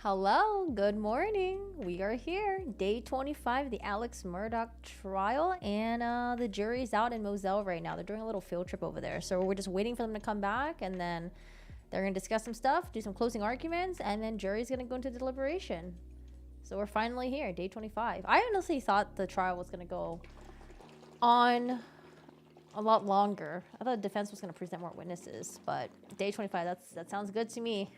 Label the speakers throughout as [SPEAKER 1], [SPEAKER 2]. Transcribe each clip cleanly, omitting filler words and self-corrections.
[SPEAKER 1] Hello, good morning. We are here, day 25 of the Alex Murdaugh trial, and the jury's out in Moselle right now. They're doing a little field trip over there, so we're just waiting for them to come back, and then they're going to discuss some stuff, do some closing arguments, and then jury's going to go into deliberation. So we're finally here, day 25. I honestly thought the trial was going to go on a lot longer. I thought the defense was going to present more witnesses, but day 25, that sounds good to me.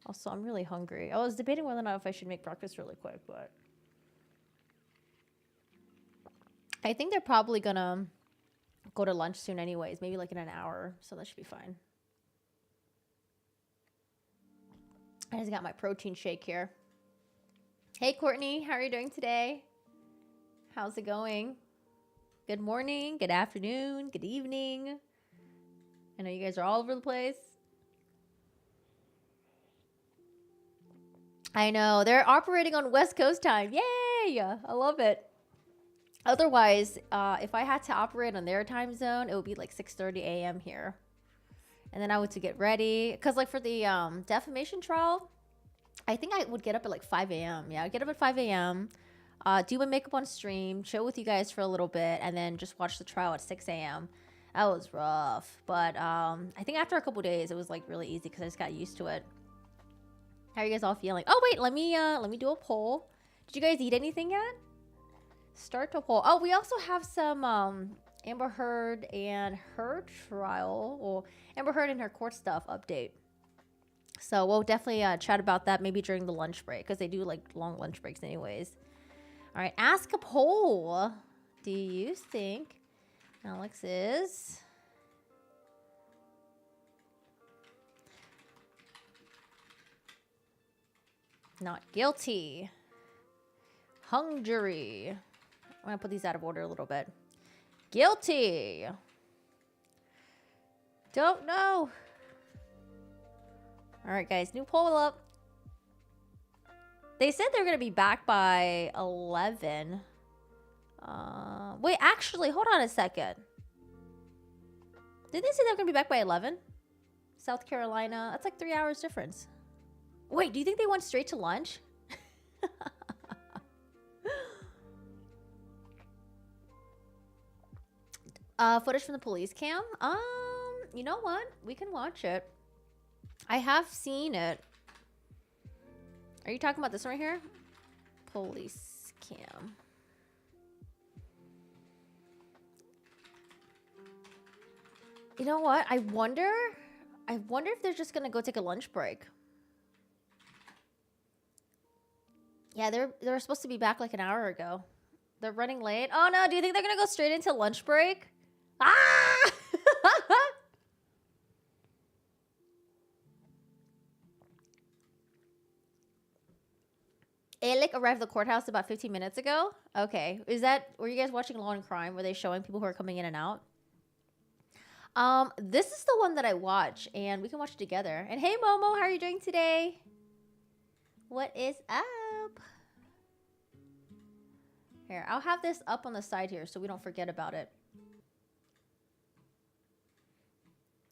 [SPEAKER 1] Also, I'm really hungry. I was debating whether or not if I should make breakfast really quick, but I think they're probably gonna go to lunch soon anyways, maybe like in an hour, so that should be fine. I just got my protein shake here. Hey, Courtney, how are you doing today? How's it going? Good morning, good afternoon, good evening. I know you guys are all over the place. I know, they're operating on West Coast time. Yay! I love it. Otherwise, if I had to operate on their time zone, it would be like 6:30 a.m. here. And then I would to get ready. Because like for the defamation trial, I think I would get up at like 5 a.m. Yeah, I'd get up at 5 a.m., do my makeup on stream, chill with you guys for a little bit, and then just watch the trial at 6 a.m. That was rough. But I think after a couple days, it was like really easy because I just got used to it. How are you guys all feeling? Oh wait, let me do a poll. Did you guys eat anything yet? Start a poll. Oh, we also have some Amber Heard and her trial, or Amber Heard and her court stuff update. So we'll definitely chat about that maybe during the lunch break, because they do like long lunch breaks anyways. All right, ask a poll. Do you think Alex is not guilty? Hung jury. I'm gonna put these out of order a little bit. Guilty. Don't know. All right, guys, new poll up. They said they're gonna be back by 11. Wait, actually, hold on a second. Did they say they're gonna be back by 11? South Carolina. That's like 3 hours difference. Wait, do you think they went straight to lunch? Footage from the police cam? You know what? We can watch it. I have seen it. Are you talking about this one right here? Police cam. You know what? I wonder if they're just gonna go take a lunch break. Yeah, they're supposed to be back like an hour ago. They're running late. Oh no, do you think they're gonna go straight into lunch break? Ah! Alec arrived at the courthouse about 15 minutes ago. Okay. Were you guys watching Law and Crime? Were they showing people who are coming in and out? This is the one that I watch, and we can watch it together. And hey Momo, how are you doing today? What is up? Here, I'll have this up on the side here so we don't forget about it.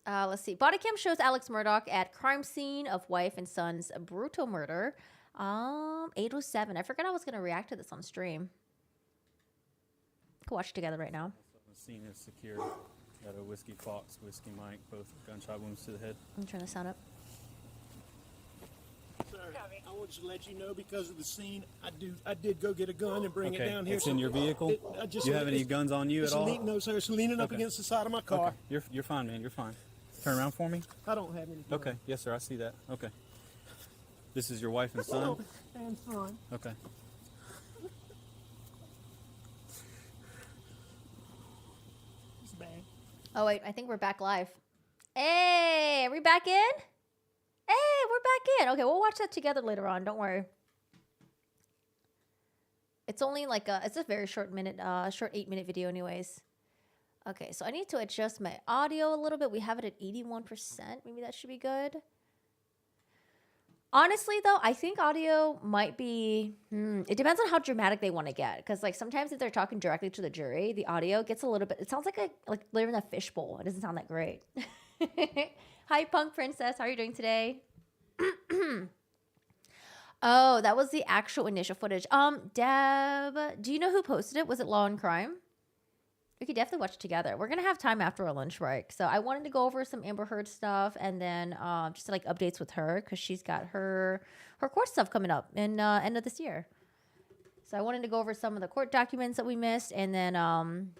[SPEAKER 1] Let's see. Body cam shows Alex Murdaugh at crime scene of wife and son's brutal murder. 8:07. I forgot I was going to react to this on stream. We'll watch it together right now.
[SPEAKER 2] The scene is secure. Got a Whiskey Fox, Whiskey Mike, both gunshot wounds to the head.
[SPEAKER 1] I'm trying to sound up.
[SPEAKER 3] Sir, I want to let you know, because of the scene, I did go get a gun and bring it down here.
[SPEAKER 2] It's in your vehicle? You have any guns on you at all?
[SPEAKER 3] No, sir. It's leaning up against the side of my car.
[SPEAKER 2] Okay. You're fine, man. You're fine. Turn around for me.
[SPEAKER 3] I don't have any guns.
[SPEAKER 2] Okay. Yes, sir. I see that. Okay. This is your wife and son?
[SPEAKER 3] And son.
[SPEAKER 2] Okay.
[SPEAKER 3] It's bad.
[SPEAKER 1] Oh, wait. I think we're back live. Hey, are we back in? Hey, we're back in. Okay, we'll watch that together later on. Don't worry. It's only like it's a very short 8-minute video anyways. Okay, so I need to adjust my audio a little bit. We have it at 81%. Maybe that should be good. Honestly, though, I think audio might be... it depends on how dramatic they want to get. Because, like, sometimes if they're talking directly to the jury, the audio gets a little bit... It sounds like they're in a fishbowl. It doesn't sound that great. Hi, Punk Princess. How are you doing today? Oh, that was the actual initial footage. Deb, do you know who posted it? Was it Law and Crime? We could definitely watch it together. We're gonna have time after our lunch break, so I wanted to go over some Amber Heard stuff and then just like updates with her because she's got her court stuff coming up in end of this year. So I wanted to go over some of the court documents that we missed, and then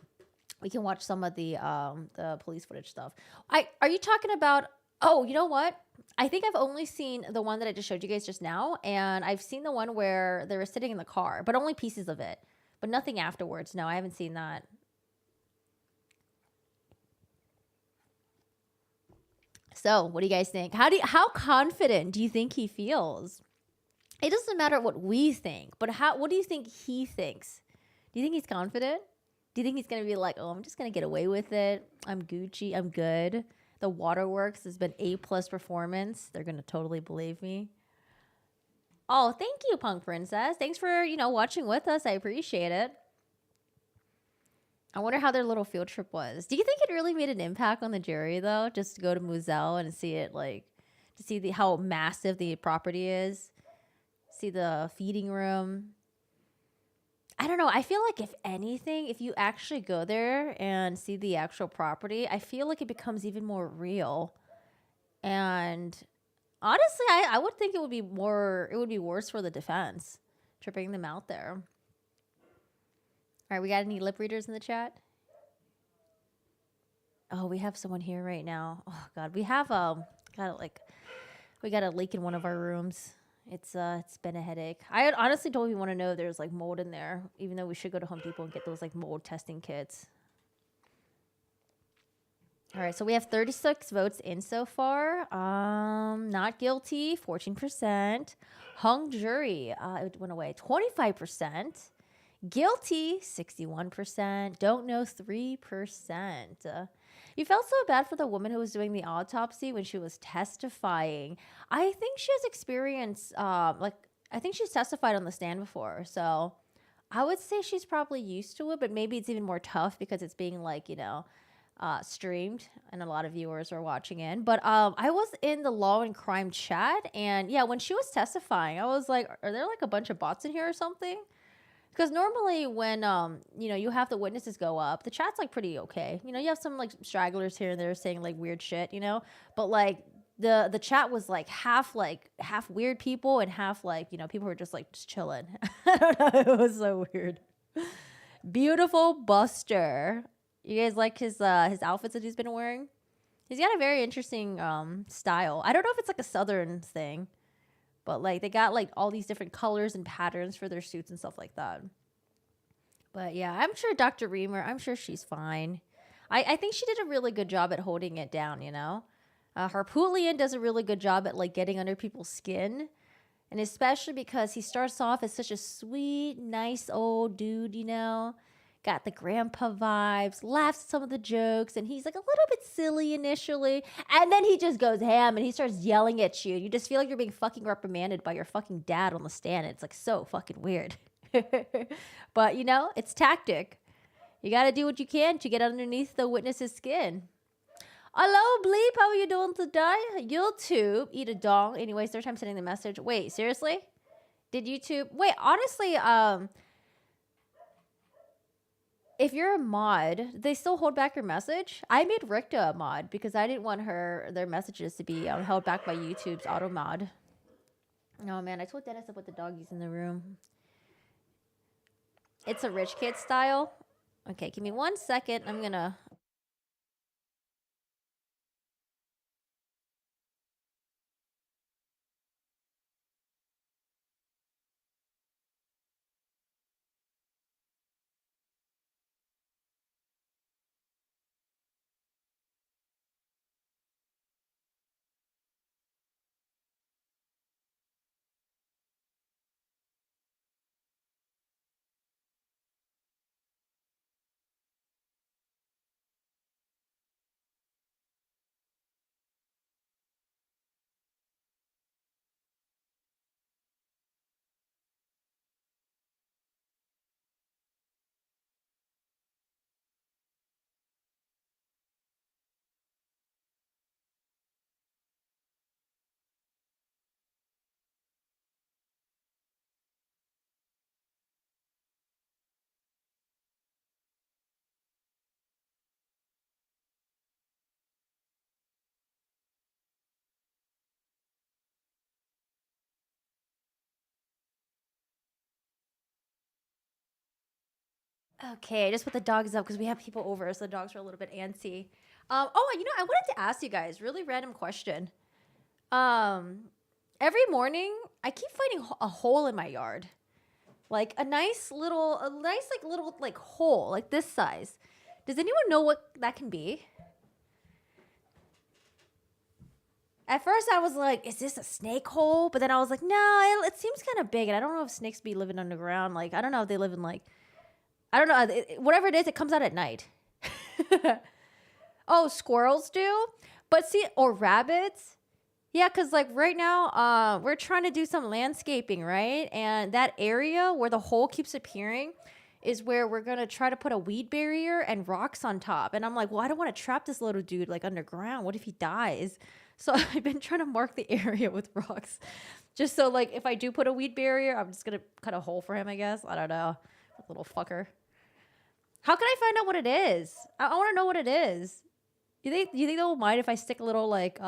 [SPEAKER 1] we can watch some of the police footage stuff. Are you talking about? Oh, you know what? I think I've only seen the one that I just showed you guys just now, and I've seen the one where they were sitting in the car, but only pieces of it, but nothing afterwards. No, I haven't seen that. So, what do you guys think? How confident do you think he feels? It doesn't matter what we think, but what do you think he thinks? Do you think he's confident? Do you think he's gonna be like, oh, I'm just gonna get away with it? I'm Gucci. I'm good. The waterworks has been A+ performance. They're gonna totally believe me. Oh, thank you, Punk Princess. Thanks for watching with us. I appreciate it. I wonder how their little field trip was. Do you think it really made an impact on the jury though? Just to go to Moselle and see it, like, to see how massive the property is, see the feeding room. I don't know. I feel like if anything, if you actually go there and see the actual property, I feel like it becomes even more real. And honestly, I would think it would be worse for the defense tripping them out there. All right, we got any lip readers in the chat? Oh, we have someone here right now. Oh God, we have we got a leak in one of our rooms. It's been a headache. I honestly don't even want to know if there's like mold in there, even though we should go to Home Depot and get those like mold testing kits. All right, so we have 36 votes in so far. Not guilty, 14%. Hung jury, it went away, 25%. Guilty, 61%. Don't know, 3%. You felt so bad for the woman who was doing the autopsy when she was testifying. I think she has experience, I think she's testified on the stand before. So I would say she's probably used to it, but maybe it's even more tough because it's being streamed and a lot of viewers are watching in. But I was in the Law and Crime chat, and yeah, when she was testifying, I was like, are there like a bunch of bots in here or something? Because normally when you have the witnesses go up, the chat's like pretty okay. You have some like stragglers here and there saying like weird shit, but like the chat was like half weird people and half like people who are just like just chilling. I don't know, it was so weird. Beautiful Buster. You guys like his outfits that he's been wearing? He's got a very interesting style. I don't know if it's like a southern thing. But like they got like all these different colors and patterns for their suits and stuff like that. But yeah, I'm sure Dr. Reamer, I'm sure she's fine. I think she did a really good job at holding it down, Harpootlian does a really good job at like getting under people's skin. And especially because he starts off as such a sweet, nice old dude, got the grandpa vibes, laughs at some of the jokes, and he's like a little bit silly initially. And then he just goes ham and he starts yelling at you. You just feel like you're being fucking reprimanded by your fucking dad on the stand. It's like so fucking weird. But it's tactic. You got to do what you can to get underneath the witness's skin. Hello, Bleep. How are you doing today? YouTube. Eat a dong. Anyways, third time sending the message. Wait, seriously? Did YouTube? Wait, honestly, if you're a mod, they still hold back your message. I made Ricta a mod because I didn't want their messages to be held back by YouTube's auto mod. Oh man, I told Dennis to put the doggies in the room. It's a rich kid style. Okay, give me 1 second. I'm gonna Okay, I just put the dogs up because we have people over, so the dogs are a little bit antsy. Oh, you know, I wanted to ask you guys really random question. Um, every morning I keep finding a hole in my yard, like a nice like little like hole like this size. Does anyone know what that can be? At first, I was like, "Is this a snake hole?" But then I was like, "No, it seems kind of big, and I don't know if snakes be living underground. Like, I don't know if they live in like, I don't know, whatever it is, it comes out at night." Oh, squirrels do, but see, or rabbits. Yeah, cause like right now, we're trying to do some landscaping, right? And that area where the hole keeps appearing is where we're gonna try to put a weed barrier and rocks on top. And I'm like, well, I don't want to trap this little dude like underground. What if he dies? So I've been trying to mark the area with rocks, just so like if I do put a weed barrier, I'm just gonna cut a hole for him. I guess I don't know, little fucker. How can I find out what it is? I want to know what it is. You think they'll mind if I stick a little like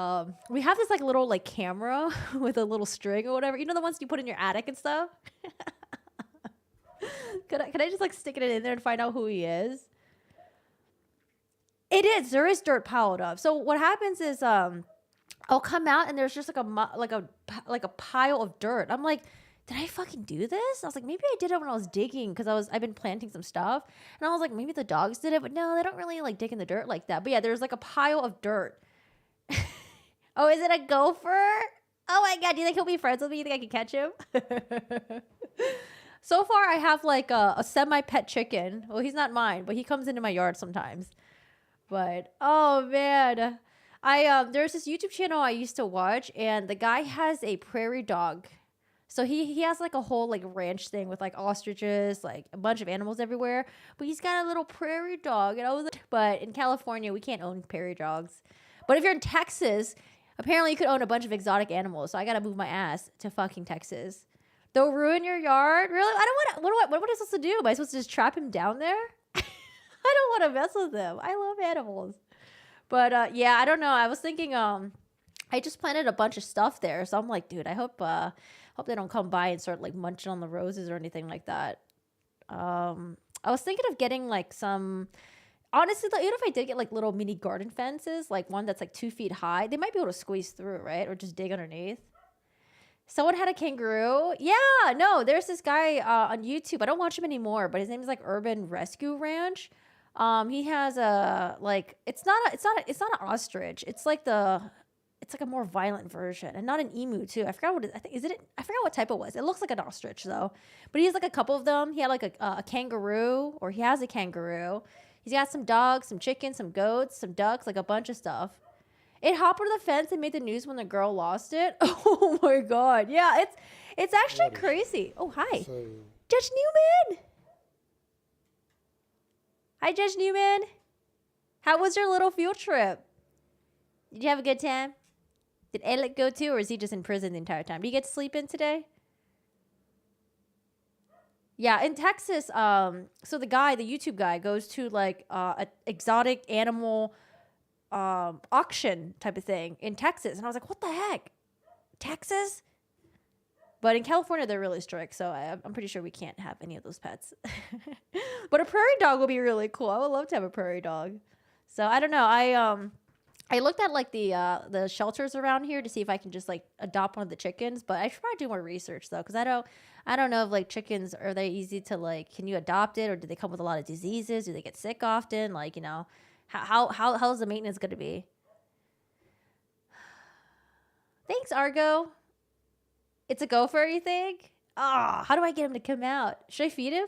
[SPEAKER 1] we have this like little like camera with a little string or whatever. You know the ones you put in your attic and stuff? Could I just like stick it in there and find out who he is? It is. There is dirt piled up. So what happens is I'll come out and there's just like like a pile of dirt. I'm like, did I fucking do this? I was like, maybe I did it when I was digging because I've been planting some stuff, and I was like, maybe the dogs did it, but no, they don't really like dig in the dirt like that. But yeah, there's like a pile of dirt. Oh, is it a gopher? Oh my god, do you think he'll be friends with me? You think I can catch him? So far, I have like a semi-pet chicken. Well, he's not mine, but he comes into my yard sometimes. But oh man, there's this YouTube channel I used to watch, and the guy has a prairie dog. So he has like a whole like ranch thing with like ostriches, like a bunch of animals everywhere. But he's got a little prairie dog, and I was like, but in California we can't own prairie dogs. But if you're in Texas, apparently you could own a bunch of exotic animals. So I gotta move my ass to fucking Texas. They'll ruin your yard. Really? I don't want. What am I supposed to do? Am I supposed to just trap him down there? I don't want to mess with them. I love animals. But yeah, I don't know. I was thinking I just planted a bunch of stuff there, so I'm like, dude, I hope they don't come by and start like munching on the roses or anything like that. I was thinking of getting like some. Honestly, though, even if I did get like little mini garden fences, like one that's like 2 feet high, they might be able to squeeze through, right? Or just dig underneath. Someone had a kangaroo. Yeah, no, there's this guy on YouTube. I don't watch him anymore, but his name is like Urban Rescue Ranch. He has a like it's not an ostrich. It's like a more violent version, and not an emu too. I forgot what it, I think is it. I forgot what type it was. It looks like an ostrich though, but he has like a couple of them. He had like a kangaroo, or he has a kangaroo. He's got some dogs, some chickens, some goats, some ducks, like a bunch of stuff. It hopped over the fence and made the news when the girl lost it. Oh my god. Yeah, it's actually crazy. Oh, hi.
[SPEAKER 4] So,
[SPEAKER 1] Judge Newman. Hi, Judge Newman. How was your little field trip? Did you have a good time? Did Alec go too, or is he just in prison the entire time? Do you get to sleep in today? Yeah, in Texas, so the YouTube guy goes to like an exotic animal auction type of thing in Texas. And I was like, what the heck? Texas? But in California, they're really strict. So I'm pretty sure we can't have any of those pets. But a prairie dog would be really cool. I would love to have a prairie dog. So I don't know. I looked at like the shelters around here to see if I can just like adopt one of the chickens. But I should probably do more research though. Because I don't know if like chickens, are they easy to like, can you adopt it? Or do they come with a lot of diseases? Do they get sick often? Like, you know. How's the maintenance going to be? Thanks, Argo. It's a gopher, you think? Ah, how do I get him to come out? Should I feed him?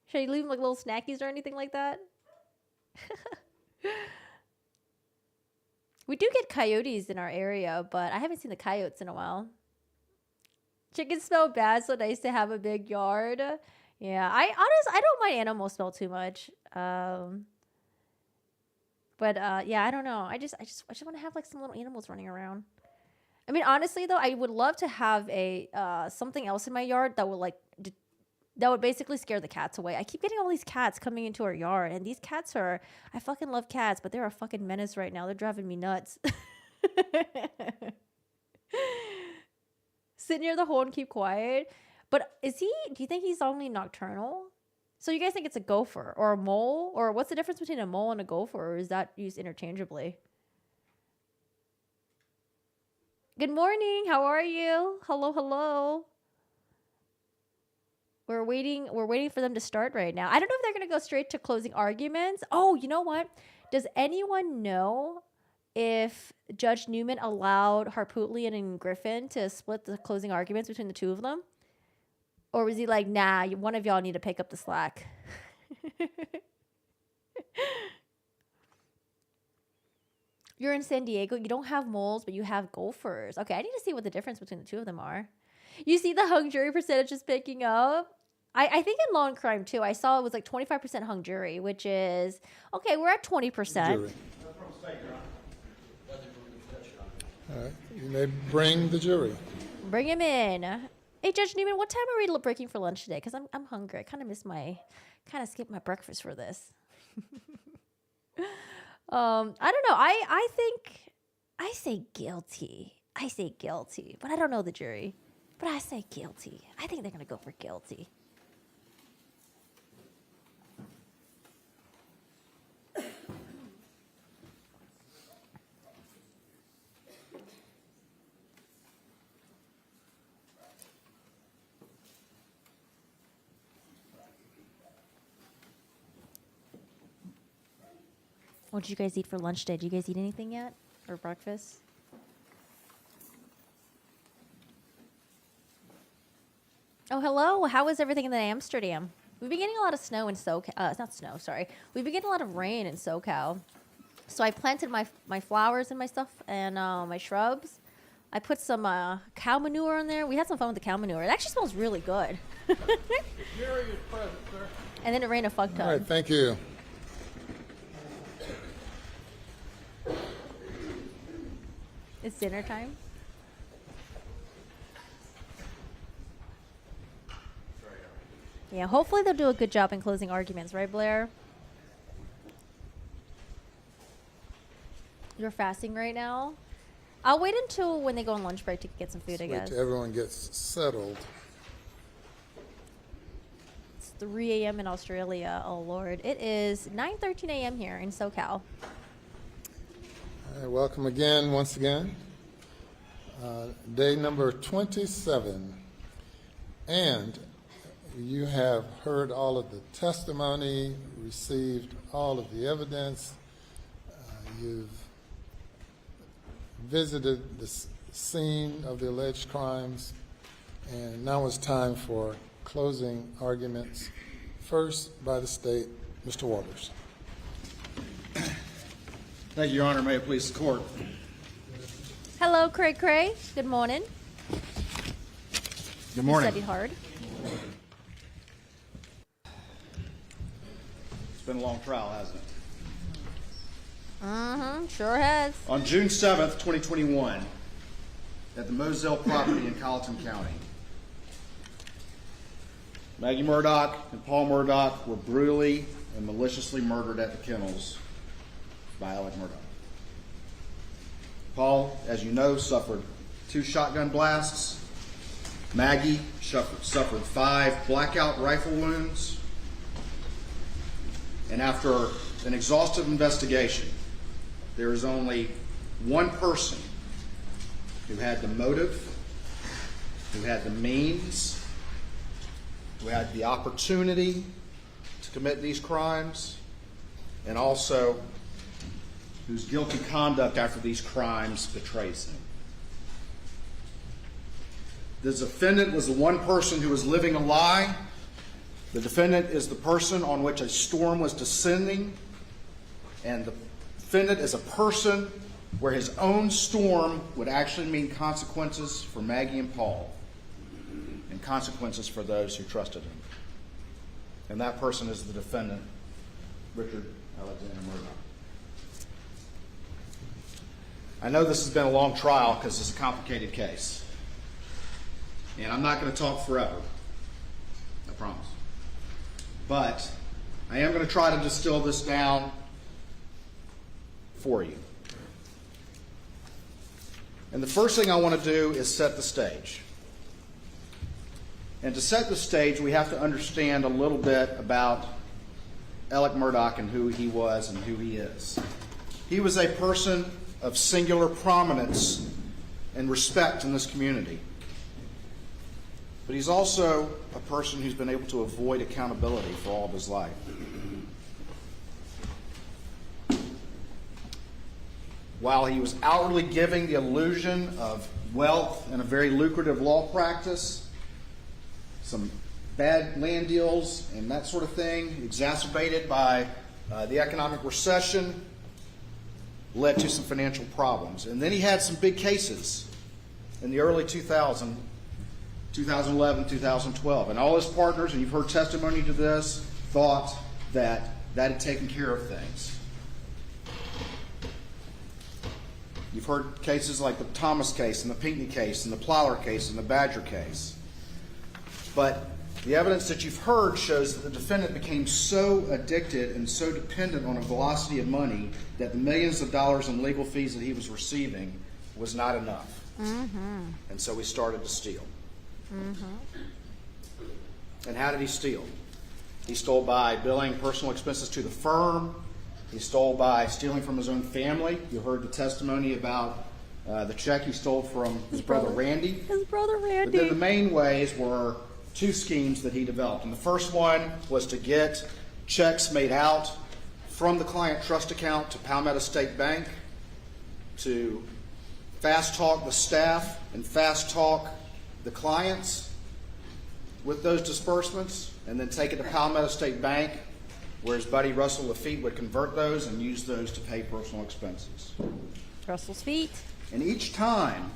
[SPEAKER 1] Should I leave him like little snackies or anything like that? We do get coyotes in our area, but I haven't seen the coyotes in a while. Chickens smell bad, so nice to have a big yard. Yeah, I don't mind animal smell too much. But yeah, I don't know. I just want to have like some little animals running around. I mean, honestly though, I would love to have a something else in my yard that would that would basically scare the cats away. I keep getting all these cats coming into our yard, and these cats I fucking love cats, but they're a fucking menace right now. They're driving me nuts. Sit near the hole and keep quiet. But do you think he's only nocturnal? So you guys think it's a gopher or a mole? Or what's the difference between a mole and a gopher? Or is that used interchangeably? Good morning. How are you? Hello, hello. We're waiting for them to start right now. I don't know if they're going to go straight to closing arguments. Oh, you know what? Does anyone know if Judge Newman allowed Harpootlian and Griffin to split the closing arguments between the two of them? Or was he like, nah, one of y'all need to pick up the slack? You're in San Diego. You don't have moles, but you have gophers. Okay, I need to see what the difference between the two of them are. You see the hung jury percentage is picking up? I think in law and crime, too, I saw it was like 25% hung jury, which is, okay, we're at 20%.
[SPEAKER 4] Jury. All right, you may bring the jury.
[SPEAKER 1] Bring him in. Hey, Judge Newman, what time are we breaking for lunch today? Because I'm hungry. I kind of skipped my breakfast for this. I don't know. I think I say guilty. But I don't know the jury. But I say guilty. I think they're going to go for guilty. What did you guys eat for lunch today? Did you guys eat anything yet? Or breakfast? Oh, hello. How is everything in Amsterdam? We've been getting a lot of snow in SoCal. Not snow, sorry. We've been getting a lot of rain in SoCal. So I planted my flowers and my stuff and my shrubs. I put some cow manure in there. We had some fun with the cow manure. It actually smells really good.
[SPEAKER 3] Jerry is present, sir.
[SPEAKER 1] And then it rained a fuck ton.
[SPEAKER 4] All right, thank you.
[SPEAKER 1] It's dinner time. Yeah, hopefully they'll do a good job in closing arguments, right, Blair? You're fasting right now? I'll wait until when they go on lunch break to get some food, I
[SPEAKER 4] Wait
[SPEAKER 1] guess.
[SPEAKER 4] till everyone gets settled.
[SPEAKER 1] It's 3 a.m. in Australia. Oh, Lord. It is 9:13 a.m. here in SoCal.
[SPEAKER 4] All right, welcome again, once again. Day number 27. And you have heard all of the testimony, received all of the evidence. You've visited the scene of the alleged crimes. And now it's time for closing arguments. First, by the state, Mr. Waters.
[SPEAKER 5] Thank you, Your Honor. May it please the court.
[SPEAKER 1] Hello, Cray Cray. Good morning.
[SPEAKER 5] Good morning.
[SPEAKER 1] You studied hard.
[SPEAKER 5] It's been a long trial, hasn't it?
[SPEAKER 1] Mm-hmm. Sure has.
[SPEAKER 5] On June 7th, 2021, at the Moselle property in Colleton County, Maggie Murdaugh and Paul Murdaugh were brutally and maliciously murdered at the kennels by Alec Murdaugh. Paul, as you know, suffered 2 shotgun blasts. Maggie suffered 5 blackout rifle wounds. And after an exhaustive investigation, there is only one person who had the motive, who had the means, who had the opportunity to commit these crimes, and also whose guilty conduct after these crimes betrays him. The defendant was the one person who was living a lie. The defendant is the person on which a storm was descending, and the defendant is a person where his own storm would actually mean consequences for Maggie and Paul, and consequences for those who trusted him. And that person is the defendant, Richard Alexander Murdaugh. I know this has been a long trial because it's a complicated case. And I'm not going to talk forever, I promise. But I am going to try to distill this down for you. And the first thing I want to do is set the stage. And to set the stage, we have to understand a little bit about Alec Murdaugh and who he was and who he is. He was a person of singular prominence and respect in this community. But he's also a person who's been able to avoid accountability for all of his life. While he was outwardly giving the illusion of wealth and a very lucrative law practice, some bad land deals and that sort of thing, exacerbated by the economic recession, led to some financial problems. And then he had some big cases in the early 2011, 2012. And all his partners, and you've heard testimony to this, thought that that had taken care of things. You've heard cases like the Thomas case and the Pinckney case and the Plyler case and the Badger case. But the evidence that you've heard shows that the defendant became so addicted and so dependent on a velocity of money that the millions of dollars in legal fees that he was receiving was not enough. And so he started to steal. And how did he steal? He stole by billing personal expenses to the firm. He stole by stealing from his own family. You heard the testimony about the check he stole from his brother Randy.
[SPEAKER 1] His brother Randy.
[SPEAKER 5] But then the main ways were two schemes that he developed. And the first one was to get checks made out from the client trust account to Palmetto State Bank, to fast talk the staff and fast talk the clients with those disbursements, and then take it to Palmetto State Bank, where his buddy Russell Lafitte would convert those and use those to pay personal expenses.
[SPEAKER 1] Russell's feet.
[SPEAKER 5] And each time,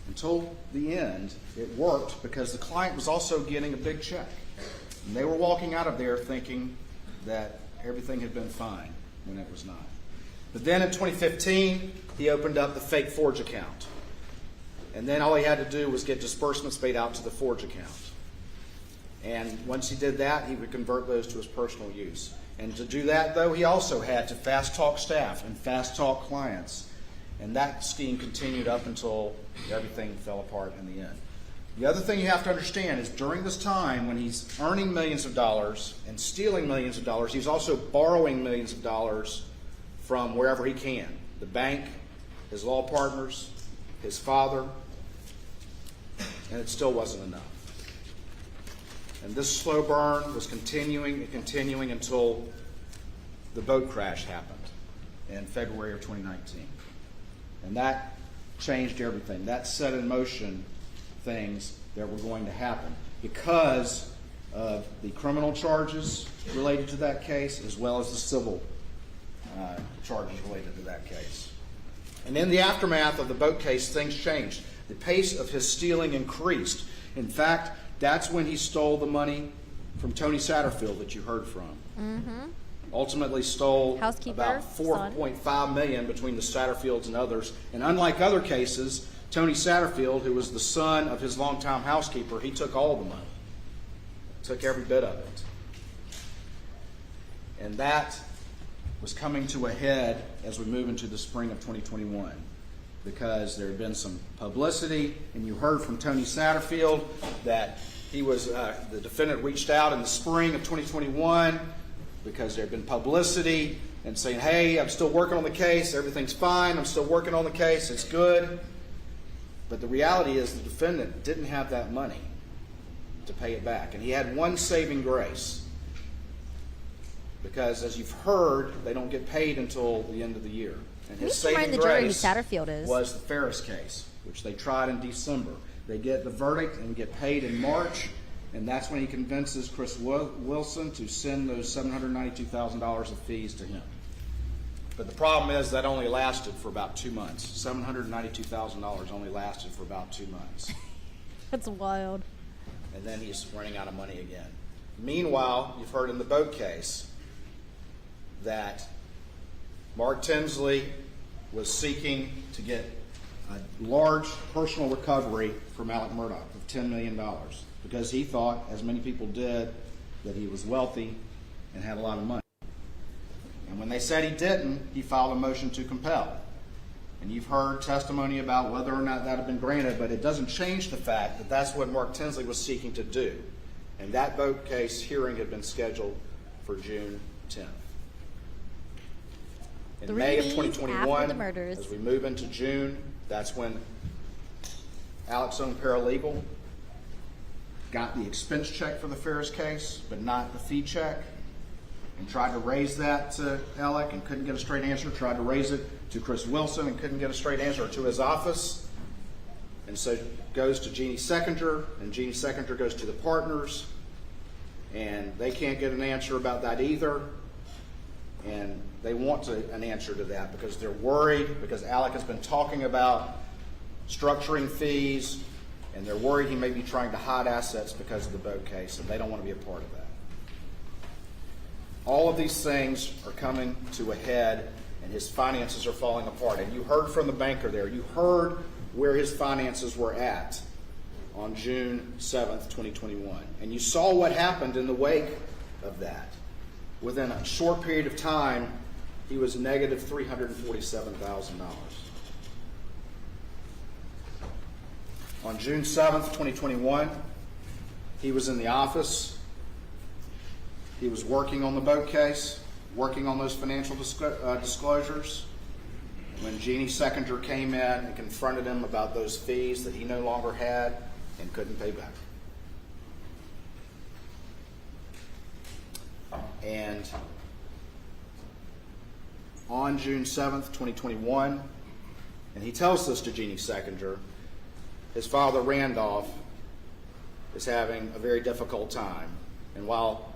[SPEAKER 5] until the end, it worked because the client was also getting a big check. And they were walking out of there thinking that everything had been fine when it was not. But then in 2015, he opened up the fake Forge account. And then all he had to do was get disbursements paid out to the Forge account. And once he did that, he would convert those to his personal use. And to do that, though, he also had to fast talk staff and fast talk clients. And that scheme continued up until everything fell apart in the end. The other thing you have to understand is during this time when he's earning millions of dollars and stealing millions of dollars, he's also borrowing millions of dollars from wherever he can. The bank, his law partners, his father, and it still wasn't enough. And this slow burn was continuing and continuing until the boat crash happened in February of 2019. And that changed everything. That set in motion things that were going to happen because of the criminal charges related to that case as well as the civil charges related to that case. And in the aftermath of the boat case, things changed. The pace of his stealing increased. In fact, that's when he stole the money from Tony Satterfield that you heard from. Ultimately stole about $4.5 million between the Satterfields and others. And unlike other cases, Tony Satterfield, who was the son of his longtime housekeeper, he took all the money. Took every bit of it. And that was coming to a head as we move into the spring of 2021. Because there had been some publicity, and you heard from Tony Satterfield that he was the defendant reached out in the spring of 2021 because there had been publicity and saying, hey, I'm still working on the case, everything's fine, I'm still working on the case, it's good. But the reality is the defendant didn't have that money to pay it back. And he had one saving grace. Because as you've heard, they don't get paid until the end of the year. And his saving grace was the Ferris case, which they tried in December. They get the verdict and get paid in March, and that's when he convinces Chris Wilson to send those $792,000 of fees to him. But the problem is that only lasted for about 2 months. $792,000 only lasted for about 2 months.
[SPEAKER 1] That's wild.
[SPEAKER 5] And then he's running out of money again. Meanwhile, you've heard in the boat case that Mark Tinsley was seeking to get a large personal recovery from Alec Murdaugh of $10 million because he thought, as many people did, that he was wealthy and had a lot of money. And when they said he didn't, he filed a motion to compel. And you've heard testimony about whether or not that had been granted, but it doesn't change the fact that that's what Mark Tinsley was seeking to do. And that boat case hearing had been scheduled for June 10th. In
[SPEAKER 1] 3
[SPEAKER 5] May of
[SPEAKER 1] days
[SPEAKER 5] 2021,
[SPEAKER 1] after the murders.
[SPEAKER 5] as we move into June, that's when Alec's own paralegal got the expense check for the Ferris case, but not the fee check, and tried to raise that to Alec and couldn't get a straight answer, tried to raise it to Chris Wilson and couldn't get a straight answer, or to his office. And so goes to Jeannie Seconder, and Jeannie Seconder goes to the partners, and they can't get an answer about that either. And they want an answer to that because they're worried, because Alec has been talking about structuring fees, and they're worried he may be trying to hide assets because of the boat case, and they don't want to be a part of that. All of these things are coming to a head, and his finances are falling apart. And you heard from the banker there. You heard where his finances were at on June 7th, 2021. And you saw what happened in the wake of that. Within a short period of time, he was negative $347,000. On June 7th, 2021, he was in the office. He was working on the boat case, working on those financial disclosures, when Jeannie Seconder came in and confronted him about those fees that he no longer had and couldn't pay back. And on June 7th, 2021, and he tells this to Jeannie Seconder, his father, Randolph, is having a very difficult time. And while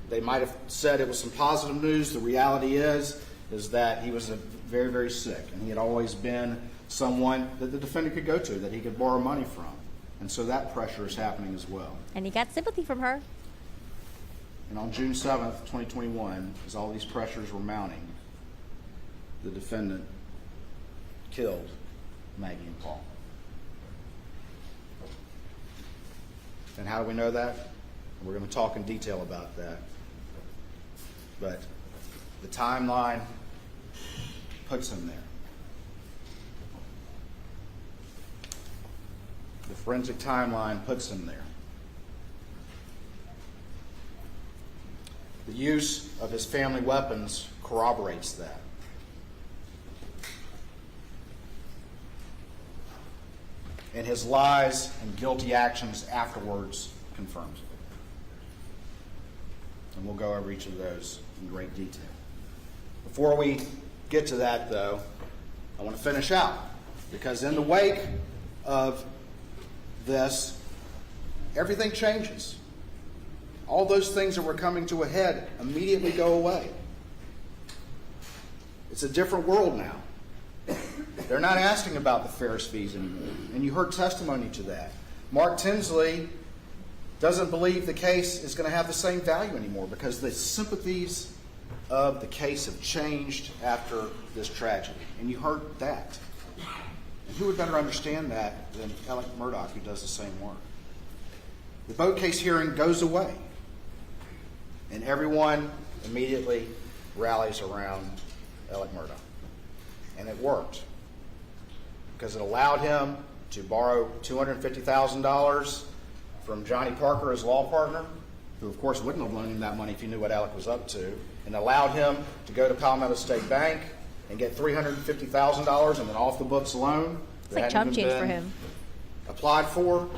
[SPEAKER 5] they might have said it was some positive news, the reality is that he was very, very sick, and he had always been someone that the defendant could go to, that he could borrow money from. And so that pressure is happening as well.
[SPEAKER 1] And he got sympathy from her.
[SPEAKER 5] And on June 7th, 2021, as all these pressures were mounting, the defendant killed Maggie and Paul. And how do we know that? We're going to talk in detail about that. But the timeline puts him there. The forensic timeline puts him there. The use of his family weapons corroborates that. And his lies and guilty actions afterwards confirms it. And we'll go over each of those in great detail. Before we get to that, though, I want to finish out, because in the wake of this, everything changes. All those things that were coming to a head immediately go away. It's a different world now. They're not asking about the Ferris fees anymore. And you heard testimony to that. Mark Tinsley doesn't believe the case is going to have the same value anymore because the sympathies of the case have changed after this tragedy. And you heard that. And who would better understand that than Alec Murdaugh, who does the same work? The boat case hearing goes away. And everyone immediately rallies around Alec Murdaugh. And it worked. Because it allowed him to borrow $250,000 from Johnny Parker, his law partner, who of course wouldn't have loaned him that money if he knew what Alec was up to, and allowed him to go to Palmetto State Bank and get $350,000 and an off-the-books loan.
[SPEAKER 1] It's like chump change for him.
[SPEAKER 5] Applied for,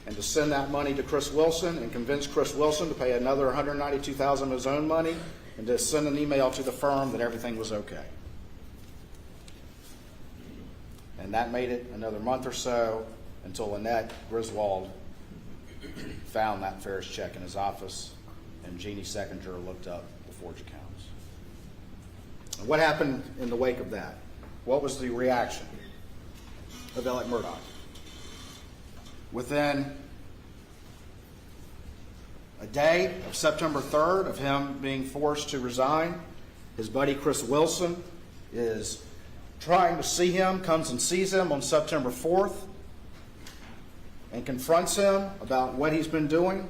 [SPEAKER 5] and to send that money to Chris Wilson and convince Chris Wilson to pay another $192,000 of his own money, and to send an email to the firm that everything was okay. And that made it another month or so until Annette Griswold found that Ferris check in his office, and Jeannie Seconder looked up the forged accounts. And what happened in the wake of that? What was the reaction of Alec Murdaugh? Within a day of September 3rd of him being forced to resign, his buddy Chris Wilson is trying to see him, comes and sees him on September 4th, and confronts him about what he's been doing.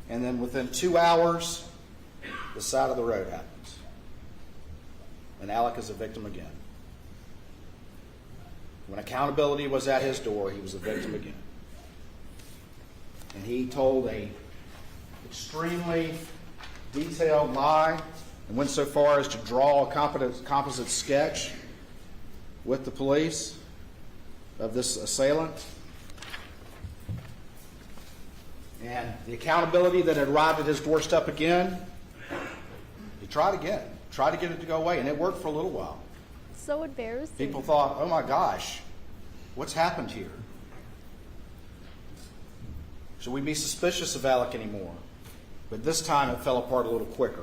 [SPEAKER 5] And then within 2 hours, the side of the road happens. And Alec is a victim again. When accountability was at his door, he was a victim again. And he told a extremely detailed lie and went so far as to draw a composite sketch with the police of this assailant. And the accountability that had arrived at his doorstep again, he tried again, tried to get it to go away, and it worked for a little while.
[SPEAKER 1] So embarrassing.
[SPEAKER 5] People thought, oh my gosh, what's happened here? Should we be suspicious of Alec anymore? But this time it fell apart a little quicker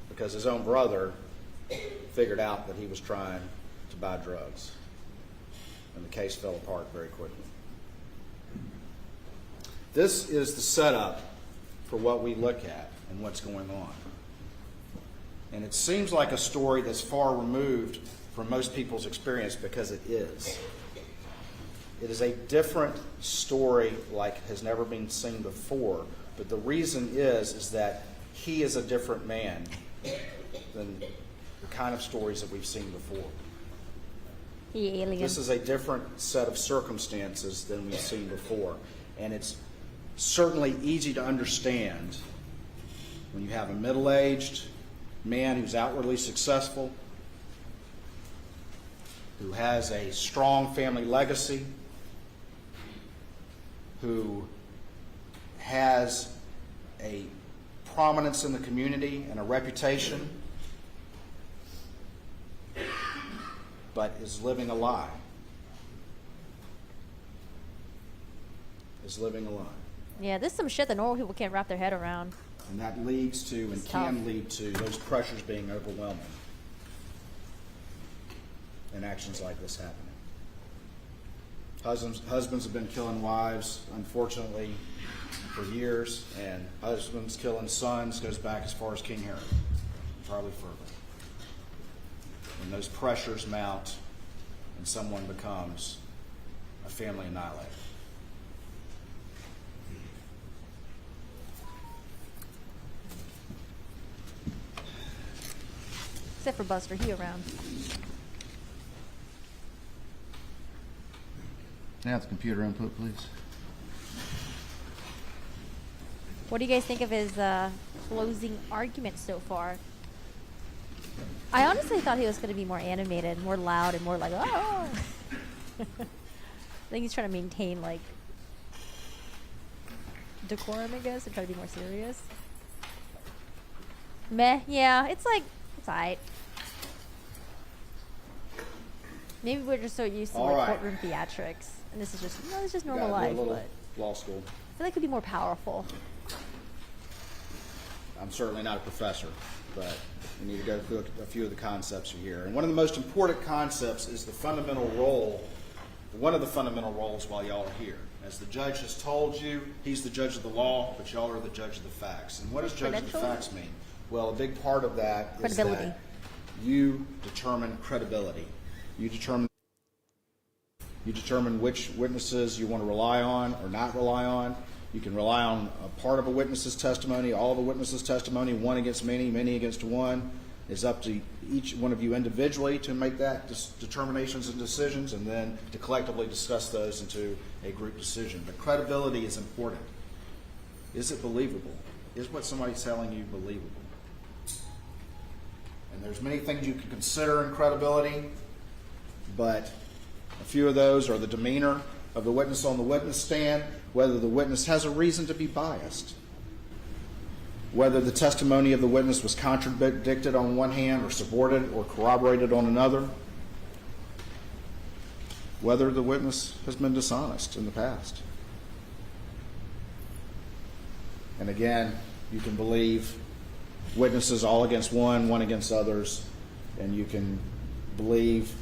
[SPEAKER 5] because his own brother figured out that he was trying to buy drugs. And the case fell apart very quickly. This is the setup for what we look at and what's going on. And it seems like a story that's far removed from most people's experience because it is. It is a different story like has never been seen before. But the reason is that he is a different man than the kind of stories that we've seen before.
[SPEAKER 1] The alien.
[SPEAKER 5] This is a different set of circumstances than we've seen before. And it's certainly easy to understand when you have a middle-aged man who's outwardly successful, who has a strong family legacy, who has a prominence in the community and a reputation, but is living a lie. Is living a lie.
[SPEAKER 1] Yeah, this is some shit that normal people can't wrap their head around.
[SPEAKER 5] And that leads to and
[SPEAKER 1] It's
[SPEAKER 5] can
[SPEAKER 1] tough.
[SPEAKER 5] lead to those pressures being overwhelming and actions like this happening. Husbands have been killing wives, unfortunately, for years, and husbands killing sons goes back as far as King Herod, probably further. When those pressures mount and someone becomes a family annihilator.
[SPEAKER 1] Except for Buster, he around.
[SPEAKER 5] Now the computer input, please.
[SPEAKER 1] What do you guys think of his closing argument so far? I honestly thought he was going to be more animated, more loud, and more like, oh. I think he's trying to maintain, like, decorum, I guess, and try to be more serious. Meh, yeah, it's like, it's alright. Maybe we're just so used to,
[SPEAKER 5] All
[SPEAKER 1] like,
[SPEAKER 5] right.
[SPEAKER 1] courtroom theatrics. And this is just, no, it's just normal
[SPEAKER 5] Got a
[SPEAKER 1] life,
[SPEAKER 5] little
[SPEAKER 1] but
[SPEAKER 5] law school.
[SPEAKER 1] I feel like it could be more powerful.
[SPEAKER 5] I'm certainly not a professor, but we need to go through a few of the concepts here. And one of the most important concepts is the fundamental role, one of the fundamental roles while y'all are here. As the judge has told you, he's the judge of the law, but y'all are the judge of the facts. And what does judge of the facts mean? Well, a big part of that is
[SPEAKER 1] Credibility.
[SPEAKER 5] that you determine credibility. You determine which witnesses you want to rely on or not rely on. You can rely on a part of a witness's testimony, all the witnesses' testimony, one against many, many against one. It's up to each one of you individually to make that determinations and decisions, and then to collectively discuss those into a group decision. But credibility is important. Is it believable? Is what somebody's telling you believable? And there's many things you can consider in credibility, but a few of those are the demeanor of the witness on the witness stand, whether the witness has a reason to be biased, whether the testimony of the witness was contradicted on one hand or supported or corroborated on another, whether the witness has been dishonest in the past. And again, you can believe witnesses all against one against others, and you can believe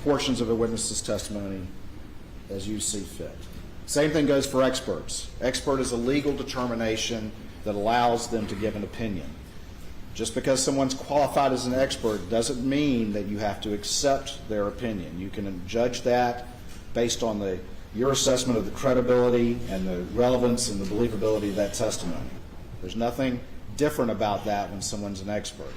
[SPEAKER 5] portions of a witness's testimony as you see fit. Same thing goes for experts. Expert is a legal determination that allows them to give an opinion. Just because someone's qualified as an expert doesn't mean that you have to accept their opinion. You can judge that based on your assessment of the credibility and the relevance and the believability of that testimony. There's nothing different about that when someone's an expert.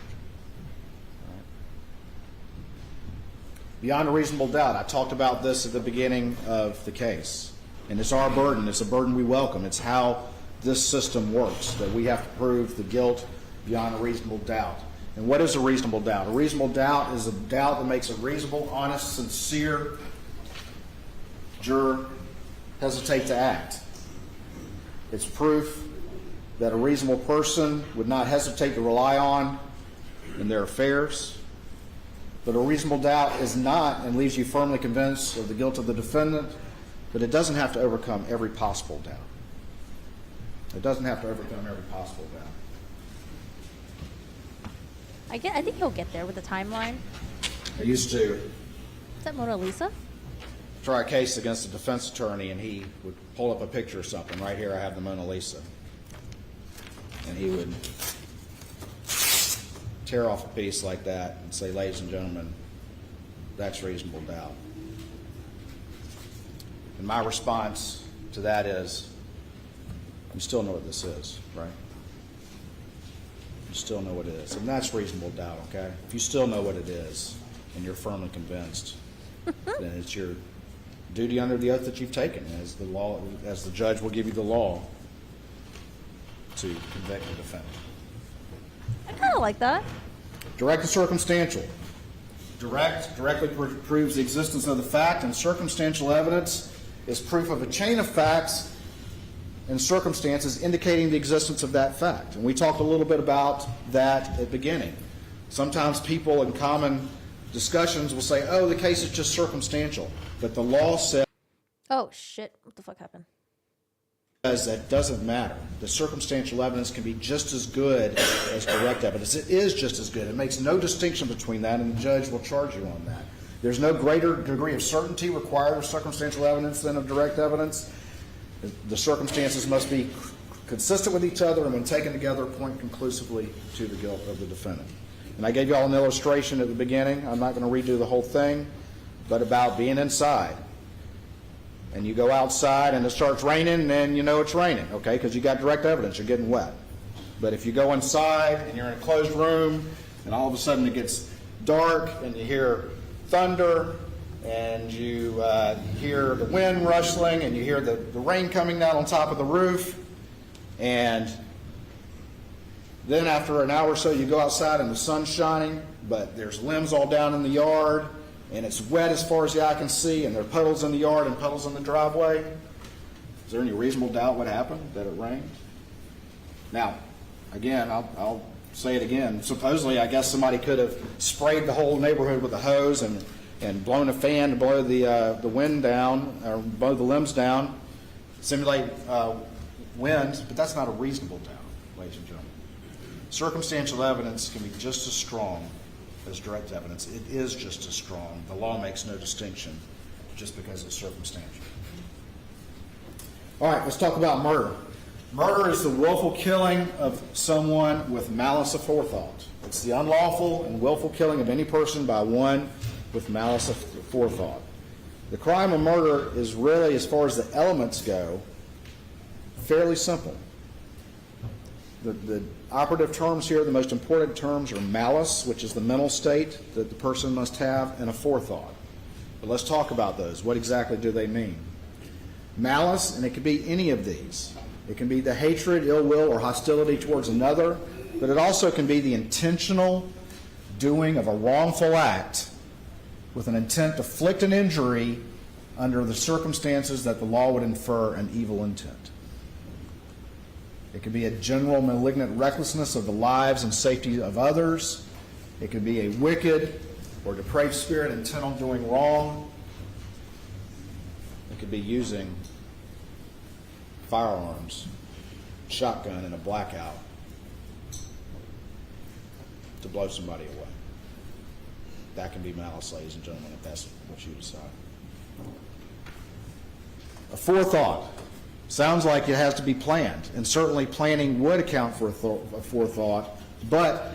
[SPEAKER 5] Beyond a reasonable doubt. I talked about this at the beginning of the case. And it's our burden. It's a burden we welcome. It's how this system works, that we have to prove the guilt beyond a reasonable doubt. And what is a reasonable doubt? A reasonable doubt is a doubt that makes a reasonable, honest, sincere juror hesitate to act. It's proof that a reasonable person would not hesitate to rely on in their affairs. But a reasonable doubt is not and leaves you firmly convinced of the guilt of the defendant, but it doesn't have to overcome every possible doubt. It doesn't have to overcome every possible doubt.
[SPEAKER 1] I think he'll get there with the timeline.
[SPEAKER 5] I used to
[SPEAKER 1] Is that Mona Lisa?
[SPEAKER 5] try a case against a defense attorney, and he would pull up a picture of something. Right here I have the Mona Lisa. And he would tear off a piece like that and say, ladies and gentlemen, that's reasonable doubt. And my response to that is, you still know what this is, right? You still know what it is. And that's reasonable doubt, okay? If you still know what it is and you're firmly convinced, then it's your duty under the oath that you've taken as the law, as the judge will give you the law to convict the defendant.
[SPEAKER 1] I kind of like that.
[SPEAKER 5] Direct and circumstantial. Directly proves the existence of the fact, and circumstantial evidence is proof of a chain of facts and circumstances indicating the existence of that fact. And we talked a little bit about that at the beginning. Sometimes people in common discussions will say, oh, the case is just circumstantial. But the law says
[SPEAKER 1] Oh, shit. What the fuck happened?
[SPEAKER 5] that doesn't matter. The circumstantial evidence can be just as good as direct evidence. It is just as good. It makes no distinction between that, and the judge will charge you on that. There's no greater degree of certainty required of circumstantial evidence than of direct evidence. The circumstances must be consistent with each other, and when taken together, point conclusively to the guilt of the defendant. And I gave you all an illustration at the beginning. I'm not going to redo the whole thing, but about being inside. And you go outside and it starts raining, and you know it's raining, okay, because you got direct evidence, you're getting wet. But if you go inside and you're in a closed room and all of a sudden it gets dark and you hear thunder and you hear the wind rustling and you hear the rain coming down on top of the roof, and then after an hour or so you go outside and the sun's shining, but there's limbs all down in the yard, and it's wet as far as the eye can see, and there are puddles in the yard and puddles in the driveway. Is there any reasonable doubt what happened, that it rained? Now, again, I'll say it again. Supposedly, I guess somebody could have sprayed the whole neighborhood with a hose and blown a fan to blow the wind down, or blow the limbs down, simulate wind, but that's not a reasonable doubt, ladies and gentlemen. Circumstantial evidence can be just as strong as direct evidence. It is just as strong. The law makes no distinction just because it's circumstantial. All right, let's talk about murder. Murder is the willful killing of someone with malice aforethought. It's the unlawful and willful killing of any person by one with malice aforethought. The crime of murder is really, as far as the elements go, fairly simple. The operative terms here, the most important terms, are malice, which is the mental state that the person must have, and aforethought. But let's talk about those. What exactly do they mean? Malice, and it could be any of these. It can be the hatred, ill will, or hostility towards another, but it also can be the intentional doing of a wrongful act with an intent to inflict an injury under the circumstances that the law would infer an evil intent. It could be a general malignant recklessness of the lives and safety of others. It could be a wicked or depraved spirit intent on doing wrong. It could be using firearms, shotgun in a blackout to blow somebody away. That can be malice, ladies and gentlemen, if that's what you decide. A forethought. Sounds like it has to be planned, and certainly planning would account for a forethought, but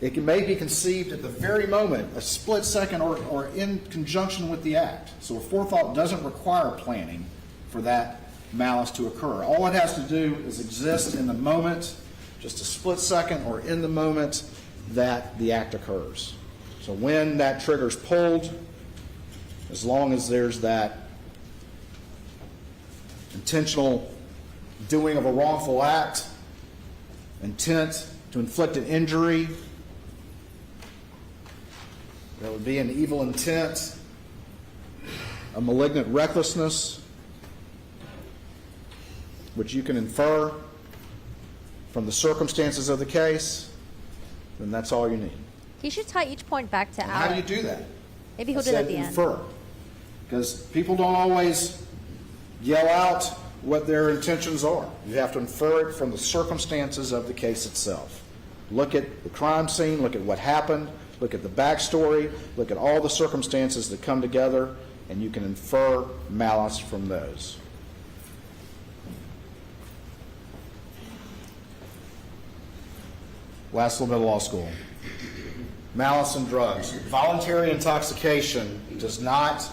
[SPEAKER 5] it may be conceived at the very moment, a split second, or in conjunction with the act. So a forethought doesn't require planning for that malice to occur. All it has to do is exist in the moment, just a split second, or in the moment that the act occurs. So when that trigger's pulled, as long as there's that intentional doing of a wrongful act, intent to inflict an injury, there would be an evil intent, a malignant recklessness, which you can infer from the circumstances of the case, then that's all you need.
[SPEAKER 1] He should tie each point back to
[SPEAKER 5] And
[SPEAKER 1] Alec.
[SPEAKER 5] how do you do that?
[SPEAKER 1] Maybe he'll
[SPEAKER 5] I
[SPEAKER 1] do that at
[SPEAKER 5] said
[SPEAKER 1] the end.
[SPEAKER 5] infer. Because people don't always yell out what their intentions are. You have to infer it from the circumstances of the case itself. Look at the crime scene, look at what happened, look at the backstory, look at all the circumstances that come together, and you can infer malice from those. Last little bit of law school. Malice and drugs. Voluntary intoxication does not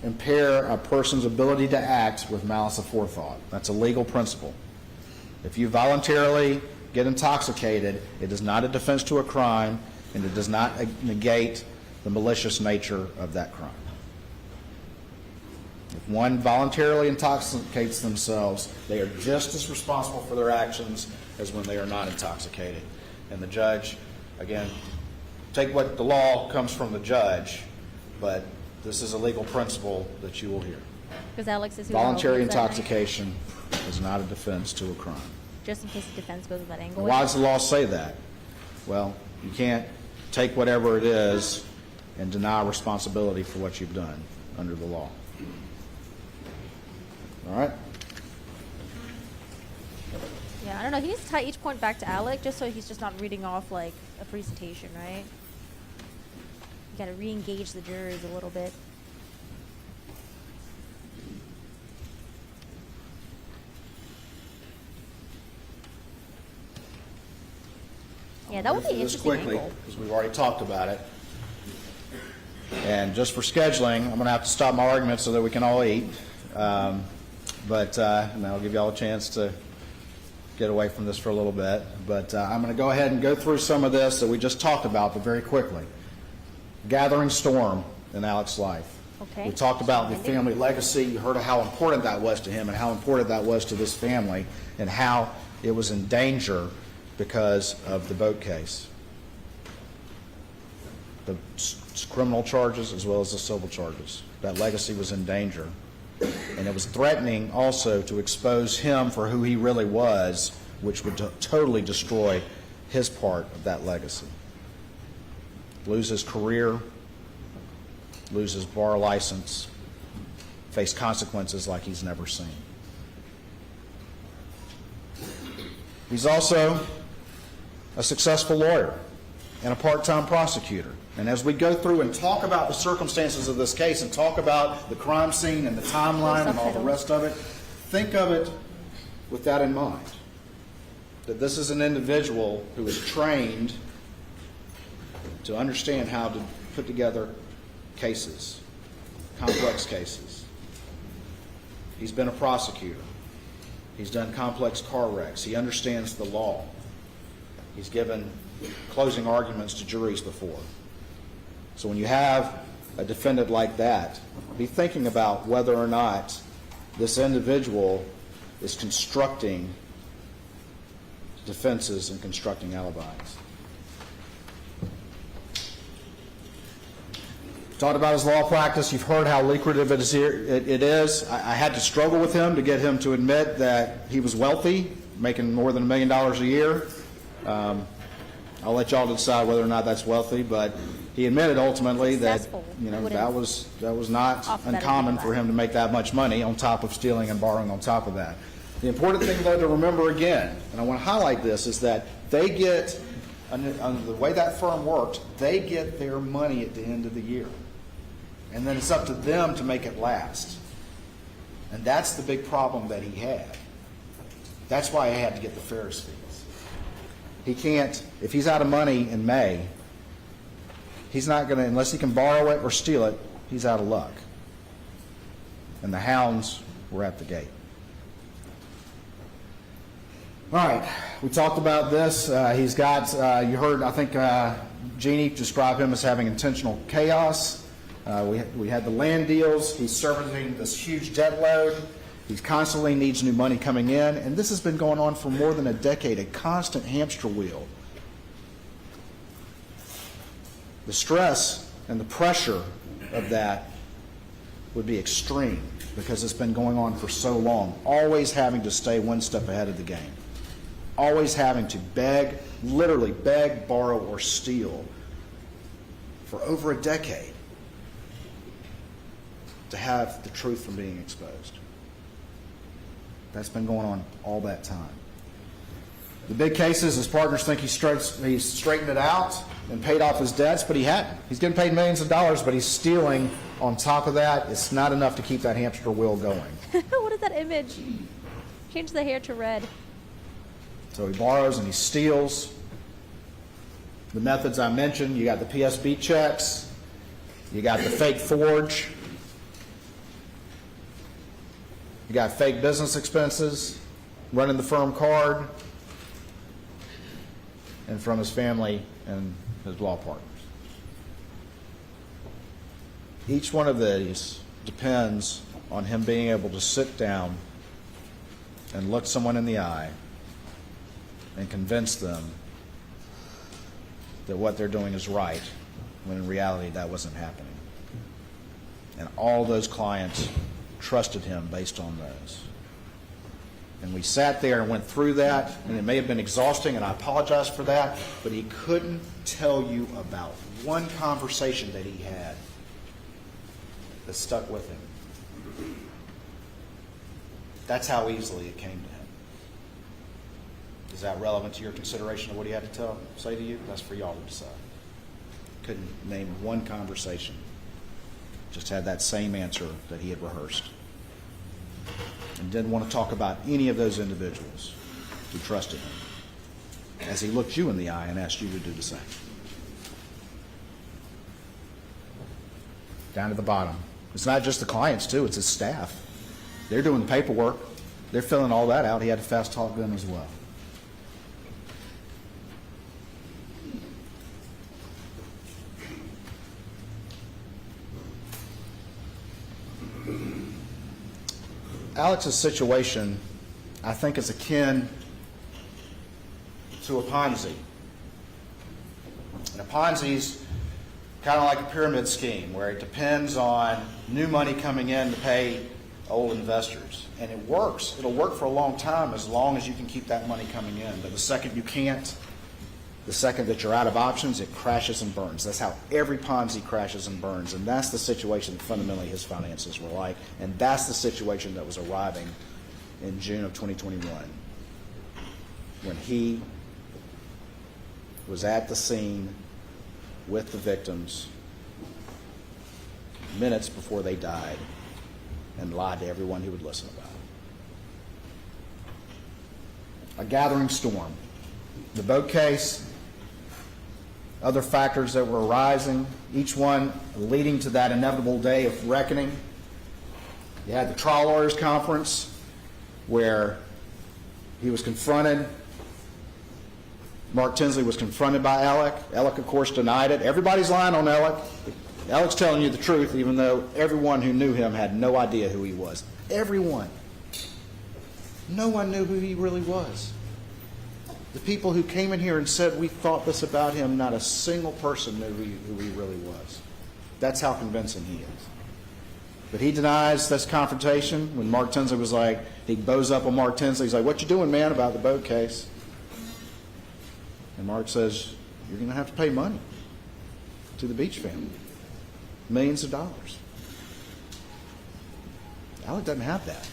[SPEAKER 5] impair a person's ability to act with malice aforethought. That's a legal principle. If you voluntarily get intoxicated, it is not a defense to a crime, and it does not negate the malicious nature of that crime. If one voluntarily intoxicates themselves, they are just as responsible for their actions as when they are not intoxicated. And the judge, again, take what the law comes from the judge, but this is a legal principle that you will hear.
[SPEAKER 1] Because Alex is who
[SPEAKER 5] Voluntary
[SPEAKER 1] knows that, right?
[SPEAKER 5] intoxication is not a defense to a crime.
[SPEAKER 1] Just in case the defense goes with that angle.
[SPEAKER 5] Why does the law say that? Well, you can't take whatever it is and deny responsibility for what you've done under the law. All right?
[SPEAKER 1] Yeah, I don't know. He needs to tie each point back to Alec just so he's just not reading off like a presentation, right? You gotta re-engage the jurors a little bit. Yeah, that would be an
[SPEAKER 5] This
[SPEAKER 1] interesting
[SPEAKER 5] quickly,
[SPEAKER 1] angle.
[SPEAKER 5] because we've already talked about it. And just for scheduling, I'm going to have to stop my argument so that we can all eat. And I'll give you all a chance to get away from this for a little bit. But I'm going to go ahead and go through some of this that we just talked about, but very quickly. Gathering storm in Alec's life.
[SPEAKER 1] Okay.
[SPEAKER 5] We talked about the family legacy. You heard of how important that was to him and how important that was to this family and how it was in danger because of the boat case. The criminal charges as well as the civil charges. That legacy was in danger. And it was threatening also to expose him for who he really was, which would totally destroy his part of that legacy. Lose his career, lose his bar license, face consequences like he's never seen. He's also a successful lawyer and a part-time prosecutor. And as we go through and talk about the circumstances of this case and talk about the crime scene and the timeline and all the rest of it, think of it with that in mind. That this is an individual who is trained to understand how to put together cases, complex cases. He's been a prosecutor. He's done complex car wrecks. He understands the law. He's given closing arguments to juries before. So when you have a defendant like that, be thinking about whether or not this individual is constructing defenses and constructing alibis. Talked about his law practice. You've heard how lucrative it is. I had to struggle with him to get him to admit that he was wealthy, making more than $1 million a year. I'll let y'all decide whether or not that's wealthy, but he admitted ultimately that that was not uncommon for him to make that much money on top of stealing and borrowing on top of that. The important thing, though, to remember again, and I want to highlight this, is that they get, under the way that firm worked, they get their money at the end of the year. And then it's up to them to make it last. And that's the big problem that he had. That's why he had to get the Ferris fees. He can't, if he's out of money in May, he's not going to, unless he can borrow it or steal it, he's out of luck. And the hounds were at the gate. All right, we talked about this. He's got, you heard, I think, Jeannie described him as having intentional chaos. We had the land deals. He's servicing this huge debt load. He constantly needs new money coming in. And this has been going on for more than a decade, a constant hamster wheel. The stress and the pressure of that would be extreme because it's been going on for so long, always having to stay one step ahead of the game, always having to beg, literally beg, borrow, or steal for over a decade to have the truth from being exposed. That's been going on all that time. The big cases, his partners think he's straightened it out and paid off his debts, but he hadn't. He's getting paid millions of dollars, but he's stealing on top of that. It's not enough to keep that hamster wheel going.
[SPEAKER 1] What is that image? Change the hair to red.
[SPEAKER 5] So he borrows and he steals. The methods I mentioned, you got the PSB checks, you got the fake forge, you got fake business expenses, running the firm card, and from his family and his law partners. Each one of these depends on him being able to sit down and look someone in the eye and convince them that what they're doing is right, when in reality that wasn't happening. And all those clients trusted him based on those. And we sat there and went through that, and it may have been exhausting, and I apologize for that, but he couldn't tell you about one conversation that he had that stuck with him. That's how easily it came to him. Is that relevant to your consideration of what he had to say to you? That's for y'all to decide. Couldn't name one conversation. Just had that same answer that he had rehearsed. And didn't want to talk about any of those individuals who trusted him, as he looked you in the eye and asked you to do the same. Down to the bottom. It's not just the clients, too. It's his staff. They're doing the paperwork. They're filling all that out. He had to fast talk them as well. Alex's situation, I think, is akin to a Ponzi. And a Ponzi's kind of like a pyramid scheme where it depends on new money coming in to pay old investors. And it works. It'll work for a long time as long as you can keep that money coming in. But the second you can't, the second that you're out of options, it crashes and burns. That's how every Ponzi crashes and burns. And that's the situation that fundamentally his finances were like. And that's the situation that was arriving in June of 2021 when he was at the scene with the victims minutes before they died and lied to everyone who would listen about it. A gathering storm. The boat case, other factors that were arising, each one leading to that inevitable day of reckoning. You had the trial lawyers conference where he was confronted. Mark Tinsley was confronted by Alec. Alec, of course, denied it. Everybody's lying on Alec. Alec's telling you the truth, even though everyone who knew him had no idea who he was. Everyone. No one knew who he really was. The people who came in here and said we thought this about him, not a single person knew who he really was. That's how convincing he is. But he denies this confrontation. When Mark Tinsley was like, he bows up on Mark Tinsley. He's like, "What you doing, man, about the boat case?" And Mark says, "You're going to have to pay money to the Beach family. Millions of dollars." Alec doesn't have that.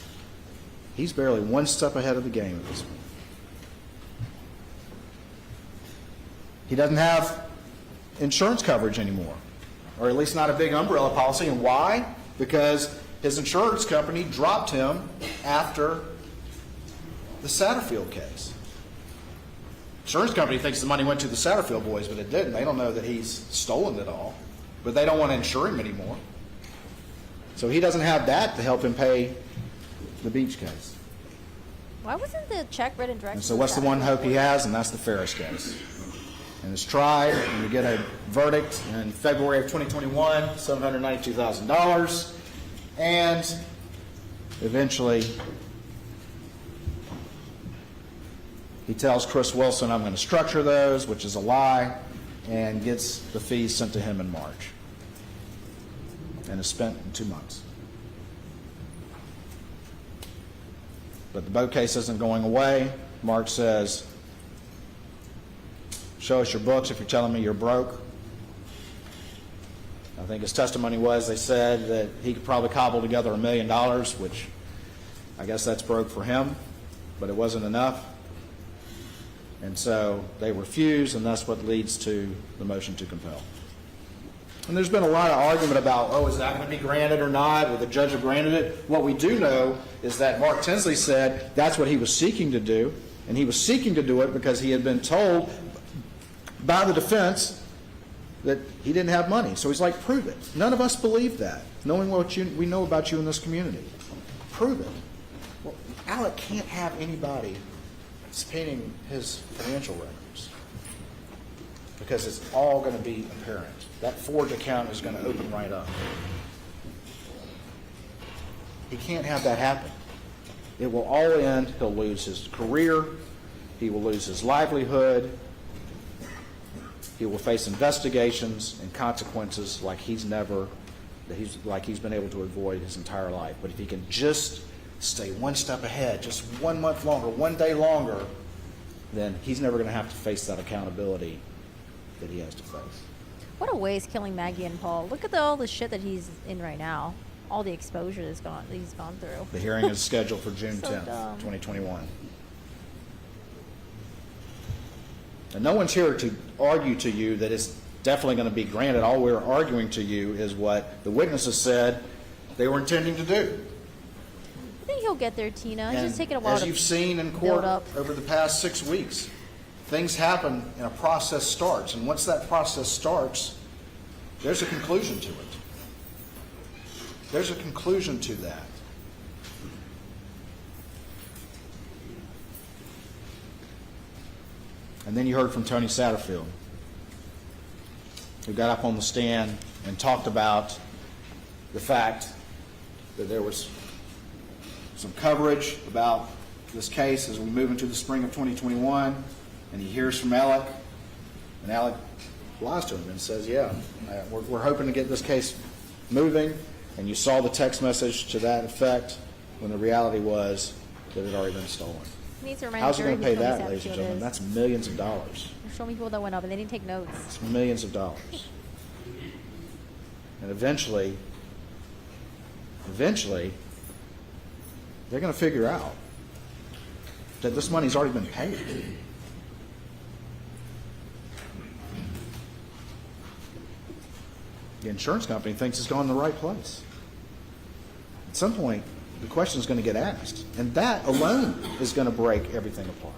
[SPEAKER 5] He's barely one step ahead of the game at this point. He doesn't have insurance coverage anymore, or at least not a big umbrella policy. And why? Because his insurance company dropped him after the Satterfield case. Insurance company thinks the money went to the Satterfield boys, but it didn't. They don't know that he's stolen it all, but they don't want to insure him anymore. So he doesn't have that to help him pay the Beach case.
[SPEAKER 1] Why wasn't the check written directly?
[SPEAKER 5] And so what's the one hope he has? And that's the Ferris case. and is tried, and you get a verdict in February of 2021, $792,000, and eventually he tells Chris Wilson, I'm going to structure those, which is a lie, and gets the fees sent to him in March, and is spent in 2 months. But the boat case isn't going away. Mark says, show us your books if you're telling me you're broke. I think his testimony was, they said that he could probably cobble together $1 million, which I guess that's broke for him, but it wasn't enough. And so they refuse, and that's what leads to the motion to compel. And there's been a lot of argument about, oh, is that going to be granted or not? Would the judge have granted it? What we do know is that Mark Tinsley said that's what he was seeking to do, and he was seeking to do it because he had been told by the defense that he didn't have money. So he's like, prove it. None of us believe that, knowing what we know about you in this community. Prove it. Well, Alec can't have anybody subpoenaing his financial records because it's all going to be apparent. That forged account is going to open right up. He can't have that happen. It will all end. He'll lose his career. He will lose his livelihood. He will face investigations and consequences like he's been able to avoid his entire life. But if he can just stay one step ahead, just 1 month longer, 1 day longer, then he's never going to have to face that accountability that he has to face.
[SPEAKER 1] What a waste killing Maggie and Paul. Look at all the shit that he's in right now. All the exposure he's gone through.
[SPEAKER 5] The hearing is scheduled for June
[SPEAKER 1] So
[SPEAKER 5] 10th,
[SPEAKER 1] dumb.
[SPEAKER 5] 2021. And no one's here to argue to you that it's definitely going to be granted. All we're arguing to you is what the witnesses said they were intending to do.
[SPEAKER 1] I think he'll get there, Tina. It's
[SPEAKER 5] And
[SPEAKER 1] just taking a while
[SPEAKER 5] as
[SPEAKER 1] to
[SPEAKER 5] you've seen in
[SPEAKER 1] build
[SPEAKER 5] court
[SPEAKER 1] up.
[SPEAKER 5] over the past 6 weeks, things happen and a process starts. And once that process starts, there's a conclusion to it. There's a conclusion to that. And then you heard from Tony Satterfield, who got up on the stand and talked about the fact that there was some coverage about this case as we move into the spring of 2021, and he hears from Alec, and Alec lies to him and says, yeah, we're hoping to get this case moving, and you saw the text message to that effect when the reality was that it had already been stolen.
[SPEAKER 1] He needs to remind
[SPEAKER 5] How's he
[SPEAKER 1] the
[SPEAKER 5] going to
[SPEAKER 1] jury
[SPEAKER 5] pay
[SPEAKER 1] who
[SPEAKER 5] that,
[SPEAKER 1] Tony
[SPEAKER 5] ladies and
[SPEAKER 1] Satterfield
[SPEAKER 5] gentlemen?
[SPEAKER 1] is.
[SPEAKER 5] That's millions of dollars.
[SPEAKER 1] There's so many people that went up and they didn't take notes.
[SPEAKER 5] It's millions of dollars. And eventually, they're going to figure out that this money's already been paid. The insurance company thinks it's gone in the right place. At some point, the question is going to get asked, and that alone is going to break everything apart.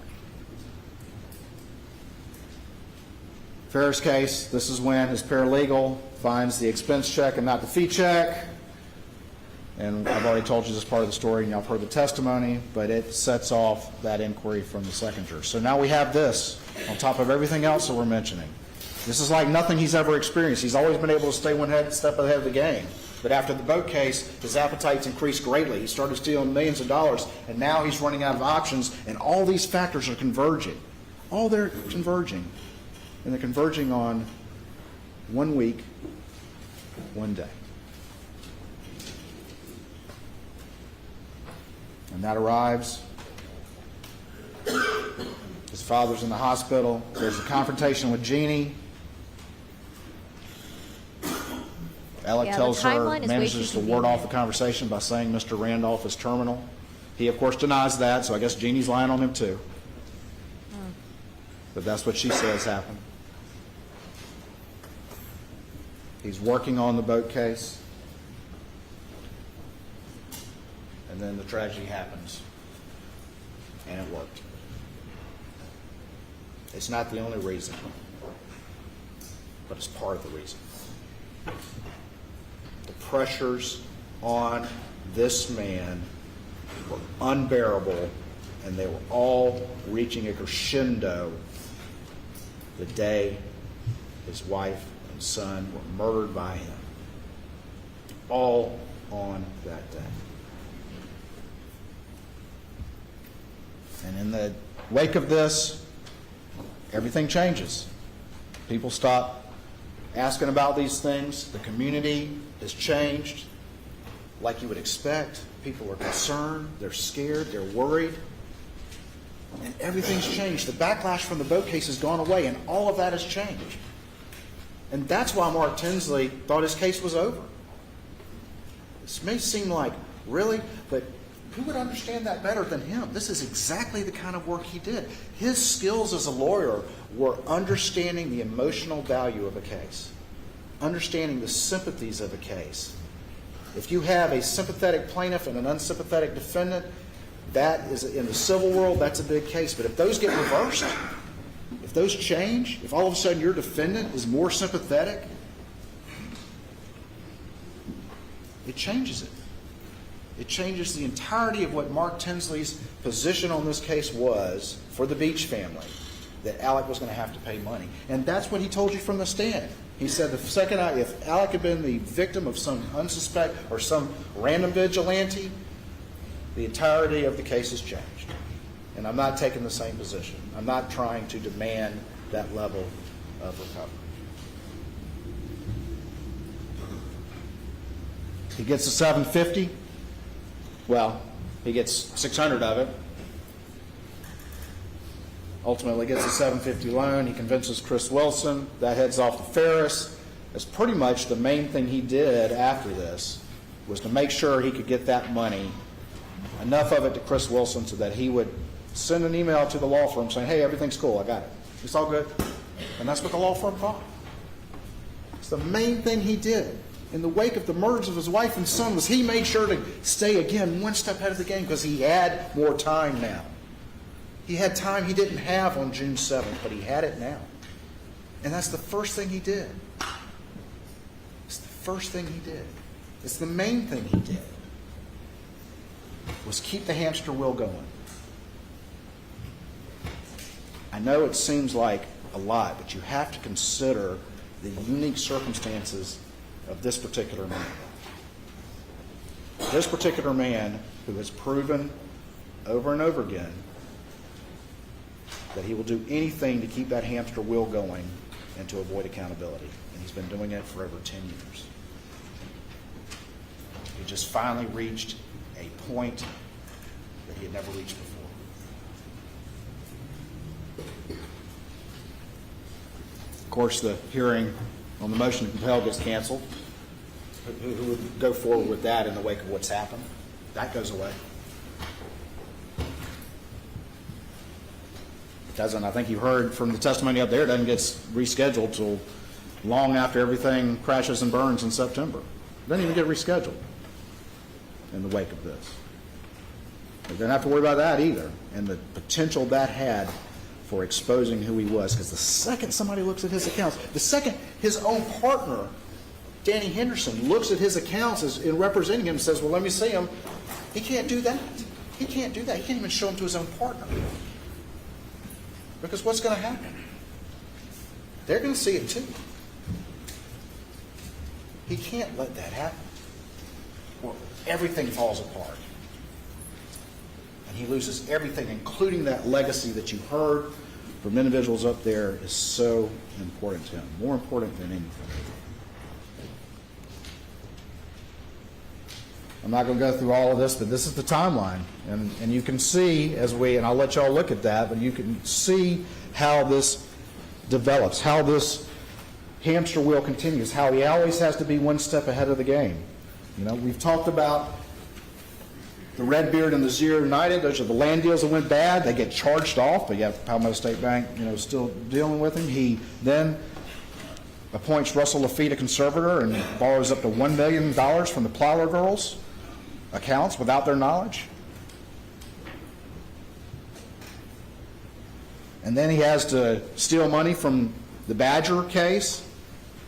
[SPEAKER 5] Ferris case, this is when his paralegal finds the expense check and not the fee check. And I've already told you this part of the story, and y'all have heard the testimony, but it sets off that inquiry from the second juror. So now we have this on top of everything else that we're mentioning. This is like nothing he's ever experienced. He's always been able to stay one step ahead of the game. But after the boat case, his appetites increased greatly. He started stealing millions of dollars, and now he's running out of options, and all these factors are converging. All they're converging. And they're converging on 1 week, 1 day. And that arrives. His father's in the hospital. There's a confrontation with Jeannie. Alec
[SPEAKER 1] Yeah, the
[SPEAKER 5] tells her,
[SPEAKER 1] timeline is way
[SPEAKER 5] manages
[SPEAKER 1] too
[SPEAKER 5] to ward off
[SPEAKER 1] convenient.
[SPEAKER 5] the conversation by saying Mr. Randolph is terminal. He, of course, denies that, so I guess Jeannie's lying on him, too. But that's what she says happened. He's working on the boat case. And then the tragedy happens. And it worked. It's not the only reason, but it's part of the reason. The pressures on this man were unbearable, and they were all reaching a crescendo the day his wife and son were murdered by him. All on that day. And in the wake of this, everything changes. People stop asking about these things. The community has changed like you would expect. People are concerned, they're scared, they're worried. And everything's changed. The backlash from the boat case has gone away, and all of that has changed. And that's why Mark Tinsley thought his case was over. This may seem like, really? But who would understand that better than him? This is exactly the kind of work he did. His skills as a lawyer were understanding the emotional value of a case, understanding the sympathies of a case. If you have a sympathetic plaintiff and an unsympathetic defendant, that is, in the civil world, that's a big case. But if those get reversed, if those change, if all of a sudden your defendant is more sympathetic, it changes it. It changes the entirety of what Mark Tinsley's position on this case was for the Beach family, that Alec was going to have to pay money. And that's what he told you from the stand. He said if Alec had been the victim of some unsuspect or some random vigilante, the entirety of the case has changed. And I'm not taking the same position. I'm not trying to demand that level of recovery. He gets the $750. Well, he gets $600 of it. Ultimately gets a $750 loan. He convinces Chris Wilson. That heads off to Ferris. That's pretty much the main thing he did after this, was to make sure he could get that money, enough of it to Chris Wilson so that he would send an email to the law firm saying, hey, everything's cool, I got it. It's all good. And that's what the law firm thought. It's the main thing he did in the wake of the murders of his wife and son, was he made sure to stay, again, one step ahead of the game, because he had more time now. He had time he didn't have on June 7th, but he had it now. And that's the first thing he did. It's the first thing he did. It's the main thing he did, was keep the hamster wheel going. I know it seems like a lot, but you have to consider the unique circumstances of this particular man. This particular man who has proven over and over again that he will do anything to keep that hamster wheel going and to avoid accountability. And he's been doing it for over 10 years. He just finally reached a point that he had never reached before. Of course, the hearing on the motion to compel gets canceled. Who would go forward with that in the wake of what's happened? That goes away. It doesn't, I think you heard from the testimony up there, it doesn't get rescheduled till long after everything crashes and burns in September. It doesn't even get rescheduled in the wake of this. We don't have to worry about that either, and the potential that had for exposing who he was. Because the second somebody looks at his accounts, the second his own partner, Danny Henderson, looks at his accounts as in representing him and says, well, let me see him, he can't do that. He can't do that. He can't even show them to his own partner. Because what's going to happen? They're going to see it too. He can't let that happen, or everything falls apart. And he loses everything, including that legacy that you heard from individuals up there is so important to him, more important than anything. I'm not going to go through all of this, but this is the timeline. And you can see, and I'll let y'all look at that, but you can see how this develops, how this hamster wheel continues, how he always has to be one step ahead of the game. You know, we've talked about the Redbeard and the Zero United. Those are the land deals that went bad. They get charged off, but yet Palmetto State Bank, still dealing with him. He then appoints Russell Lafitte a conservator and borrows up to $1 million from the Plowler girls' accounts without their knowledge. And then he has to steal money from the Badger case,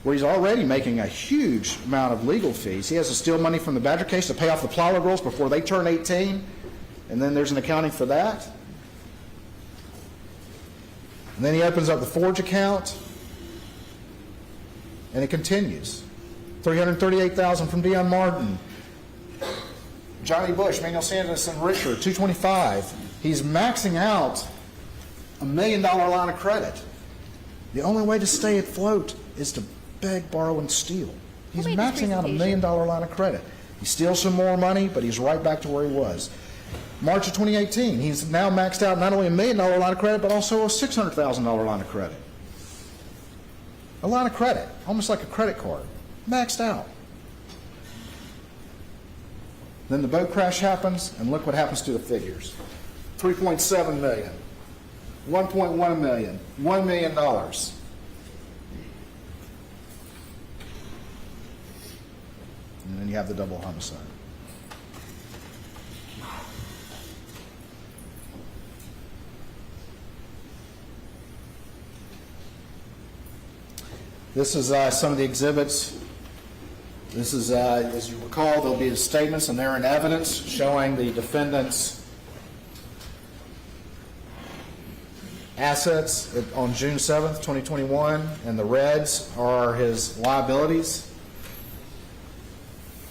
[SPEAKER 5] where he's already making a huge amount of legal fees. He has to steal money from the Badger case to pay off the Plowler girls before they turn 18, and then there's an accounting for that. And then he opens up the Forge account, and it continues. $338,000 from Dion Martin. Johnny Bush, Manuel Sanders, and Richard, $225,000. He's maxing out $1 million line of credit. The only way to stay afloat is to beg, borrow, and steal. He's maxing out $1 million line of credit. He steals some more money, but he's right back to where he was. March of 2018, he's now maxed out not only $1 million line of credit, but also a $600,000 line of credit. A line of credit, almost like a credit card, maxed out. Then the boat crash happens, and look what happens to the figures. $3.7 million, $1.1 million, $1 million. And then you have the double homicide. This is some of the exhibits. This is, as you recall, there'll be the statements, and they're in evidence showing the defendant's assets on June 7th, 2021, and the reds are his liabilities.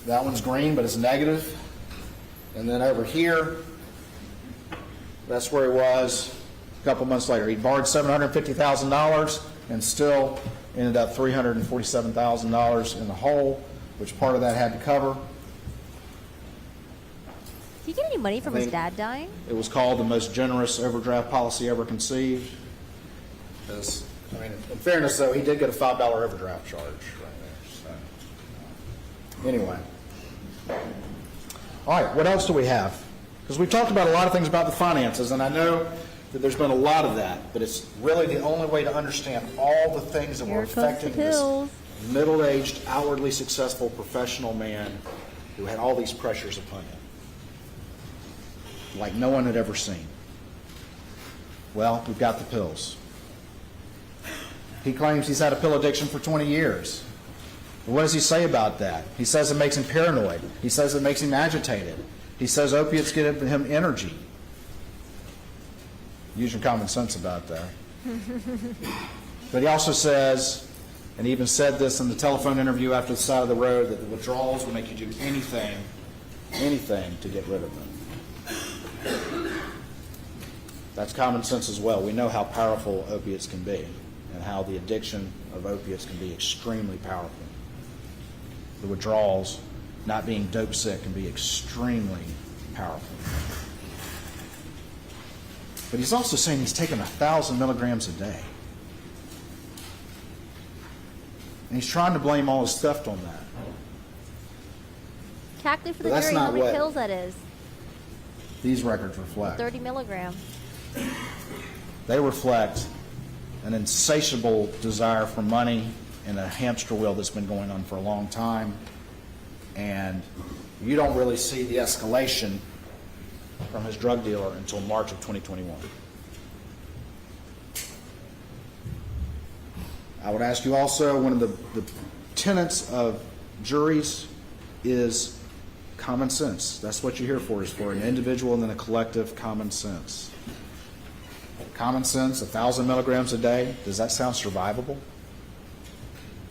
[SPEAKER 5] That one's green, but it's negative. And then over here, that's where he was a couple months later. He borrowed $750,000 and still ended up $347,000 in the hole, which part of that had to cover.
[SPEAKER 1] Did he get any money from his dad dying?
[SPEAKER 5] It was called the most generous overdraft policy ever conceived. In fairness, though, he did get a $5 overdraft charge right there. So, anyway. All right, what else do we have? Because we've talked about a lot of things about the finances, and I know that there's been a lot of that, but it's really the only way to understand all the things that were affecting this middle-aged, outwardly successful professional man who had all these pressures upon him, like no one had ever seen. Well, we've got the pills. He claims he's had a pill addiction for 20 years. What does he say about that? He says it makes him paranoid. He says it makes him agitated. He says opiates give him energy. Use your common sense about that. But he also says, and he even said this in the telephone interview after the side of the road, that the withdrawals will make you do anything to get rid of them. That's common sense as well. We know how powerful opiates can be and how the addiction of opiates can be extremely powerful. The withdrawals, not being dope sick, can be extremely powerful. But he's also saying he's taking 1,000 milligrams a day. And he's trying to blame all his theft on that.
[SPEAKER 1] Calculate for
[SPEAKER 5] But
[SPEAKER 1] the
[SPEAKER 5] that's
[SPEAKER 1] jury
[SPEAKER 5] not
[SPEAKER 1] how many
[SPEAKER 5] what
[SPEAKER 1] pills that is.
[SPEAKER 5] These records reflect.
[SPEAKER 1] 30 milligrams.
[SPEAKER 5] They reflect an insatiable desire for money and a hamster wheel that's been going on for a long time. And you don't really see the escalation from his drug dealer until March of 2021. I would ask you also, one of the tenets of juries is common sense. That's what you're here for, is for an individual and then a collective common sense. Common sense, 1,000 milligrams a day, does that sound survivable?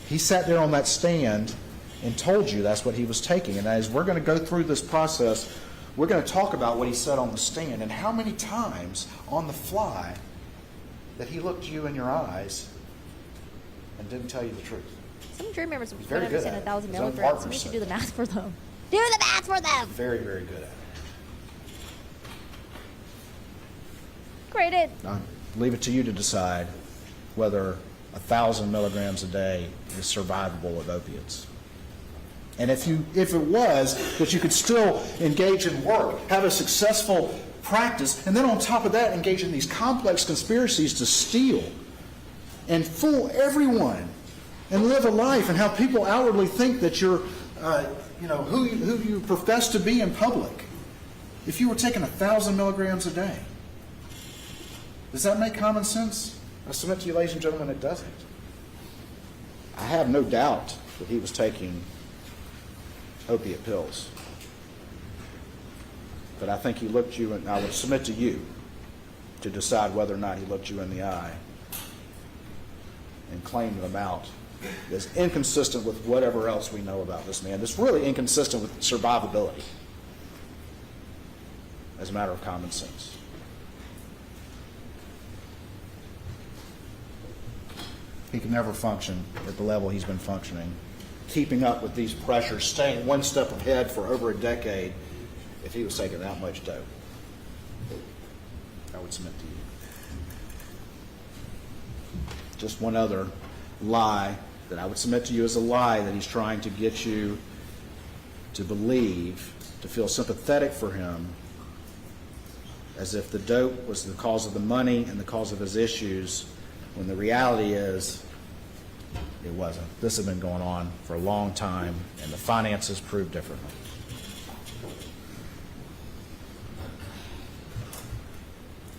[SPEAKER 5] He sat there on that stand and told you that's what he was taking. And as we're going to go through this process, we're going to talk about what he said on the stand and how many times on the fly that he looked you in your eyes and didn't tell you the truth.
[SPEAKER 1] Some jury members
[SPEAKER 5] He's
[SPEAKER 1] don't
[SPEAKER 5] very good
[SPEAKER 1] understand
[SPEAKER 5] at it.
[SPEAKER 1] 1,000
[SPEAKER 5] His own
[SPEAKER 1] milligrams.
[SPEAKER 5] partner
[SPEAKER 1] We should
[SPEAKER 5] said
[SPEAKER 1] do the
[SPEAKER 5] that.
[SPEAKER 1] math for them. Do the math for them!
[SPEAKER 5] Very, very good at it.
[SPEAKER 1] Graded.
[SPEAKER 5] I'll leave it to you to decide whether 1,000 milligrams a day is survivable with opiates. And if it was, that you could still engage in work, have a successful practice, and then on top of that, engage in these complex conspiracies to steal and fool everyone and live a life and have people outwardly think that you're, who you profess to be in public. If you were taking 1,000 milligrams a day, does that make common sense? I submit to you, ladies and gentlemen, it doesn't. I have no doubt that he was taking opiate pills. But I think he looked you, and I would submit to you to decide whether or not he looked you in the eye and claimed an amount that's inconsistent with whatever else we know about this man. It's really inconsistent with survivability as a matter of common sense. He can never function at the level he's been functioning, keeping up with these pressures, staying one step ahead for over a decade if he was taking that much dope. I would submit to you. Just one other lie that I would submit to you as a lie that he's trying to get you to believe, to feel sympathetic for him, as if the dope was the cause of the money and the cause of his issues, when the reality is it wasn't. This had been going on for a long time, and the finances proved differently.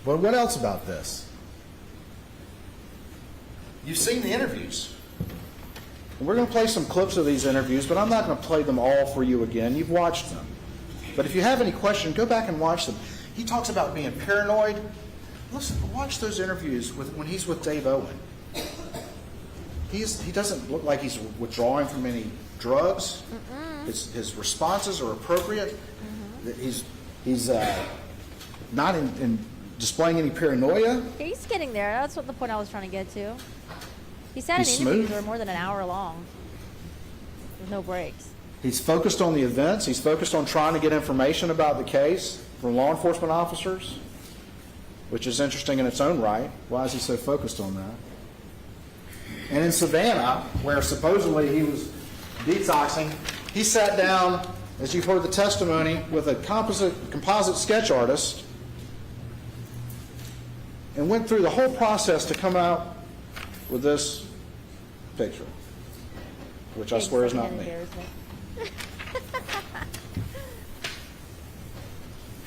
[SPEAKER 5] But what else about this? You've seen the interviews. And we're going to play some clips of these interviews, but I'm not going to play them all for you again. You've watched them. But if you have any question, go back and watch them. He talks about being paranoid. Listen, watch those interviews when he's with Dave Owen. He doesn't look like he's withdrawing from any drugs. His responses are appropriate. He's not in displaying any paranoia.
[SPEAKER 1] He's getting there. That's what the point I was trying to get to. He sat
[SPEAKER 5] He's
[SPEAKER 1] in interviews
[SPEAKER 5] smooth.
[SPEAKER 1] that were more than an hour long with no breaks.
[SPEAKER 5] He's focused on the events. He's focused on trying to get information about the case from law enforcement officers, which is interesting in its own right. Why is he so focused on that? And in Savannah, where supposedly he was detoxing, he sat down, as you've heard the testimony, with a composite sketch artist and went through the whole process to come out with this picture, which I swear is not me.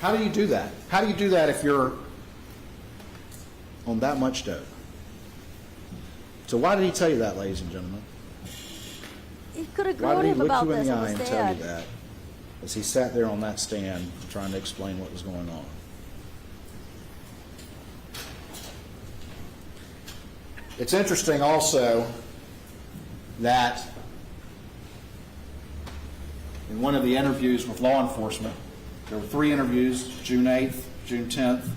[SPEAKER 5] How do you do that? How do you do that if you're on that much dope? So why did he tell you that, ladies and gentlemen?
[SPEAKER 1] He could have
[SPEAKER 5] Why
[SPEAKER 1] grilled
[SPEAKER 5] did he
[SPEAKER 1] him
[SPEAKER 5] look
[SPEAKER 1] about
[SPEAKER 5] you in
[SPEAKER 1] this
[SPEAKER 5] the
[SPEAKER 1] on
[SPEAKER 5] eye
[SPEAKER 1] the
[SPEAKER 5] and tell you
[SPEAKER 1] stand.
[SPEAKER 5] that as he sat there on that stand trying to explain what was going on? It's interesting also that in one of the interviews with law enforcement, there were 3 interviews, June 8th, June 10th,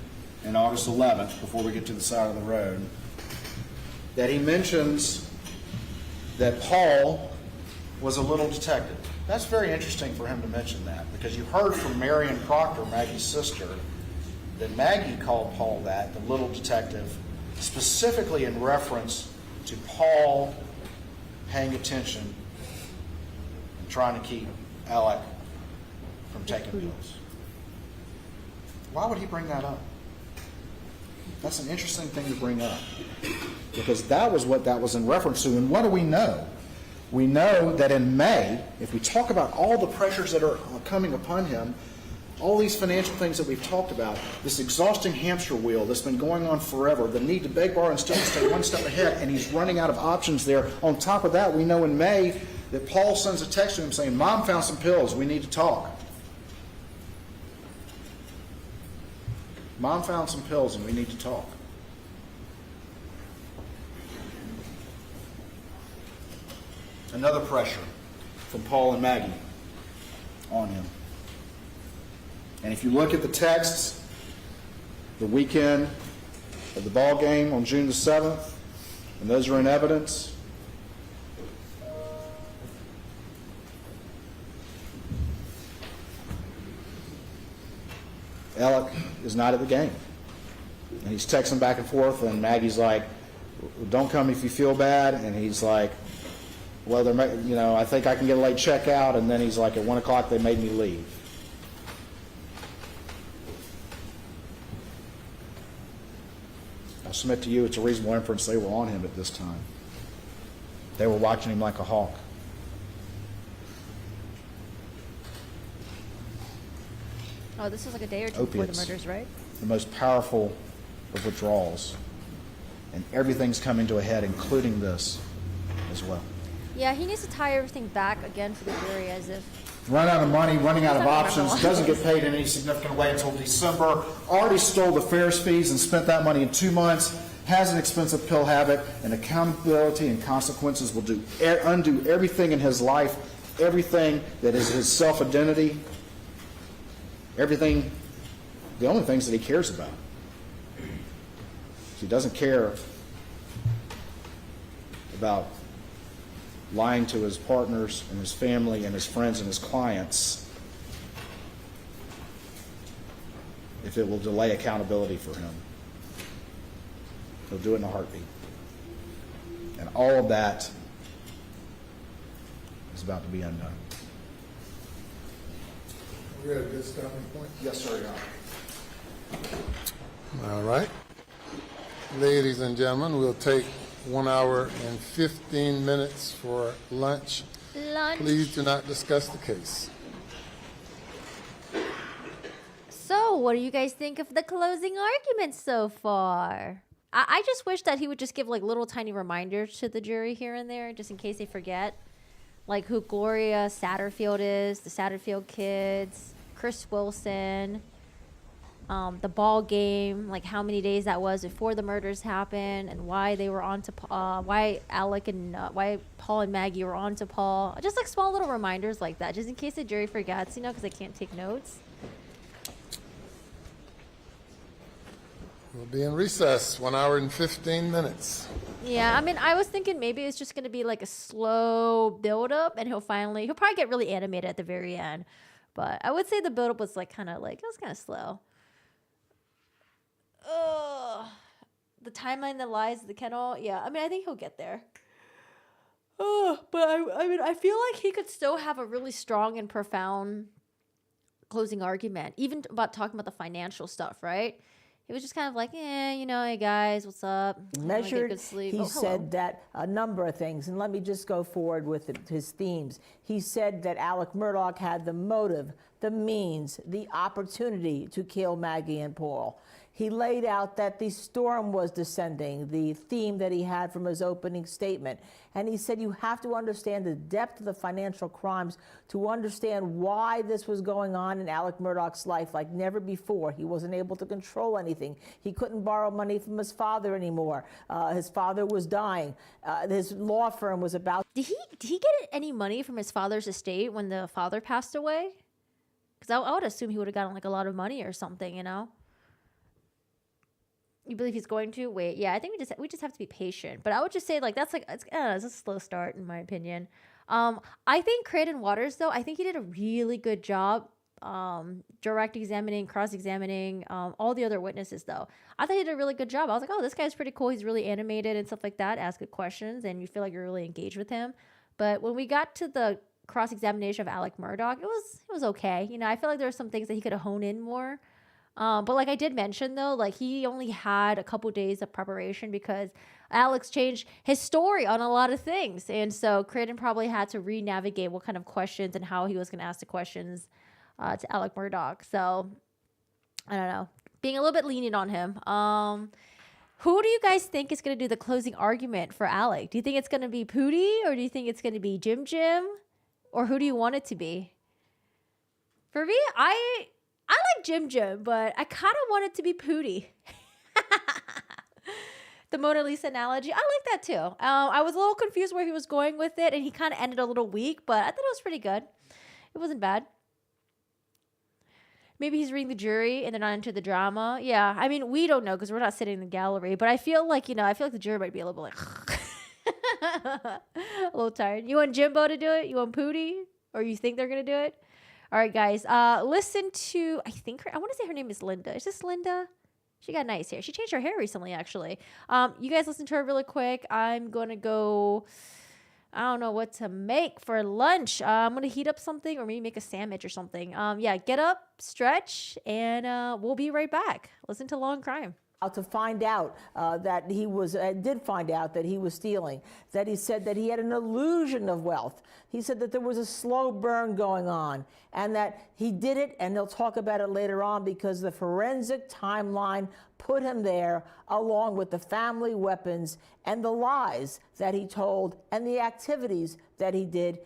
[SPEAKER 5] and August 11th, before we get to the side of the road, that he mentions that Paul was a little detective. That's very interesting for him to mention that, because you heard from Marion Proctor, Maggie's sister, that Maggie called Paul that, the little detective, specifically in reference to Paul paying attention and trying to keep Alec from taking pills. Why would he bring that up? That's an interesting thing to bring up, because that was what that was in reference to. And what do we know? We know that in May, if we talk about all the pressures that are coming upon him, all these financial things that we've talked about, this exhausting hamster wheel that's been going on forever, the need to beg, borrow, and steal and stay one step ahead, and he's running out of options there. On top of that, we know in May that Paul sends a text to him saying, "Mom found some pills, we need to talk." Mom found some pills and we need to talk. Another pressure from Paul and Maggie on him. And if you look at the texts, the weekend of the ball game on June the 7th, and those are in evidence, Alec is not at the game. And he's texting back and forth, and Maggie's like, "Don't come if you feel bad." And he's like, "Well, I think I can get a late check out." And then he's like, "At 1 o'clock, they made me leave." I submit to you, it's a reasonable inference they were on him at this time. They were watching him like a hawk.
[SPEAKER 1] Oh, this was like a day or two before the
[SPEAKER 5] Opiates.
[SPEAKER 1] murders, right?
[SPEAKER 5] The most powerful of withdrawals. And everything's coming to a head, including this as well.
[SPEAKER 1] Yeah, he needs to tie everything back again for the jury as if...
[SPEAKER 5] Run out of money, running out of options, doesn't get paid in any significant way until December, already stole the Ferris fees and spent that money in 2 months, has an expensive pill habit, and accountability and consequences will undo everything in his life, everything that is his self-identity, everything, the only things that he cares about. He doesn't care about lying to his partners and his family and his friends and his clients if it will delay accountability for him. He'll do it in a heartbeat. And all of that is about to be undone.
[SPEAKER 4] We're at a good stopping point.
[SPEAKER 5] Yes, sir, Your Honor.
[SPEAKER 4] All right. Ladies and gentlemen, we'll take 1 hour and 15 minutes for lunch. Please do not discuss the case.
[SPEAKER 1] So, what do you guys think of the closing arguments so far? I just wish that he would just give like little tiny reminders to the jury here and there, just in case they forget. Like who Gloria Satterfield is, the Satterfield kids, Chris Wilson, the ball game, like how many days that was before the murders happened, and why they were on to why Alec and why Paul and Maggie were on to Paul. Just like small little reminders like that, just in case the jury forgets, you know, because they can't take notes.
[SPEAKER 4] We'll be in recess, 1 hour and 15 minutes.
[SPEAKER 1] Yeah, I mean, I was thinking maybe it's just going to be like a slow build-up, and he'll probably get really animated at the very end. But I would say the build-up was like it was kind of slow. Ugh. The timeline that lies in the kennel, yeah, I mean, I think he'll get there. But I mean, I feel like he could still have a really strong and profound closing argument, even about talking about the financial stuff, right? He was just kind of like, hey guys, what's up?
[SPEAKER 6] Measured,
[SPEAKER 1] good sleep.
[SPEAKER 6] he said that a number of things, and let me just go forward with his themes. He said that Alec Murdaugh had the motive, the means, the opportunity to kill Maggie and Paul. He laid out that the storm was descending, the theme that he had from his opening statement. And he said you have to understand the depth of the financial crimes to understand why this was going on in Alec Murdaugh's life like never before. He wasn't able to control anything. He couldn't borrow money from his father anymore. His father was dying. His law firm was about...
[SPEAKER 1] Did he get any money from his father's estate when the father passed away? Because I would assume he would have gotten like a lot of money or something, you know? You believe he's going to? Wait, yeah, I think we just have to be patient. But I would just say like it's a slow start in my opinion. I think Creighton Waters though, I think he did a really good job direct examining, cross-examining all the other witnesses though. I thought he did a really good job. I was like, oh, this guy's pretty cool. He's really animated and stuff like that. Ask good questions and you feel like you're really engaged with him. But when we got to the cross-examination of Alec Murdaugh, it was okay. You know, I feel like there were some things that he could have honed in more. But like I did mention though, like he only had a couple days of preparation because Alex changed his story on a lot of things. And so Creighton probably had to re-navigate what kind of questions and how he was going to ask the questions to Alec Murdaugh. So I don't know, being a little bit lenient on him. Who do you guys think is going to do the closing argument for Alec? Do you think it's going to be Pootie or do you think it's going to be Jim or who do you want it to be? For me, I like Jim, but I kind of want it to be Pootie. The Mona Lisa analogy. I like that too. I was a little confused where he was going with it, and he kind of ended a little weak, but I thought it was pretty good. It wasn't bad. Maybe he's reading the jury and they're not into the drama. Yeah, I mean, we don't know because we're not sitting in the gallery, but I feel like, the jury might be a little bit like a little tired. You want Jimbo to do it? You want Pootie? Or you think they're going to do it? All right, guys, listen to, I want to say her name is Linda. Is this Linda? She got nice hair. She changed her hair recently, actually. You guys listen to her really quick. I'm going to go, I don't know what to make for lunch. I'm going to heat up something or maybe make a sandwich or something. Yeah, get up, stretch, and we'll be right back. Listen to Long Crime.
[SPEAKER 6] To find out that he was, did find out that he was stealing, that he said that he had an illusion of wealth. He said that there was a slow burn going on and that he did it, and they'll talk about it later on because the forensic timeline put him there along with the family weapons and the lies that he told and the activities that he did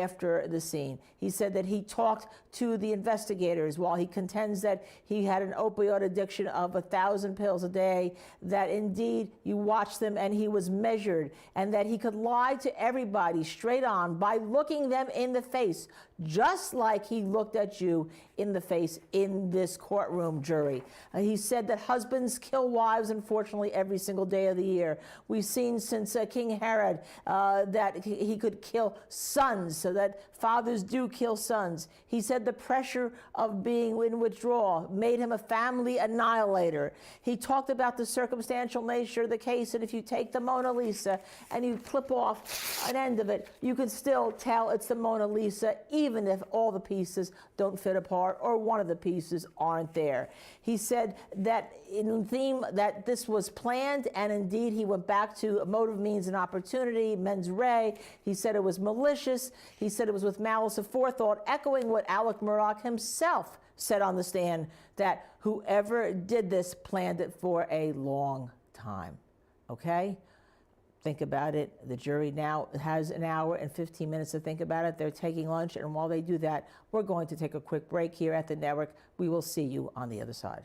[SPEAKER 6] after the scene. He said that he talked to the investigators while he contends that he had an opioid addiction of 1,000 pills a day, that indeed you watched them and he was measured, and that he could lie to everybody straight on by looking them in the face, just like he looked at you in the face in this courtroom, jury. He said that husbands kill wives, unfortunately, every single day of the year. We've seen since King Herod that he could kill sons, so that fathers do kill sons. He said the pressure of being in withdrawal made him a family annihilator. He talked about the circumstantial nature of the case, and if you take the Mona Lisa and you clip off an end of it, you can still tell it's the Mona Lisa, even if all the pieces don't fit apart or one of the pieces aren't there. He said that in theme that this was planned, and indeed he went back to motive, means, and opportunity, mens rea. He said it was malicious. He said it was with malice aforethought, echoing what Alec Murdaugh himself said on the stand, that whoever did this planned it for a long time. Okay? Think about it. The jury now has an hour and 15 minutes to think about it. They're taking lunch, and while they do that, we're going to take a quick break here at the network. We will see you on the other side.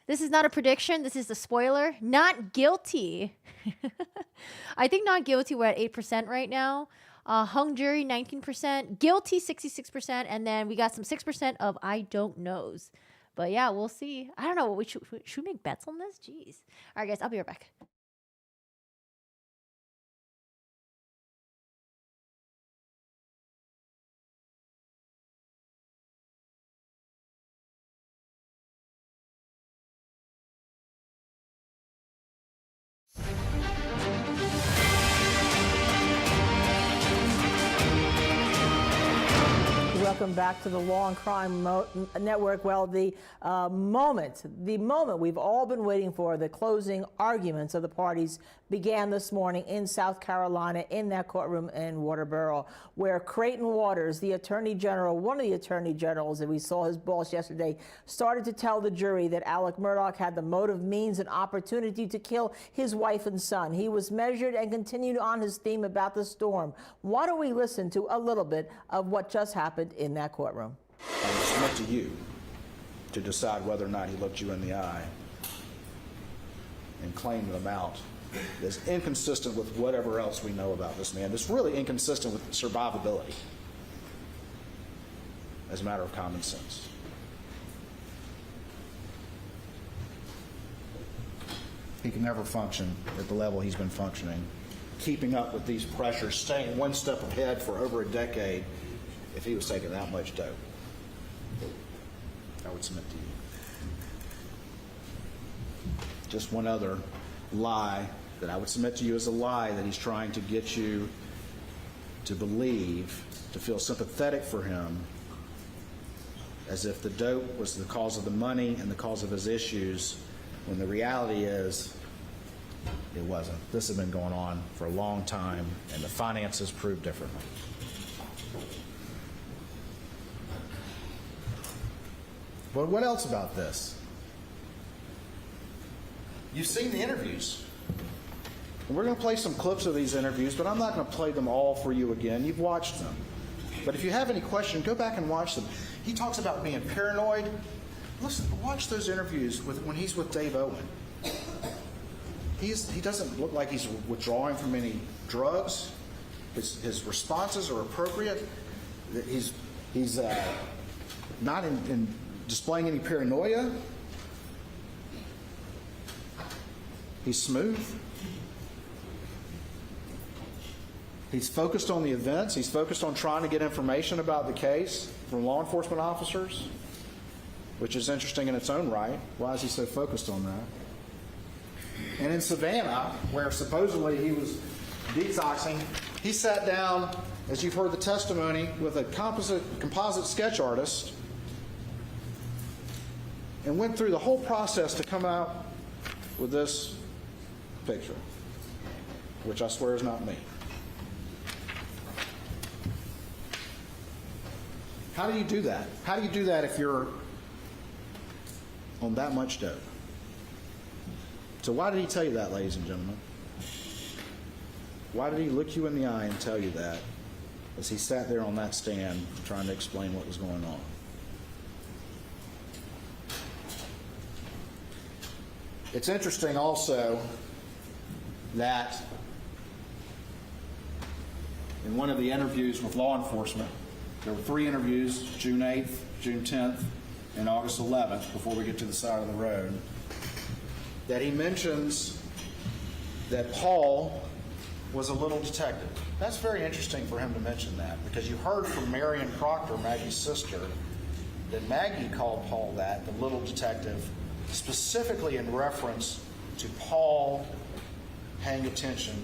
[SPEAKER 1] This is not a prediction. This is the spoiler. Not guilty. I think not guilty. We're at 8% right now. Hung jury 19%. Guilty 66%. And then we got some 6% of I don't knows. But yeah, we'll see. I don't know. Should we make bets on this? Jeez. All right, guys. I'll be right back.
[SPEAKER 6] Welcome back to the Law and Crime Network. Well, the moment we've all been waiting for, the closing arguments of the parties, began this morning in South Carolina in that courtroom in Waterboro, where Creighton Waters, the Attorney General, one of the Attorney Generals that we saw his boss yesterday, started to tell the jury that Alec Murdaugh had the motive, means, and opportunity to kill his wife and son. He was measured and continued on his theme about the storm. Why don't we listen to a little bit of what just happened in that courtroom?
[SPEAKER 5] It's up to you to decide whether or not he looked you in the eye and claimed an amount that's inconsistent with whatever else we know about this man. It's really inconsistent with survivability as a matter of common sense. He can never function at the level he's been functioning, keeping up with these pressures, staying one step ahead for over a decade if he was taking that much dope. I would submit to you. Just one other lie that I would submit to you as a lie that he's trying to get you to believe, to feel sympathetic for him, as if the dope was the cause of the money and the cause of his issues, when the reality is it wasn't. This has been going on for a long time, and the finances prove differently. But what else about this? You've seen the interviews. And we're going to play some clips of these interviews, but I'm not going to play them all for you again. You've watched them. But if you have any questions, go back and watch them. He talks about being paranoid. Listen, watch those interviews when he's with Dave Owen. He doesn't look like he's withdrawing from any drugs. His responses are appropriate. He's not in displaying any paranoia. He's smooth. He's focused on the events. He's focused on trying to get information about the case from law enforcement officers, which is interesting in its own right. Why is he so focused on that? And in Savannah, where supposedly he was detoxing, he sat down, as you've heard the testimony, with a composite sketch artist and went through the whole process to come out with this picture, which I swear is not me. How do you do that? How do you do that if you're on that much dope? So why did he tell you that, ladies and gentlemen? Why did he look you in the eye and tell you that as he sat there on that stand trying to explain what was going on? It's interesting also that in one of the interviews with law enforcement, there were 3 interviews, June 8th, June 10th, and August 11th, before we get to the side of the road, that he mentions that Paul was a little detective. That's very interesting for him to mention that, because you heard from Marion Proctor, Maggie's sister, that Maggie called Paul that, the little detective, specifically in reference to Paul paying attention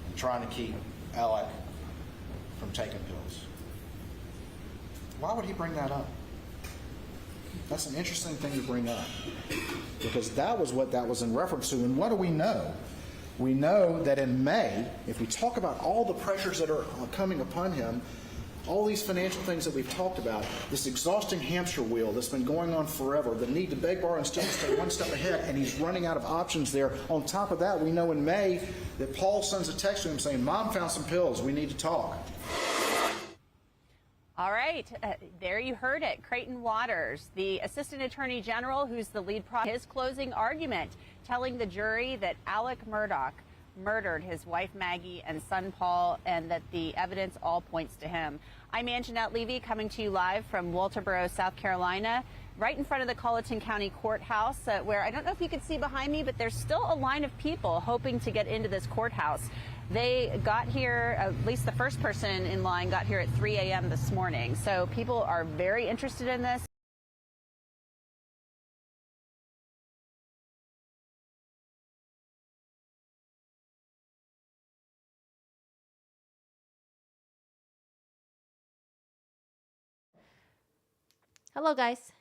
[SPEAKER 5] and trying to keep Alec from taking pills. Why would he bring that up? That's an interesting thing to bring up, because that was what that was in reference to. And what do we know? We know that in May, if we talk about all the pressures that are coming upon him, all these financial things that we've talked about, this exhausting hamster wheel that's been going on forever, the need to beg, borrow, and steal, stay one step ahead, and he's running out of options there. On top of that, we know in May that Paul sends a text to him saying, "Mom found some pills, we need to talk."
[SPEAKER 7] All right, there you heard it. Creighton Waters, the Assistant Attorney General, who's the lead his closing argument, telling the jury that Alec Murdaugh murdered his wife Maggie and son Paul, and that the evidence all points to him. I'm Anjanette Levy, coming to you live from Walterboro, South Carolina, right in front of the Colleton County Courthouse, where I don't know if you can see behind me, but there's still a line of people hoping to get into this courthouse. They got here, at least the first person in line got here at 3 a.m. this morning. So people are very interested in this.
[SPEAKER 1] Hello, guys.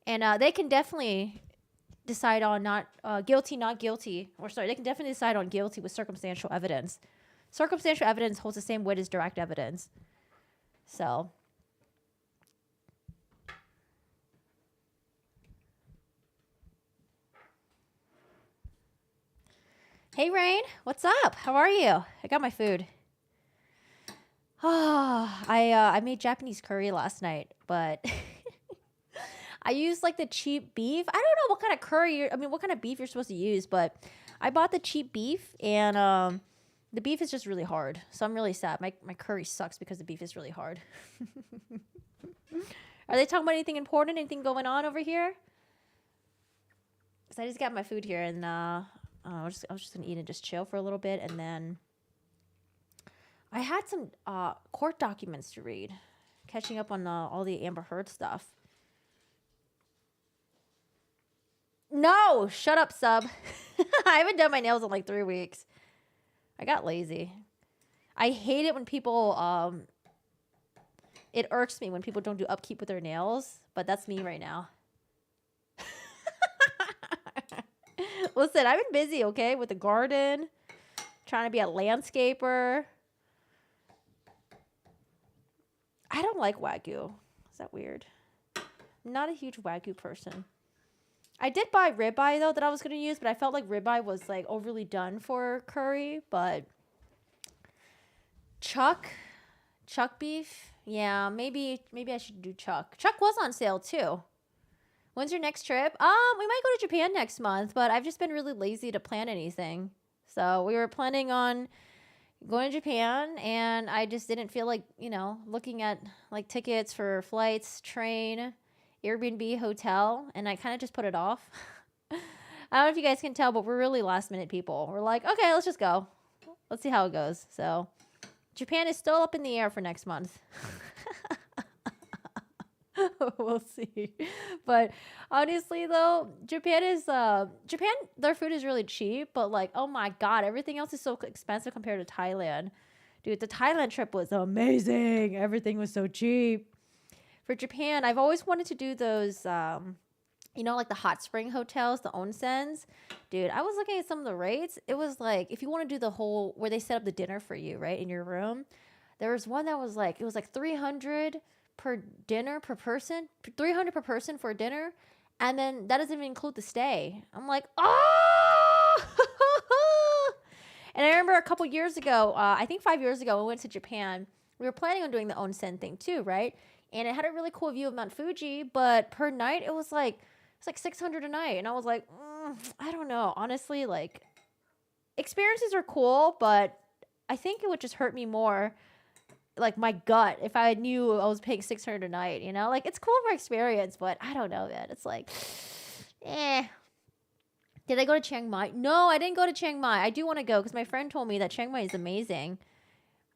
[SPEAKER 1] And they can definitely decide on not guilty, not guilty. Or sorry, they can definitely decide on guilty with circumstantial evidence. Circumstantial evidence holds the same weight as direct evidence. So. Hey, Rain. What's up? How are you? I got my food. I made Japanese curry last night, but I used like the cheap beef. I don't know what kind of curry, what kind of beef you're supposed to use, but I bought the cheap beef, and the beef is just really hard. So I'm really sad. My curry sucks because the beef is really hard. Are they talking about anything important? Anything going on over here? So I just got my food here, and I was just gonna eat and just chill for a little bit, and then I had some court documents to read, catching up on all the Amber Heard stuff. No, shut up, sub. I haven't done my nails in like 3 weeks. I got lazy. I hate it when people, it irks me when people don't do upkeep with their nails, but that's me right now. Listen, I've been busy, okay, with the garden, trying to be a landscaper. I don't like Wagyu. Is that weird? I'm not a huge Wagyu person. I did buy ribeye, though, that I was going to use, but I felt like ribeye was, like, overly done for curry, but chuck beef, yeah, maybe I should do chuck. Chuck was on sale, too. When's your next trip? We might go to Japan next month, but I've just been really lazy to plan anything. So we were planning on going to Japan, and I just didn't feel like, looking at, like, tickets for flights, train, Airbnb, hotel, and I kind of just put it off. I don't know if you guys can tell, but we're really last minute people. We're like, okay, let's just go. Let's see how it goes. So Japan is still up in the air for next month. We'll see. But honestly, though, Japan, their food is really cheap, but like, oh my God, everything else is so expensive compared to Thailand. Dude, the Thailand trip was amazing. Everything was so cheap. For Japan, I've always wanted to do those, like the hot spring hotels, the onsens. Dude, I was looking at some of the rates. It was like, if you want to do the whole, where they set up the dinner for you, right, in your room, there was one that was like, it was like 300 per dinner per person, 300 per person for dinner, and then that doesn't even include the stay. I'm like, oh! And I remember a couple years ago, I think 5 years ago, we went to Japan. We were planning on doing the onsen thing too, right? And it had a really cool view of Mount Fuji, but per night it was like 600 a night, and I was like, I don't know. Honestly, like, experiences are cool, but I think it would just hurt me more, like my gut, if I knew I was paying 600 a night. Like, it's cool for experience, but I don't know, man. It's like, Did I go to Chiang Mai? No, I didn't go to Chiang Mai. I do want to go because my friend told me that Chiang Mai is amazing.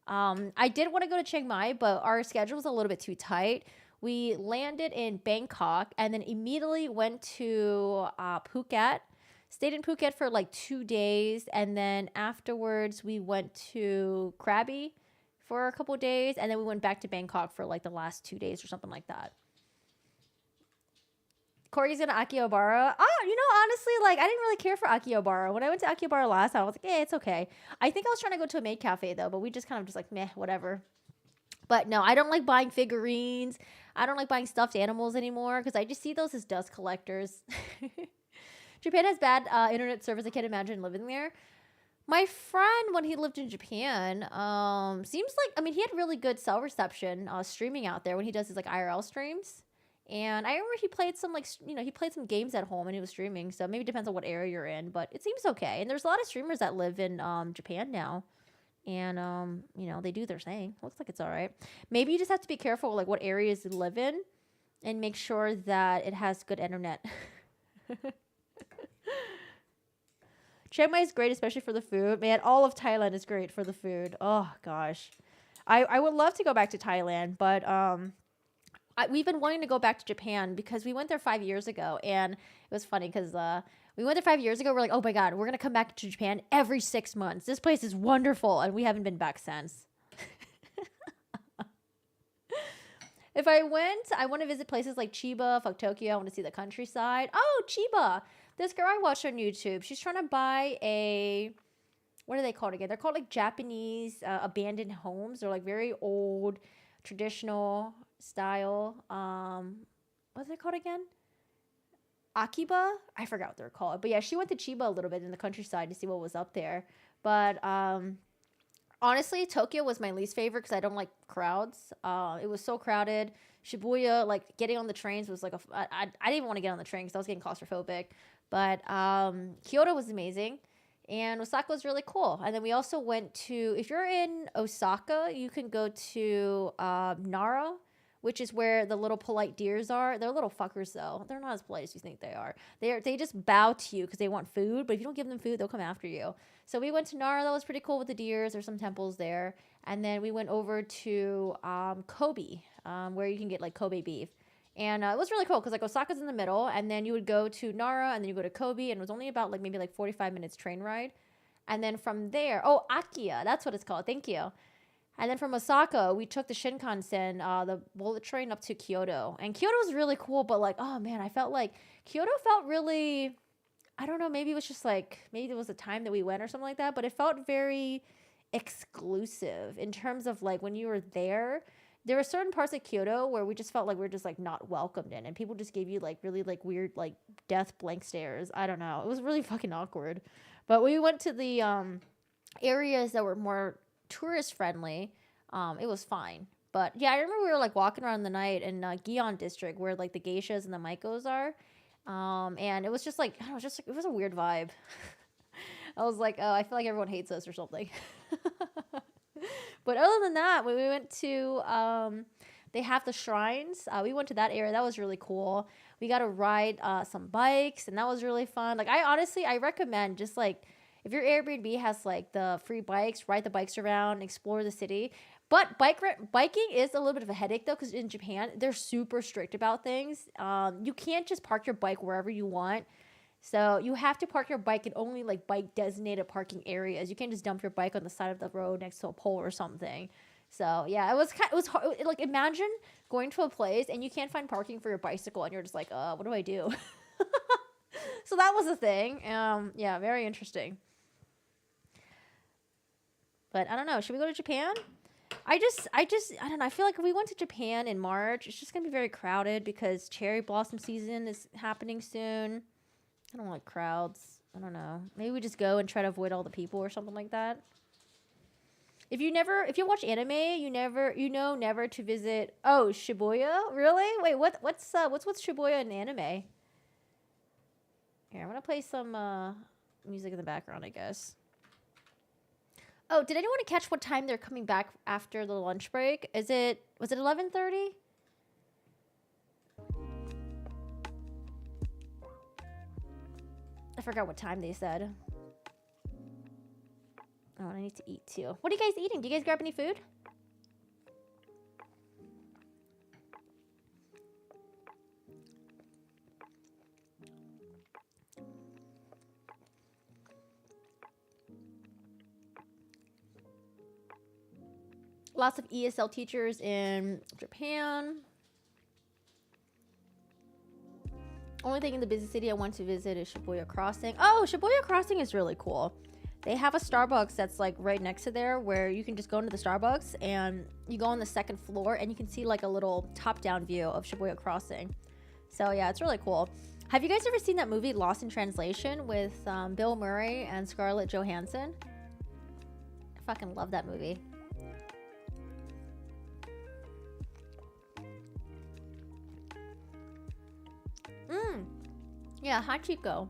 [SPEAKER 1] I did want to go to Chiang Mai, but our schedule was a little bit too tight. We landed in Bangkok and then immediately went to Phuket. Stayed in Phuket for like 2 days, and then afterwards we went to Krabi for a couple days, and then we went back to Bangkok for like the last 2 days or something like that. Corey's gonna Akihabara. Honestly, like, I didn't really care for Akihabara. When I went to Akihabara last time, I was like, it's okay. I think I was trying to go to a maid cafe, though, but we just kind of just like, meh, whatever. But no, I don't like buying figurines. I don't like buying stuffed animals anymore because I just see those as dust collectors. Japan has bad internet service. I can't imagine living there. My friend, when he lived in Japan, seems like, I mean, he had really good cell reception streaming out there when he does his like IRL streams. And I remember he played some like, he played some games at home and he was streaming. So maybe it depends on what area you're in, but it seems okay. And there's a lot of streamers that live in Japan now. And, they do their thing. Looks like it's all right. Maybe you just have to be careful like what areas you live in and make sure that it has good internet. Chiang Mai is great, especially for the food. Man, all of Thailand is great for the food. Oh, gosh. I would love to go back to Thailand, but we've been wanting to go back to Japan because we went there 5 years ago. And it was funny because we went there 5 years ago. We're like, oh, my God, we're going to come back to Japan every 6 months. This place is wonderful. And we haven't been back since. If I went, I want to visit places like Chiba, fuck Tokyo. I want to see the countryside. Oh, Chiba. This girl I watched on YouTube, she's trying to buy what are they called again? They're called like Japanese abandoned homes. They're like very old, traditional style. What's it called again? Akiba? I forgot what they're called. But yeah, she went to Chiba a little bit in the countryside to see what was up there. But honestly, Tokyo was my least favorite because I don't like crowds. It was so crowded. Shibuya, like getting on the trains was like I didn't even want to get on the train because I was getting claustrophobic. But Kyoto was amazing, and Osaka was really cool. And then we also went to, if you're in Osaka, you can go to Nara, which is where the little polite deers are. They're little fuckers, though. They're not as polite as you think they are. They just bow to you because they want food, but if you don't give them food, they'll come after you. So we went to Nara. That was pretty cool with the deers. There's some temples there. And then we went over to Kobe, where you can get like Kobe beef. And it was really cool because like Osaka's in the middle, and then you would go to Nara, and then you go to Kobe, and it was only about like maybe like 45 minutes train ride. And then from there, Akiya, that's what it's called. Thank you. And then from Osaka, we took the Shinkansen, the bullet train up to Kyoto. And Kyoto was really cool, but like, oh man, I felt like Kyoto felt really, I don't know, maybe it was just like, maybe it was the time that we went or something like that, but it felt very exclusive in terms of like when you were there. There were certain parts of Kyoto where we just felt like we were just like not welcomed in, and people just gave you like really like weird like death blank stares. I don't know. It was really fucking awkward. But we went to the areas that were more tourist friendly. It was fine. But yeah, I remember we were like walking around the night in Gion district where like the geishas and the maikos are. And it was just like, I don't know, just like, it was a weird vibe. I was like, oh, I feel like everyone hates us or something. But other than that, when we went to, they have the shrines. We went to that area. That was really cool. We got to ride some bikes, and that was really fun. Like, I recommend just like, if your Airbnb has like the free bikes, ride the bikes around, explore the city. But biking is a little bit of a headache though, because in Japan, they're super strict about things. You can't just park your bike wherever you want. So you have to park your bike in only like bike designated parking areas. You can't just dump your bike on the side of the road next to a pole or something. So yeah, it was hard. Like imagine going to a place and you can't find parking for your bicycle and you're just like, what do I do? So that was a thing. Yeah, very interesting. But I don't know. Should we go to Japan? I don't know. I feel like if we went to Japan in March, it's just gonna be very crowded because cherry blossom season is happening soon. I don't like crowds. I don't know. Maybe we just go and try to avoid all the people or something like that. If you watch anime, you know never to visit. Oh, Shibuya? Really? Wait, what's Shibuya in anime? Here, I'm gonna play some music in the background, I guess. Oh, did anyone catch what time they're coming back after the lunch break? Was it 11:30? I forgot what time they said. Oh, and I need to eat too. What are you guys eating? Do you guys grab any food? Lots of ESL teachers in Japan. Only thing in the busy city I want to visit is Shibuya Crossing. Oh, Shibuya Crossing is really cool. They have a Starbucks that's like right next to there where you can just go into the Starbucks and you go on the second floor and you can see like a little top-down view of Shibuya Crossing. So yeah, it's really cool. Have you guys ever seen that movie Lost in Translation with Bill Murray and Scarlett Johansson? Fucking love that movie. Yeah, Hachiko.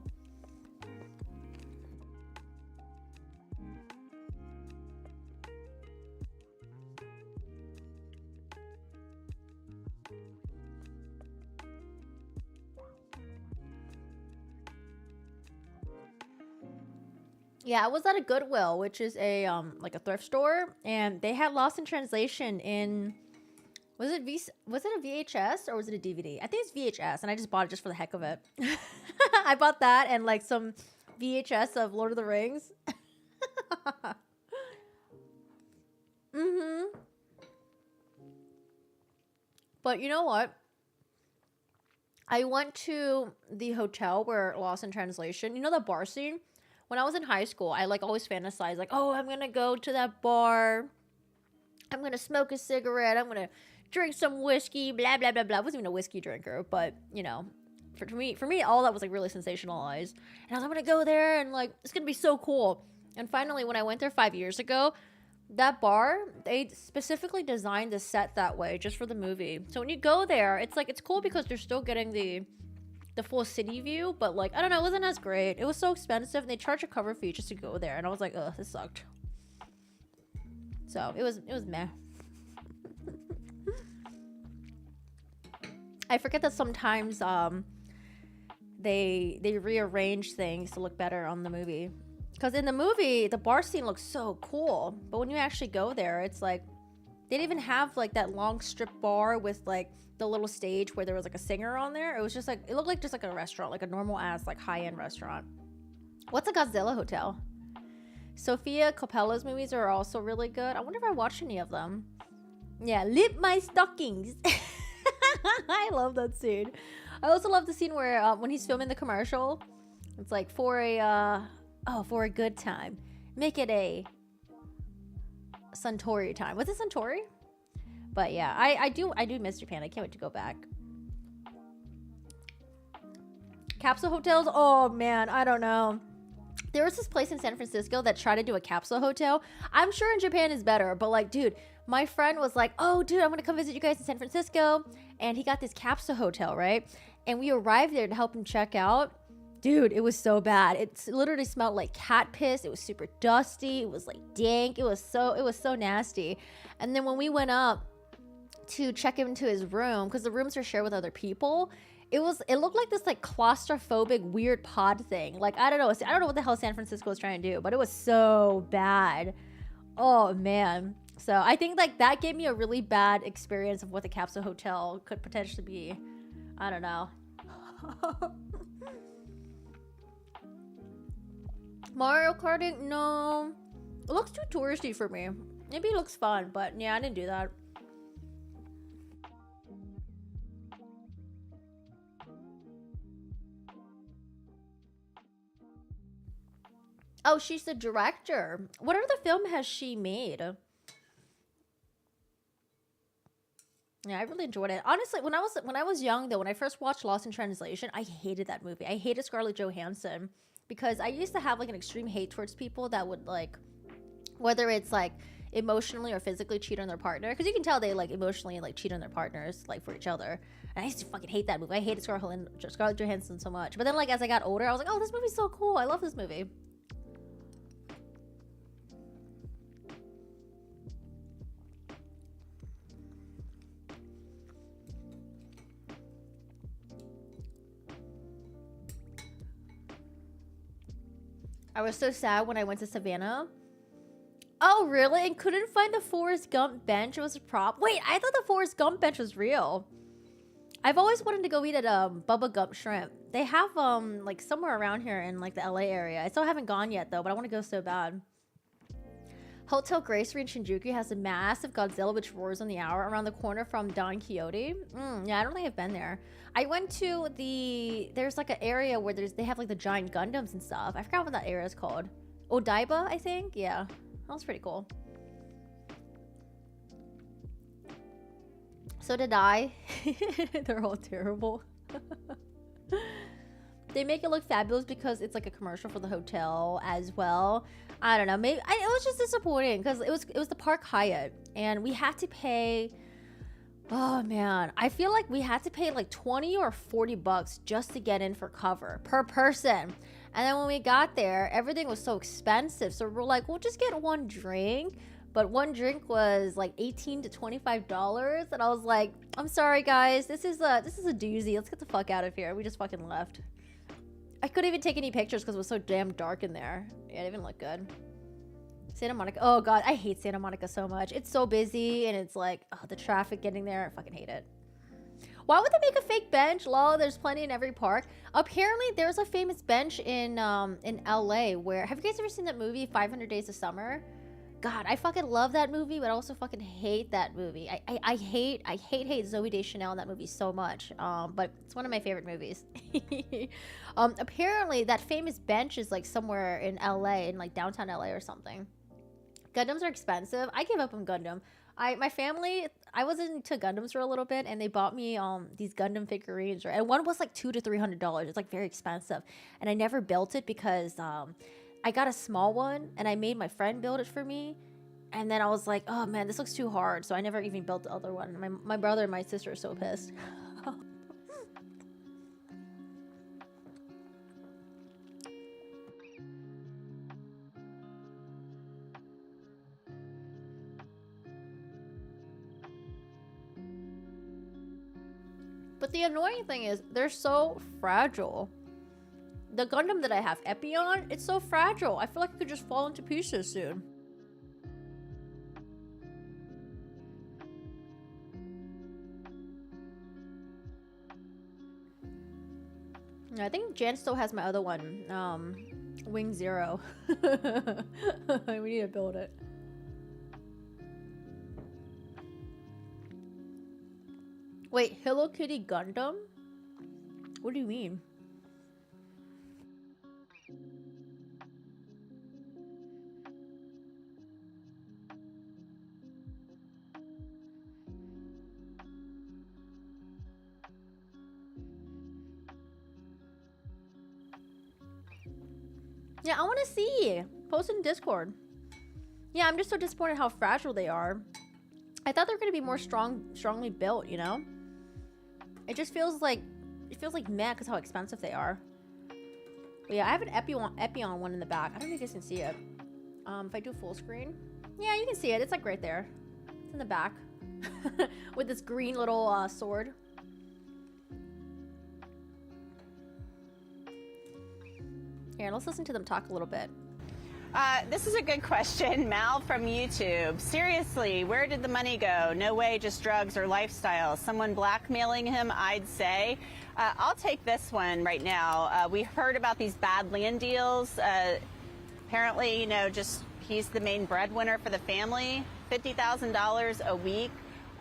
[SPEAKER 1] Yeah, I was at a Goodwill, which is a like a thrift store, and they had Lost in Translation in was it a VHS or was it a DVD? I think it's VHS, and I just bought it just for the heck of it. I bought that and like some VHS of Lord of the Rings. But you know what? I went to the hotel where Lost in Translation, you know, the bar scene? When I was in high school, I like always fantasized like, oh, I'm gonna go to that bar. I'm gonna smoke a cigarette. I'm gonna drink some whiskey, blah, blah, blah, blah. I wasn't even a whiskey drinker, but you know, for me, all that was like really sensationalized. And I was like, I'm gonna go there and like, it's gonna be so cool. And finally, when I went there 5 years ago, that bar, they specifically designed the set that way just for the movie. So when you go there, it's like, it's cool because you're still getting the full city view, but like, I don't know, it wasn't as great. It was so expensive, and they charge a cover fee just to go there, and I was like, ugh, this sucked. So it was meh. I forget that sometimes they rearrange things to look better on the movie. Because in the movie, the bar scene looks so cool, but when you actually go there, it's like they didn't even have like that long strip bar with like the little stage where there was like a singer on there. It was just like, it looked like just like a restaurant, like a normal ass like high-end restaurant. What's a Godzilla hotel? Sofia Coppola's movies are also really good. I wonder if I watched any of them. Yeah, lip my stockings. I love that scene. I also love the scene where when he's filming the commercial, it's like for a good time, make it a Suntory time. Was it Suntory? But yeah, I do miss Japan. I can't wait to go back. Capsule hotels? Oh man, I don't know. There was this place in San Francisco that tried to do a capsule hotel. I'm sure in Japan is better, but like, dude, my friend was like, oh dude, I'm gonna come visit you guys in San Francisco, and he got this capsule hotel, right? And we arrived there to help him check out. Dude, it was so bad. It literally smelled like cat piss. It was super dusty. It was like dank. It was so nasty. And then when we went up to check him into his room, because the rooms are shared with other people, it looked like this like claustrophobic weird pod thing. Like, I don't know what the hell San Francisco was trying to do, but it was so bad. Oh man. So I think like that gave me a really bad experience of what the capsule hotel could potentially be. I don't know. Mario Karting? No. It looks too touristy for me. Maybe it looks fun, but yeah, I didn't do that. Oh, she's the director. What other film has she made? Yeah, I really enjoyed it. Honestly, when I was young though, when I first watched Lost in Translation, I hated that movie. I hated Scarlett Johansson because I used to have like an extreme hate towards people that would like, whether it's like emotionally or physically cheat on their partner, because you can tell they like emotionally like cheat on their partners like for each other. And I used to fucking hate that movie. I hated Scarlett Johansson so much. But then like as I got older, I was like, oh, this movie's so cool. I love this movie. I was so sad when I went to Savannah. Oh, really? And couldn't find the Forrest Gump bench? It was a prop. Wait, I thought the Forrest Gump bench was real. I've always wanted to go eat at Bubba Gump Shrimp. They have like somewhere around here in like the LA area. I still haven't gone yet though, but I want to go so bad. Hotel Gracery in Shinjuku has a massive Godzilla which roars on the hour around the corner from Don Quixote. Yeah, I don't think I've been there. I went to there's like an area where they have like the giant Gundams and stuff. I forgot what that area is called. Odaiba, I think. Yeah, that was pretty cool. So did I. They're all terrible. they make it look fabulous because it's like a commercial for the hotel as well. I don't know. Maybe it was just disappointing because it was the Park Hyatt, and we had to pay. Oh man, I feel like we had to pay like 20 or 40 bucks just to get in for cover per person. And then when we got there, everything was so expensive. So we're like, we'll just get one drink. But one drink was like $18 to $25. And I was like, I'm sorry guys, this is a doozy. Let's get the fuck out of here. We just fucking left. I couldn't even take any pictures because it was so damn dark in there. Yeah, it didn't even look good. Santa Monica. Oh god, I hate Santa Monica so much. It's so busy and it's like, oh, the traffic getting there. I fucking hate it. Why would they make a fake bench? Lol, there's plenty in every park. Apparently, there's a famous bench in LA where, have you guys ever seen that movie 500 Days of Summer? God, I fucking love that movie, but I also fucking hate that movie. I hate Zooey Deschanel in that movie so much. But it's one of my favorite movies. Apparently, that famous bench is like somewhere in LA, in like downtown LA or something. Gundams are expensive. I gave up on Gundam. My family, I was into Gundams for a little bit, and they bought me these Gundam figurines, right? And one was like $200 to $300. It's like very expensive, and I never built it because I got a small one, and I made my friend build it for me, and then I was like, oh man, this looks too hard, so I never even built the other one. My brother and my sister are so pissed. But the annoying thing is, they're so fragile. The Gundam that I have, Epion, it's so fragile. I feel like it could just fall into pieces soon. I think Jan still has my other one, Wing Zero. We need to build it. Wait, Hello Kitty Gundam? What do you mean? Yeah, I want to see. Post in Discord. Yeah, I'm just so disappointed how fragile they are. I thought they were going to be more strongly built, you know? It just feels like meh because how expensive they are. But yeah, I have an Epion one in the back. I don't know if you guys can see it. If I do full screen, yeah, you can see it. It's like right there. It's in the back with this green little sword. Here, let's listen to them talk a little bit.
[SPEAKER 7] This is a good question. Mal from YouTube. Seriously, where did the money go? No way, just drugs or lifestyle. Someone blackmailing him, I'd say. I'll take this one right now. We heard about these bad land deals. Apparently, you know, just he's the main breadwinner for the family. $50,000 a week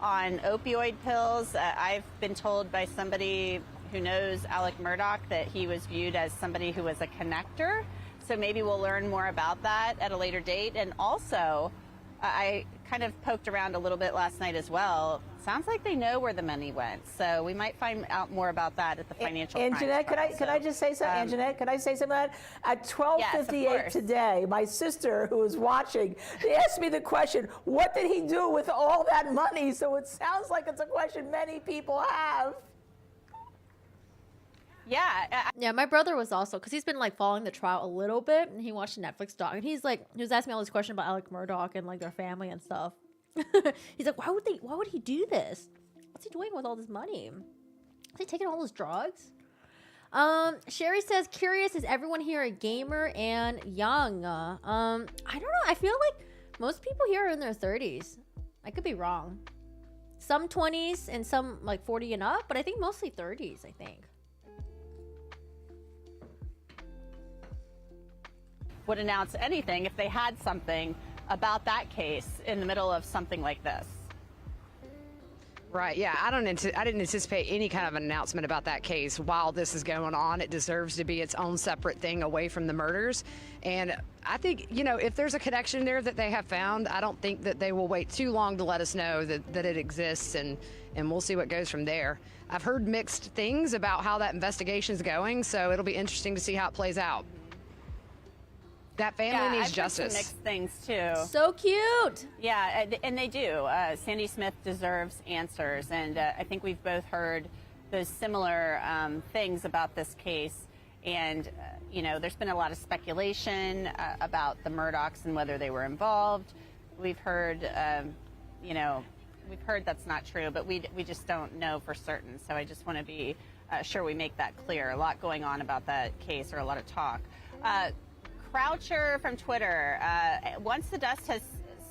[SPEAKER 7] on opioid pills. I've been told by somebody who knows Alec Murdaugh that he was viewed as somebody who was a connector. So maybe we'll learn more about that at a later date. And also, I kind of poked around a little bit last night as well. Sounds like they know where the money went. So we might find out more about that at the financial crimes
[SPEAKER 6] Anjanette,
[SPEAKER 7] trial.
[SPEAKER 6] could I just say something? Anjanette, could I say something? At 12:58 today, my sister, who was watching, they asked me the question, what did he do with all that money? So it sounds like it's a question many people have.
[SPEAKER 7] Yeah.
[SPEAKER 1] Yeah, my brother was also, because he's been like following the trial a little bit, and he watched a Netflix doc, and he was asking me all these questions about Alec Murdaugh and like their family and stuff. He's like, why would he do this? What's he doing with all this money? Is he taking all those drugs? Sherry says, curious, is everyone here a gamer and young? I don't know. I feel like most people here are in their 30s. I could be wrong. Some 20s and some like 40 and up, but I think mostly 30s, I think.
[SPEAKER 7] Would announce anything if they had something about that case in the middle of something like this.
[SPEAKER 8] Right. Yeah. I didn't anticipate any kind of an announcement about that case while this is going on. It deserves to be its own separate thing away from the murders. And I think, if there's a connection there that they have found, I don't think that they will wait too long to let us know that it exists, and we'll see what goes from there. I've heard mixed things about how that investigation's going, so it'll be interesting to see how it plays out. That family needs
[SPEAKER 7] I've
[SPEAKER 8] justice.
[SPEAKER 7] Heard some mixed things too.
[SPEAKER 1] So cute.
[SPEAKER 7] Yeah, and they do. Sandy Smith deserves answers, and I think we've both heard those similar things about this case. And there's been a lot of speculation about the Murdaughs and whether they were involved. We've heard, we've heard that's not true, but we just don't know for certain. So I just want to be sure we make that clear. A lot going on about that case, or a lot of talk. Croucher from Twitter, once the dust has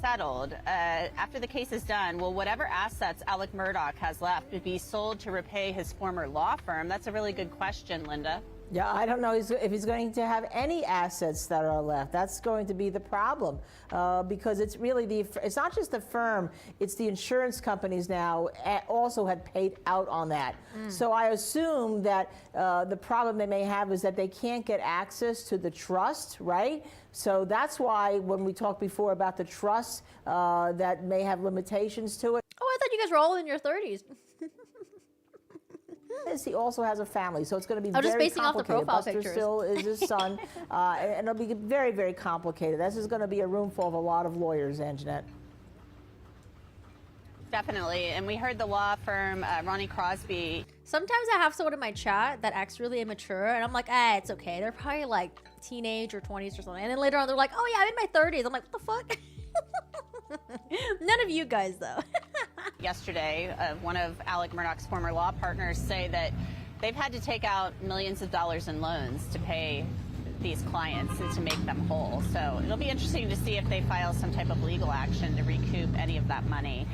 [SPEAKER 7] settled, after the case is done, will whatever assets Alec Murdaugh has left be sold to repay his former law firm? That's a really good question, Linda.
[SPEAKER 6] Yeah, I don't know if he's going to have any assets that are left. That's going to be the problem, because it's really it's not just the firm, it's the insurance companies now also had paid out on that. So I assume that the problem they may have is that they can't get access to the trust, right? So that's why when we talked before about the trust that may have limitations to it.
[SPEAKER 1] Oh, I thought you guys were all in your 30s.
[SPEAKER 6] He also has a family, so it's going to be
[SPEAKER 1] I'm just
[SPEAKER 6] very
[SPEAKER 1] basing off the
[SPEAKER 6] complicated.
[SPEAKER 1] profile
[SPEAKER 6] Buster
[SPEAKER 1] pictures.
[SPEAKER 6] still is his son, and it'll be very, very complicated. This is going to be a room full of a lot of lawyers, Anjanette.
[SPEAKER 7] Definitely. And we heard the law firm, Ronnie Crosby.
[SPEAKER 1] Sometimes I have someone in my chat that acts really immature, and I'm like, it's okay. They're probably like teenage or 20s or something. And then later on, they're like, oh yeah, I'm in my 30s. I'm like, what the fuck? None of you guys, though.
[SPEAKER 7] Yesterday, one of Alec Murdaugh's former law partners say that they've had to take out millions of dollars in loans to pay these clients and to make them whole. So it'll be interesting to see if they file some type of legal action to recoup any of that money.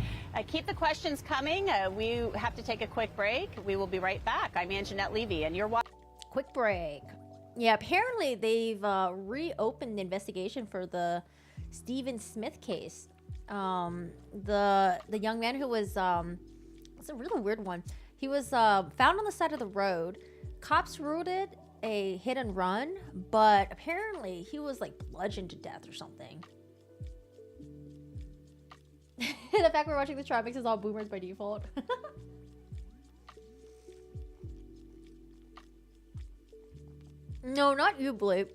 [SPEAKER 7] Keep the questions coming. We have to take a quick break. We will be right back. I'm Anjanette Levy, and you're watching.
[SPEAKER 1] Quick break. Yeah, apparently they've reopened the investigation for the Stephen Smith case. The young man who was it's a really weird one. He was found on the side of the road. Cops ruled it a hit and run, but apparently he was like bludgeoned to death or something. The fact we're watching the trial makes us all boomers by default. No, not you, Blake.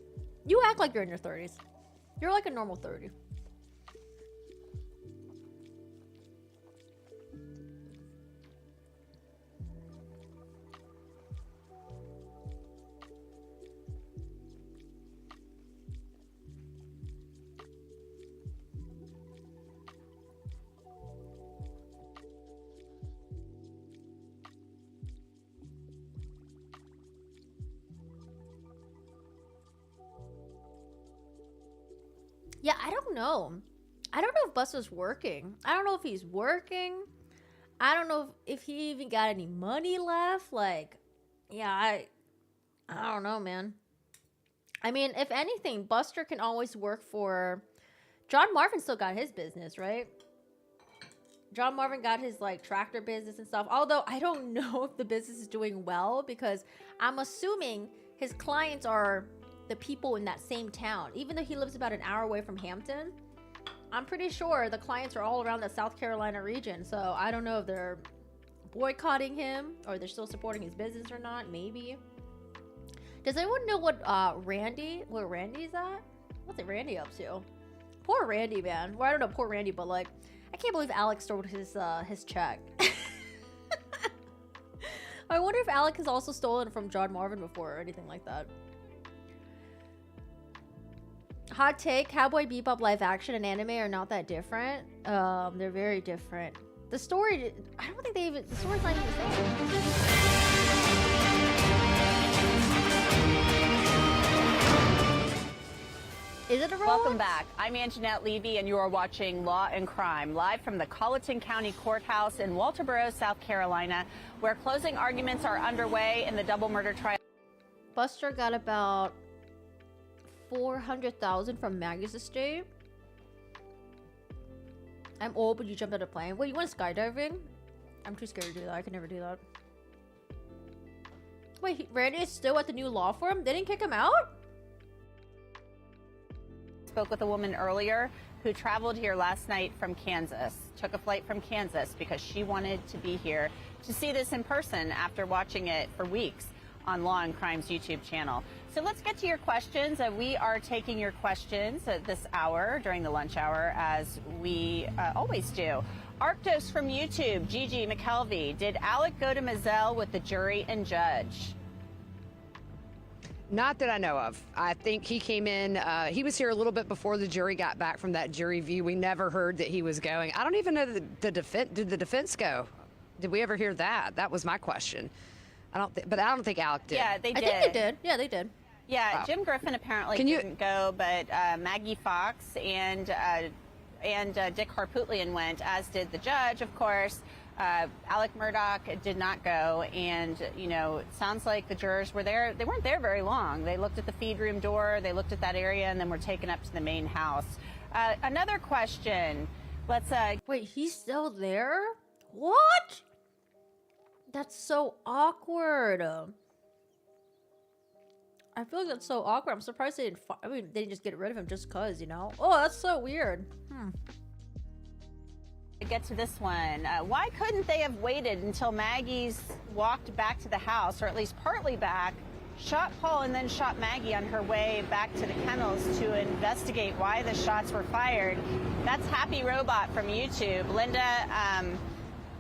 [SPEAKER 1] You act like you're in your 30s. You're like a normal 30. Yeah, I don't know. I don't know if Buster's working. I don't know if he's working. I don't know if he even got any money left. Like, yeah, I don't know, man. I mean, if anything, Buster can always work for... John Marvin still got his business, right? John Marvin got his, like, tractor business and stuff. Although, I don't know if the business is doing well because I'm assuming his clients are the people in that same town. Even though he lives about an hour away from Hampton, I'm pretty sure the clients are all around the South Carolina region. So I don't know if they're boycotting him or they're still supporting his business or not. Maybe. Does anyone know what Randy's at? What's it Randy up to? Poor Randy, man. Well, I don't know poor Randy, but like, I can't believe Alex stole his check. I wonder if Alex has also stolen from John Marvin before or anything like that. Hot take, Cowboy Bebop live action and anime are not that different. They're very different. The story, I don't think the story's not even the same. Is it a roll?
[SPEAKER 7] Welcome back. I'm Anjanette Levy, and you are watching Law and Crime, live from the Colleton County Courthouse in Walterboro, South Carolina, where closing arguments are underway in the double murder trial.
[SPEAKER 1] Buster got about $400,000 from Maggie's estate. I'm old, but you jumped out of a plane. Wait, you went skydiving? I'm too scared to do that. I could never do that. Wait, Randy is still at the new law firm? They didn't kick him out?
[SPEAKER 7] Spoke with a woman earlier who traveled here last night from Kansas, took a flight from Kansas because she wanted to be here to see this in person after watching it for weeks on Law and Crime's YouTube channel. So let's get to your questions. We are taking your questions at this hour during the lunch hour, as we always do. Arctos from YouTube, Gigi McKelvey, did Alec go to Mizell with the jury and judge?
[SPEAKER 8] Not that I know of. I think he came in, he was here a little bit before the jury got back from that jury view. We never heard that he was going. I don't even know that did the defense go? Did we ever hear that? That was my question. But I don't think Alec did.
[SPEAKER 7] Yeah, they did.
[SPEAKER 1] I think they did. Yeah, they did.
[SPEAKER 7] Yeah,
[SPEAKER 8] Wow.
[SPEAKER 7] Jim Griffin apparently didn't go, but Maggie Fox and Dick Harpootlian went, as did the judge, of course. Alec Murdaugh did not go, and, you know, it sounds like the jurors were there. They weren't there very long. They looked at the feed room door, they looked at that area, and then were taken up to the main house. Another question. Let's
[SPEAKER 1] Wait, he's still there? What? That's so awkward. I feel like that's so awkward. I'm surprised they didn't. They didn't just get rid of him just cause, you know. Oh, that's so weird.
[SPEAKER 7] get to this one. Why couldn't they have waited until Maggie's walked back to the house, or at least partly back, shot Paul and then shot Maggie on her way back to the kennels to investigate why the shots were fired? That's Happy Robot from YouTube. Linda,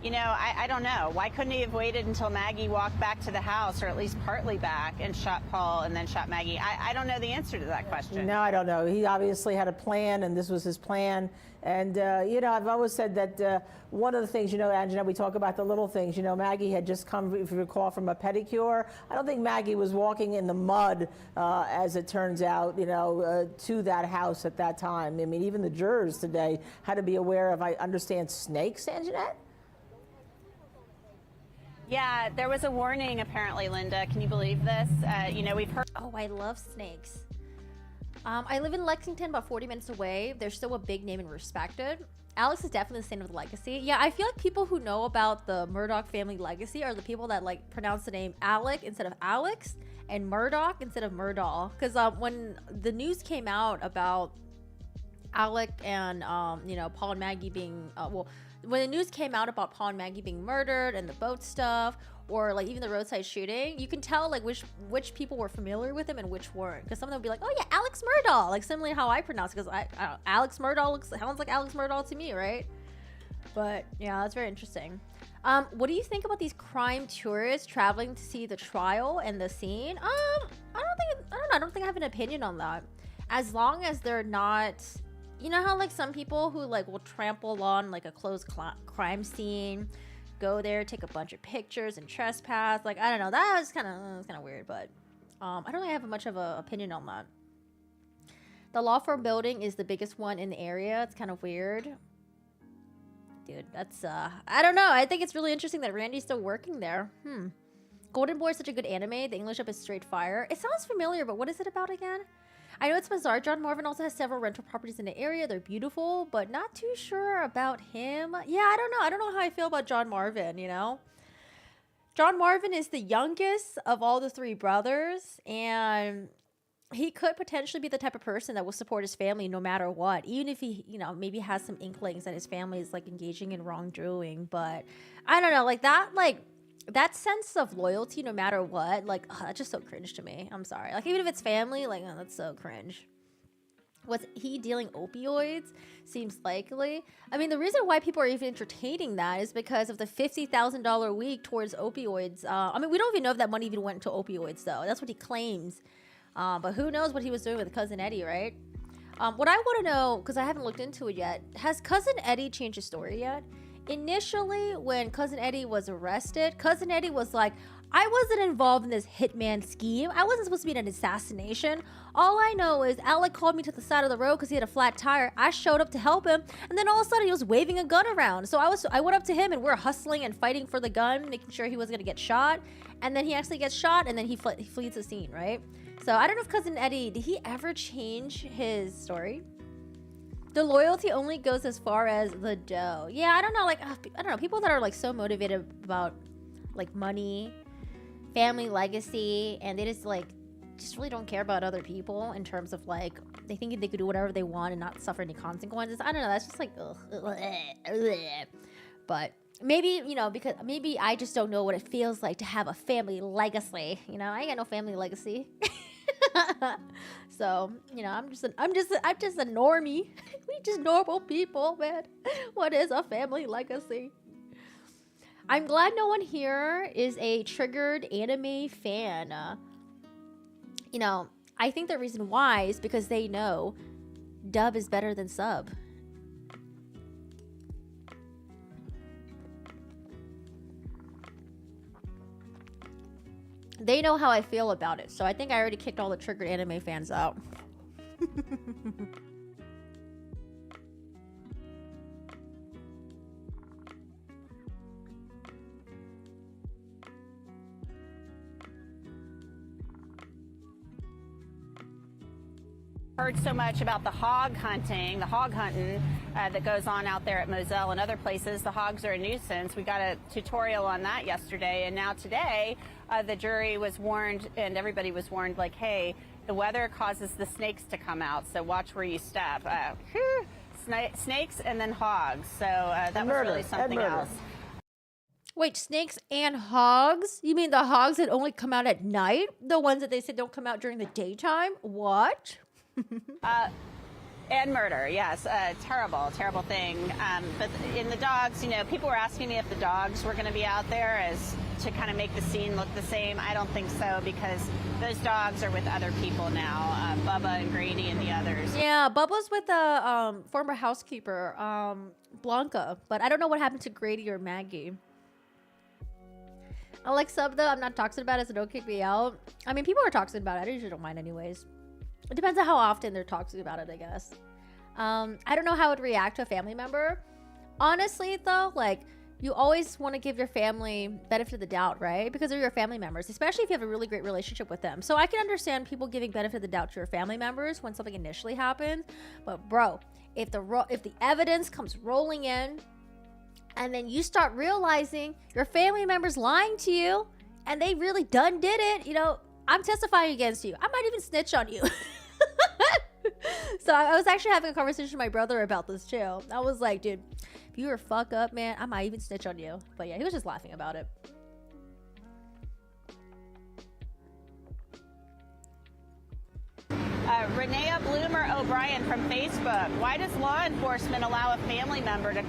[SPEAKER 7] you know, I don't know. Why couldn't he have waited until Maggie walked back to the house, or at least partly back, and shot Paul and then shot Maggie? I don't know the answer to that question.
[SPEAKER 6] No, I don't know. He obviously had a plan, and this was his plan. And, you know, I've always said that one of the things, you know, Angela, we talk about the little things. You know, Maggie had just come, if you recall, from a pedicure. I don't think Maggie was walking in the mud, as it turns out, you know, to that house at that time. I mean, even the jurors today had to be aware of, I understand, snakes, Anjanette?
[SPEAKER 7] Yeah, there was a warning, apparently, Linda. Can you believe this? You know, we've heard.
[SPEAKER 1] Oh, I love snakes. I live in Lexington, about 40 minutes away. They're still a big name and respected. Alex is definitely the same with legacy. Yeah, I feel like people who know about the Murdaugh family legacy are the people that like pronounce the name Alec instead of Alex, and Murdaugh instead of Murdaugh. Because when the news came out about Alec and you know, Paul and Maggie being when the news came out about Paul and Maggie being murdered and the boat stuff, or like even the roadside shooting, you can tell like which people were familiar with him and which weren't. Because some of them would be like, oh yeah, Alex Murdaugh, like similarly how I pronounce it, because I don't know, Alex Murdaugh sounds like Alex Murdaugh to me, right? But yeah, that's very interesting. What do you think about these crime tourists traveling to see the trial and the scene? I don't think I have an opinion on that. As long as they're not, you know how like some people who like will trample on like a closed crime scene, go there, take a bunch of pictures and trespass. Like, I don't know, that was kind of weird, but I don't really have much of an opinion on that. The law firm building is the biggest one in the area. It's kind of weird. Dude, that's I don't know. I think it's really interesting that Randy's still working there. Golden Boy is such a good anime. The English up is straight fire. It sounds familiar, but what is it about again? I know it's bizarre. John Marvin also has several rental properties in the area. They're beautiful, but not too sure about him. Yeah, I don't know. I don't know how I feel about John Marvin, you know? John Marvin is the youngest of all the three brothers, and he could potentially be the type of person that will support his family no matter what, even if he, you know, maybe has some inklings that his family is like engaging in wrongdoing. But I don't know, that sense of loyalty no matter what, like, that's just so cringe to me. I'm sorry. Like, even if it's family, like, oh, that's so cringe. Was he dealing opioids? Seems likely. I mean, the reason why people are even entertaining that is because of the $50,000 a week towards opioids. I mean, we don't even know if that money even went to opioids, though. That's what he claims. But who knows what he was doing with Cousin Eddie, right? What I want to know, because I haven't looked into it yet, has Cousin Eddie changed his story yet? Initially, when Cousin Eddie was arrested, Cousin Eddie was like, I wasn't involved in this hitman scheme. I wasn't supposed to be in an assassination. All I know is Alec called me to the side of the road because he had a flat tire. I showed up to help him, and then all of a sudden he was waving a gun around. So I went up to him, and we're hustling and fighting for the gun, making sure he was going to get shot. And then he actually gets shot, and then he flees the scene, right? So I don't know if Cousin Eddie, did he ever change his story? The loyalty only goes as far as the dough. Yeah, I don't know. Like, I don't know. People that are like so motivated about like money, family legacy, and they just like just really don't care about other people in terms of like they think they could do whatever they want and not suffer any consequences. I don't know. That's just like, but maybe, you know, because maybe I just don't know what it feels like to have a family legacy. You know, I ain't got no family legacy. So, you know, I'm just a normie. We just normal people, man. What is a family legacy? I'm glad no one here is a triggered anime fan. You know, I think the reason why is because they know dub is better than sub. They know how I feel about it, so I think I already kicked all the triggered anime fans out.
[SPEAKER 7] Heard so much about the hog hunting that goes on out there at Moselle and other places. The hogs are a nuisance. We got a tutorial on that yesterday, and now today the jury was warned and everybody was warned, like, hey, the weather causes the snakes to come out, so watch where you step. Snakes and then hogs. So that was really something else.
[SPEAKER 1] Wait, snakes and hogs? You mean the hogs that only come out at night? The ones that they said don't come out during the daytime? What?
[SPEAKER 7] And murder, yes. Terrible thing. But in the dogs, you know, people were asking me if the dogs were going to be out there as to kind of make the scene look the same. I don't think so, because those dogs are with other people now. Bubba and Grady and the others.
[SPEAKER 1] Yeah, Bubba's with the former housekeeper, Blanca. But I don't know what happened to Grady or Maggie. I like sub though. I'm not toxic about it, so don't kick me out. I mean, people are toxic about it. I usually don't mind anyways. It depends on how often they're toxic about it, I guess. I don't know how it would react to a family member. Honestly, though, like, you always want to give your family benefit of the doubt, right? Because they're your family members, especially if you have a really great relationship with them. So I can understand people giving benefit of the doubt to your family members when something initially happens. But bro, if the evidence comes rolling in and then you start realizing your family member's lying to you and they really done did it, you know, I'm testifying against you. I might even snitch on you. So I was actually having a conversation with my brother about this too. I was like, dude, if you were fuck up, man, I might even snitch on you. But yeah, he was just laughing about it.
[SPEAKER 7] Renea Bloomer O'Brien from Facebook. Why does law enforcement allow a family member to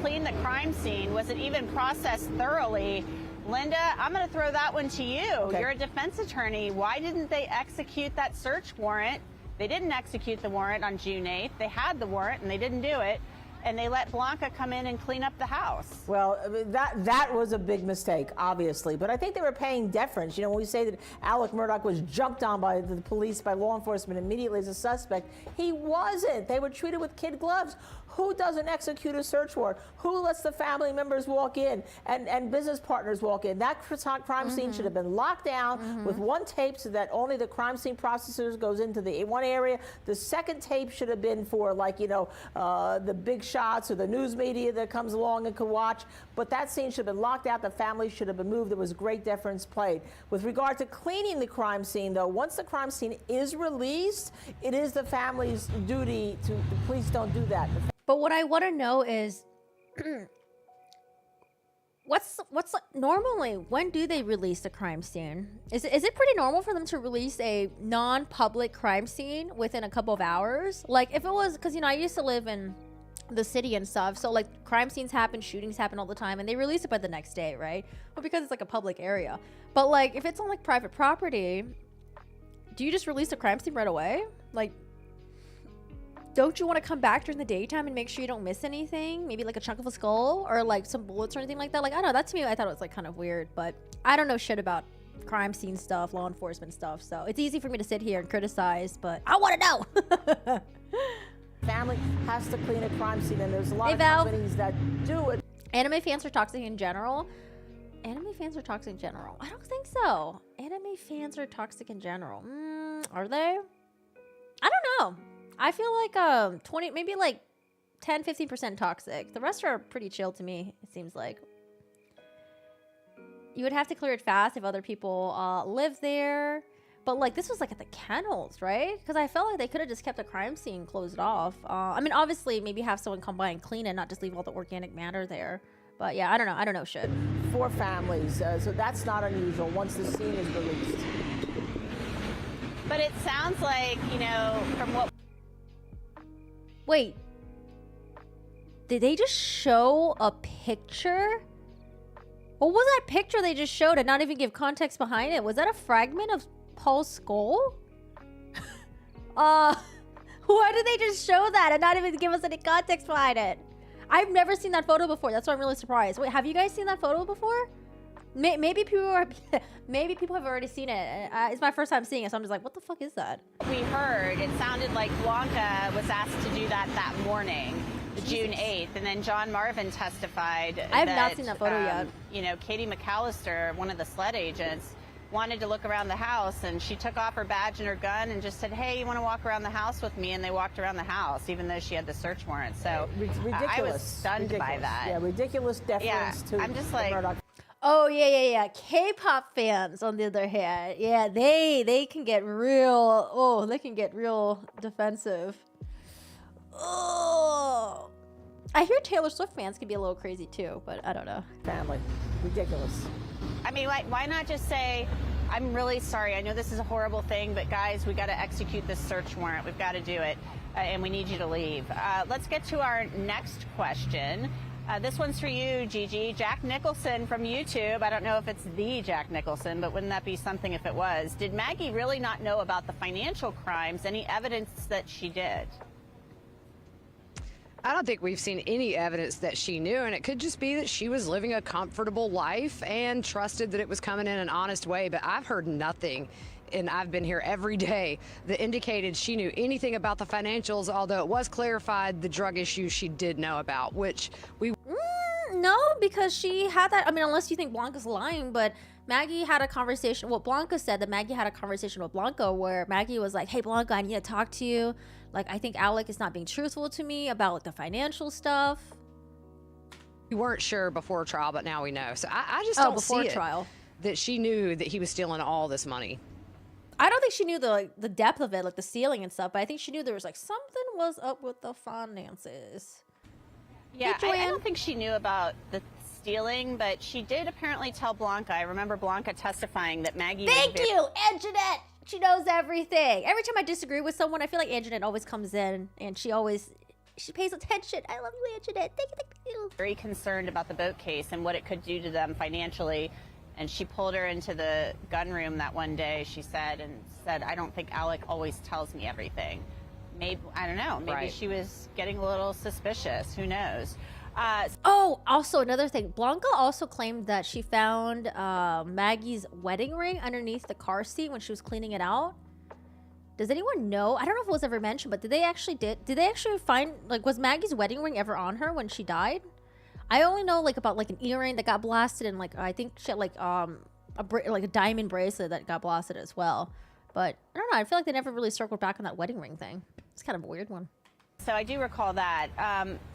[SPEAKER 7] clean the crime scene? Was it even processed thoroughly? Linda, I'm going to throw that one to you. Okay. You're a defense attorney. Why didn't they execute that search warrant? They didn't execute the warrant on June 8th. They had the warrant and they didn't do it. And they let Blanca come in and clean up the house. Well,
[SPEAKER 6] I mean, that was a big mistake, obviously. But I think they were paying deference. You know, when we say that Alec Murdaugh was jumped on by the police, by law enforcement immediately as a suspect, he wasn't. They were treated with kid gloves. Who doesn't execute a search warrant? Who lets the family members walk in and business partners walk in? That crime scene should have been locked down with one tape so that only the crime scene processors goes into the one area. The second tape should have been for, like, you know, the big shots or the news media that comes along and could watch. But that scene should have been locked out. The family should have been moved. There was great deference played. With regard to cleaning the crime scene, though, once the crime scene is released, it is the family's duty to, the police don't do that.
[SPEAKER 1] But what I want to know is, what's normally, when do they release the crime scene? Is it pretty normal for them to release a non-public crime scene within a couple of hours? Like, if it was, because, you know, I used to live in the city and stuff, so like crime scenes happen, shootings happen all the time, and they release it by the next day, right? But because it's like a public area. But like, if it's on like private property, do you just release the crime scene right away? Like, don't you want to come back during the daytime and make sure you don't miss anything? Maybe like a chunk of a skull or like some bullets or anything like that. Like, I don't know, that to me, I thought it was like kind of weird, but I don't know shit about crime scene stuff, law enforcement stuff. So it's easy for me to sit here and criticize, but I want to know.
[SPEAKER 6] Family has to clean a crime scene, and there's a lot of companies that do it.
[SPEAKER 1] Anime fans are toxic in general. Anime fans are toxic in general. I don't think so. Anime fans are toxic in general. Are they? I don't know. I feel like 20, maybe like 10-15% toxic. The rest are pretty chill to me, it seems like. You would have to clear it fast if other people live there. But like this was like at the kennels, right? Because I felt like they could have just kept the crime scene closed off. I mean, obviously, maybe have someone come by and clean it, not just leave all the organic matter there. But yeah, I don't know. I don't know shit.
[SPEAKER 6] 4 families, so that's not unusual once the scene is released.
[SPEAKER 7] But it sounds like, you know, from what...
[SPEAKER 1] Wait. Did they just show a picture? What was that picture they just showed and not even give context behind it? Was that a fragment of Paul's skull? Why did they just show that and not even give us any context behind it? I've never seen that photo before. That's why I'm really surprised. Wait, have you guys seen that photo before? Maybe people are, maybe people have already seen it. It's my first time seeing it, so I'm just like, what the fuck is that?
[SPEAKER 7] We heard, it sounded like Blanca was asked to do that morning, June 8th, and then John Marvin testified.
[SPEAKER 1] I have not seen that photo yet.
[SPEAKER 7] You know, Katie McAllister, one of the SLED agents, wanted to look around the house, and she took off her badge and her gun and just said, hey, you want to walk around the house with me? And they walked around the house, even though she had the search warrant. So
[SPEAKER 6] Ridiculous.
[SPEAKER 7] I was stunned by that.
[SPEAKER 6] Yeah, ridiculous deference to
[SPEAKER 7] I'm just like,
[SPEAKER 6] Murdaugh.
[SPEAKER 1] Oh yeah. K-pop fans, on the other hand, yeah, they can get real. Oh, they can get real defensive. Oh, I hear Taylor Swift fans can be a little crazy too, but I don't know.
[SPEAKER 6] Family, ridiculous.
[SPEAKER 7] I mean, why not just say, I'm really sorry. I know this is a horrible thing, but guys, we got to execute this search warrant. We've got to do it, and we need you to leave. Let's get to our next question. This one's for you, Gigi. Jack Nicholson from YouTube. I don't know if it's the Jack Nicholson, but wouldn't that be something if it was? Did Maggie really not know about the financial crimes? Any evidence that she did?
[SPEAKER 8] I don't think we've seen any evidence that she knew, and it could just be that she was living a comfortable life and trusted that it was coming in an honest way. But I've heard nothing, and I've been here every day, that indicated she knew anything about the financials, although it was clarified the drug issues she did know about, which we...
[SPEAKER 1] No, because she had that. I mean, unless you think Blanca's lying, but Maggie had a conversation. Well, Blanca said that Maggie had a conversation with Blanca where Maggie was like, hey, Blanca, I need to talk to you. Like, I think Alec is not being truthful to me about like the financial stuff.
[SPEAKER 8] We weren't sure before trial, but now we know. So I just don't
[SPEAKER 1] before
[SPEAKER 8] see it,
[SPEAKER 1] trial.
[SPEAKER 8] that she knew that he was stealing all this money.
[SPEAKER 1] I don't think she knew the depth of it, like the ceiling and stuff, but I think she knew there was like something was up with the finances.
[SPEAKER 7] Yeah,
[SPEAKER 1] Hey,
[SPEAKER 7] I don't think she knew about the stealing, but she did apparently tell Blanca. I remember Blanca testifying that Maggie...
[SPEAKER 1] Thank you, Anjanette! She knows everything. Every time I disagree with someone, I feel like Anjanette always comes in and she pays attention. I love you, Anjanette. Thank you.
[SPEAKER 7] Very concerned about the boat case and what it could do to them financially. And she pulled her into the gun room that one day, she said, I don't think Alec always tells me everything. Maybe, I don't know, maybe
[SPEAKER 8] Right.
[SPEAKER 7] she was getting a little suspicious. Who knows?
[SPEAKER 1] Also another thing. Blanca also claimed that she found Maggie's wedding ring underneath the car seat when she was cleaning it out. Does anyone know? I don't know if it was ever mentioned, but did they actually find, like, was Maggie's wedding ring ever on her when she died? I only know like about like an earring that got blasted, and like I think she had like a diamond bracelet that got blasted as well. But I don't know. I feel like they never really circled back on that wedding ring thing. It's kind of a weird one.
[SPEAKER 7] So I do recall that.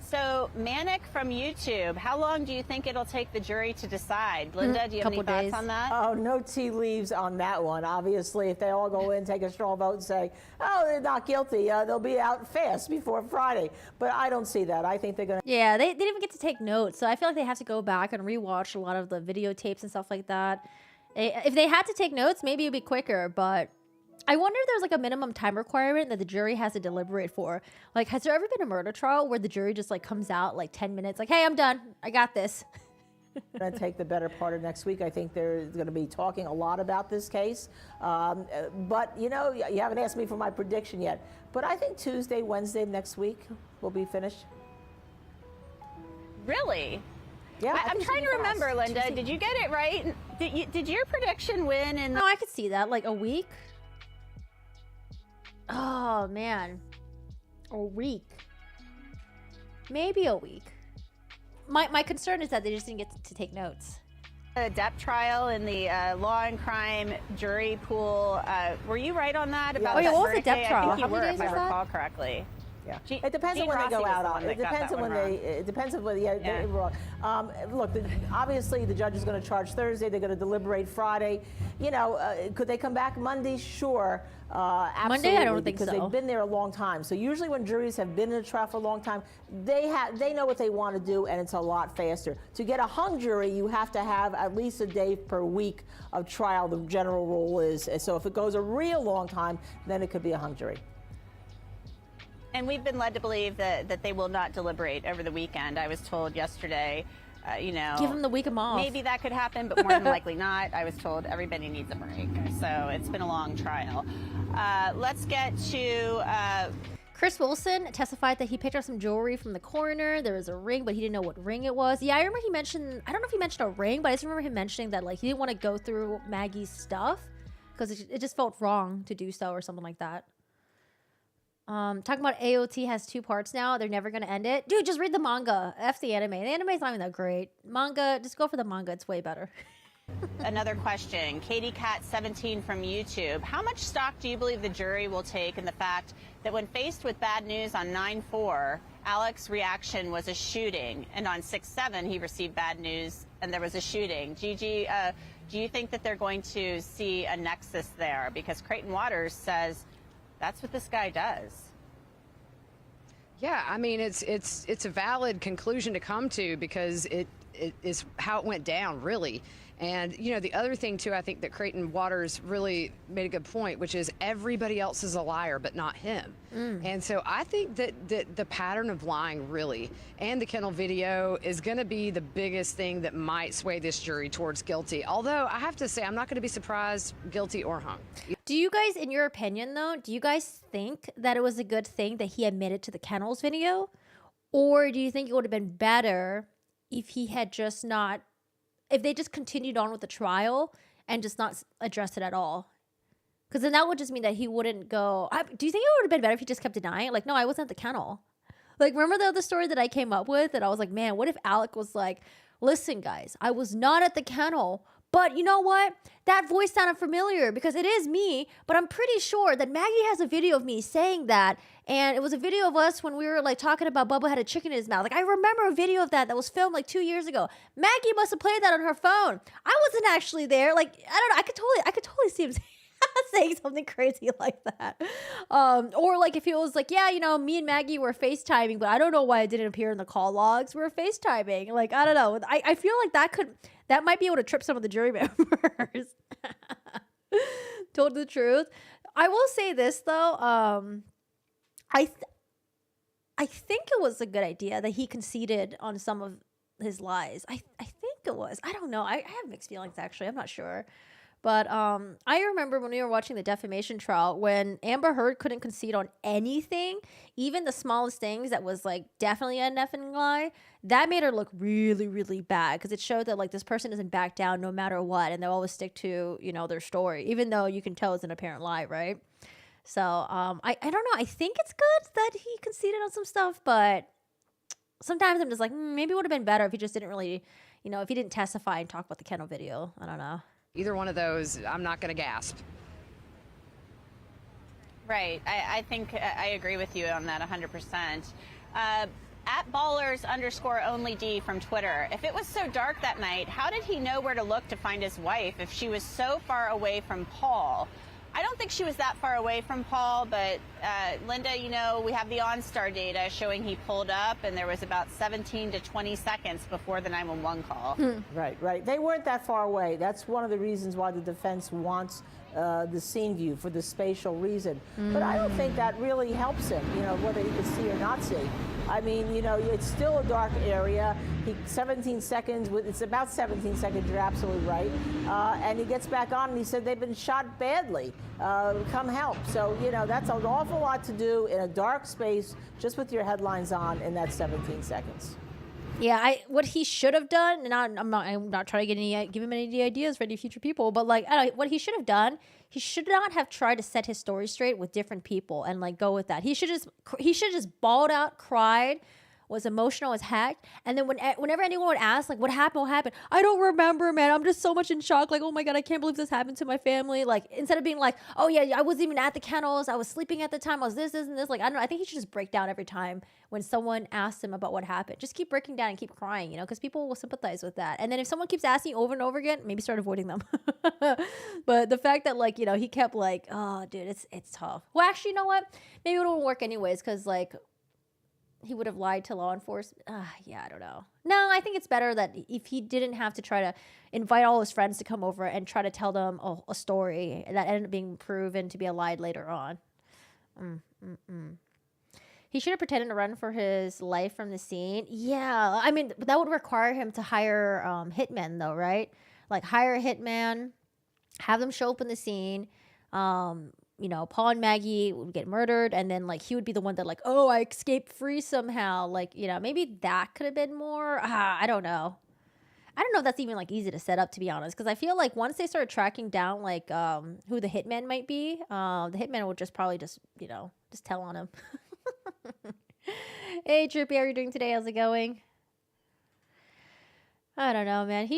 [SPEAKER 7] So Manic from YouTube, how long do you think it'll take the jury to decide? Linda, do you have any
[SPEAKER 1] Couple
[SPEAKER 7] thoughts
[SPEAKER 1] days.
[SPEAKER 7] on that?
[SPEAKER 6] Oh, no tea leaves on that one. Obviously, if they all go in, take a straw vote and say, oh, they're not guilty, they'll be out fast before Friday. But I don't see that. I think they're going to...
[SPEAKER 1] Yeah, they didn't even get to take notes, so I feel like they have to go back and rewatch a lot of the videotapes and stuff like that. If they had to take notes, maybe it'd be quicker, but I wonder if there's like a minimum time requirement that the jury has to deliberate for. Like, has there ever been a murder trial where the jury just like comes out like 10 minutes, like, hey, I'm done, I got this.
[SPEAKER 6] going to take the better part of next week. I think they're going to be talking a lot about this case. But, you know, you haven't asked me for my prediction yet. But I think Tuesday, Wednesday next week will be finished.
[SPEAKER 7] Really?
[SPEAKER 6] Yeah,
[SPEAKER 7] I'm trying to remember, Linda. Did you get it right? Did your prediction win?
[SPEAKER 1] No, I could see that. Like a week? Oh, man. A week. Maybe a week. My concern is that they just didn't get to take notes.
[SPEAKER 7] A Depp trial in the law and crime jury pool. Were you right on that about
[SPEAKER 1] Oh, yeah,
[SPEAKER 7] that
[SPEAKER 1] what was the
[SPEAKER 7] verdict
[SPEAKER 1] Depp
[SPEAKER 7] day?
[SPEAKER 1] trial?
[SPEAKER 7] I think
[SPEAKER 1] How
[SPEAKER 7] you
[SPEAKER 1] many
[SPEAKER 7] were,
[SPEAKER 1] days
[SPEAKER 7] if I
[SPEAKER 1] was that?
[SPEAKER 7] recall correctly.
[SPEAKER 6] Yeah.
[SPEAKER 7] Gene-
[SPEAKER 6] It depends on
[SPEAKER 7] Gene
[SPEAKER 6] when they go
[SPEAKER 7] Rossi was
[SPEAKER 6] out
[SPEAKER 7] the
[SPEAKER 6] on.
[SPEAKER 7] one
[SPEAKER 6] It
[SPEAKER 7] that got
[SPEAKER 6] depends
[SPEAKER 7] that
[SPEAKER 6] on when
[SPEAKER 7] one wrong.
[SPEAKER 6] it depends on whether
[SPEAKER 7] Yeah.
[SPEAKER 6] look, obviously the judge is going to charge Thursday. They're going to deliberate Friday. You know, could they come back Monday? Sure. Absolutely,
[SPEAKER 1] Monday, I don't think
[SPEAKER 6] because
[SPEAKER 1] so.
[SPEAKER 6] they've been there a long time. So usually when juries have been in a trial for a long time, they know what they want to do, and it's a lot faster. To get a hung jury, you have to have at least a day per week of trial. The general rule is. So if it goes a real long time, then it could be a hung jury.
[SPEAKER 7] And we've been led to believe that they will not deliberate over the weekend. I was told yesterday,
[SPEAKER 1] Give them the week off.
[SPEAKER 7] Maybe that could happen, but more than likely not. I was told everybody needs a break. So it's been a long trial. Let's get to...
[SPEAKER 1] Chris Wilson testified that he picked up some jewelry from the coroner. There was a ring, but he didn't know what ring it was. Yeah, I remember he mentioned, I don't know if he mentioned a ring, but I just remember him mentioning that like he didn't want to go through Maggie's stuff because it just felt wrong to do so or something like that. Talking about AOT has 2 parts now. They're never going to end it. Dude, just read the manga. F the anime. The anime's not even that great. Manga, just go for the manga. It's way better.
[SPEAKER 7] Another question. Katie Cat 17 from YouTube. How much stock do you believe the jury will take in the fact that when faced with bad news on 9/4, Alec's reaction was a shooting, and on 6/7 he received bad news and there was a shooting? Gigi, do you think that they're going to see a nexus there? Because Creighton Waters says that's what this guy does.
[SPEAKER 8] Yeah, I mean, it's a valid conclusion to come to because it is how it went down, really. And, you know, the other thing, too, I think that Creighton Waters really made a good point, which is everybody else is a liar, but not him. And so I think that the pattern of lying, really, and the kennel video is going to be the biggest thing that might sway this jury towards guilty. Although, I have to say, I'm not going to be surprised guilty or hung.
[SPEAKER 1] Do you guys, in your opinion, though, do you guys think that it was a good thing that he admitted to the kennels video? Or do you think it would have been better if he had just not, if they just continued on with the trial and just not addressed it at all? Because then that would just mean that he wouldn't go. Do you think it would have been better if he just kept denying? Like, no, I wasn't at the kennel. Like, remember the other story that I came up with? And I was like, man, what if Alec was like, listen, guys, I was not at the kennel. But you know what? That voice sounded familiar because it is me. But I'm pretty sure that Maggie has a video of me saying that. And it was a video of us when we were like talking about Bubba had a chicken in his mouth. Like, I remember a video of that was filmed like 2 years ago. Maggie must have played that on her phone. I wasn't actually there. Like, I don't know. I could totally see him saying something crazy like that. Or like if he was like, yeah, you know, me and Maggie were FaceTiming, but I don't know why it didn't appear in the call logs. We were FaceTiming. Like, I don't know. I feel like that might be able to trip some of the jury members. Told the truth. I will say this though. I think it was a good idea that he conceded on some of his lies. I think it was. I don't know. I have mixed feelings actually. I'm not sure. But I remember when we were watching the defamation trial when Amber Heard couldn't concede on anything, even the smallest things that was like definitely a effing lie, that made her look really, really bad because it showed that like this person doesn't back down no matter what and they'll always stick to, you know, their story, even though you can tell it's an apparent lie, right? So I don't know. I think it's good that he conceded on some stuff, but sometimes I'm just like, maybe it would have been better if he just didn't really, you know, if he didn't testify and talk about the kennel video. I don't know.
[SPEAKER 8] Either one of those, I'm not going to gasp.
[SPEAKER 7] Right. I think I agree with you on that 100%. At ballers_only D from Twitter. If it was so dark that night, how did he know where to look to find his wife if she was so far away from Paul? I don't think she was that far away from Paul, but Linda, you know, we have the OnStar data showing he pulled up and there was about 17 to 20 seconds before the 911 call.
[SPEAKER 6] Right. They weren't that far away. That's one of the reasons why the defense wants the scene view for the spatial reason. But I don't think that really helps him, you know, whether he can see or not see. I mean, you know, it's still a dark area. 17 seconds, it's about 17 seconds, you're absolutely right. And he gets back on and he said they've been shot badly. Come help. So, you know, that's an awful lot to do in a dark space just with your headlines on in that 17 seconds.
[SPEAKER 1] Yeah, what he should have done, and I'm not trying to give him any ideas for any future people, but like, I don't know, what he should have done, he should not have tried to set his story straight with different people and like go with that. He should just bawled out, cried, was emotional as heck. And then whenever anyone would ask, like, what happened? I don't remember, man. I'm just so much in shock. Like, oh my God, I can't believe this happened to my family. Like, instead of being like, oh yeah, I wasn't even at the kennels. I was sleeping at the time. I was this, and this. Like, I don't know. I think he should just break down every time when someone asks him about what happened. Just keep breaking down and keep crying, you know, because people will sympathize with that. And then if someone keeps asking you over and over again, maybe start avoiding them. But the fact that, like, you know, he kept like, oh, dude, it's tough. Well, actually, you know what? Maybe it won't work anyways, because like, he would have lied to law enforcement. Yeah, I don't know. No, I think it's better that if he didn't have to try to invite all his friends to come over and try to tell them a story that ended up being proven to be a lie later on. He should have pretended to run for his life from the scene. Yeah, I mean, that would require him to hire hitmen, though, right? Like, hire a hitman, have them show up in the scene. You know, Paul and Maggie would get murdered, and then like he would be the one that like, oh, I escaped free somehow. Like, you know, maybe that could have been more. I don't know. I don't know if that's even like easy to set up, to be honest, because I feel like once they start tracking down like who the hitman might be, the hitman would just probably just, you know, just tell on him. Hey, Trippy, how are you doing today? How's it going? I don't know, man.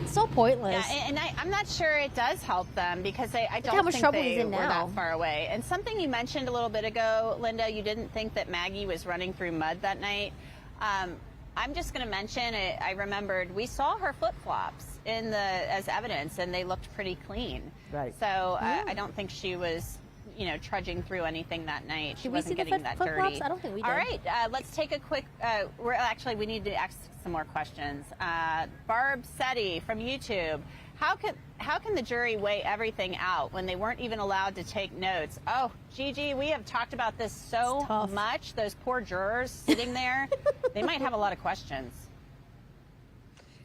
[SPEAKER 1] So pointless.
[SPEAKER 7] Yeah, and I'm not sure it does help them, because I don't
[SPEAKER 1] how much
[SPEAKER 7] think
[SPEAKER 1] trouble
[SPEAKER 7] they
[SPEAKER 1] he's in
[SPEAKER 7] were
[SPEAKER 1] now.
[SPEAKER 7] that far away. And something you mentioned a little bit ago, Linda, you didn't think that Maggie was running through mud that night. I'm just going to mention it. I remembered we saw her flip-flops as evidence, and they looked pretty clean.
[SPEAKER 6] Right.
[SPEAKER 7] So I don't think she was, you know, trudging through anything that night. She wasn't getting that dirty.
[SPEAKER 1] I don't think we did.
[SPEAKER 7] All right, let's take a quick. We need to ask some more questions. Barb Setti from YouTube. How can the jury weigh everything out when they weren't even allowed to take notes? Oh, Gigi, we have talked about this so much. Those poor jurors sitting there, they might have a lot of questions.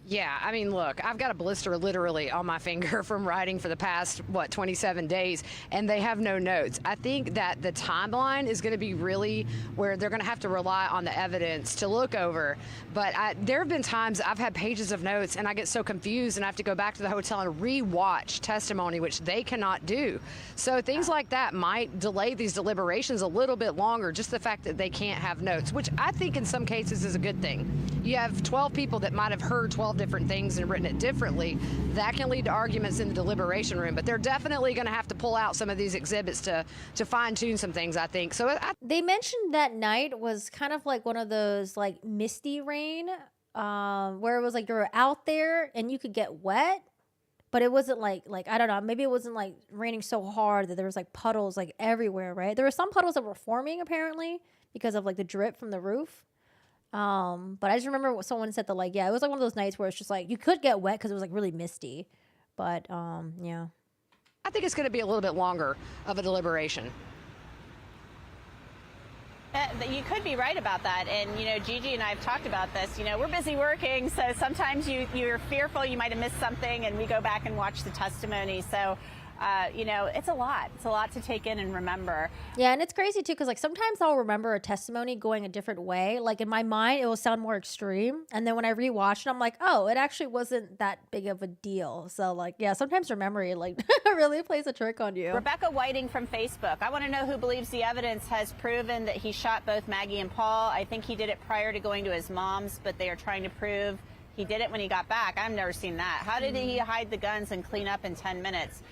[SPEAKER 8] Yeah, I mean, look, I've got a blister literally on my finger from writing for the past, 27 days, and they have no notes. I think that the timeline is going to be really where they're going to have to rely on the evidence to look over. But there have been times I've had pages of notes, and I get so confused, and I have to go back to the hotel and re-watch testimony, which they cannot do. So things like that might delay these deliberations a little bit longer, just the fact that they can't have notes, which I think in some cases is a good thing. You have 12 people that might have heard 12 different things and written it differently. That can lead to arguments in the deliberation room, but they're definitely going to have to pull out some of these exhibits to fine-tune some things, I think. So
[SPEAKER 1] they mentioned that night was kind of like one of those like misty rain, where it was like you were out there and you could get wet, but it wasn't like I don't know, maybe it wasn't like raining so hard that there was like puddles like everywhere, right? There were some puddles that were forming apparently because of like the drip from the roof. But I just remember what someone said that like, yeah, it was like one of those nights where it's just like you could get wet because it was like really misty, but yeah.
[SPEAKER 8] I think it's going to be a little bit longer of a deliberation.
[SPEAKER 7] You could be right about that. And, you know, Gigi and I have talked about this. You know, we're busy working, so sometimes you're fearful you might have missed something, and we go back and watch the testimony. So, you know, it's a lot. It's a lot to take in and remember.
[SPEAKER 1] Yeah, and it's crazy, too, because, like, sometimes I'll remember a testimony going a different way. Like, in my mind, it will sound more extreme. And then when I rewatch it, I'm like, oh, it actually wasn't that big of a deal. So, like, yeah, sometimes your memory, like, really plays a trick on you.
[SPEAKER 7] Rebecca Whiting from Facebook. I want to know who believes the evidence has proven that he shot both Maggie and Paul. I think he did it prior to going to his mom's, but they are trying to prove he did it when he got back. I've never seen that. How did he hide the guns and clean up in 10 minutes?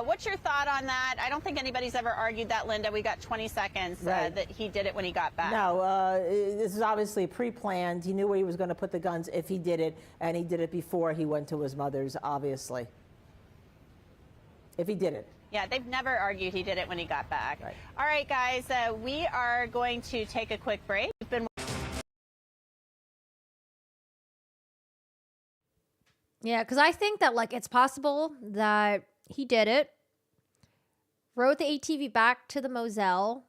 [SPEAKER 7] What's your thought on that? I don't think anybody's ever argued that, Linda. We got 20 seconds that he did it when he got back.
[SPEAKER 6] No, this is obviously pre-planned. He knew where he was going to put the guns if he did it, and he did it before he went to his mother's, obviously. If he did it.
[SPEAKER 7] Yeah, they've never argued he did it when he got back.
[SPEAKER 6] Right.
[SPEAKER 7] All right, guys, we are going to take a quick break. We've been
[SPEAKER 1] Yeah, because I think that, like, it's possible that he did it, rode the ATV back to the Moselle,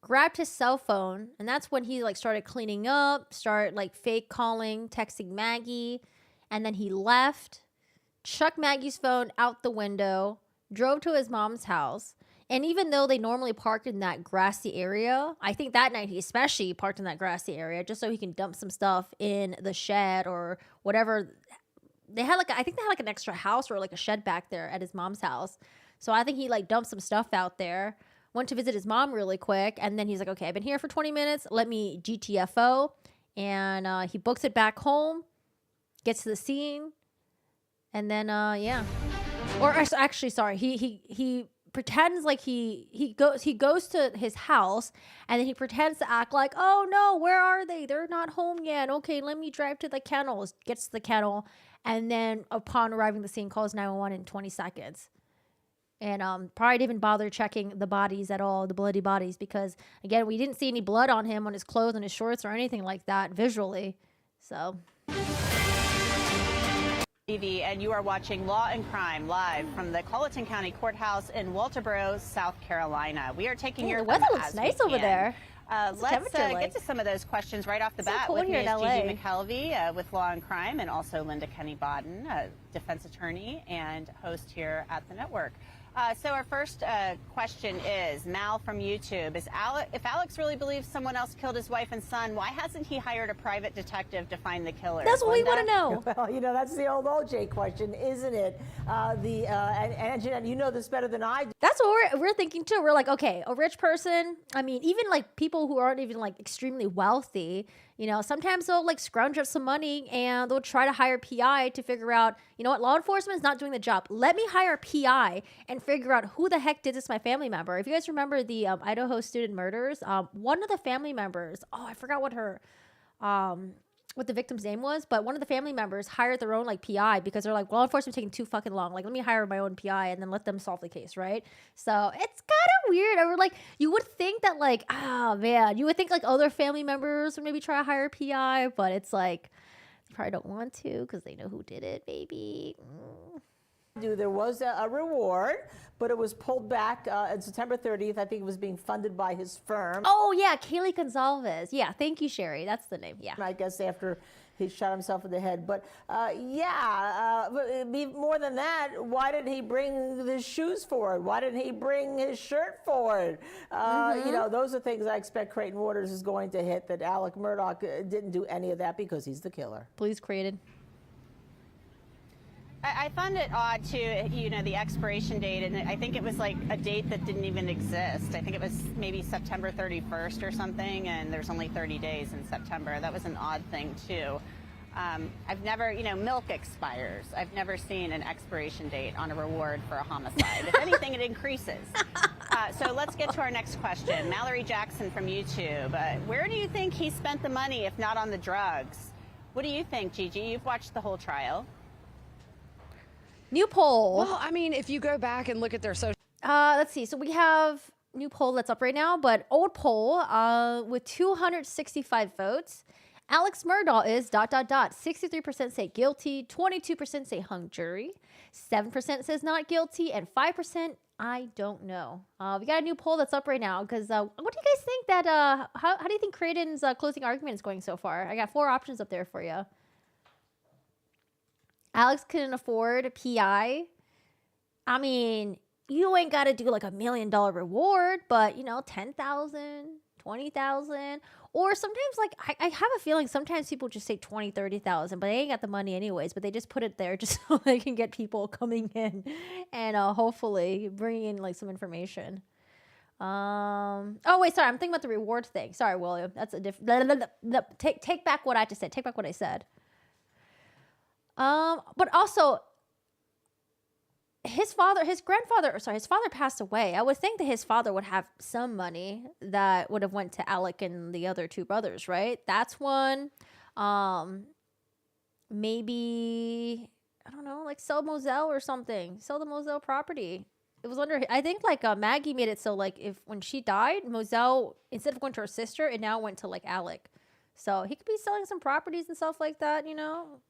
[SPEAKER 1] grabbed his cell phone, and that's when he, like, started cleaning up, like, fake calling, texting Maggie, and then he left, chucked Maggie's phone out the window, drove to his mom's house, and even though they normally parked in that grassy area, I think that night he especially parked in that grassy area just so he can dump some stuff in the shed or whatever. They had I think they had like an extra house or like a shed back there at his mom's house. So I think he like dumped some stuff out there, went to visit his mom really quick, and then he's like, okay, I've been here for 20 minutes. Let me GTFO. And he books it back home, gets to the scene, and then, yeah. Or actually, sorry, he pretends like he goes to his house, and then he pretends to act like, oh no, where are they? They're not home yet. Okay, let me drive to the kennels. Gets to the kennel, and then upon arriving at the scene, calls 911 in 20 seconds. And probably didn't even bother checking the bodies at all, the bloody bodies, because again, we didn't see any blood on him, on his clothes, on his shorts, or anything like that visually. So.
[SPEAKER 7] TV, and you are watching Law and Crime live from the Colleton County Courthouse in Walterboro, South Carolina. We are taking your
[SPEAKER 1] the weather looks nice over there.
[SPEAKER 7] Let's get to some of those questions right off the bat.
[SPEAKER 1] Cool
[SPEAKER 7] With me
[SPEAKER 1] here
[SPEAKER 7] is
[SPEAKER 1] in LA.
[SPEAKER 7] Gigi McKelvey with Law and Crime, and also Linda Kenny-Bodden, defense attorney and host here at the network. So our first question is, Mal from YouTube, if Alex really believes someone else killed his wife and son, why hasn't he hired a private detective to find the killer?
[SPEAKER 1] That's what we
[SPEAKER 7] Linda?
[SPEAKER 1] want to know.
[SPEAKER 6] Well, you know, that's the old OJ question, isn't it? And Jeanette, you know this better than I do.
[SPEAKER 1] That's what we're thinking too. We're like, okay, a rich person. I mean, even like people who aren't even like extremely wealthy, you know, sometimes they'll like scrounge up some money and they'll try to hire PI to figure out, you know what, law enforcement is not doing the job. Let me hire a PI and figure out who the heck did this to my family member. If you guys remember the Idaho student murders, one of the family members, I forgot what the victim's name was, but one of the family members hired their own like PI because they're like, law enforcement taking too fucking long. Like, let me hire my own PI and then let them solve the case, right? So it's kind of weird. I would like, you would think that like, oh man, you would think like other family members would maybe try to hire a PI, but it's like, they probably don't want to because they know who did it, baby.
[SPEAKER 6] There was a reward, but it was pulled back on September 30th. I think it was being funded by his firm.
[SPEAKER 1] Oh, yeah, Kaylee Gonzalez. Yeah, thank you, Sherry. That's the name, yeah.
[SPEAKER 6] I guess after he shot himself in the head. But but more than that, why didn't he bring his shoes forward? Why didn't he bring his shirt forward? You know, those are things I expect Creighton Waters is going to hit, that Alec Murdaugh didn't do any of that because he's the killer.
[SPEAKER 1] Police created.
[SPEAKER 7] I found it odd, too, you know, the expiration date, and I think it was like a date that didn't even exist. I think it was maybe September 31st or something, and there's only 30 days in September. That was an odd thing, too. I've never, you know, milk expires. I've never seen an expiration date on a reward for a homicide. If anything, it increases. So let's get to our next question. Mallory Jackson from YouTube. Where do you think he spent the money, if not on the drugs? What do you think, Gigi? You've watched the whole trial.
[SPEAKER 1] New poll.
[SPEAKER 8] Well, I mean, if you go back and look at their social.
[SPEAKER 1] Let's see. So we have new poll that's up right now, but old poll with 265 votes. Alex Murdaugh is ... 63% say guilty, 22% say hung jury, 7% says not guilty, and 5% I don't know. We got a new poll that's up right now because what do you guys think that how do you think Creighton's closing argument is going so far? I got 4 options up there for you. Alex couldn't afford a PI. I mean, you ain't got to do like $1 million reward, but you know, 10,000, 20,000, or sometimes like I have a feeling sometimes people just say 20, 30,000, but they ain't got the money anyways, but they just put it there just so they can get people coming in and hopefully bringing in like some information. Oh wait, sorry, I'm thinking about the reward thing. Sorry, William. That's a different. Take back what I just said. Take back what I said. But also, his father passed away. I would think that his father would have some money that would have went to Alec and the other 2 brothers, right? That's one. Maybe, I don't know, like sell Moselle or something. Sell the Moselle property. It was under, I think like Maggie made it so like when she died, Moselle, instead of going to her sister, it now went to like Alec. So he could be selling some properties and stuff like that, you know?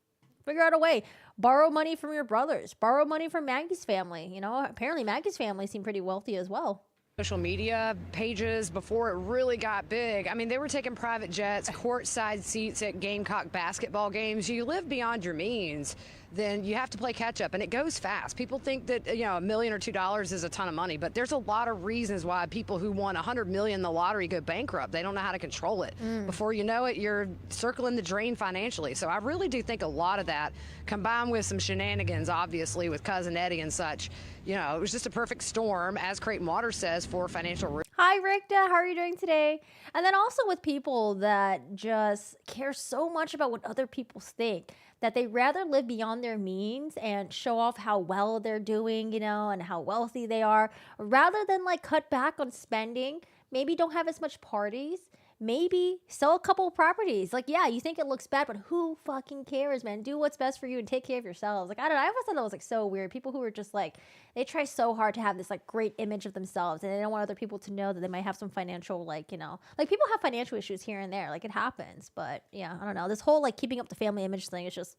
[SPEAKER 1] Figure out a way. Borrow money from your brothers. Borrow money from Maggie's family. You know, apparently Maggie's family seemed pretty wealthy as well.
[SPEAKER 8] Social media pages before it really got big. I mean, they were taking private jets, courtside seats at Gamecock basketball games. You live beyond your means, then you have to play catch up, and it goes fast. People think that, you know, $1 million or $2 is a ton of money, but there's a lot of reasons why people who won $100 million in the lottery go bankrupt. They don't know how to control it. Before you know it, you're circling the drain financially. So I really do think a lot of that, combined with some shenanigans, obviously, with Cousin Eddie and such, you know, it was just a perfect storm, as Creighton Waters says, for financial ruin.
[SPEAKER 1] Hi, Rikta. How are you doing today? And then also with people that just care so much about what other people think that they rather live beyond their means and show off how well they're doing, and how wealthy they are, rather than like cut back on spending. Maybe don't have as much parties. Maybe sell a couple of properties. Like, yeah, you think it looks bad, but who fucking cares, man? Do what's best for you and take care of yourselves. Like, I don't know. I always thought that was like so weird. People who are just like, they try so hard to have this like great image of themselves, and they don't want other people to know that they might have some financial, like, like people have financial issues here and there. Like, it happens. But yeah, I don't know. This whole like keeping up the family image thing is just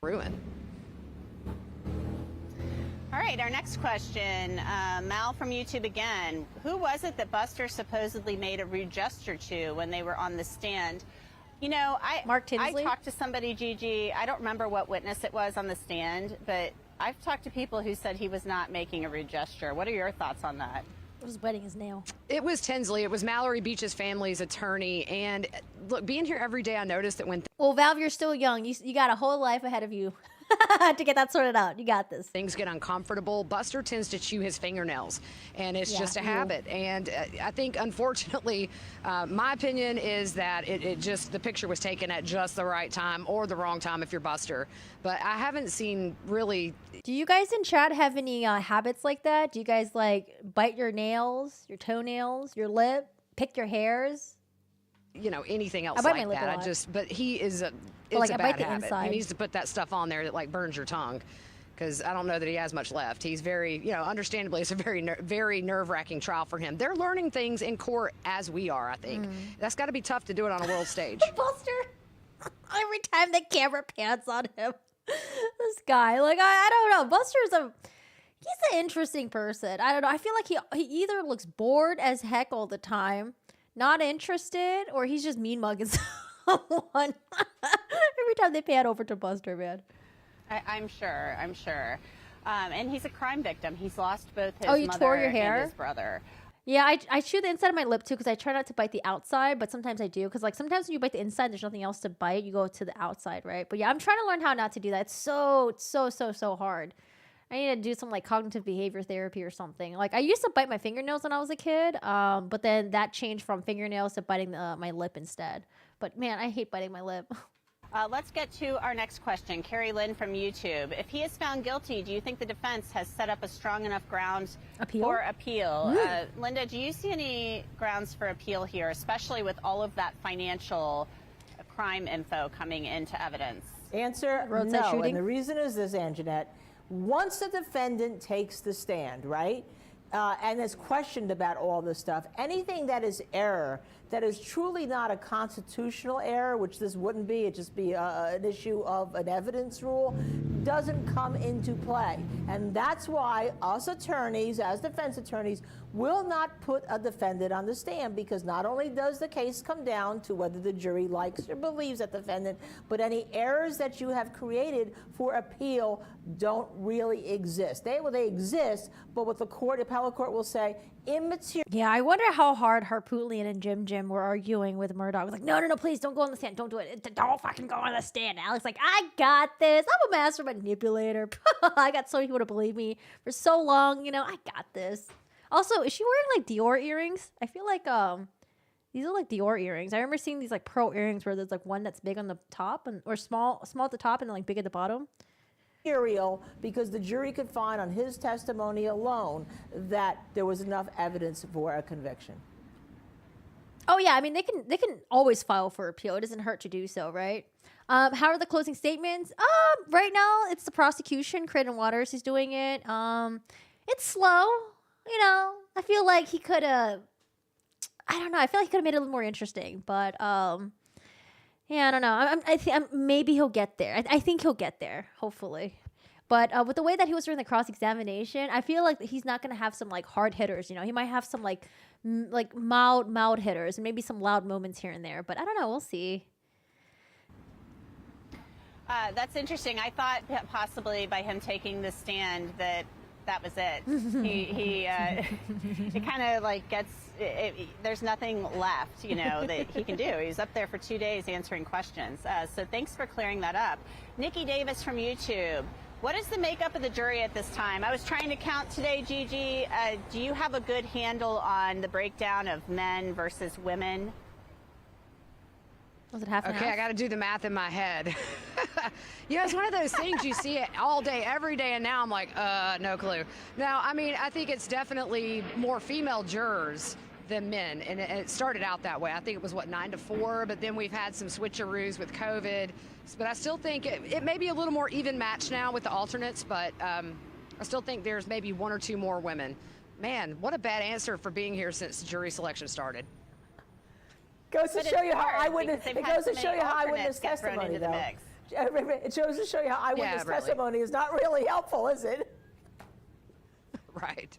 [SPEAKER 8] Ruin.
[SPEAKER 7] All right, our next question, Mal from YouTube again. Who was it that Buster supposedly made a rude gesture to when they were on the stand?
[SPEAKER 1] Mark Tinsley?
[SPEAKER 7] I talked to somebody, Gigi. I don't remember what witness it was on the stand, but I've talked to people who said he was not making a rude gesture. What are your thoughts on that?
[SPEAKER 1] It was wetting his nail.
[SPEAKER 8] It was Tinsley. It was Mallory Beach's family's attorney. And look, being here every day, I noticed that when
[SPEAKER 1] Well, Valve, you're still young. You got a whole life ahead of you. To get that sorted out. You got this.
[SPEAKER 8] things get uncomfortable, Buster tends to chew his fingernails, and it's just a habit. And I think, unfortunately, my opinion is that it just, the picture was taken at just the right time or the wrong time if you're Buster. But I haven't seen really.
[SPEAKER 1] Do you guys in chat have any habits like that? Do you guys like bite your nails, your toenails, your lip, pick your hairs?
[SPEAKER 8] Anything else
[SPEAKER 1] I bite
[SPEAKER 8] like
[SPEAKER 1] my lip a
[SPEAKER 8] that.
[SPEAKER 1] lot.
[SPEAKER 8] But he is a.
[SPEAKER 1] But,
[SPEAKER 8] It's
[SPEAKER 1] like,
[SPEAKER 8] a
[SPEAKER 1] I
[SPEAKER 8] bad
[SPEAKER 1] bite the
[SPEAKER 8] habit.
[SPEAKER 1] inside.
[SPEAKER 8] He needs to put that stuff on there that like burns your tongue, because I don't know that he has much left. He's very, understandably, it's a very nerve-wracking trial for him. They're learning things in court as we are. I think that's got to be tough to do it on a world stage.
[SPEAKER 1] Buster. Every time the camera pans on him, this guy, like I don't know. Buster's he's an interesting person. I don't know. I feel like he either looks bored as heck all the time, not interested, or he's just mean mugging someone. Every time they pan over to Buster, man.
[SPEAKER 7] I'm sure. And he's a crime victim. He's lost both his
[SPEAKER 1] Oh, you
[SPEAKER 7] mother
[SPEAKER 1] tore your hair?
[SPEAKER 7] and his brother.
[SPEAKER 1] Yeah, I chew the inside of my lip too because I try not to bite the outside, but sometimes I do because like sometimes when you bite the inside, there's nothing else to bite. You go to the outside, right? But yeah, I'm trying to learn how not to do that. It's so hard. I need to do some like cognitive behavior therapy or something. Like I used to bite my fingernails when I was a kid, but then that changed from fingernails to biting my lip instead. But man, I hate biting my lip.
[SPEAKER 7] Let's get to our next question. Carrie Lynn from YouTube. If he is found guilty, do you think the defense has set up a strong enough grounds for appeal? Linda, do you see any grounds for appeal here, especially with all of that financial crime info coming into evidence?
[SPEAKER 6] Answer,
[SPEAKER 1] Roadside
[SPEAKER 6] no.
[SPEAKER 1] shooting?
[SPEAKER 6] And the reason is this, Anjanette. Once the defendant takes the stand, right, and is questioned about all this stuff, anything that is error, that is truly not a constitutional error, which this wouldn't be, it'd just be an issue of an evidence rule, doesn't come into play. And that's why us attorneys, as defense attorneys, will not put a defendant on the stand, because not only does the case come down to whether the jury likes or believes that defendant, but any errors that you have created for appeal don't really exist. They exist, but what the appellate court will say, immaterial.
[SPEAKER 1] Yeah, I wonder how hard Harpootlian and Jim were arguing with Murdaugh. I was like, no, please don't go on the stand. Don't do it. Don't fucking go on the stand. Alex, like, I got this. I'm a master manipulator. I got so many people to believe me for so long. I got this. Also, is she wearing like Dior earrings? I feel like these are like Dior earrings. I remember seeing these like pearl earrings where there's like one that's big on the top or small at the top and then like big at the bottom.
[SPEAKER 6] Because the jury could find on his testimony alone that there was enough evidence for a conviction.
[SPEAKER 1] Oh yeah, I mean they can always file for appeal. It doesn't hurt to do so, right? How are the closing statements? Right now it's the prosecution. Creighton Waters is doing it. It's slow. I feel like he could have. I don't know. I feel like he could have made it a little more interesting, but yeah, I don't know. I think maybe he'll get there. I think he'll get there, hopefully. But with the way that he was during the cross-examination, I feel like he's not going to have some like hard hitters. He might have some like mild hitters and maybe some loud moments here and there. But I don't know. We'll see.
[SPEAKER 7] That's interesting. I thought possibly by him taking the stand that was it. He it kind of like gets. There's nothing left, that he can do. He's up there for 2 days answering questions. So thanks for clearing that up. Nikki Davis from YouTube. What is the makeup of the jury at this time? I was trying to count today, Gigi. Do you have a good handle on the breakdown of men versus women?
[SPEAKER 1] Was it half and
[SPEAKER 8] Okay,
[SPEAKER 1] half?
[SPEAKER 8] I got to do the math in my head. It's one of those things you see it all day, every day, and now I'm like, no clue. Now, I mean, I think it's definitely more female jurors than men, and it started out that way. I think it was, 9-4, but then we've had some switcheroos with COVID. But I still think it may be a little more even match now with the alternates, but I still think there's maybe one or two more women. Man, what a bad answer for being here since jury selection started.
[SPEAKER 6] Goes to
[SPEAKER 7] But
[SPEAKER 6] show
[SPEAKER 7] it's
[SPEAKER 6] you how
[SPEAKER 7] hard
[SPEAKER 6] eyewitness.
[SPEAKER 7] because they've
[SPEAKER 6] It
[SPEAKER 7] had
[SPEAKER 6] goes
[SPEAKER 7] so
[SPEAKER 6] to show
[SPEAKER 7] many
[SPEAKER 6] you how eyewitness
[SPEAKER 7] alternates get thrown
[SPEAKER 6] testimony,
[SPEAKER 7] into the
[SPEAKER 6] though.
[SPEAKER 7] mix.
[SPEAKER 6] It shows to show you how eyewitness
[SPEAKER 8] really.
[SPEAKER 6] testimony is not really helpful, is it?
[SPEAKER 8] Right.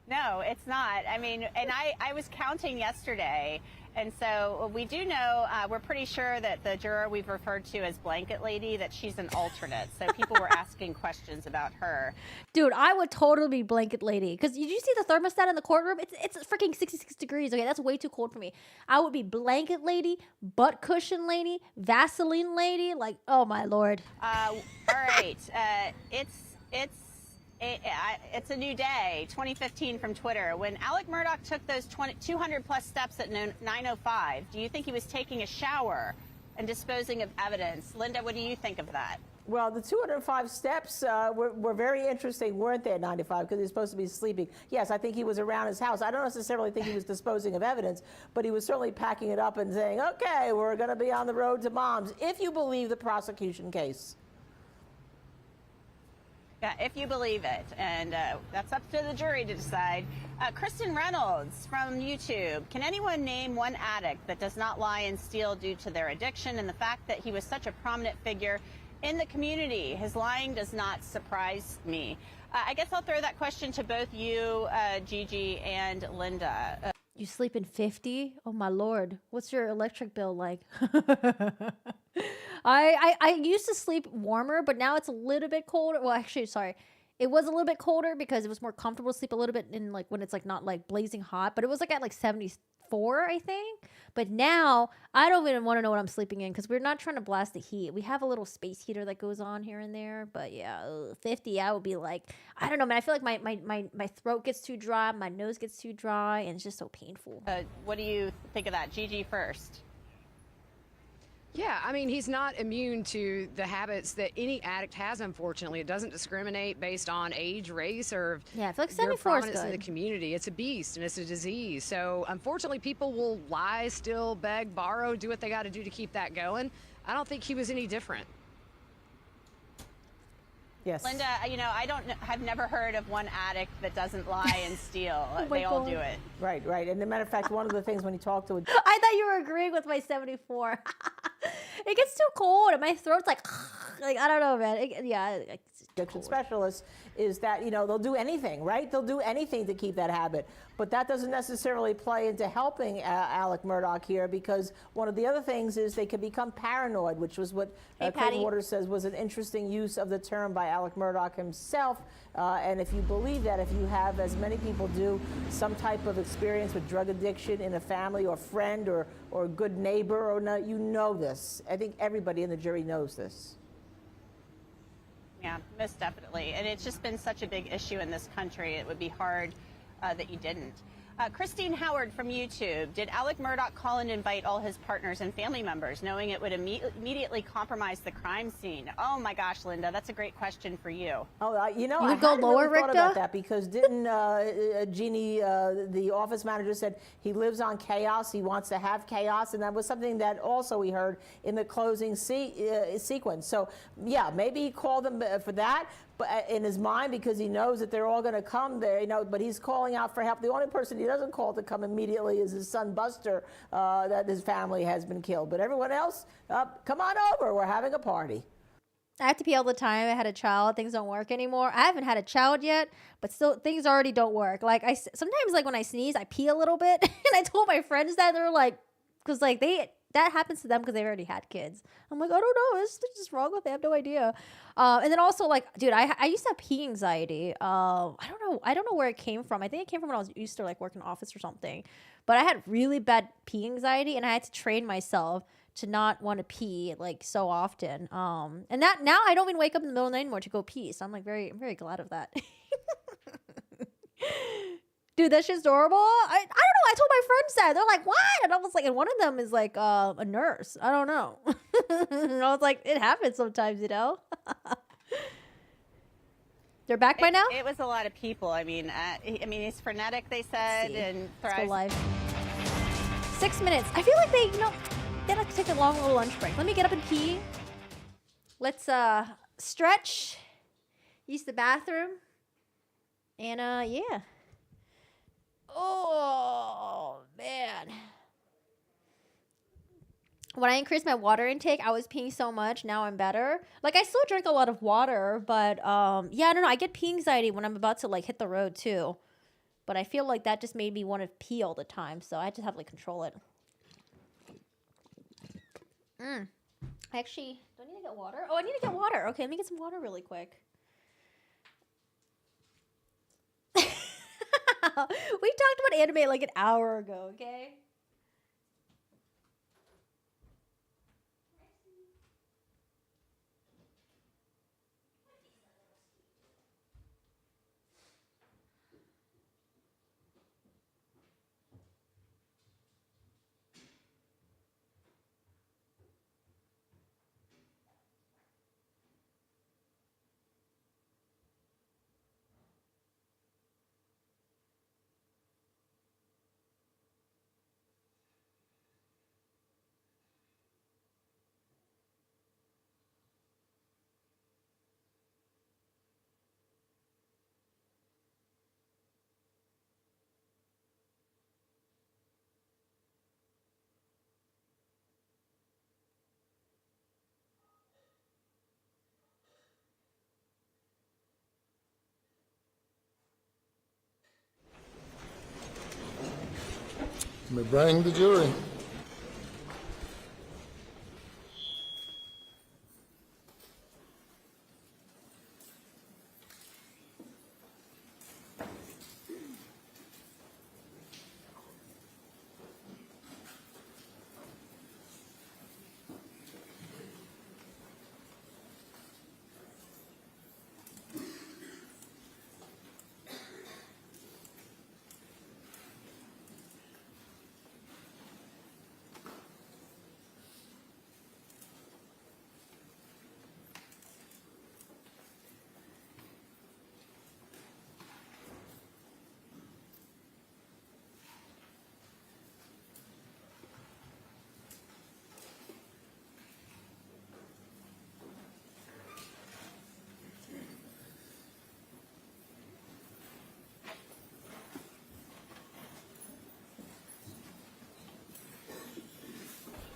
[SPEAKER 7] No, it's not. I mean, and I was counting yesterday, and so we do know, we're pretty sure that the juror we've referred to as Blanket Lady, that she's an alternate. So people were asking questions about her.
[SPEAKER 1] Dude, I would totally be Blanket Lady. Because did you see the thermostat in the courtroom? It's freaking 66 degrees. Okay, that's way too cold for me. I would be Blanket Lady, Butt Cushion Lady, Vaseline Lady. Like, oh my Lord.
[SPEAKER 7] All right. It's a new day, 2015 from Twitter. When Alec Murdaugh took those 200 plus steps at 9:05, do you think he was taking a shower and disposing of evidence? Linda, what do you think of that?
[SPEAKER 6] Well, the 205 steps were very interesting, weren't they, at 95, because he was supposed to be sleeping. Yes, I think he was around his house. I don't necessarily think he was disposing of evidence, but he was certainly packing it up and saying, okay, we're going to be on the road to moms, if you believe the prosecution case.
[SPEAKER 7] Yeah, if you believe it, and that's up to the jury to decide. Kristen Reynolds from YouTube. Can anyone name one addict that does not lie and steal due to their addiction and the fact that he was such a prominent figure in the community? His lying does not surprise me. I guess I'll throw that question to both you, Gigi, and Linda.
[SPEAKER 1] You sleep in 50? Oh my Lord. What's your electric bill like? I used to sleep warmer, but now it's a little bit colder. Well, actually, sorry. It was a little bit colder because it was more comfortable to sleep a little bit in like when it's like not like blazing hot, but it was like at like 74, I think. But now I don't even want to know what I'm sleeping in because we're not trying to blast the heat. We have a little space heater that goes on here and there, but yeah, 50, I would be like, I don't know, man. I feel like my throat gets too dry, my nose gets too dry, and it's just so painful.
[SPEAKER 7] What do you think of that? Gigi first.
[SPEAKER 8] Yeah, I mean, he's not immune to the habits that any addict has, unfortunately. It doesn't discriminate based on age, race, or
[SPEAKER 1] Yeah, I feel like
[SPEAKER 8] your
[SPEAKER 1] 74 is
[SPEAKER 8] prominence in the
[SPEAKER 1] good.
[SPEAKER 8] community. It's a beast, and it's a disease. So, unfortunately, people will lie, steal, beg, borrow, do what they got to do to keep that going. I don't think he was any different.
[SPEAKER 6] Yes.
[SPEAKER 7] Linda, I've never heard of one addict that doesn't lie and steal. They all do it.
[SPEAKER 6] Right. And as a matter of fact, one of the things when he talked to
[SPEAKER 1] I thought you were agreeing with my 74. It gets too cold and my throat's like I don't know, man.
[SPEAKER 6] addiction specialists is that, they'll do anything, right? They'll do anything to keep that habit. But that doesn't necessarily play into helping Alec Murdaugh here, because one of the other things is they can become paranoid, which was what Clayton Waters says was an interesting use of the term by Alec Murdaugh himself. And if you believe that, if you have, as many people do, some type of experience with drug addiction in a family or friend or a good neighbor, or not, you know this. I think everybody in the jury knows this.
[SPEAKER 7] Yeah, most definitely. And it's just been such a big issue in this country. It would be hard that you didn't. Christine Howard from YouTube. Did Alec Murdaugh call and invite all his partners and family members, knowing it would immediately compromise the crime scene? Oh my gosh, Linda, that's a great question for you.
[SPEAKER 6] Oh,
[SPEAKER 1] you
[SPEAKER 6] I
[SPEAKER 1] would go
[SPEAKER 6] hadn't
[SPEAKER 1] lower,
[SPEAKER 6] really thought
[SPEAKER 1] Ricta?
[SPEAKER 6] about that, because didn't Jeannie, the office manager, said he lives on chaos, he wants to have chaos, and that was something that also we heard in the closing sequence. So yeah, maybe he called them for that, but in his mind, because he knows that they're all going to come there, but he's calling out for help. The only person he doesn't call to come immediately is his son Buster, that his family has been killed. But everyone else, come on over, we're having a party.
[SPEAKER 1] I have to pee all the time. I had a child. Things don't work anymore. I haven't had a child yet, but still things already don't work. Like sometimes like when I sneeze, I pee a little bit. And I told my friends that, and they're like, because like that happens to them because they've already had kids. I'm like, I don't know. It's just wrong with me. I have no idea. And then also like, dude, I used to have pee anxiety. I don't know where it came from. I think it came from when I was used to like work in an office or something. But I had really bad pee anxiety, and I had to train myself to not want to pee like so often. And that now I don't even wake up in the middle of the night anymore to go pee. So I'm like I'm very glad of that. Dude, that shit's horrible. I don't know. I told my friends that. They're like, what? And I was like, and one of them is like a nurse. I don't know. And I was like, it happens sometimes, you know? They're back by now?
[SPEAKER 7] It was a lot of people. I mean, he's frenetic, they said, and
[SPEAKER 1] Let's go
[SPEAKER 7] thrives.
[SPEAKER 1] live. 6 minutes. I feel like they like to take a long little lunch break. Let me get up and pee. Let's stretch, use the bathroom, and yeah. Oh man. When I increased my water intake, I was peeing so much. Now I'm better. Like, I still drink a lot of water, but yeah, I don't know. I get pee anxiety when I'm about to like hit the road too. But I feel like that just made me want to pee all the time, so I just have to like control it. Actually, do I need to get water? Oh, I need to get water. Okay, let me get some water really quick. We talked about anime like an hour ago, okay?
[SPEAKER 4] We bring the jury.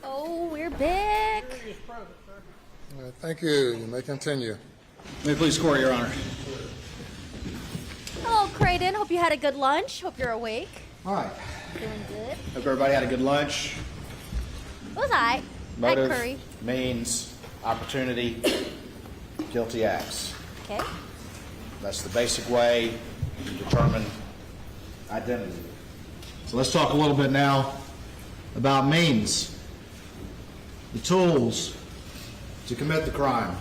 [SPEAKER 1] Oh, we're back.
[SPEAKER 4] All right, thank you. You may continue.
[SPEAKER 5] May it please the court, Your Honor.
[SPEAKER 1] Hello, Creighton. Hope you had a good lunch. Hope you're awake.
[SPEAKER 5] All right.
[SPEAKER 1] Doing good.
[SPEAKER 5] Hope everybody had a good lunch.
[SPEAKER 1] What was I?
[SPEAKER 5] Motive,
[SPEAKER 1] Hi, Curry.
[SPEAKER 5] means, opportunity, guilty acts.
[SPEAKER 1] Okay.
[SPEAKER 5] That's the basic way to determine identity. So let's talk a little bit now about means, the tools to commit the crime.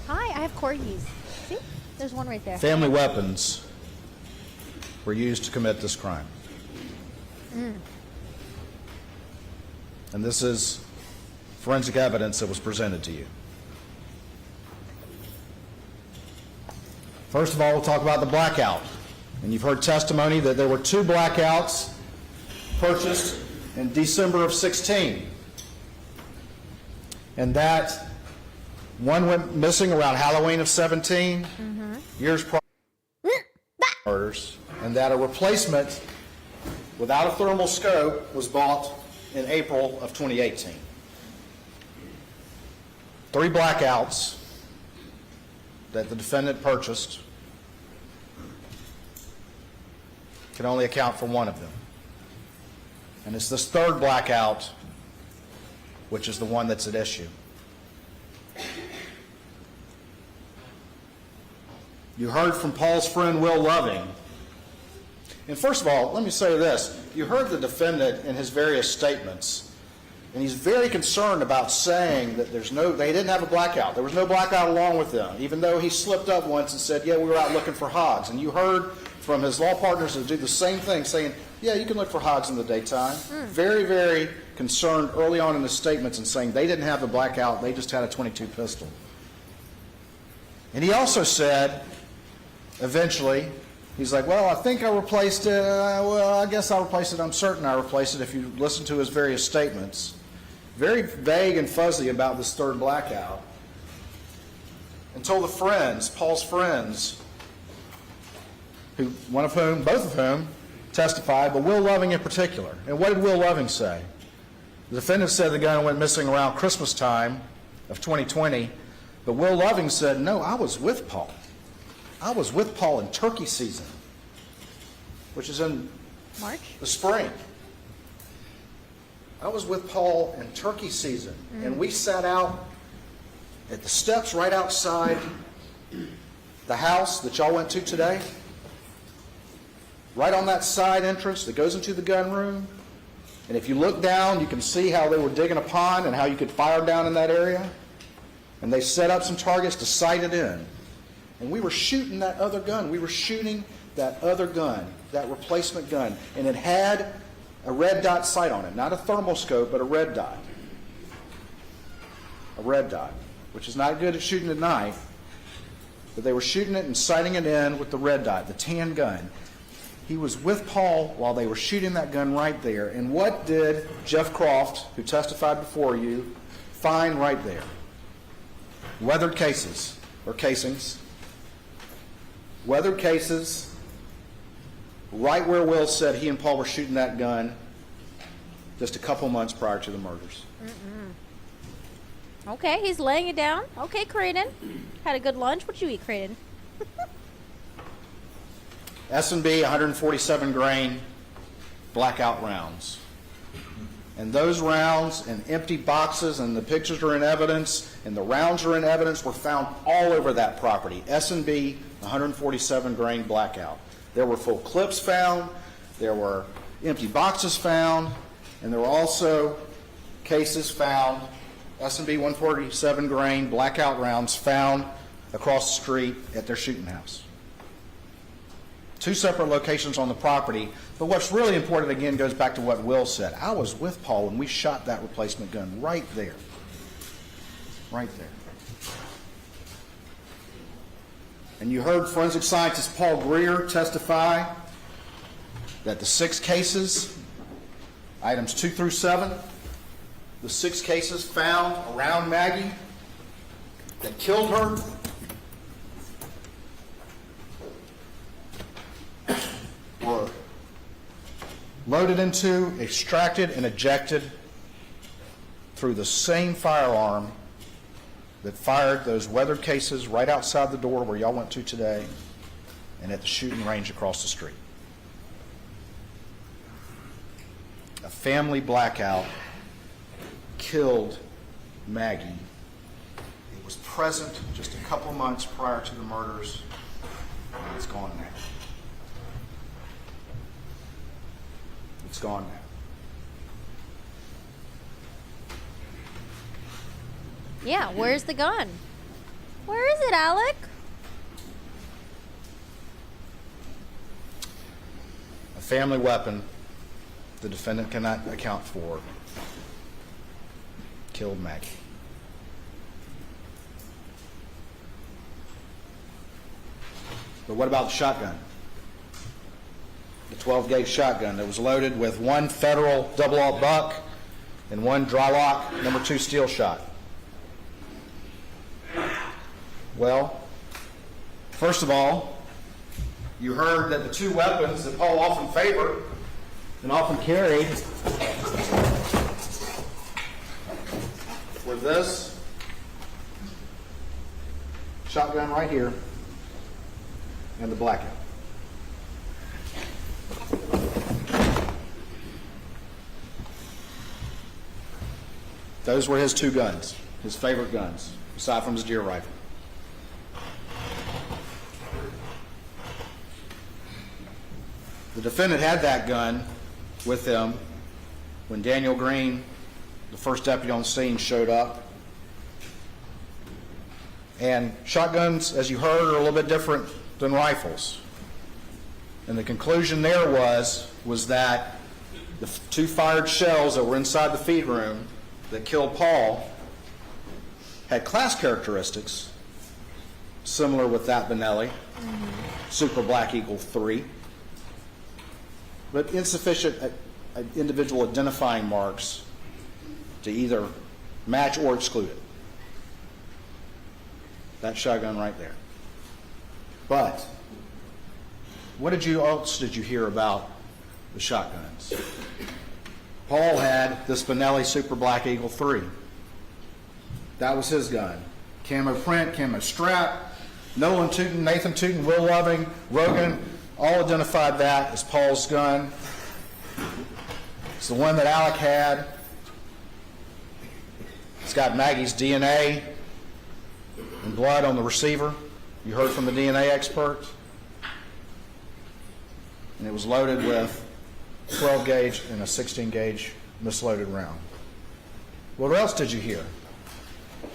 [SPEAKER 1] Hi, I have corgis. See? There's one right there.
[SPEAKER 5] Family weapons were used to commit this crime. And this is forensic evidence that was presented to you. First of all, we'll talk about the blackout. And you've heard testimony that there were 2 blackouts purchased in December of 16. And that one went missing around Halloween of 17, years prior to murders, and that a replacement without a thermal scope was bought in April of 2018. 3 blackouts that the defendant purchased can only account for 1 of them. And it's this 3rd blackout which is the one that's at issue. You heard from Paul's friend Will Loving. And first of all, let me say this. You heard the defendant in his various statements, and he's very concerned about saying that they didn't have a blackout. There was no blackout along with them, even though he slipped up once and said, yeah, we were out looking for hogs. And you heard from his law partners that do the same thing, saying, yeah, you can look for hogs in the daytime. Very, very concerned early on in the statements and saying they didn't have a blackout, they just had a .22 pistol. And he also said, eventually, he's like, well, I think I replaced it. Well, I guess I replaced it. I'm certain I replaced it if you listen to his various statements. Very vague and fuzzy about this third blackout. Until the friends, Paul's friends, both of whom testified, but Will Loving in particular. And what did Will Loving say? The defendant said the gun went missing around Christmas time of 2020, but Will Loving said, no, I was with Paul. I was with Paul in turkey season, which is in
[SPEAKER 1] March?
[SPEAKER 5] the spring. I was with Paul in turkey season, and we sat out at the steps right outside the house that y'all went to today, right on that side entrance that goes into the gun room. And if you look down, you can see how they were digging a pond and how you could fire down in that area. And they set up some targets to sight it in. And we were shooting that other gun. We were shooting that other gun, that replacement gun. And it had a red dot sight on it. Not a thermal scope, but a red dot. A red dot, which is not good at shooting at night. But they were shooting it and sighting it in with the red dot, the tan gun. He was with Paul while they were shooting that gun right there. And what did Jeff Croft, who testified before you, find right there? Weathered cases, or casings. Weathered cases, right where Will said he and Paul were shooting that gun just a couple months prior to the murders.
[SPEAKER 1] Okay, he's laying it down. Okay, Creighton. Had a good lunch. What'd you eat, Creighton?
[SPEAKER 5] S&B 147 grain blackout rounds. And those rounds and empty boxes, and the pictures are in evidence, and the rounds are in evidence, were found all over that property. S&B 147 grain blackout. There were full clips found, there were empty boxes found, and there were also cases found, S&B 147 grain blackout rounds found across the street at their shooting house. Two separate locations on the property, but what's really important, again, goes back to what Will said. I was with Paul when we shot that replacement gun right there. Right there. And you heard forensic scientist Paul Greer testify that the 6 cases, items 2 through 7, the 6 cases found around Maggie that killed her, were loaded into, extracted, and ejected through the same firearm that fired those weathered cases right outside the door where y'all went to today and at the shooting range across the street. A family blackout killed Maggie. It was present just a couple months prior to the murders, and it's gone now. It's gone now.
[SPEAKER 1] Yeah, where's the gun? Where is it, Alec?
[SPEAKER 5] A family weapon the defendant cannot account for killed Maggie. But what about the shotgun? The 12-gauge shotgun that was loaded with 1 Federal double-aught buck and 1 dry-lock number 2 steel shot. Well, first of all, you heard that the 2 weapons that Paul often favored and often carried were this shotgun right here and the blackout. Those were his two guns, his favorite guns, aside from his deer rifle. The defendant had that gun with him when Daniel Green, the first deputy on the scene, showed up. And shotguns, as you heard, are a little bit different than rifles. And the conclusion there was that the two fired shells that were inside the feed room that killed Paul had class characteristics similar with that Benelli, Super Black Eagle 3, but insufficient individual identifying marks to either match or exclude it. That shotgun right there. But what else did you hear about the shotguns? Paul had this Benelli Super Black Eagle 3. That was his gun. Camo print, camo strap. Nolan Tootin, Nathan Tootin, Will Loving, Rogan all identified that as Paul's gun. It's the one that Alec had. It's got Maggie's DNA and blood on the receiver. You heard from the DNA expert. And it was loaded with 12 gauge and a 16 gauge misloaded round. What else did you hear?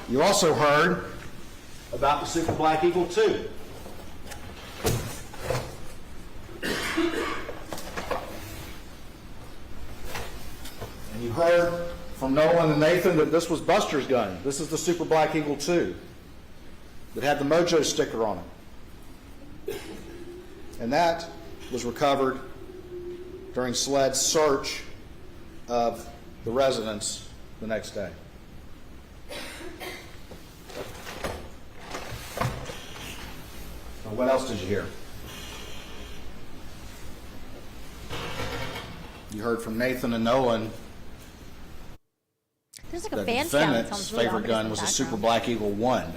[SPEAKER 5] You also heard about the Super Black Eagle 2. And you heard from Nolan and Nathan that this was Buster's gun. This is the Super Black Eagle 2 that had the Mojo sticker on it. And that was recovered during SLED's search of the residence the next day. So what else did you hear? You heard from Nathan and Nolan.
[SPEAKER 1] There's like a
[SPEAKER 5] The
[SPEAKER 1] fan sound that
[SPEAKER 5] defendant's
[SPEAKER 1] sounds really
[SPEAKER 5] favorite
[SPEAKER 1] ominous
[SPEAKER 5] gun
[SPEAKER 1] in
[SPEAKER 5] was
[SPEAKER 1] the
[SPEAKER 5] a Super
[SPEAKER 1] background.
[SPEAKER 5] Black Eagle 1.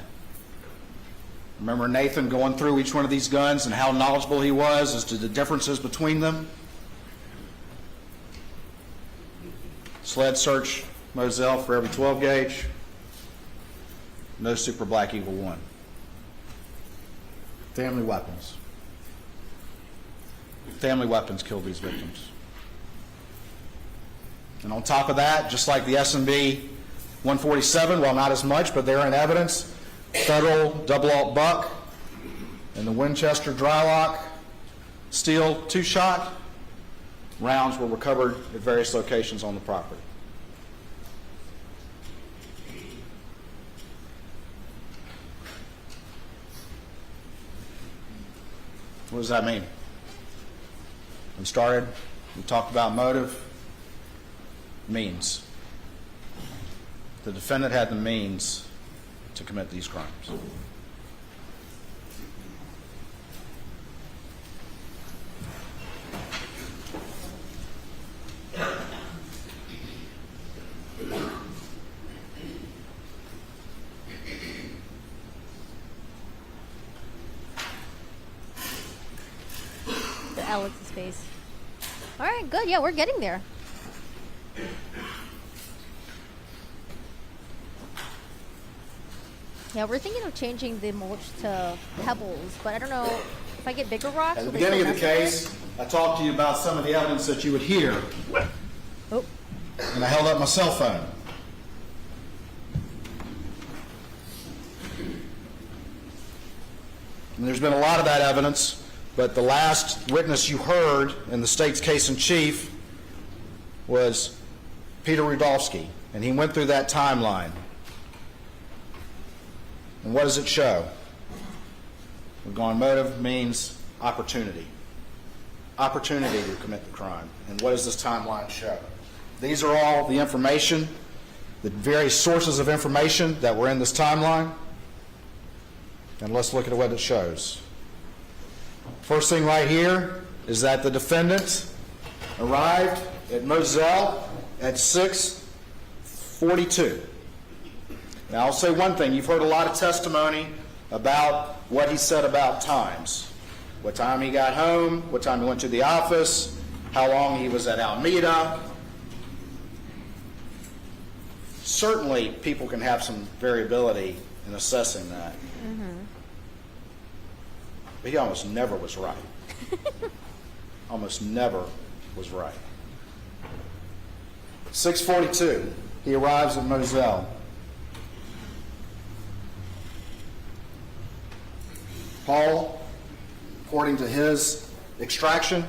[SPEAKER 5] Remember Nathan going through each one of these guns and how knowledgeable he was as to the differences between them? SLED search Moselle for every 12 gauge. No Super Black Eagle 1. Family weapons. Family weapons killed these victims. And on top of that, just like the S&B 147, well, not as much, but they're in evidence, Federal double-aught buck and the Winchester dry-lock steel two-shot rounds were recovered at various locations on the property. What does that mean? We started, we talked about motive, means. The defendant had the means to commit these crimes.
[SPEAKER 1] The Alex's face. All right, good. Yeah, we're getting there. Yeah, we're thinking of changing the mulch to pebbles, but I don't know if I get bigger rocks.
[SPEAKER 5] At the
[SPEAKER 1] will they
[SPEAKER 5] beginning of the
[SPEAKER 1] still mess
[SPEAKER 5] case, I talked to you about some of the evidence that you would hear,
[SPEAKER 1] with it? Oh,
[SPEAKER 5] and I held up my cell phone. And there's been a lot of that evidence, but the last witness you heard in the state's case in chief was Peter Rudolphy, and he went through that timeline. And what does it show? We've gone motive means opportunity. Opportunity to commit the crime. And what does this timeline show? These are all the information, the various sources of information that were in this timeline. And let's look at what it shows. First thing right here is that the defendant arrived at Moselle at 6:42. Now, I'll say one thing. You've heard a lot of testimony about what he said about times. What time he got home, what time he went to the office, how long he was at Alameda. certainly people can have some variability in assessing that. But he almost never was right. Almost never was right. 6:42, he arrives at Moselle. Paul, according to his extraction,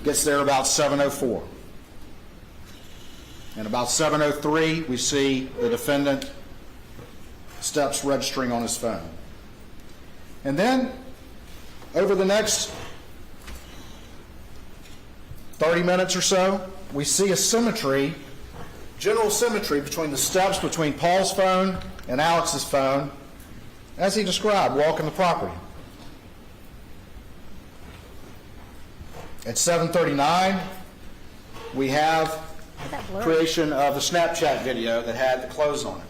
[SPEAKER 5] gets there about 7:04. And about 7:03, we see the defendant steps registering on his phone. And then, over the next 30 minutes or so, we see a symmetry, general symmetry between the steps between Paul's phone and Alex's phone, as he described, walking the property. At 7:39, we have creation of the Snapchat video that had the clothes on it.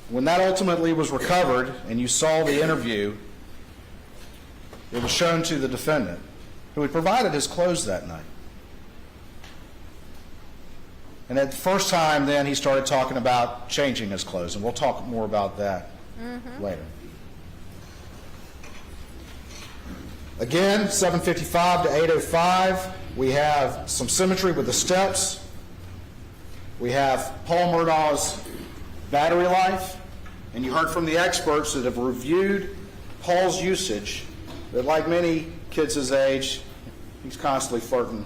[SPEAKER 5] When that ultimately was recovered and you saw the interview, it was shown to the defendant, who had provided his clothes that night. And at the first time then he started talking about changing his clothes, and we'll talk more about that later. Again, 7:55 to 8:05, we have some symmetry with the steps. We have Paul Murdaugh's battery life, and you heard from the experts that have reviewed Paul's usage, that like many kids his age, he's constantly flirting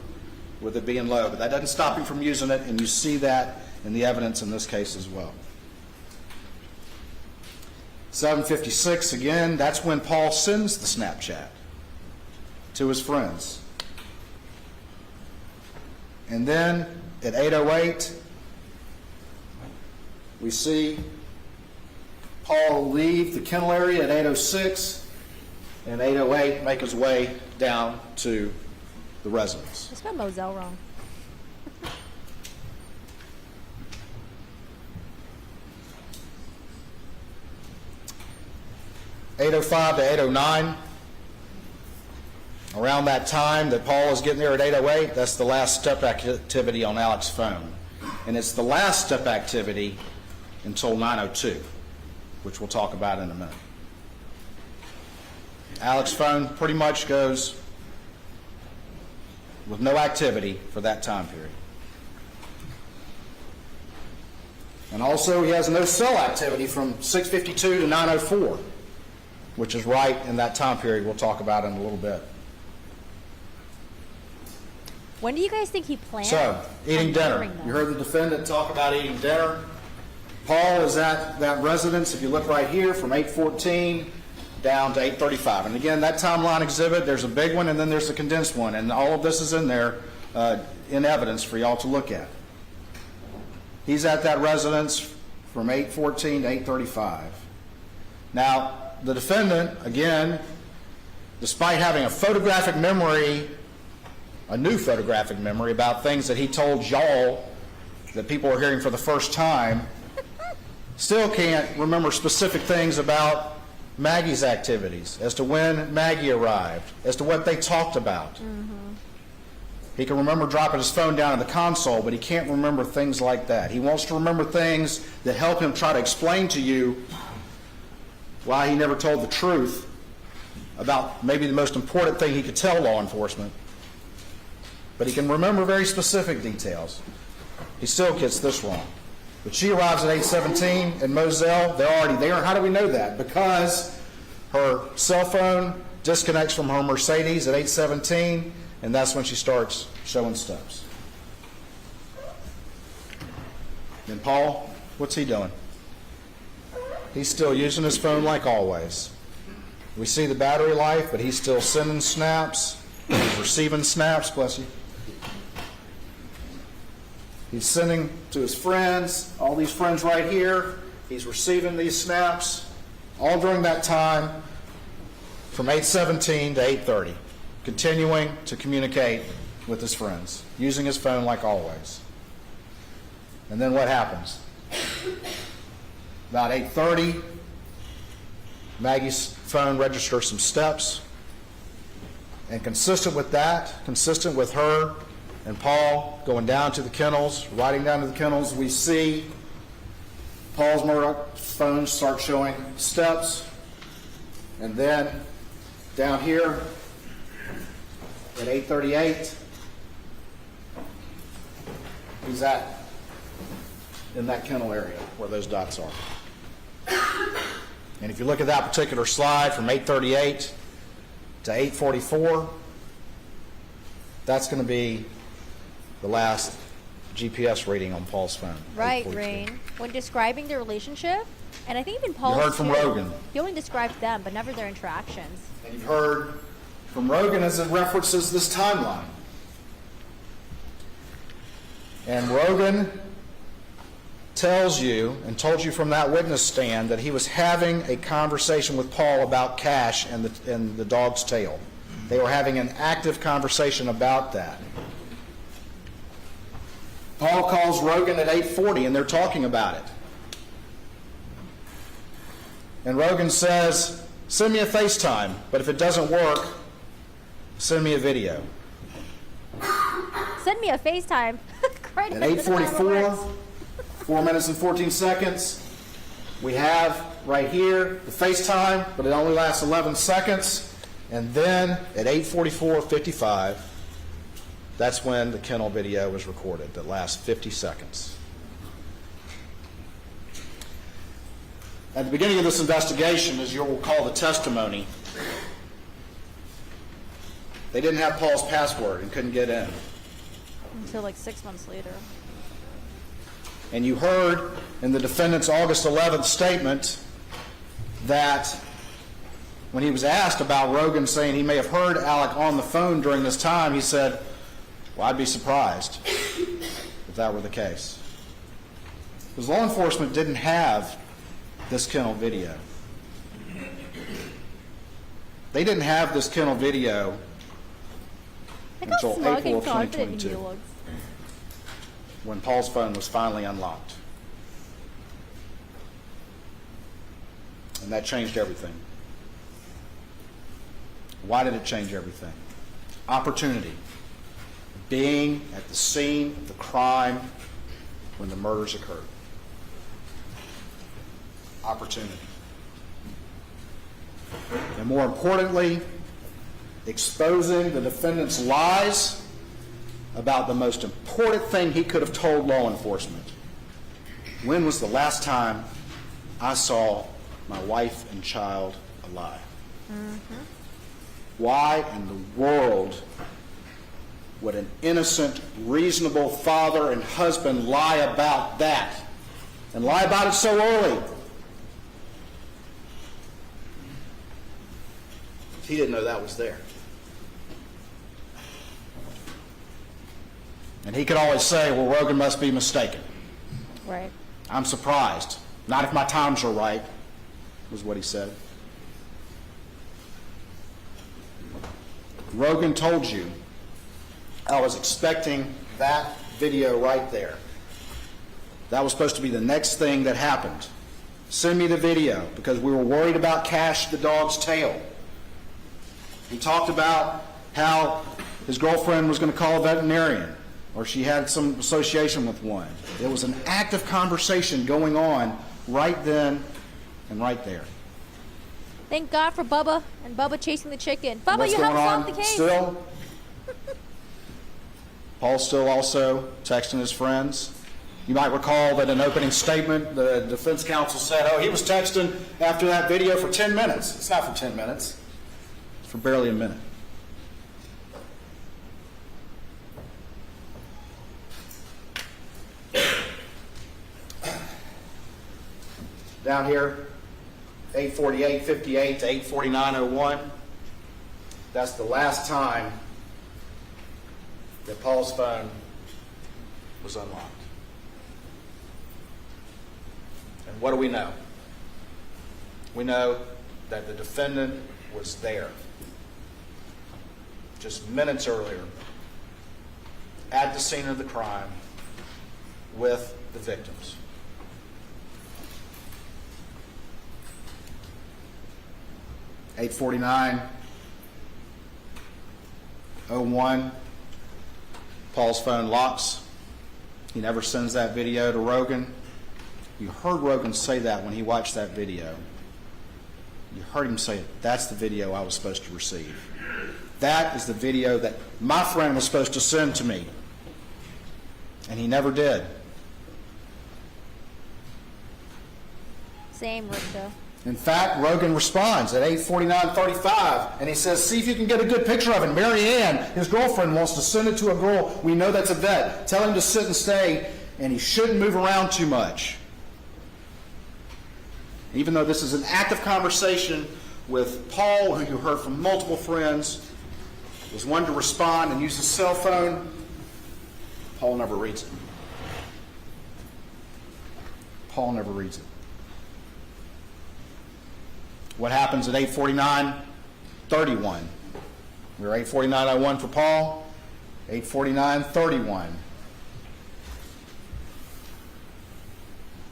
[SPEAKER 5] with it being low, but that doesn't stop him from using it, and you see that in the evidence in this case as well. 7:56, again, that's when Paul sends the Snapchat to his friends. And then at 8:08, we see Paul leave the kennel area at 8:06, and 8:08 make his way down to the residence.
[SPEAKER 1] I spelled Moselle wrong.
[SPEAKER 5] 8:05 to 8:09. Around that time that Paul is getting there at 8:08, that's the last step activity on Alex's phone. And it's the last step activity until 9:02, which we'll talk about in a minute. Alex's phone pretty much goes with no activity for that time period. And also he has no cell activity from 6:52 to 9:04, which is right in that time period we'll talk about in a little bit.
[SPEAKER 1] When do you guys think he planned?
[SPEAKER 5] So, eating
[SPEAKER 1] on
[SPEAKER 5] dinner.
[SPEAKER 1] murdering them?
[SPEAKER 5] You heard the defendant talk about eating dinner. Paul is at that residence, if you look right here, from 8:14 down to 8:35. And again, that timeline exhibit, there's a big one and then there's a condensed one. And all of this is in there in evidence for y'all to look at. He's at that residence from 8:14 to 8:35. Now, the defendant, again, despite having a photographic memory, a new photographic memory about things that he told y'all that people are hearing for the first time, still can't remember specific things about Maggie's activities, as to when Maggie arrived, as to what they talked about. He can remember dropping his phone down in the console, but he can't remember things like that. He wants to remember things that help him try to explain to you why he never told the truth about maybe the most important thing he could tell law enforcement. But he can remember very specific details. He still gets this wrong. But she arrives at 8:17 in Moselle. They're already there. How do we know that? Because her cell phone disconnects from her Mercedes at 8:17, and that's when she starts showing steps. And Paul, what's he doing? He's still using his phone like always. We see the battery life, but he's still sending snaps. He's receiving snaps, bless you. He's sending to his friends, all these friends right here. He's receiving these snaps all during that time from 8:17 to 8:30, continuing to communicate with his friends, using his phone like always. And then what happens? About 8:30, Maggie's phone registers some steps. And consistent with that, consistent with her and Paul going down to the kennels, riding down to the kennels, we see Paul's Murdaugh phone start showing steps. And then down here at 8:38, he's in that kennel area where those dots are. And if you look at that particular slide from 8:38 to 8:44, that's going to be the last GPS reading on Paul's phone.
[SPEAKER 1] Right,
[SPEAKER 5] 8:42.
[SPEAKER 1] Rain. When describing their relationship, and I think even Paul.
[SPEAKER 5] You heard from Rogan.
[SPEAKER 1] He only described them, but never their interactions.
[SPEAKER 5] And you've heard from Rogan as it references this timeline. And Rogan tells you, and told you from that witness stand, that he was having a conversation with Paul about cash and the dog's tail. They were having an active conversation about that. Paul calls Rogan at 8:40, and they're talking about it. And Rogan says, send me a FaceTime, but if it doesn't work, send me a video.
[SPEAKER 1] Send me a FaceTime. Right
[SPEAKER 5] At 8:44, 4 minutes and 14 seconds, we have right here the FaceTime, but it only lasts 11 seconds. And then at 8:44:55, that's when the kennel video was recorded, that lasts 50 seconds. At the beginning of this investigation, as you'll recall the testimony, they didn't have Paul's password and couldn't get in.
[SPEAKER 1] Until like 6 months later.
[SPEAKER 5] And you heard in the defendant's August 11th statement that when he was asked about Rogan saying he may have heard Alec on the phone during this time, he said, well, I'd be surprised if that were the case. Because law enforcement didn't have this kennel video. They didn't have this kennel video until April of 2022, when Paul's phone was finally unlocked. And that changed everything. Why did it change everything? Opportunity. Being at the scene of the crime when the murders occurred. Opportunity. And more importantly, exposing the defendant's lies about the most important thing he could have told law enforcement. When was the last time I saw my wife and child alive? Mm-hmm. Why in the world would an innocent, reasonable father and husband lie about that? And lie about it so early? He didn't know that was there. And he could always say, well, Rogan must be mistaken.
[SPEAKER 1] Right.
[SPEAKER 5] I'm surprised. Not if my times are right, was what he said. Rogan told you, I was expecting that video right there. That was supposed to be the next thing that happened. Send me the video, because we were worried about Cash the dog's tail. He talked about how his girlfriend was going to call a veterinarian, or she had some association with one. There was an active conversation going on right then and right there.
[SPEAKER 1] Thank God for Bubba and Bubba chasing the chicken. Bubba,
[SPEAKER 5] What's
[SPEAKER 1] you
[SPEAKER 5] going
[SPEAKER 1] helped
[SPEAKER 5] on
[SPEAKER 1] solve the case.
[SPEAKER 5] still? Paul's still also texting his friends. You might recall that in opening statement, the defense counsel said, oh, he was texting after that video for 10 minutes. It's not for 10 minutes. It's for barely a minute. Down here, 8:48:58 to 8:49:01. That's the last time that Paul's phone was unlocked. And what do we know? We know that the defendant was there just minutes earlier at the scene of the crime with the victims. 8:01, Paul's phone locks. He never sends that video to Rogan. You heard Rogan say that when he watched that video. You heard him say, that's the video I was supposed to receive. That is the video that my friend was supposed to send to me. And he never did.
[SPEAKER 1] Same, Ripto.
[SPEAKER 5] In fact, Rogan responds at 8:49:35, and he says, see if you can get a good picture of it. Mary Ann, his girlfriend, wants to send it to a girl. We know that's a vet. Tell him to sit and stay, and he shouldn't move around too much. Even though this is an active conversation with Paul, who you heard from multiple friends, was one to respond and use his cell phone, Paul never reads it. Paul never reads it. What happens at 8:49:31? We were 8:49:01 for Paul, 8:49:31.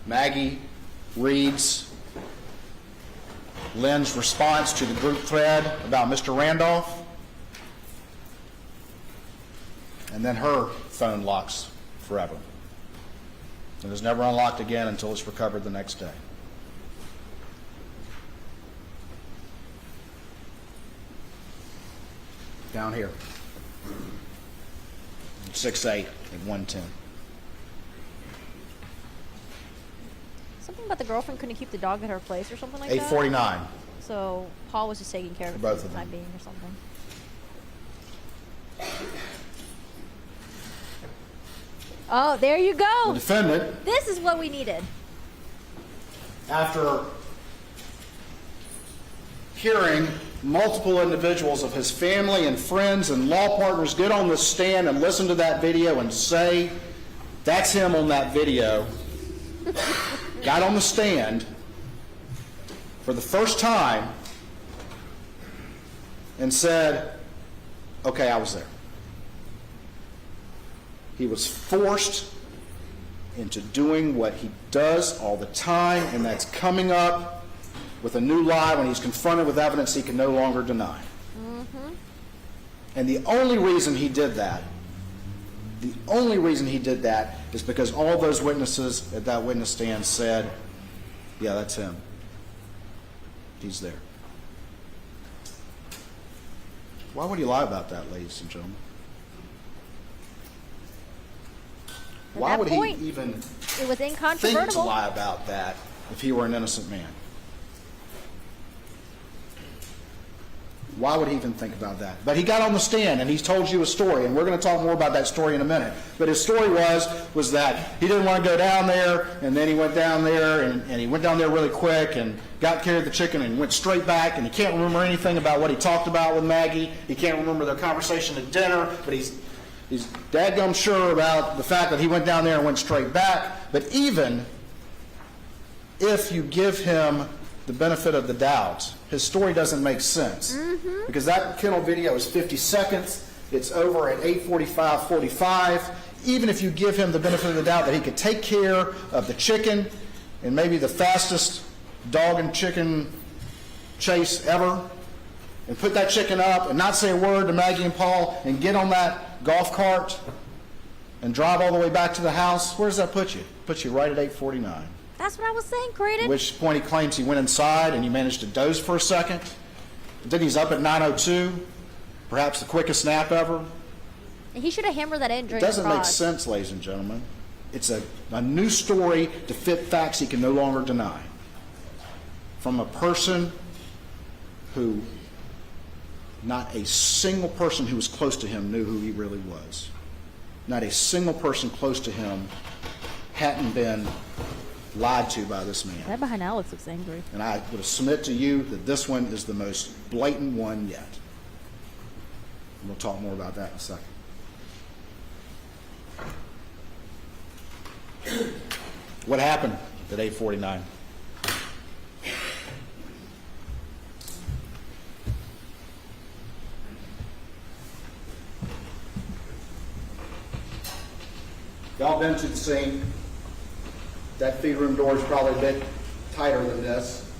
[SPEAKER 5] Maggie reads Lynn's response to the group thread about Mr. Randolph, and then her phone locks forever. It was never unlocked again until it's recovered the next day. Down here, 6'8" at 110.
[SPEAKER 1] Something about the girlfriend couldn't keep the dog at her place or something like that?
[SPEAKER 5] 8:49.
[SPEAKER 1] So Paul was just taking care of it
[SPEAKER 5] Both
[SPEAKER 1] for
[SPEAKER 5] of
[SPEAKER 1] the time
[SPEAKER 5] them.
[SPEAKER 1] being or something. Oh, there you
[SPEAKER 5] The
[SPEAKER 1] go.
[SPEAKER 5] defendant,
[SPEAKER 1] This is what we needed.
[SPEAKER 5] after hearing multiple individuals of his family and friends and law partners get on the stand and listen to that video and say, that's him on that video, got on the stand for the first time and said, okay, I was there. He was forced into doing what he does all the time, and that's coming up with a new lie when he's confronted with evidence he can no longer deny.
[SPEAKER 1] Mm-hmm.
[SPEAKER 5] And the only reason he did that, is because all those witnesses at that witness stand said, yeah, that's him. He's there. Why would he lie about that, ladies and gentlemen?
[SPEAKER 1] At
[SPEAKER 5] Why
[SPEAKER 1] that
[SPEAKER 5] would
[SPEAKER 1] point,
[SPEAKER 5] he even
[SPEAKER 1] it was
[SPEAKER 5] think to
[SPEAKER 1] incontrovertible.
[SPEAKER 5] lie about that if he were an innocent man? Why would he even think about that? But he got on the stand and he's told you a story, and we're going to talk more about that story in a minute. But his story was that he didn't want to go down there, and then he went down there, and he went down there really quick and got care of the chicken and went straight back, and he can't remember anything about what he talked about with Maggie. He can't remember their conversation at dinner, but he's dadgum sure about the fact that he went down there and went straight back. But even if you give him the benefit of the doubt, his story doesn't make sense.
[SPEAKER 1] Mm-hmm.
[SPEAKER 5] Because that kennel video is 50 seconds. It's over at 8:45:45. Even if you give him the benefit of the doubt that he could take care of the chicken and maybe the fastest dog and chicken chase ever, and put that chicken up and not say a word to Maggie and Paul and get on that golf cart and drive all the way back to the house, where does that put you? Puts you right at 8:49.
[SPEAKER 1] That's what I was saying, Creighton.
[SPEAKER 5] At which point he claims he went inside and he managed to doze for a second. Then he's up at 9:02, perhaps the quickest nap ever.
[SPEAKER 1] He should have hammered that in
[SPEAKER 5] It
[SPEAKER 1] during the
[SPEAKER 5] doesn't make
[SPEAKER 1] cross.
[SPEAKER 5] sense, ladies and gentlemen. It's a new story to fit facts he can no longer deny. From a person who not a single person who was close to him knew who he really was. Not a single person close to him hadn't been lied to by this man.
[SPEAKER 1] That behind Alex looks angry.
[SPEAKER 5] And I would submit to you that this one is the most blatant one yet. And we'll talk more about that in a second. What happened at 8:49? Y'all been to the scene. That feed room door is probably a bit tighter than this.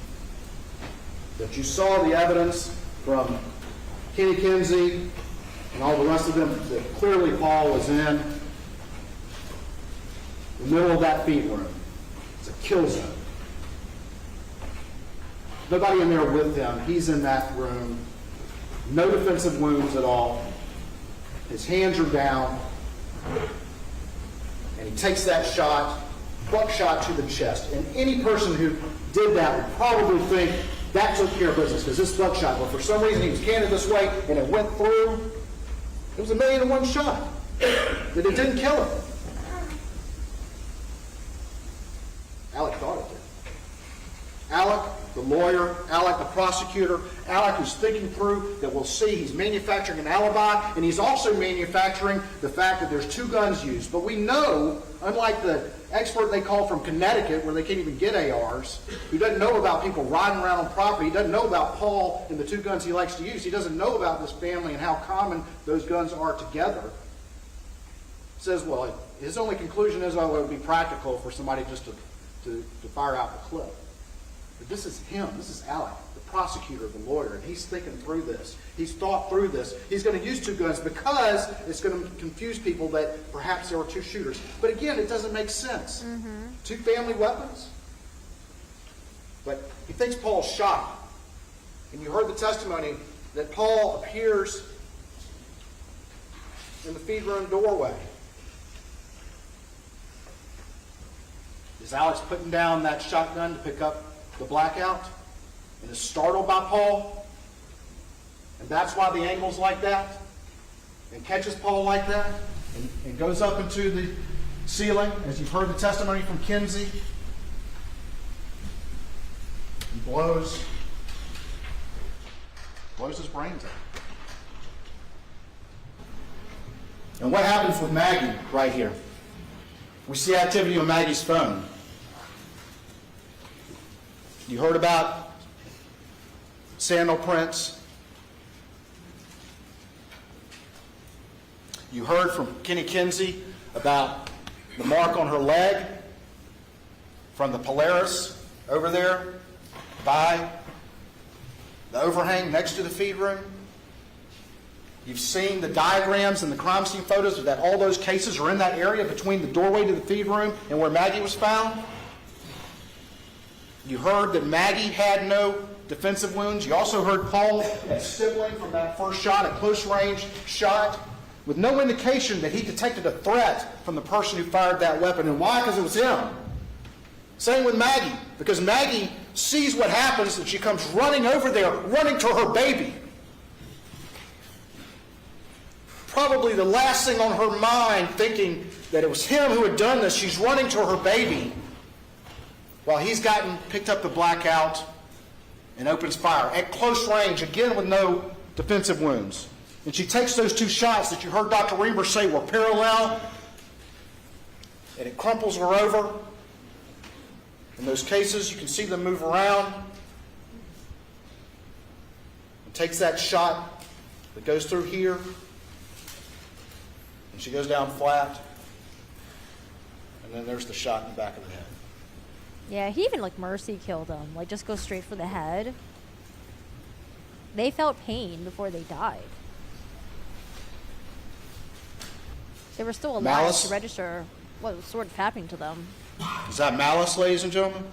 [SPEAKER 5] But you saw the evidence from Kenny Kinsey, and all the rest of them, that clearly Paul was in the middle of that feed room. It's a kill zone. Nobody in there with him. He's in that room. No defensive wounds at all. His hands are down. And he takes that shot, buckshot to the chest. And any person who did that would probably think that took care of business, because this buckshot, but for some reason he was canted this way and it went through. It was 1,000,001 shot. That it didn't kill him. Alec thought it did. Alec, the lawyer, Alec, the prosecutor, Alec who's thinking through that we'll see he's manufacturing an alibi, and he's also manufacturing the fact that there's 2 guns used. But we know, unlike the expert they called from Connecticut, where they can't even get ARs, who doesn't know about people riding around on property, he doesn't know about Paul and the 2 guns he likes to use, he doesn't know about this family and how common those guns are together, says, well, his only conclusion is, oh, it would be practical for somebody just to fire out the clip. But this is him. This is Alec, the prosecutor, the lawyer, and he's thinking through this. He's thought through this. He's going to use 2 guns because it's going to confuse people that perhaps there were 2 shooters. But again, it doesn't make sense. 2 family weapons? But he thinks Paul's shot. And you heard the testimony that Paul appears in the feed room doorway. Is Alex putting down that shotgun to pick up the blackout and is startled by Paul? And that's why the angle's like that? And catches Paul like that? And goes up into the ceiling, as you've heard the testimony from Kinsey, and blows his brains out. And what happens with Maggie right here? We see activity on Maggie's phone. You heard about sandal prints. You heard from Kenny Kinsey about the mark on her leg from the Polaris over there by the overhang next to the feed room. You've seen the diagrams and the crime scene photos of that all those cases are in that area between the doorway to the feed room and where Maggie was found. You heard that Maggie had no defensive wounds. You also heard Paul had stippling from that first shot, a close range shot, with no indication that he detected a threat from the person who fired that weapon. And why? Because it was him. Same with Maggie, because Maggie sees what happens and she comes running over there, running to her baby. Probably the last thing on her mind, thinking that it was him who had done this. She's running to her baby while he's picked up the blackout and opens fire at close range, again with no defensive wounds. And she takes those 2 shots that you heard Dr. Reber say were parallel, and it crumples her over. In those cases, you can see them move around. And takes that shot that goes through here, and she goes down flat. And then there's the shot in the back of the head.
[SPEAKER 1] Yeah, he even, mercy killed him. Just go straight for the head. They felt pain before they died. They were still alive
[SPEAKER 5] Malice?
[SPEAKER 1] to register what was sort of happening to them.
[SPEAKER 5] Is that malice, ladies and gentlemen?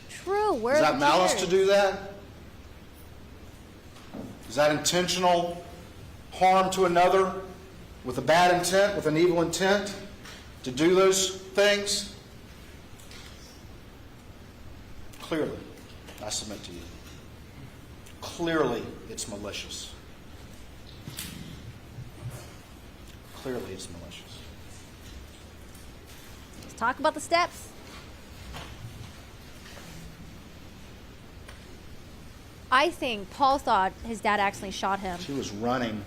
[SPEAKER 1] True, where
[SPEAKER 5] Is
[SPEAKER 1] are
[SPEAKER 5] that
[SPEAKER 1] the
[SPEAKER 5] malice
[SPEAKER 1] tears?
[SPEAKER 5] to do that? Is that intentional harm to another with a bad intent, with an evil intent to do those things? Clearly, I submit to you. Clearly, it's malicious. Clearly, it's malicious.
[SPEAKER 1] Let's talk about the steps. I think Paul thought his dad accidentally shot him.
[SPEAKER 5] She was running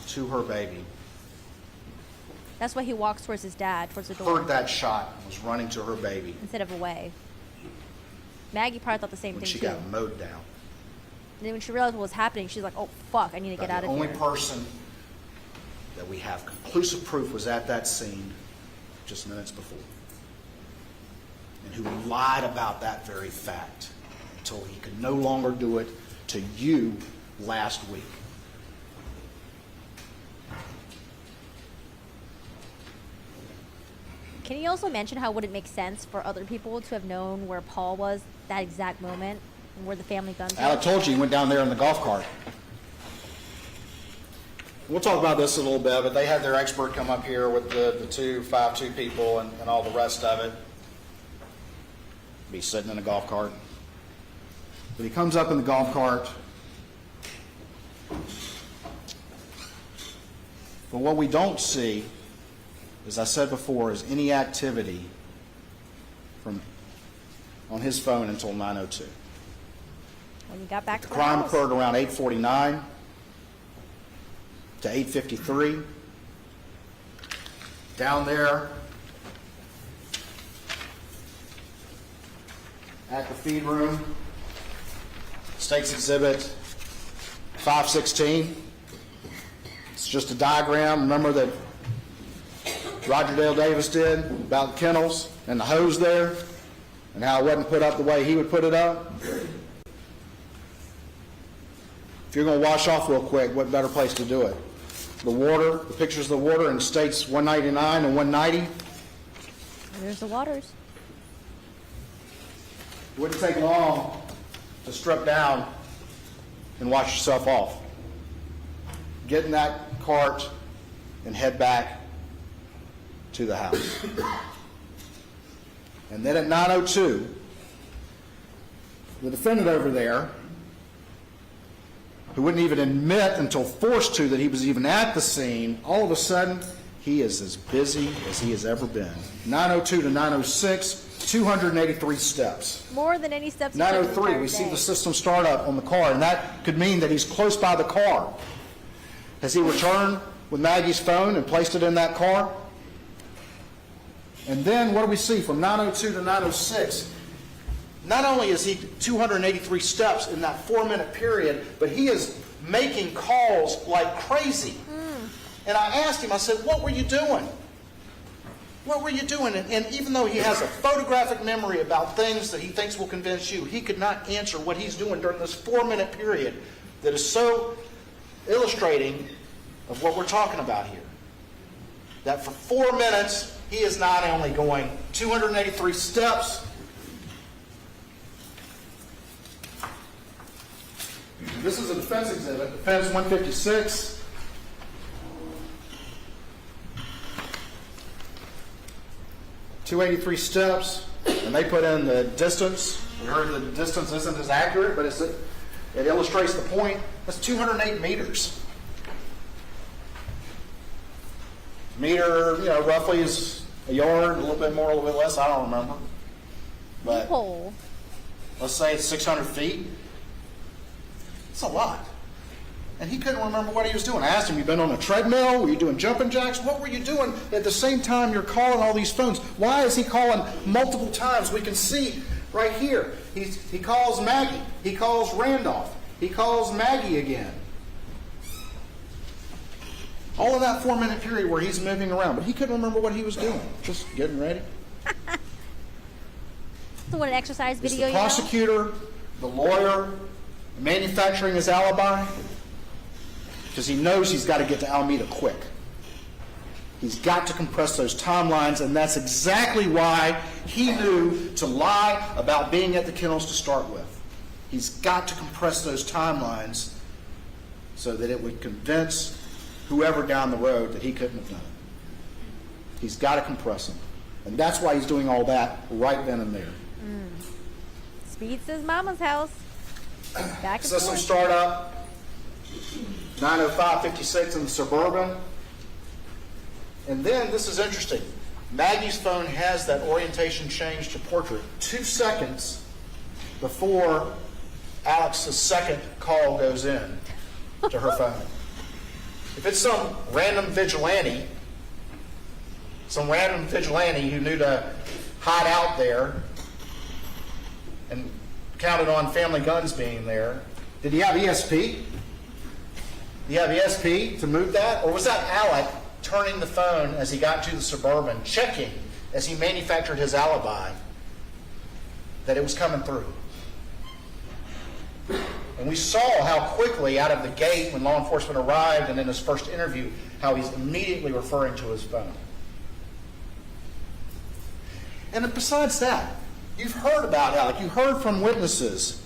[SPEAKER 5] to her baby.
[SPEAKER 1] That's why he walks towards his dad, towards the door,
[SPEAKER 5] Heard that shot, was running to her baby
[SPEAKER 1] instead of away. Maggie probably thought the same
[SPEAKER 5] when
[SPEAKER 1] thing
[SPEAKER 5] she
[SPEAKER 1] too.
[SPEAKER 5] got mowed down.
[SPEAKER 1] And then when she realized what was happening, she's like, "Oh fuck, I need to get out
[SPEAKER 5] The
[SPEAKER 1] of
[SPEAKER 5] only
[SPEAKER 1] here."
[SPEAKER 5] person that we have conclusive proof was at that scene just minutes before, and who lied about that very fact until he could no longer do it to you last week.
[SPEAKER 1] Can you also mention how would it make sense for other people to have known where Paul was that exact moment, and where the family guns were?
[SPEAKER 5] Alec told you he went down there in the golf cart. We'll talk about this a little bit, but they had their expert come up here with the 5'2" people and all the rest of it. Be sitting in a golf cart. But he comes up in the golf cart. But what we don't see, as I said before, is any activity on his phone until 9:02.
[SPEAKER 1] When you got back to
[SPEAKER 5] The
[SPEAKER 1] the
[SPEAKER 5] crime
[SPEAKER 1] house.
[SPEAKER 5] occurred around 8:49 to 8:53. Down there at the feed room, State's Exhibit 516. It's just a diagram. Remember that Roger Dale Davis did about the kennels and the hose there, and how it wasn't put up the way he would put it up? If you're going to wash off real quick, what better place to do it? The water, the pictures of the water in States 199 and 190.
[SPEAKER 1] There's the waters.
[SPEAKER 5] It wouldn't take long to strip down and wash yourself off. Get in that cart and head back to the house. And then at 9:02, the defendant over there, who wouldn't even admit until forced to that he was even at the scene, all of a sudden, he is as busy as he has ever been. 9:02 to 9:06, 283 steps.
[SPEAKER 1] More than any steps. he took in the
[SPEAKER 5] 9:03,
[SPEAKER 1] entire
[SPEAKER 5] we see
[SPEAKER 1] day.
[SPEAKER 5] the system start up on the car, and that could mean that he's close by the car. Has he returned with Maggie's phone and placed it in that car? And then what do we see from 9:02 to 9:06? Not only is he 283 steps in that 4-minute period, but he is making calls like crazy. And I asked him, I said, what were you doing? What were you doing? And even though he has a photographic memory about things that he thinks will convince you, he could not answer what he's doing during this 4-minute period that is so illustrating of what we're talking about here. That for 4 minutes, he is not only going 283 steps, this is a defense exhibit, defense 156. "283 steps, and they put in the distance. We heard the distance isn't as accurate, but it illustrates the point. That's 208 meters. Meter, roughly is a yard, a little bit more, a little bit less, I don't remember. But
[SPEAKER 1] Pole.
[SPEAKER 5] let's say it's 600 feet. It's a lot. And he couldn't remember what he was doing. I asked him, you been on a treadmill? Were you doing jumping jacks? What were you doing at the same time you're calling all these phones? Why is he calling multiple times? We can see right here. He calls Maggie. He calls Randolph. He calls Maggie again. All in that 4-minute period where he's moving around. But he couldn't remember what he was doing. Just getting ready.
[SPEAKER 1] So what, an exercise
[SPEAKER 5] Is
[SPEAKER 1] video,
[SPEAKER 5] the prosecutor, the lawyer, manufacturing his alibi? Because he knows he's got to get to Alameda quick. He's got to compress those timelines, and that's exactly why he knew to lie about being at the kennels to start with. He's got to compress those timelines so that it would convince whoever down the road that he couldn't have done it. He's got to compress them. And that's why he's doing all that right then and there.
[SPEAKER 1] Speed says mama's house. Back and
[SPEAKER 5] System
[SPEAKER 1] forth.
[SPEAKER 5] startup, 9:05:56 in the Suburban. And then, this is interesting, Maggie's phone has that orientation change to portrait 2 seconds before Alex's second call goes in to her phone. If it's some random vigilante who knew to hide out there and counted on family guns being there, did he have ESP? Did he have ESP to move that? Or was that Alec turning the phone as he got to the Suburban, checking as he manufactured his alibi that it was coming through? And we saw how quickly out of the gate when law enforcement arrived and in his first interview, how he's immediately referring to his phone. And besides that, you've heard about Alec. You heard from witnesses.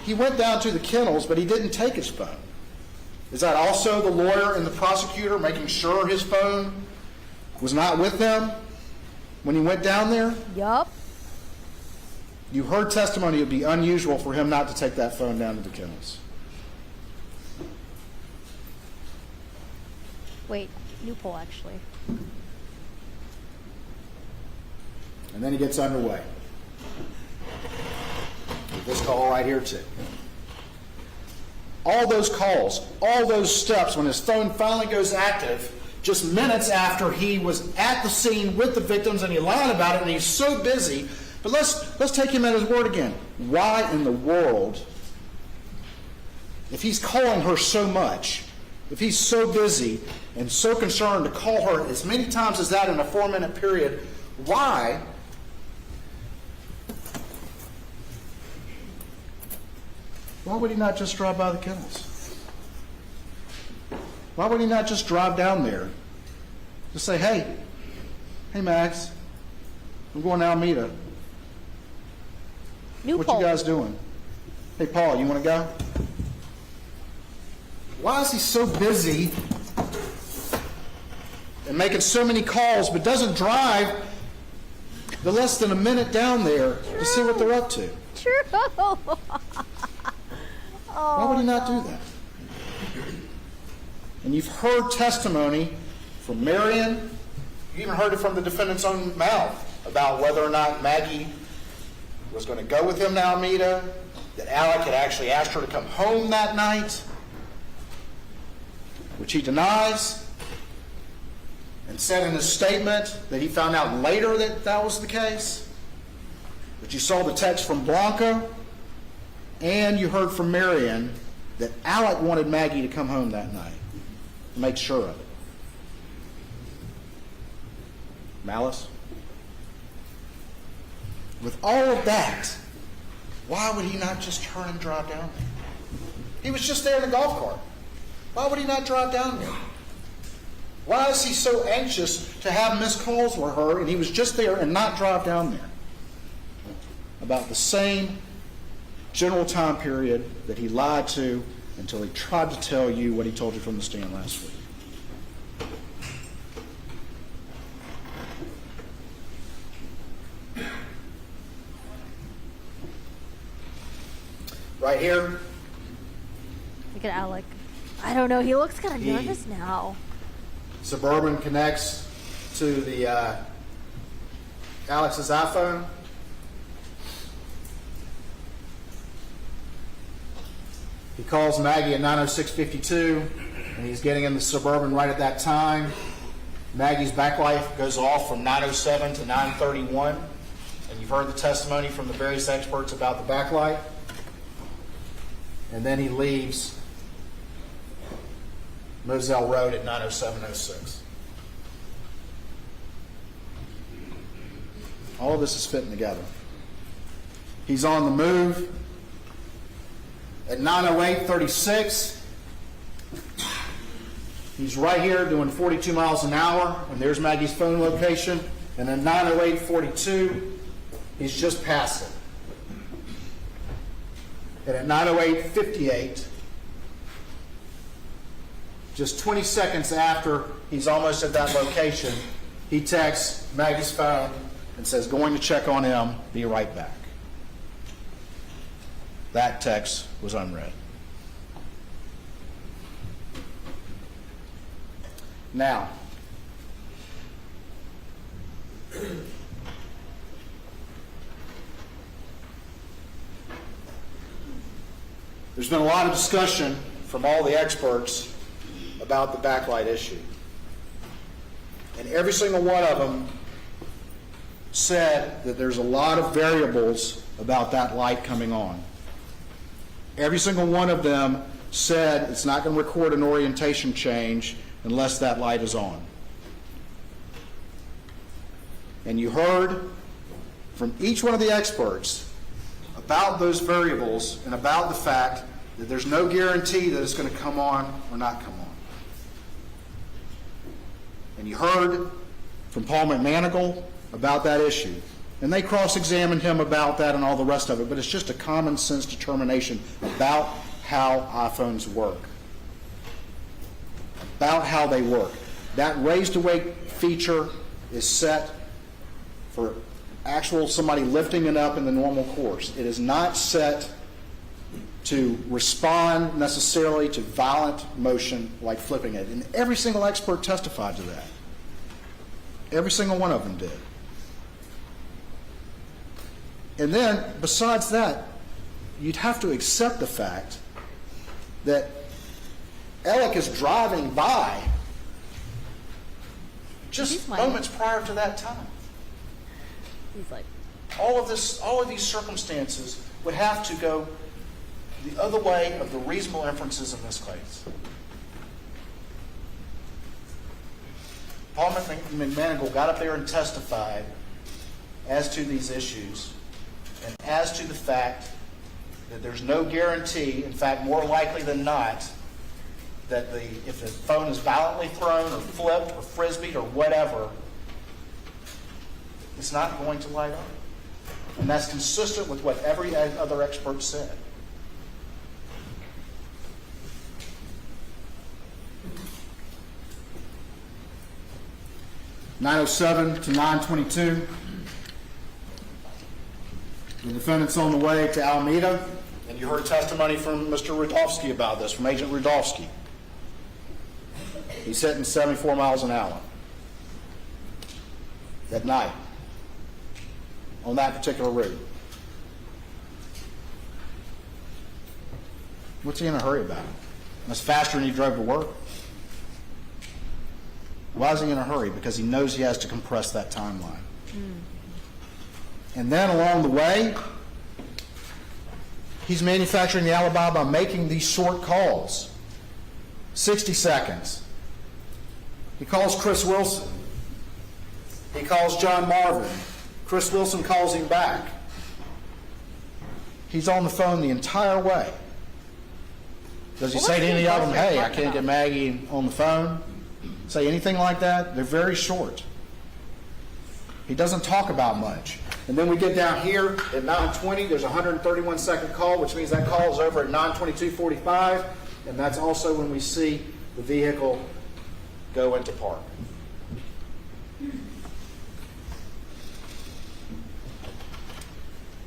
[SPEAKER 5] He went down to the kennels, but he didn't take his phone. Is that also the lawyer and the prosecutor making sure his phone was not with them when he went down there?
[SPEAKER 1] Yup.
[SPEAKER 5] You heard testimony it would be unusual for him not to take that phone down to the kennels.
[SPEAKER 1] Wait, new poll actually.
[SPEAKER 5] And then he gets underway. With this call right here too. All those calls, all those steps, when his phone finally goes active, just minutes after he was at the scene with the victims and he lied about it and he's so busy. But let's take him at his word again. Why in the world, if he's calling her so much, if he's so busy and so concerned to call her as many times as that in a 4-minute period, why would he not just drive by the kennels? Why would he not just drive down there? Just say, hey Max, I'm going to Alameda. What you guys doing? Hey, Paul, you want to go? Why is he so busy and making so many calls but doesn't drive the less than a minute down there to see what they're up to?
[SPEAKER 1] True.
[SPEAKER 5] Why would he not do that? And you've heard testimony from Marion. You even heard it from the defendant's own mouth about whether or not Maggie was going to go with him to Alameda, that Alec had actually asked her to come home that night, which he denies, and said in his statement that he found out later that that was the case. But you saw the text from Blanca, and you heard from Marion that Alec wanted Maggie to come home that night, to make sure of it. Malice? With all of that, why would he not just turn and drive down there? He was just there in the golf cart. Why would he not drive down there? Why is he so anxious to have missed calls with her and he was just there and not drive down there? About the same general time period that he lied to until he tried to tell you what he told you from the stand last week. Right here.
[SPEAKER 1] Look at Alec. I don't know. He looks kind of nervous now.
[SPEAKER 5] Suburban connects to the Alex's iPhone. He calls Maggie at 9:06:52, and he's getting in the Suburban right at that time. Maggie's backlight goes off from 9:07 to 9:31, and you've heard the testimony from the various experts about the backlight. And then he leaves Moselle Road at 9:07:06. All of this is fitting together. He's on the move. At 9:08:36, he's right here doing 42 miles an hour, and there's Maggie's phone location. And at 9:08:42, he's just past it. And at 9:08:58, just 20 seconds after he's almost at that location, he texts Maggie's phone and says, going to check on him, be right back. That text was unread. Now, there's been a lot of discussion from all the experts about the backlight issue. And every single one of them said that there's a lot of variables about that light coming on. Every single one of them said it's not going to record an orientation change unless that light is on. And you heard from each one of the experts about those variables and about the fact that there's no guarantee that it's going to come on or not come on. And you heard from Paul McManigal about that issue. And they cross-examined him about that and all the rest of it, but it's just a common sense determination about how iPhones work, about how they work. That raise-to-wake feature is set for actual somebody lifting it up in the normal course. It is not set to respond necessarily to violent motion like flipping it. And every single expert testified to that. Every single one of them did. And then, besides that, you'd have to accept the fact that Alec is driving by just moments prior to that time.
[SPEAKER 1] He's like,
[SPEAKER 5] All of these circumstances would have to go the other way of the reasonable inferences in this case. Paul McManigal got up there and testified as to these issues and as to the fact that there's no guarantee, in fact, more likely than not, that if the phone is violently thrown or flipped or frisbeed or whatever, it's not going to light up. And that's consistent with what every other expert said. (9:07 to 9:22). The defendant's on the way to Alameda, and you heard testimony from Mr. Rudofsky about this, from Agent Rudofsky. He's hitting 74 miles an hour at night on that particular route. What's he in a hurry about? That's faster than he drove to work. Why is he in a hurry? Because he knows he has to compress that timeline. And then along the way, he's manufacturing the alibi by making these short calls. 60 seconds. He calls Chris Wilson. He calls John Marvin. Chris Wilson calls him back. He's on the phone the entire way. Does he say to any of them, hey, I can't get Maggie on the phone? Say anything like that? They're very short. He doesn't talk about much. And then we get down here at 9:20, there's a 131-second call, which means that call is over at 9:22:45, and that's also when we see the vehicle go into park.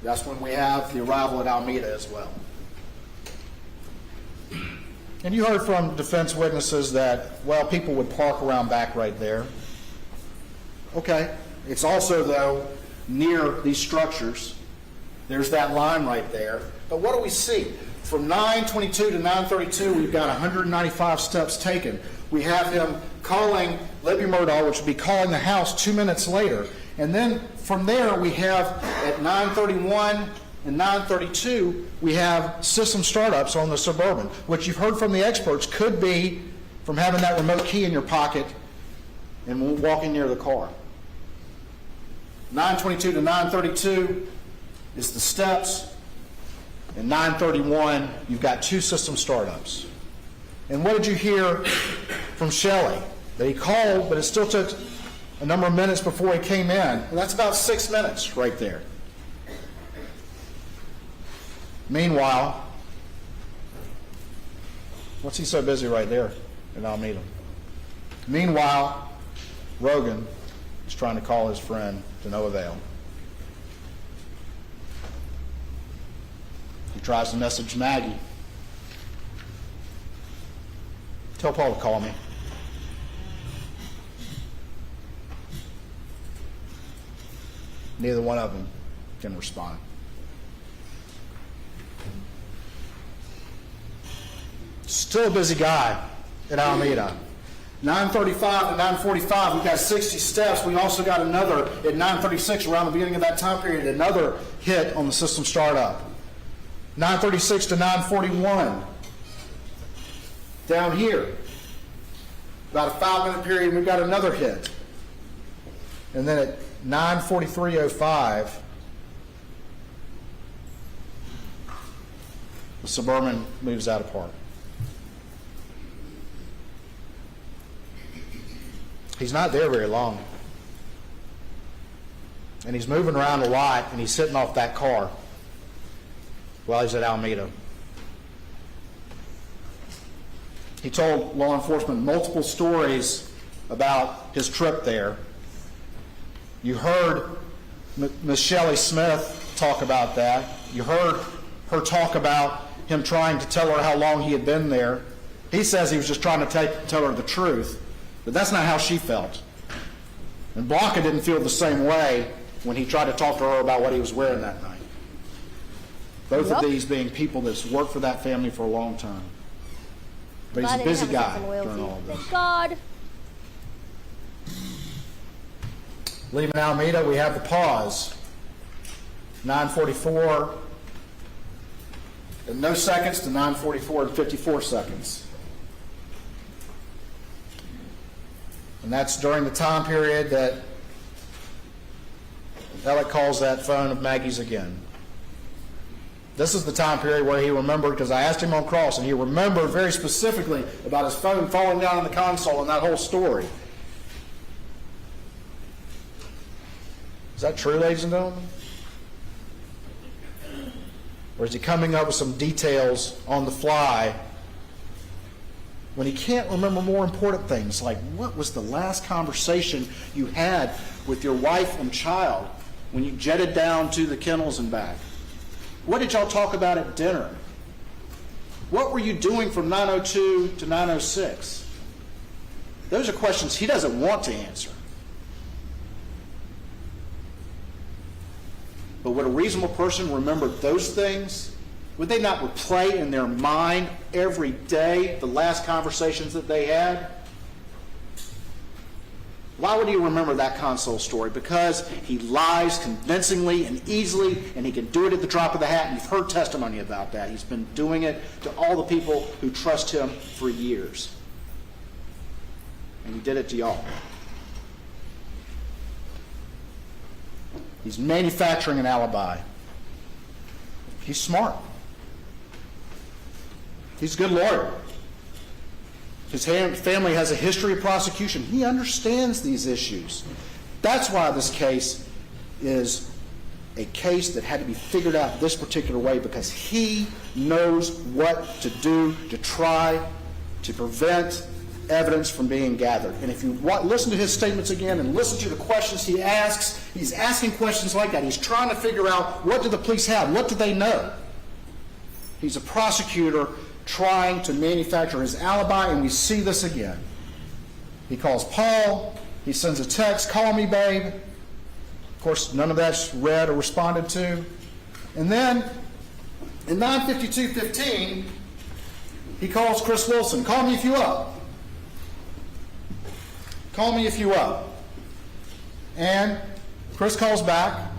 [SPEAKER 5] That's when we have the arrival at Alameda as well. And you heard from defense witnesses that, well, people would park around back right there. Okay. It's also, though, near these structures. There's that line right there. But what do we see? From 9:22 to 9:32, we've got 195 steps taken. We have him calling Libby Murdaugh, which would be calling the house 2 minutes later. And then from there, we have at 9:31 and 9:32, we have system startups on the Suburban, which you've heard from the experts could be from having that remote key in your pocket and walking near the car. 9:22 to 9:32 is the steps. And 9:31, you've got 2 system startups. And what did you hear from Shelley? That he called, but it still took a number of minutes before he came in. And that's about 6 minutes right there. Meanwhile, what's he so busy right there in Alameda? Meanwhile, Rogan is trying to call his friend to no avail. He tries to message Maggie. Tell Paul to call me. Neither one of them can respond. Still a busy guy at Alameda. 9:35 to 9:45, we've got 60 steps. We also got another at 9:36, around the beginning of that time period, another hit on the system startup. 9:36 to 9:41. Down here, about a 5-minute period, we've got another hit. And then at 9:43:05, Suburban moves out of Park. He's not there very long. And he's moving around a lot, and he's sitting off that car while he's at Alameda. He told law enforcement multiple stories about his trip there. You heard Miss Shelley Smith talk about that. You heard her talk about him trying to tell her how long he had been there. He says he was just trying to tell her the truth, but that's not how she felt. And Blanca didn't feel the same way when he tried to talk to her about what he was wearing that night. Both of these being people that's worked for that family for a long time. But he's a busy guy during all of this.
[SPEAKER 1] Thank God.
[SPEAKER 5] Leaving Alameda, we have the pause. 9:44 and no seconds to 9:44 and 54 seconds. And that's during the time period that Alec calls that phone of Maggie's again. This is the time period where he remembered, because I asked him on cross, and he remembered very specifically about his phone falling down in the console and that whole story. Is that true, ladies and gentlemen? Or is he coming up with some details on the fly when he can't remember more important things, like what was the last conversation you had with your wife and child when you jetted down to the kennels and back? What did y'all talk about at dinner? What were you doing from 9:02 to 9:06? Those are questions he doesn't want to answer. But would a reasonable person remember those things? Would they not replay in their mind every day the last conversations that they had? Why would he remember that console story? Because he lies convincingly and easily, and he can do it at the drop of the hat, and you've heard testimony about that. He's been doing it to all the people who trust him for years. And he did it to y'all. He's manufacturing an alibi. He's smart. He's a good lawyer. His family has a history of prosecution. He understands these issues. That's why this case is a case that had to be figured out this particular way, because he knows what to do to try to prevent evidence from being gathered. And if you listen to his statements again and listen to the questions he asks, he's asking questions like that. He's trying to figure out, what do the police have? What do they know? He's a prosecutor trying to manufacture his alibi, and we see this again. He calls Paul. He sends a text, "Call me, babe." Of course, none of that's read or responded to. And then, in 9:52:15, he calls Chris Wilson. "Call me if you up. Call me if you up." And Chris calls back,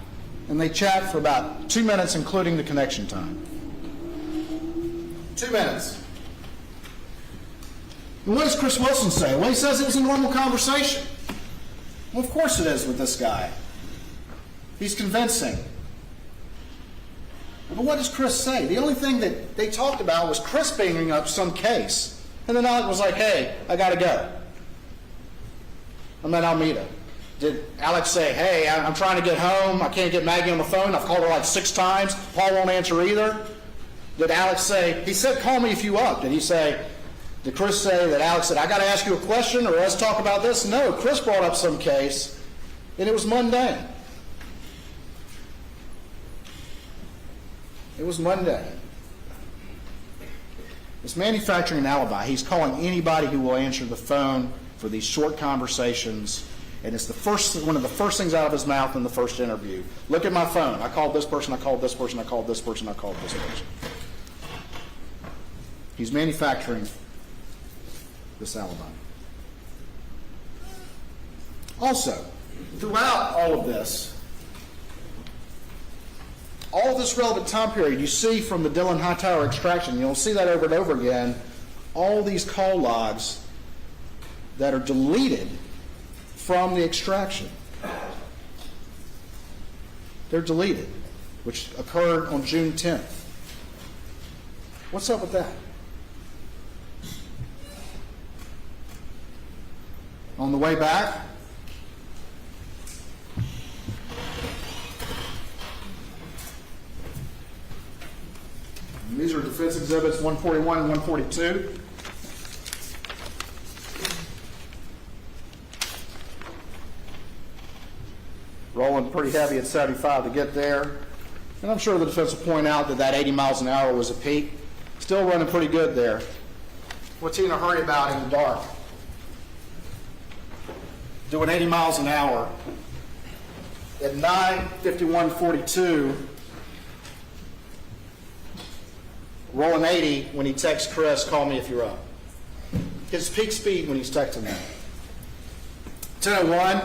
[SPEAKER 5] and they chat for about 2 minutes, including the connection time. 2 minutes. And what does Chris Wilson say? Well, he says it was a normal conversation. Well, of course it is with this guy. He's convincing. But what does Chris say? The only thing that they talked about was Chris bringing up some case. And then Alec was like, "Hey, I got to go. I'm at Alameda." Did Alex say, "Hey, I'm trying to get home. I can't get Maggie on the phone. I've called her like 6 times. Paul won't answer either"? Did Alex say, he said, "Call me if you up"? Did Chris say that Alex said, "I got to ask you a question or let's talk about this"? No, Chris brought up some case, and it was mundane. It was mundane. It's manufacturing an alibi. He's calling anybody who will answer the phone for these short conversations, and it's one of the first things out of his mouth in the first interview. "Look at my phone. I called this person, I called this person, I called this person, I called this person." He's manufacturing this alibi. Also, throughout all of this relevant time period, you see from the Dillon Hightower extraction, you'll see that over and over again, all these call logs that are deleted from the extraction. They're deleted, which occurred on June 10th. What's up with that? On the way back, these are defense exhibits 141 and 142. Rolling pretty heavy at 75 to get there. And I'm sure the defense will point out that 80 miles an hour was a peak. Still running pretty good there. What's he in a hurry about in the dark? Doing 80 miles an hour. At 9:51:42, rolling 80 when he texts Chris, call me if you're up. His peak speed when he's texting me. 10:01,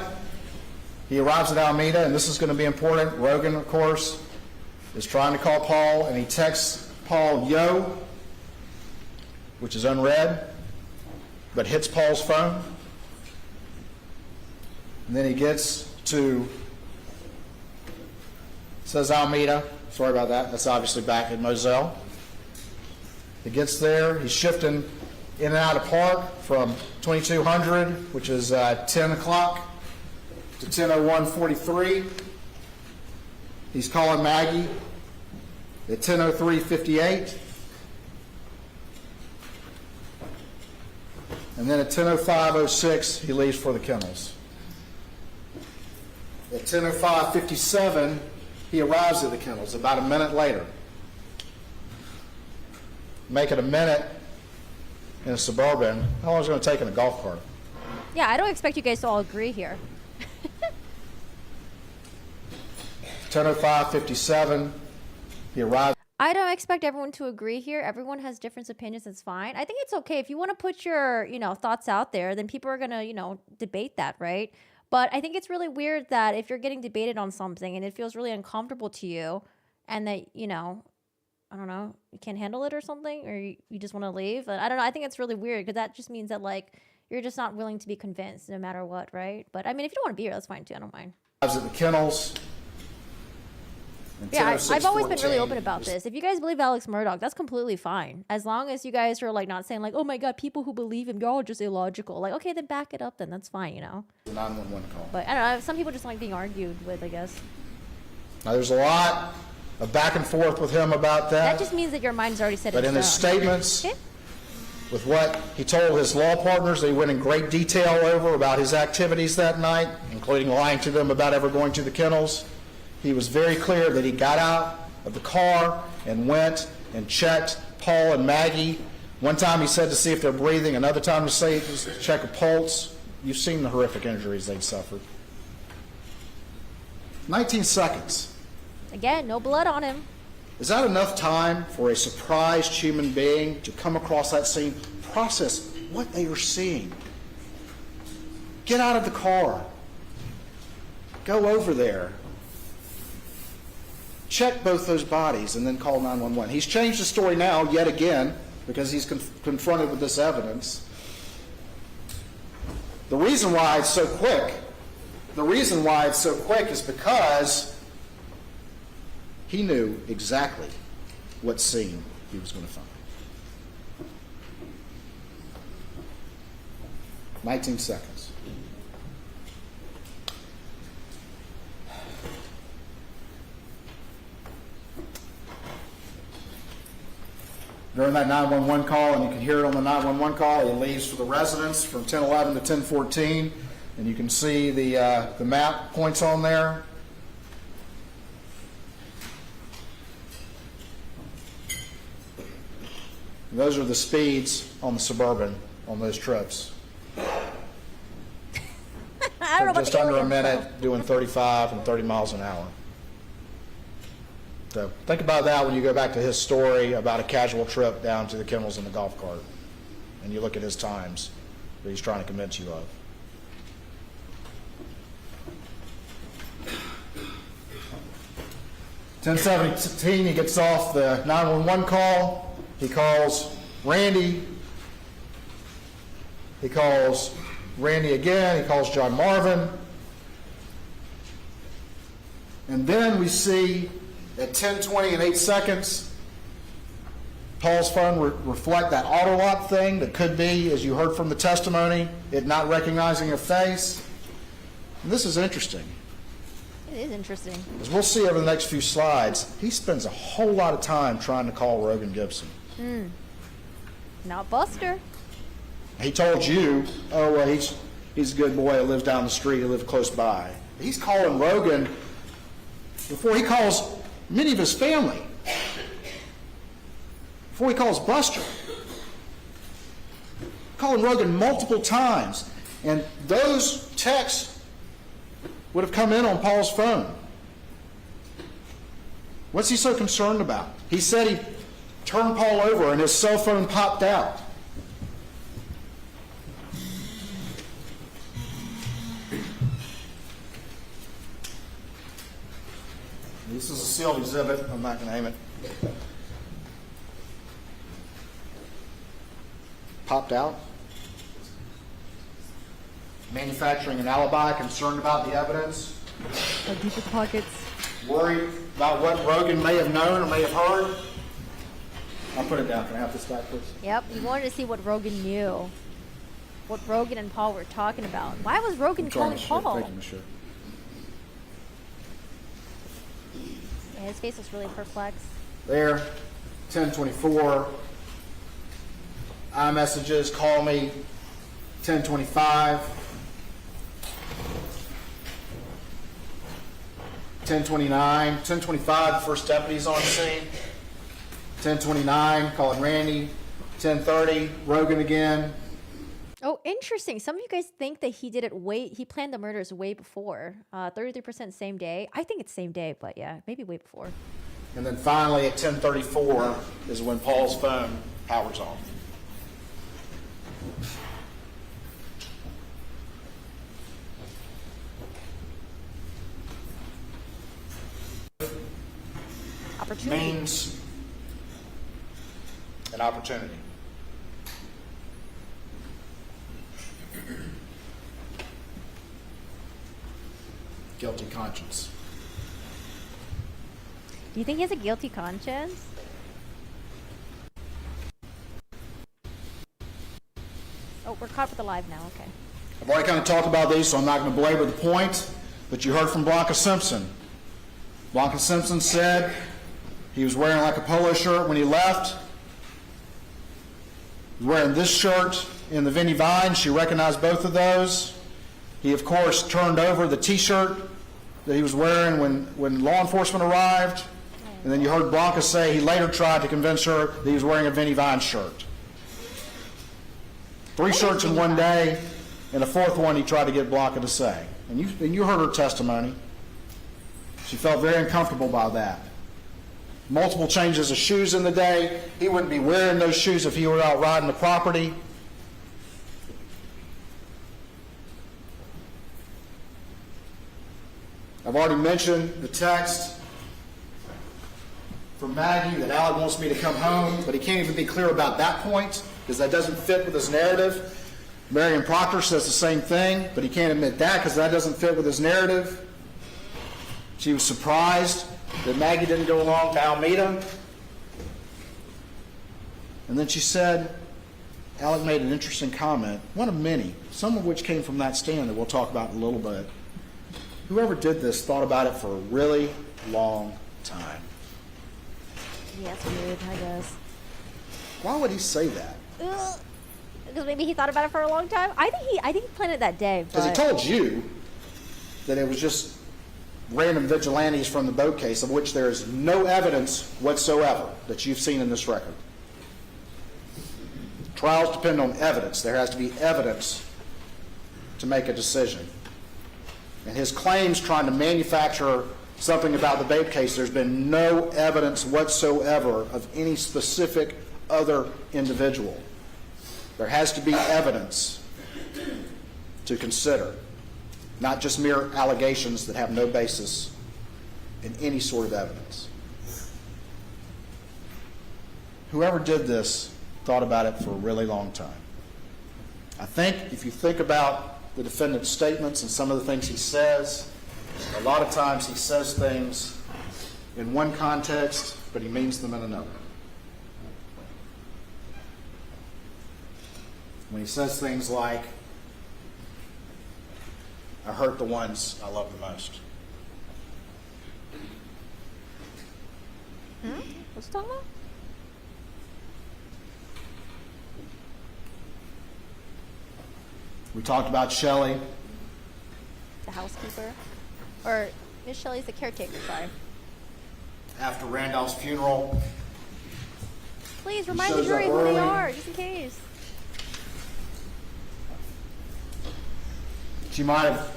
[SPEAKER 5] he arrives at Alameda, and this is going to be important. Rogan, of course, is trying to call Paul, and he texts Paul, yo, which is unread, but hits Paul's phone. And then he gets to, says Alameda. Sorry about that. That's obviously back at Moselle. He gets there. He's shifting in and out of park from 2200, which is 10 o'clock, to 10:01:43. He's calling Maggie at 10:03:58. And then at 10:05:06, he leaves for the kennels. At 10:05:57, he arrives at the kennels about a minute later. Make it a minute in a Suburban. How long is it going to take in a golf cart?
[SPEAKER 1] Yeah, I don't expect you guys to all agree here.
[SPEAKER 5] 10:05:57, he arrives.
[SPEAKER 1] I don't expect everyone to agree here. Everyone has different opinions. It's fine. I think it's okay if you want to put your, thoughts out there. Then people are gonna, debate that, right? But I think it's really weird that if you're getting debated on something and it feels really uncomfortable to you, and that I don't know, you can't handle it or something, or you just want to leave. I don't know. I think it's really weird because that just means that you're just not willing to be convinced no matter what, right? But I mean, if you don't want to be here, that's fine too. I don't mind.
[SPEAKER 5] Arrives at the kennels.
[SPEAKER 1] Yeah, I've always been really open about this. If you guys believe Alex Murdaugh, that's completely fine. As long as you guys are not saying oh my God, people who believe him, y'all are just illogical. Okay, then back it up. Then that's fine,
[SPEAKER 5] The 911 call.
[SPEAKER 1] But I don't know. Some people just like being argued with, I guess.
[SPEAKER 5] Now there's a lot of back and forth with him about that.
[SPEAKER 1] That just means that your mind's already set in
[SPEAKER 5] But in his
[SPEAKER 1] stone.
[SPEAKER 5] statements,
[SPEAKER 1] Okay.
[SPEAKER 5] with what he told his law partners, that he went in great detail over about his activities that night, including lying to them about ever going to the kennels. He was very clear that he got out of the car and went and checked Paul and Maggie. One time he said to see if they're breathing, another time to say to check a pulse. You've seen the horrific injuries they suffered. 19 seconds.
[SPEAKER 1] Again, no blood on him.
[SPEAKER 5] Is that enough time for a surprised human being to come across that scene, process what they are seeing? Get out of the car. Go over there. Check both those bodies and then call 911. He's changed the story now yet again because he's confronted with this evidence. The reason why it's so quick is because he knew exactly what scene he was going to find. 19 seconds. During that 911 call, and you can hear it on the 911 call, he leaves for the residence from 10:11 to 10:14, and you can see the map points on there. And those are the speeds on the Suburban on those trips.
[SPEAKER 1] I don't know about
[SPEAKER 5] Just
[SPEAKER 1] the
[SPEAKER 5] under a
[SPEAKER 1] alien
[SPEAKER 5] minute,
[SPEAKER 1] stuff.
[SPEAKER 5] doing 35 and 30 miles an hour. So think about that when you go back to his story about a casual trip down to the kennels in the golf cart, and you look at his times that he's trying to convince you of. (10:17), he gets off the 911 call. He calls Randy. He calls Randy again. He calls John Marvin. And then we see at 10:20 and 8 seconds, Paul's phone reflect that auto lock thing that could be, as you heard from the testimony, it not recognizing a face. And this is interesting.
[SPEAKER 1] It is interesting.
[SPEAKER 5] As we'll see over the next few slides, he spends a whole lot of time trying to call Rogan Gibson.
[SPEAKER 1] Not Buster.
[SPEAKER 5] He told you, oh, well, he's a good boy, he lives down the street, he lives close by. He's calling Rogan before he calls many of his family, before he calls Buster. Calling Rogan multiple times, and those texts would have come in on Paul's phone. What's he so concerned about? He said he turned Paul over and his cell phone popped out. This is a sealed exhibit. I'm not going to name it. Popped out. Manufacturing an alibi, concerned about the evidence.
[SPEAKER 1] Go deep with the pockets.
[SPEAKER 5] Worried about what Rogan may have known or may have heard. I'll put it down. Can I have this back, please?
[SPEAKER 1] Yep, you wanted to see what Rogan knew. What Rogan and Paul were talking about. Why was Rogan calling Paul?
[SPEAKER 5] Thank you, Michelle.
[SPEAKER 1] Yeah, his face was really perplexed.
[SPEAKER 5] There, 10:24. iMessages, call me, 10:25. 10:29. 10:25, the first deputy's on scene. 10:29, calling Randy. 10:30, Rogan again.
[SPEAKER 1] Oh, interesting. Some of you guys think that he did it he planned the murders way before. 33% same day. I think it's same day, but yeah, maybe way before.
[SPEAKER 5] And then finally at 10:34 is when Paul's phone powers off.
[SPEAKER 1] Opportunity.
[SPEAKER 5] Means an opportunity. Guilty conscience.
[SPEAKER 1] Do you think he has a guilty conscience? Oh, we're caught with the live now. Okay.
[SPEAKER 5] I've already kind of talked about these, so I'm not going to belabor the point, but you heard from Blanca Simpson. Blanca Simpson said he was wearing like a polo shirt when he left. He was wearing this shirt in the Vinnie Vine. She recognized both of those. He, of course, turned over the T-shirt that he was wearing when law enforcement arrived. And then you heard Blanca say he later tried to convince her that he was wearing a Vinnie Vine shirt. 3 shirts in one day, and a 4th one he tried to get Blanca to say. And you heard her testimony. She felt very uncomfortable by that. Multiple changes of shoes in the day. He wouldn't be wearing those shoes if he were out riding the property. I've already mentioned the text from Maggie that Alec wants me to come home, but he can't even be clear about that point because that doesn't fit with his narrative. Marion Proctor says the same thing, but he can't admit that because that doesn't fit with his narrative. She was surprised that Maggie didn't go along to Alameda. And then she said, Alec made an interesting comment, one of many, some of which came from that stand that we'll talk about in a little bit. Whoever did this thought about it for a really long time.
[SPEAKER 1] Yeah, that's weird, I guess.
[SPEAKER 5] Why would he say that?
[SPEAKER 1] Because maybe he thought about it for a long time. I think he planned it that day.
[SPEAKER 5] Because he told you that it was just random vigilantes from the boat case, of which there is no evidence whatsoever that you've seen in this record. Trials depend on evidence. There has to be evidence to make a decision. And his claims trying to manufacture something about the Babe case, there's been no evidence whatsoever of any specific other individual. There has to be evidence to consider, not just mere allegations that have no basis in any sort of evidence. Whoever did this thought about it for a really long time. I think if you think about the defendant's statements and some of the things he says, a lot of times he says things in one context, but he means them in another. when he says things like, I hurt the ones I love the most.
[SPEAKER 1] What's he talking about?
[SPEAKER 5] We talked about Shelley.
[SPEAKER 1] The housekeeper, or Miss Shelley's the caretaker. Sorry.
[SPEAKER 5] After Randolph's funeral,
[SPEAKER 1] Please remind the
[SPEAKER 5] shows
[SPEAKER 1] jury
[SPEAKER 5] up
[SPEAKER 1] who they
[SPEAKER 5] early.
[SPEAKER 1] are, just in case.
[SPEAKER 5] she might have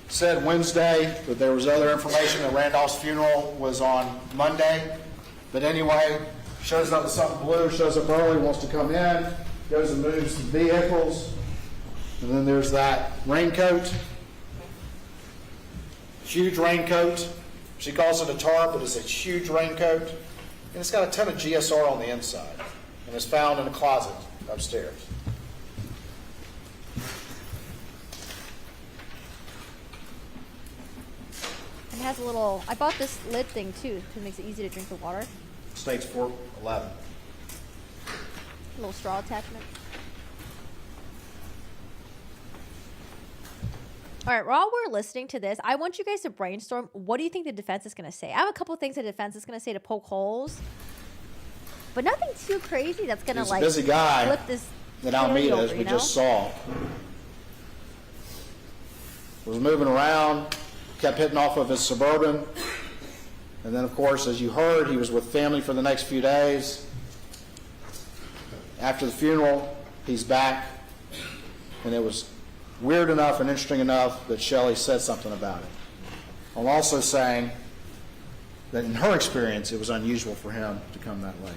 [SPEAKER 5] said Wednesday, but there was other information that Randolph's funeral was on Monday. But anyway, shows up with something blue, shows up early, wants to come in, goes and moves the vehicles. And then there's that raincoat. Huge raincoat. She calls it a tarp, but it's a huge raincoat. And it's got a ton of GSR on the inside. And it's found in a closet upstairs.
[SPEAKER 1] It has a little. I bought this lid thing too, because it makes it easy to drink the water.
[SPEAKER 5] States 411.
[SPEAKER 1] A little straw attachment. All right, while we're listening to this, I want you guys to brainstorm. What do you think the defense is going to say? I have a couple of things the defense is going to say to poke holes, but nothing too crazy that's going to
[SPEAKER 5] He's a
[SPEAKER 1] like
[SPEAKER 5] busy guy
[SPEAKER 1] flip this
[SPEAKER 5] in
[SPEAKER 1] theory
[SPEAKER 5] Alameda,
[SPEAKER 1] over,
[SPEAKER 5] as we
[SPEAKER 1] you know?
[SPEAKER 5] just saw. Was moving around, kept hitting off of his Suburban. And then, of course, as you heard, he was with family for the next few days. After the funeral, he's back. And it was weird enough and interesting enough that Shelley said something about it. I'm also saying that in her experience, it was unusual for him to come that late.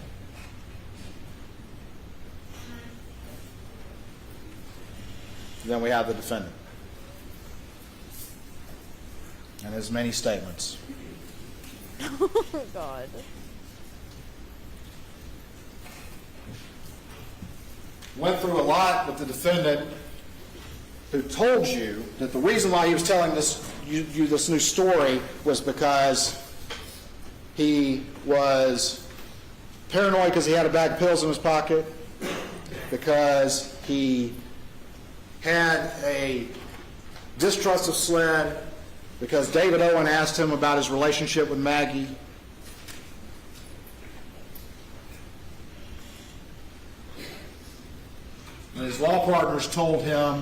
[SPEAKER 5] Then we have the defendant and his many statements.
[SPEAKER 1] Oh God.
[SPEAKER 5] Went through a lot with the defendant, who told you that the reason why he was telling you this new story was because he was paranoid because he had a bag of pills in his pocket, because he had a distrust of SLED, because David Owen asked him about his relationship with Maggie. And his law partners told him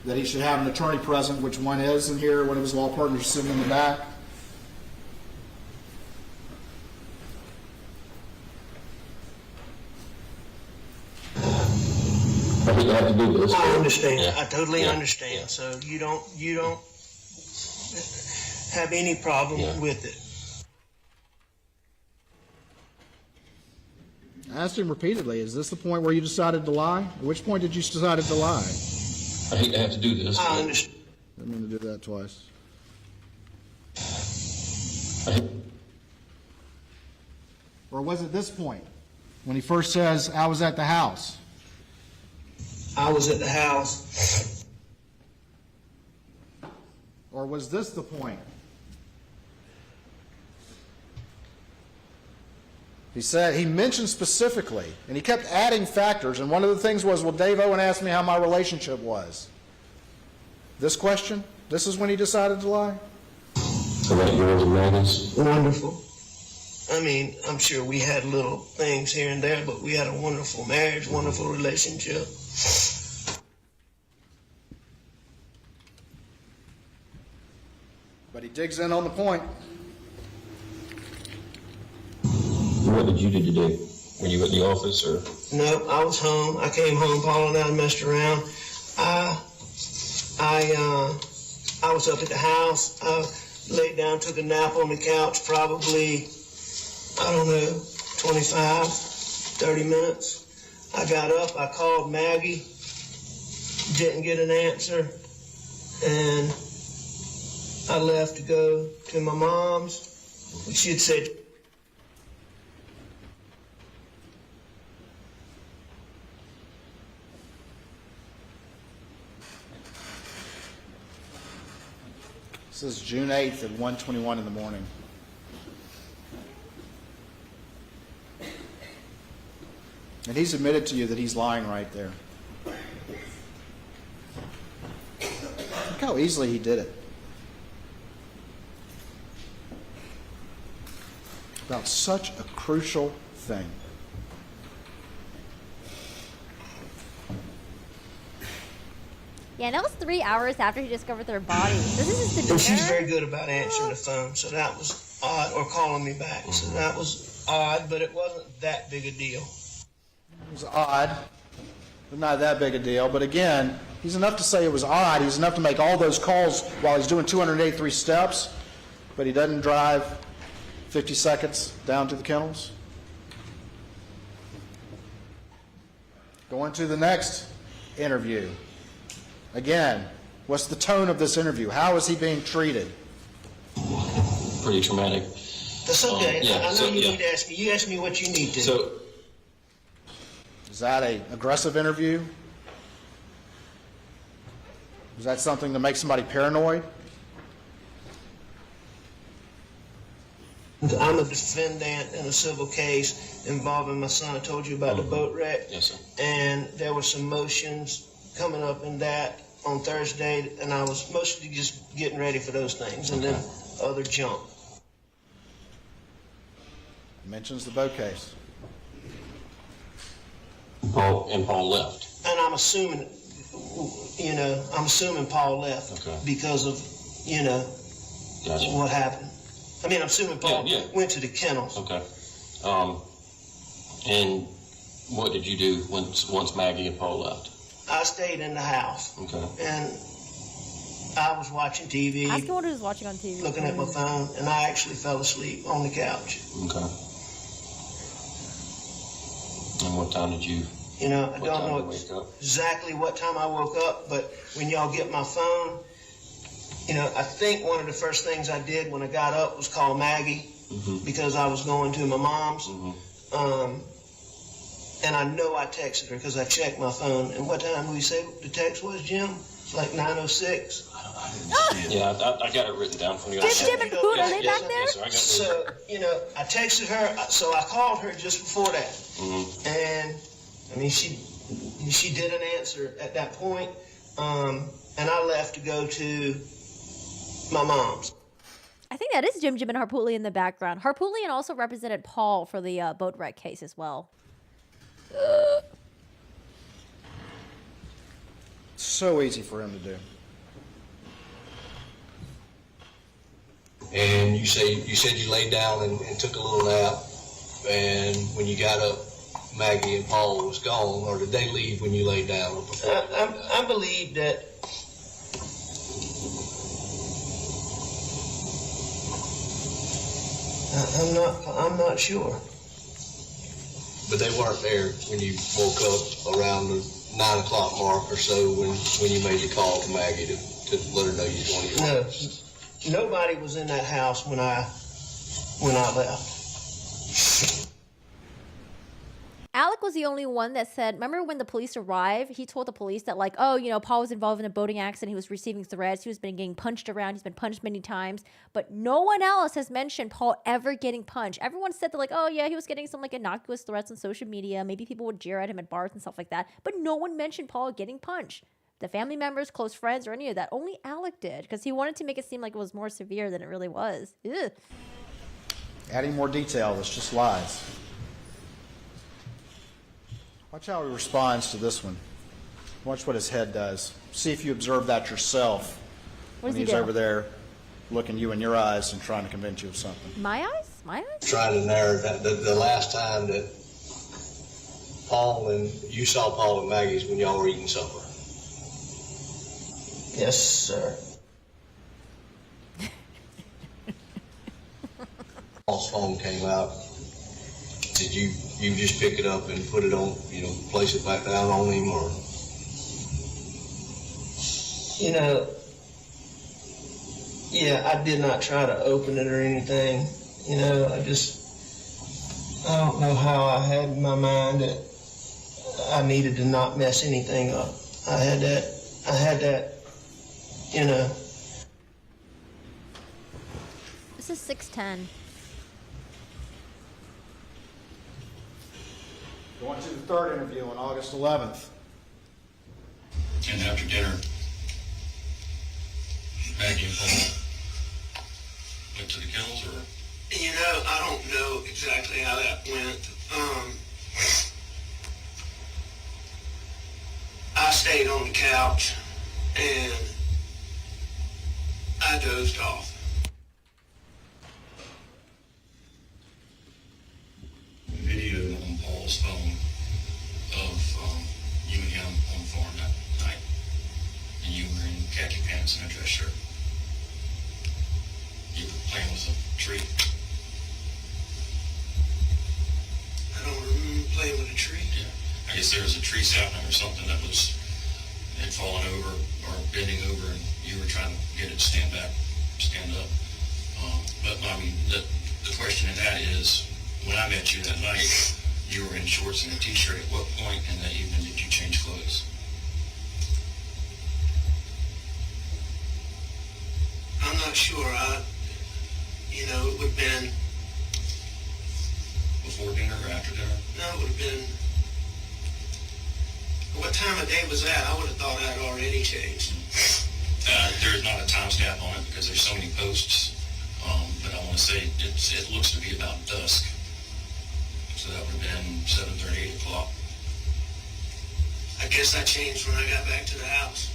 [SPEAKER 5] that he should have an attorney present, which one is in here. One of his law partners is sitting in the back.
[SPEAKER 9] I think I have to do this.
[SPEAKER 3] I understand.
[SPEAKER 9] Yeah.
[SPEAKER 3] I totally
[SPEAKER 9] Yeah.
[SPEAKER 3] understand.
[SPEAKER 9] Yeah.
[SPEAKER 3] So you don't have any problem
[SPEAKER 9] Yeah.
[SPEAKER 3] with it.
[SPEAKER 5] I asked him repeatedly, is this the point where you decided to lie? At which point did you decide to lie?
[SPEAKER 9] I hate to have to do this.
[SPEAKER 3] I
[SPEAKER 9] but
[SPEAKER 3] understand.
[SPEAKER 5] I didn't mean to do that twice. Or was it this point, when he first says, I was at the house?
[SPEAKER 3] I was at the house.
[SPEAKER 5] Or was this the point? He said, he mentioned specifically, and he kept adding factors, and one of the things was, well, Dave Owen asked me how my relationship was. This question? This is when he decided to lie?
[SPEAKER 9] About yours and Maggie's.
[SPEAKER 3] Wonderful. I mean, I'm sure we had little things here and there, but we had a wonderful marriage, wonderful relationship.
[SPEAKER 5] But he digs in on the point.
[SPEAKER 9] What did you do today? Were you at the office or?
[SPEAKER 3] No, I was home. I came home, Paula and I messed around. I was up at the house. I laid down, took a nap on the couch, probably, I don't know, 25, 30 minutes. I got up, I called Maggie, didn't get an answer, and I left to go to my mom's. She had said,
[SPEAKER 5] This is June 8th at 1:21 in the morning. And he's admitted to you that he's lying right there. how easily he did it. About such a crucial thing.
[SPEAKER 1] Yeah, and that was 3 hours after he discovered their bodies. This is his
[SPEAKER 3] And she's
[SPEAKER 1] demeanor.
[SPEAKER 3] very good about answering the phone, so that was odd, or calling me back. So that was odd, but it wasn't that big a deal.
[SPEAKER 5] It was odd, but not that big a deal. But again, he's enough to say it was odd. He's enough to make all those calls while he's doing 283 steps, but he doesn't drive 50 seconds down to the kennels. Going to the next interview. Again, what's the tone of this interview? How is he being treated?
[SPEAKER 9] Pretty traumatic.
[SPEAKER 3] That's okay.
[SPEAKER 9] Yeah,
[SPEAKER 3] I know
[SPEAKER 9] so,
[SPEAKER 3] you
[SPEAKER 9] yeah.
[SPEAKER 3] need to ask me. You ask me what you need to.
[SPEAKER 9] So,
[SPEAKER 5] Is that an aggressive interview? Is that something that makes somebody paranoid?
[SPEAKER 3] I'm a defendant in a civil case involving my son. I told you about the boat wreck.
[SPEAKER 9] yes, sir.
[SPEAKER 3] And there were some motions coming up in that on Thursday, and I was mostly just getting ready for those things, and then other junk.
[SPEAKER 5] Mentions the boat case.
[SPEAKER 9] Paul left.
[SPEAKER 3] And I'm assuming, I'm assuming Paul left
[SPEAKER 9] Okay.
[SPEAKER 3] because of,
[SPEAKER 9] Gotcha.
[SPEAKER 3] what happened. I mean, I'm assuming Paul
[SPEAKER 9] Yeah.
[SPEAKER 3] went to the kennels.
[SPEAKER 9] Okay. And what did you do once Maggie and Paul left?
[SPEAKER 3] I stayed in the house,
[SPEAKER 9] Okay.
[SPEAKER 3] and I was watching TV,
[SPEAKER 1] Ask him what he was watching on TV.
[SPEAKER 3] looking at my phone, and I actually fell asleep on the couch.
[SPEAKER 9] Okay. And what time did you?
[SPEAKER 3] I
[SPEAKER 9] What
[SPEAKER 3] don't
[SPEAKER 9] time
[SPEAKER 3] know
[SPEAKER 9] did you wake up?
[SPEAKER 3] exactly what time I woke up, but when y'all get my phone, I think one of the first things I did when I got up was call Maggie because I was going to my mom's. And I know I texted her because I checked my phone. And what time did we say the text was, Jim? It's like 9:06.
[SPEAKER 9] Yeah, I got it written down from you.
[SPEAKER 1] Did Jim and Hoot, are they
[SPEAKER 9] Yes,
[SPEAKER 1] back there?
[SPEAKER 9] yes, sir. I got
[SPEAKER 3] So, I texted her, so I called her just before that. And, I mean, she didn't answer at that point. And I left to go to my mom's.
[SPEAKER 1] I think that is Jim and Harpootlian in the background. Harpootlian also represented Paul for the boat wreck case as well.
[SPEAKER 5] So easy for him to do.
[SPEAKER 10] And you said you laid down and took a little nap, and when you got up, Maggie and Paul was gone, or did they leave when you laid down? Or before?
[SPEAKER 3] I believe that I'm not sure.
[SPEAKER 10] But they weren't there when you woke up around the 9 o'clock mark or so when you made the call to Maggie to let her know you was going to your work.
[SPEAKER 3] No, nobody was in that house when I left.
[SPEAKER 1] Alec was the only one that said, remember when the police arrived, he told the police that Paul was involved in a boating accident. He was receiving threats. He was been getting punched around. He's been punched many times. But no one else has mentioned Paul ever getting punched. Everyone said that he was getting some innocuous threats on social media. Maybe people would jeer at him at bars and stuff like that. But no one mentioned Paul getting punched. The family members, close friends, or any of that. Only Alec did because he wanted to make it seem like it was more severe than it really was. Ugh.
[SPEAKER 5] Adding more detail, that's just lies. Watch how he responds to this one. Watch what his head does. See if you observe that yourself.
[SPEAKER 1] What does
[SPEAKER 5] when
[SPEAKER 1] he
[SPEAKER 5] he's
[SPEAKER 1] do?
[SPEAKER 5] over there looking you in your eyes and trying to convince you of something.
[SPEAKER 1] My eyes? My eyes?
[SPEAKER 10] Trying to narrow that the last time that you saw Paul and Maggie's when y'all were eating supper.
[SPEAKER 3] Yes, sir.
[SPEAKER 10] Paul's phone came out. Did you just pick it up and put it on, place it back down on him, or?
[SPEAKER 3] Yeah, I did not try to open it or anything. I don't know how I had in my mind that I needed to not mess anything up. I had that,
[SPEAKER 1] This is 6:10.
[SPEAKER 5] Going to the third interview on August 11th.
[SPEAKER 11] And after dinner,
[SPEAKER 9] Maggie and Paul went to the kennels, or?
[SPEAKER 3] You know, I don't know exactly how that went. I stayed on the couch and I dozed off.
[SPEAKER 9] Video on Paul's phone of you and him on the farm that night, and you were in khaki pants and a dress shirt. You were playing with a tree.
[SPEAKER 3] I don't remember playing with a tree.
[SPEAKER 9] Yeah, I guess there was a tree sapling or something that had fallen over or bending over, and you were trying to get it to stand up. But I mean, the question in that is, when I met you that night, you were in shorts and a t-shirt. At what point in that evening did you change clothes?
[SPEAKER 3] I'm not sure. It would have been
[SPEAKER 9] Before dinner or after dinner?
[SPEAKER 3] No, it would have been. What time of day was that? I would have thought I'd already changed.
[SPEAKER 9] There's not a timestamp on it because there's so many posts, but I want to say it looks to be about dusk. So that would have been 7:30, 8 o'clock.
[SPEAKER 3] I guess I changed when I got back to the house.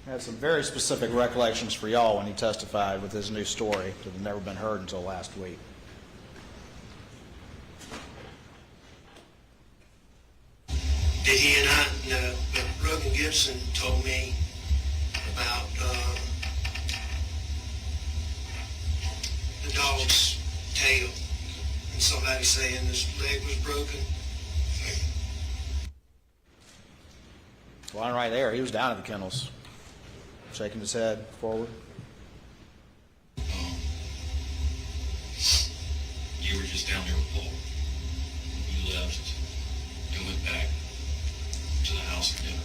[SPEAKER 5] I had some very specific recollections for y'all when he testified with his new story that had never been heard until last week.
[SPEAKER 3] Did he and I? No, but Rogan Gibson told me about the dog's tail and somebody saying his leg was broken.
[SPEAKER 5] Line right there, he was down at the kennels, shaking his head forward.
[SPEAKER 9] You were just down there with Paul. You left and went back to the house for dinner.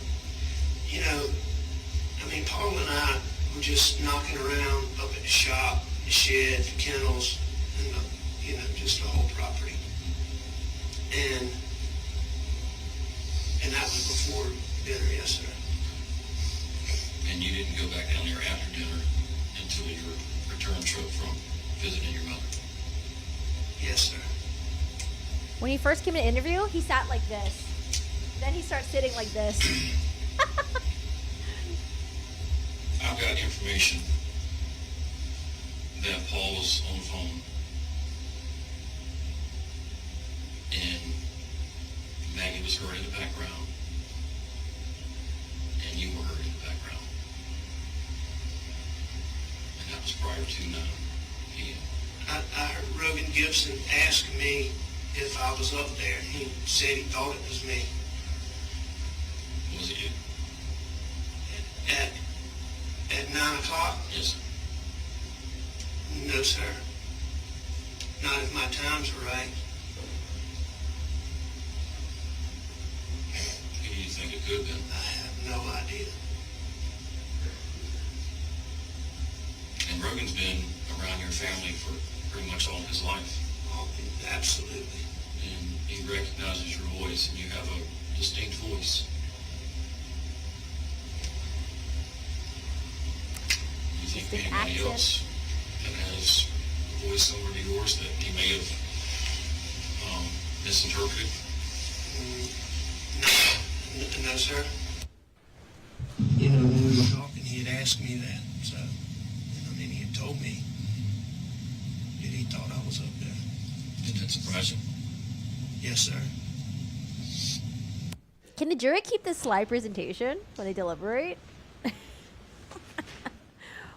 [SPEAKER 3] Paul and I were just knocking around up at the shop, the shed, the kennels, and just the whole property. And that was before dinner yesterday.
[SPEAKER 9] And you didn't go back down there after dinner until your return trip from visiting your mother?
[SPEAKER 3] Yes, sir.
[SPEAKER 1] When he first came in an interview, he sat like this. Then he starts sitting like this.
[SPEAKER 9] I've got information that Paul was on the phone and Maggie was heard in the background and you were heard in the background. And that was prior to 9 p.m.
[SPEAKER 3] I heard Rogan Gibson ask me if I was up there, and he said he thought it was me.
[SPEAKER 9] Was it you?
[SPEAKER 3] At 9 o'clock?
[SPEAKER 9] Yes, sir.
[SPEAKER 3] No, sir. Not if my times are right.
[SPEAKER 9] Who do you think it could have been?
[SPEAKER 3] I have no idea.
[SPEAKER 9] And Rogan's been around your family for pretty much all of his life.
[SPEAKER 3] Oh, absolutely.
[SPEAKER 9] And he recognizes your voice, and you have a distinct voice. Do you think anybody else that has a voice similar to yours that he may have misinterpreted?
[SPEAKER 3] No, sir. When we were talking, he had asked me that, so, he had told me that he thought I was up there.
[SPEAKER 9] Did that surprise you?
[SPEAKER 3] Yes, sir.
[SPEAKER 1] Can the jury keep this slide presentation when they deliberate?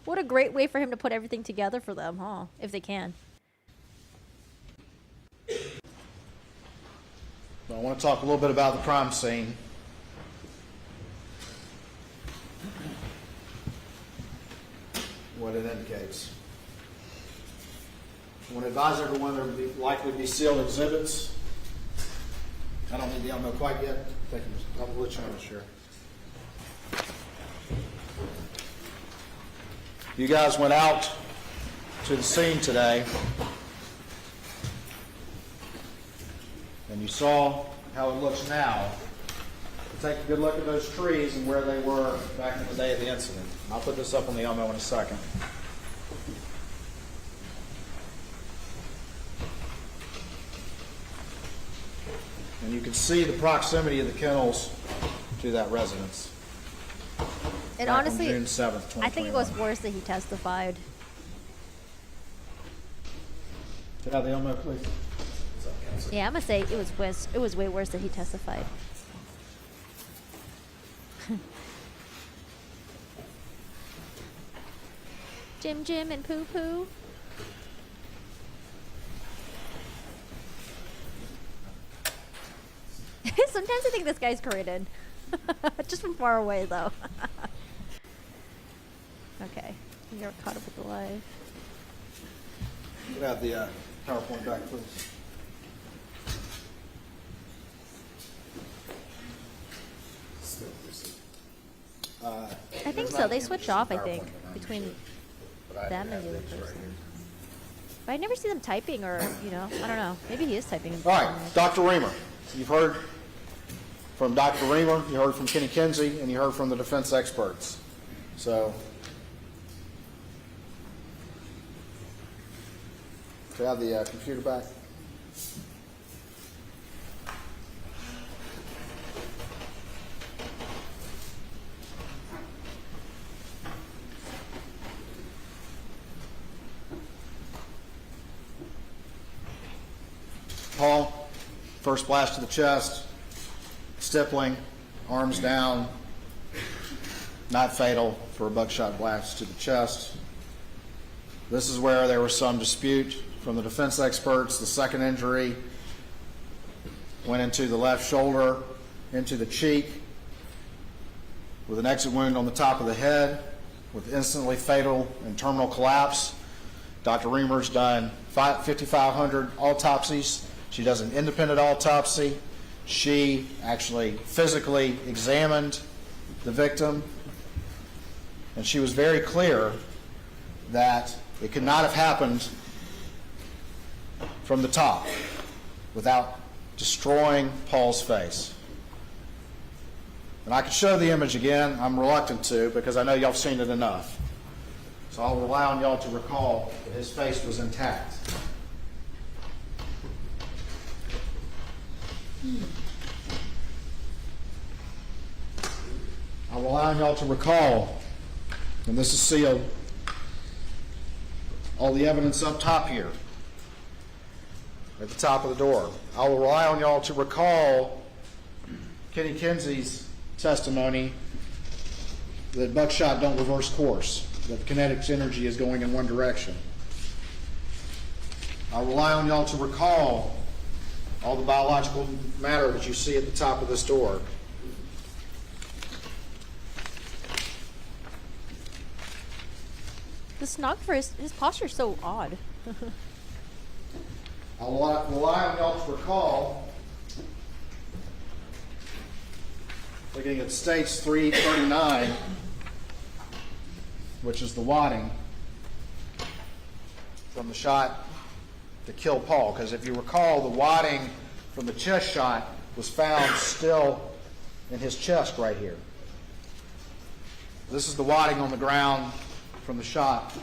[SPEAKER 1] What a great way for him to put everything together for them, huh? If they can.
[SPEAKER 5] I want to talk a little bit about the crime scene. What it indicates. I want to advise everyone there will likely be sealed exhibits. I don't think y'all know quite yet. I'll let you know, sure. You guys went out to the scene today, and you saw how it looks now take a good look at those trees and where they were back in the day of the incident. I'll put this up on the Elmo in a second. And you can see the proximity of the kennels to that residence.
[SPEAKER 1] And
[SPEAKER 5] Back
[SPEAKER 1] honestly,
[SPEAKER 5] on June 7th,
[SPEAKER 1] I think it was
[SPEAKER 5] 2021.
[SPEAKER 1] worse that he testified.
[SPEAKER 5] Get out the Elmo, please.
[SPEAKER 1] Yeah, I'm gonna say it was worse. It was way worse that he testified. Jim and Poo Poo. Sometimes I think this guy's created. Just from far away, though. Okay, you're caught up with the live.
[SPEAKER 5] Get out the PowerPoint back, please.
[SPEAKER 1] I think so. They switch off, I think, between them and the other person. But I never see them typing or, you know, I don't know. Maybe he is typing.
[SPEAKER 5] All right, Dr. Reamer. You've heard from Dr. Reamer, you heard from Kenny Kinsey, and you heard from the defense experts. So, to have the computer back. Paul, first blast to the chest, stippling, arms down, not fatal for a buckshot blast to the chest. This is where there was some dispute from the defense experts. The second injury went into the left shoulder, into the cheek, with an exit wound on the top of the head, with instantly fatal and terminal collapse. Dr. Reamer's done 5,500 autopsies. She does an independent autopsy. She actually physically examined the victim, and she was very clear that it could not have happened from the top without destroying Paul's face. And I could show the image again. I'm reluctant to because I know y'all have seen it enough. So I'll rely on y'all to recall that his face was intact. I'll rely on y'all to recall, and this is sealed, all the evidence up top here, at the top of the door. I will rely on y'all to recall Kenny Kinsey's testimony that buckshot don't reverse course, that kinetics energy is going in one direction. I'll rely on y'all to recall all the biological matter that you see at the top of this door.
[SPEAKER 1] The stenographer, his posture's so odd.
[SPEAKER 5] I'll rely on y'all to recall, looking at states 339, which is the wadding from the shot to kill Paul. Because if you recall, the wadding from the chest shot was found still in his chest right here. This is the wadding on the ground from the shot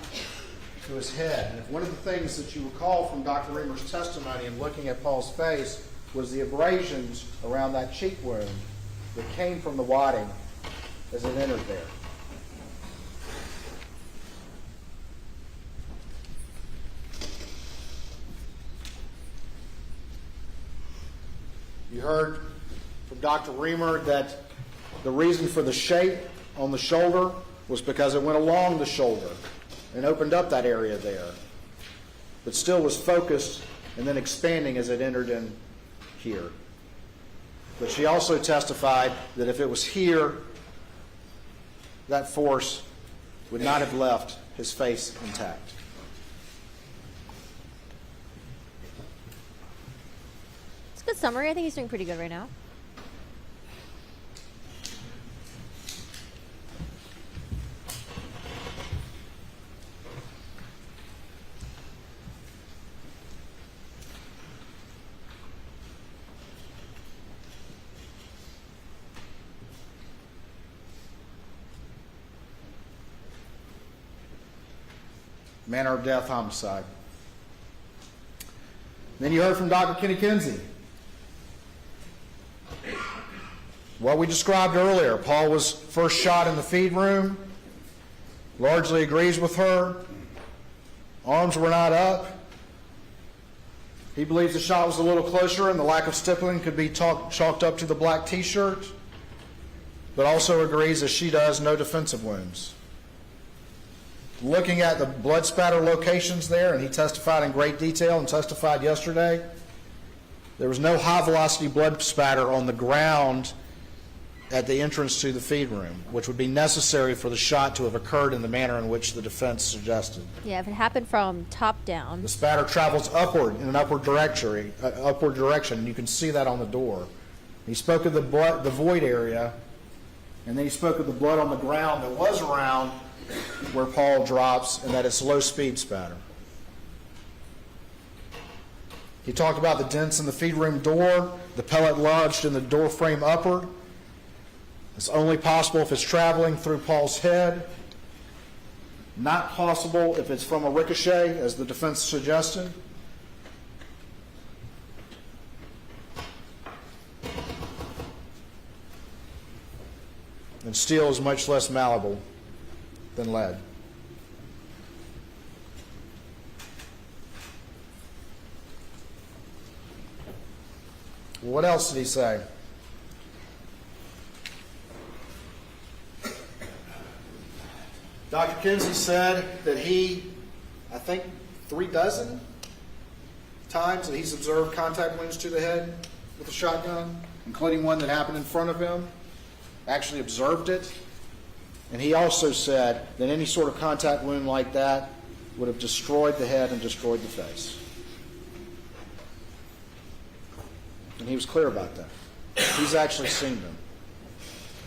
[SPEAKER 5] to his head. And if one of the things that you recall from Dr. Reamer's testimony and looking at Paul's face was the abrasions around that cheek wound that came from the wadding as it entered there. You heard from Dr. Reamer that the reason for the shape on the shoulder was because it went along the shoulder and opened up that area there, but still was focused and then expanding as it entered in here. But she also testified that if it was here, that force would not have left his face intact.
[SPEAKER 1] It's a good summary. I think he's doing pretty good right now.
[SPEAKER 5] manner of death, homicide. Then you heard from Dr. Kenny Kinsey. What we described earlier, Paul was first shot in the feed room, largely agrees with her. Arms were not up. He believes the shot was a little closer and the lack of stippling could be chalked up to the black t-shirt, but also agrees, as she does, no defensive wounds. Looking at the blood spatter locations there, and he testified in great detail and testified yesterday, there was no high-velocity blood spatter on the ground at the entrance to the feed room, which would be necessary for the shot to have occurred in the manner in which the defense suggested.
[SPEAKER 1] Yeah, if it happened from top down.
[SPEAKER 5] The spatter travels upward in an upward direction, and you can see that on the door. He spoke of the void area, and then he spoke of the blood on the ground that was around where Paul drops, and that it's low-speed spatter. He talked about the dents in the feed room door, the pellet lodged in the door frame upward. It's only possible if it's traveling through Paul's head. Not possible if it's from a ricochet, as the defense suggested. And steel is much less malleable than lead. What else did he say? Dr. Kinsey said that he, I think 36 times that he's observed contact wounds to the head with a shotgun, including one that happened in front of him, actually observed it. And he also said that any sort of contact wound like that would have destroyed the head and destroyed the face. And he was clear about that. He's actually seen them.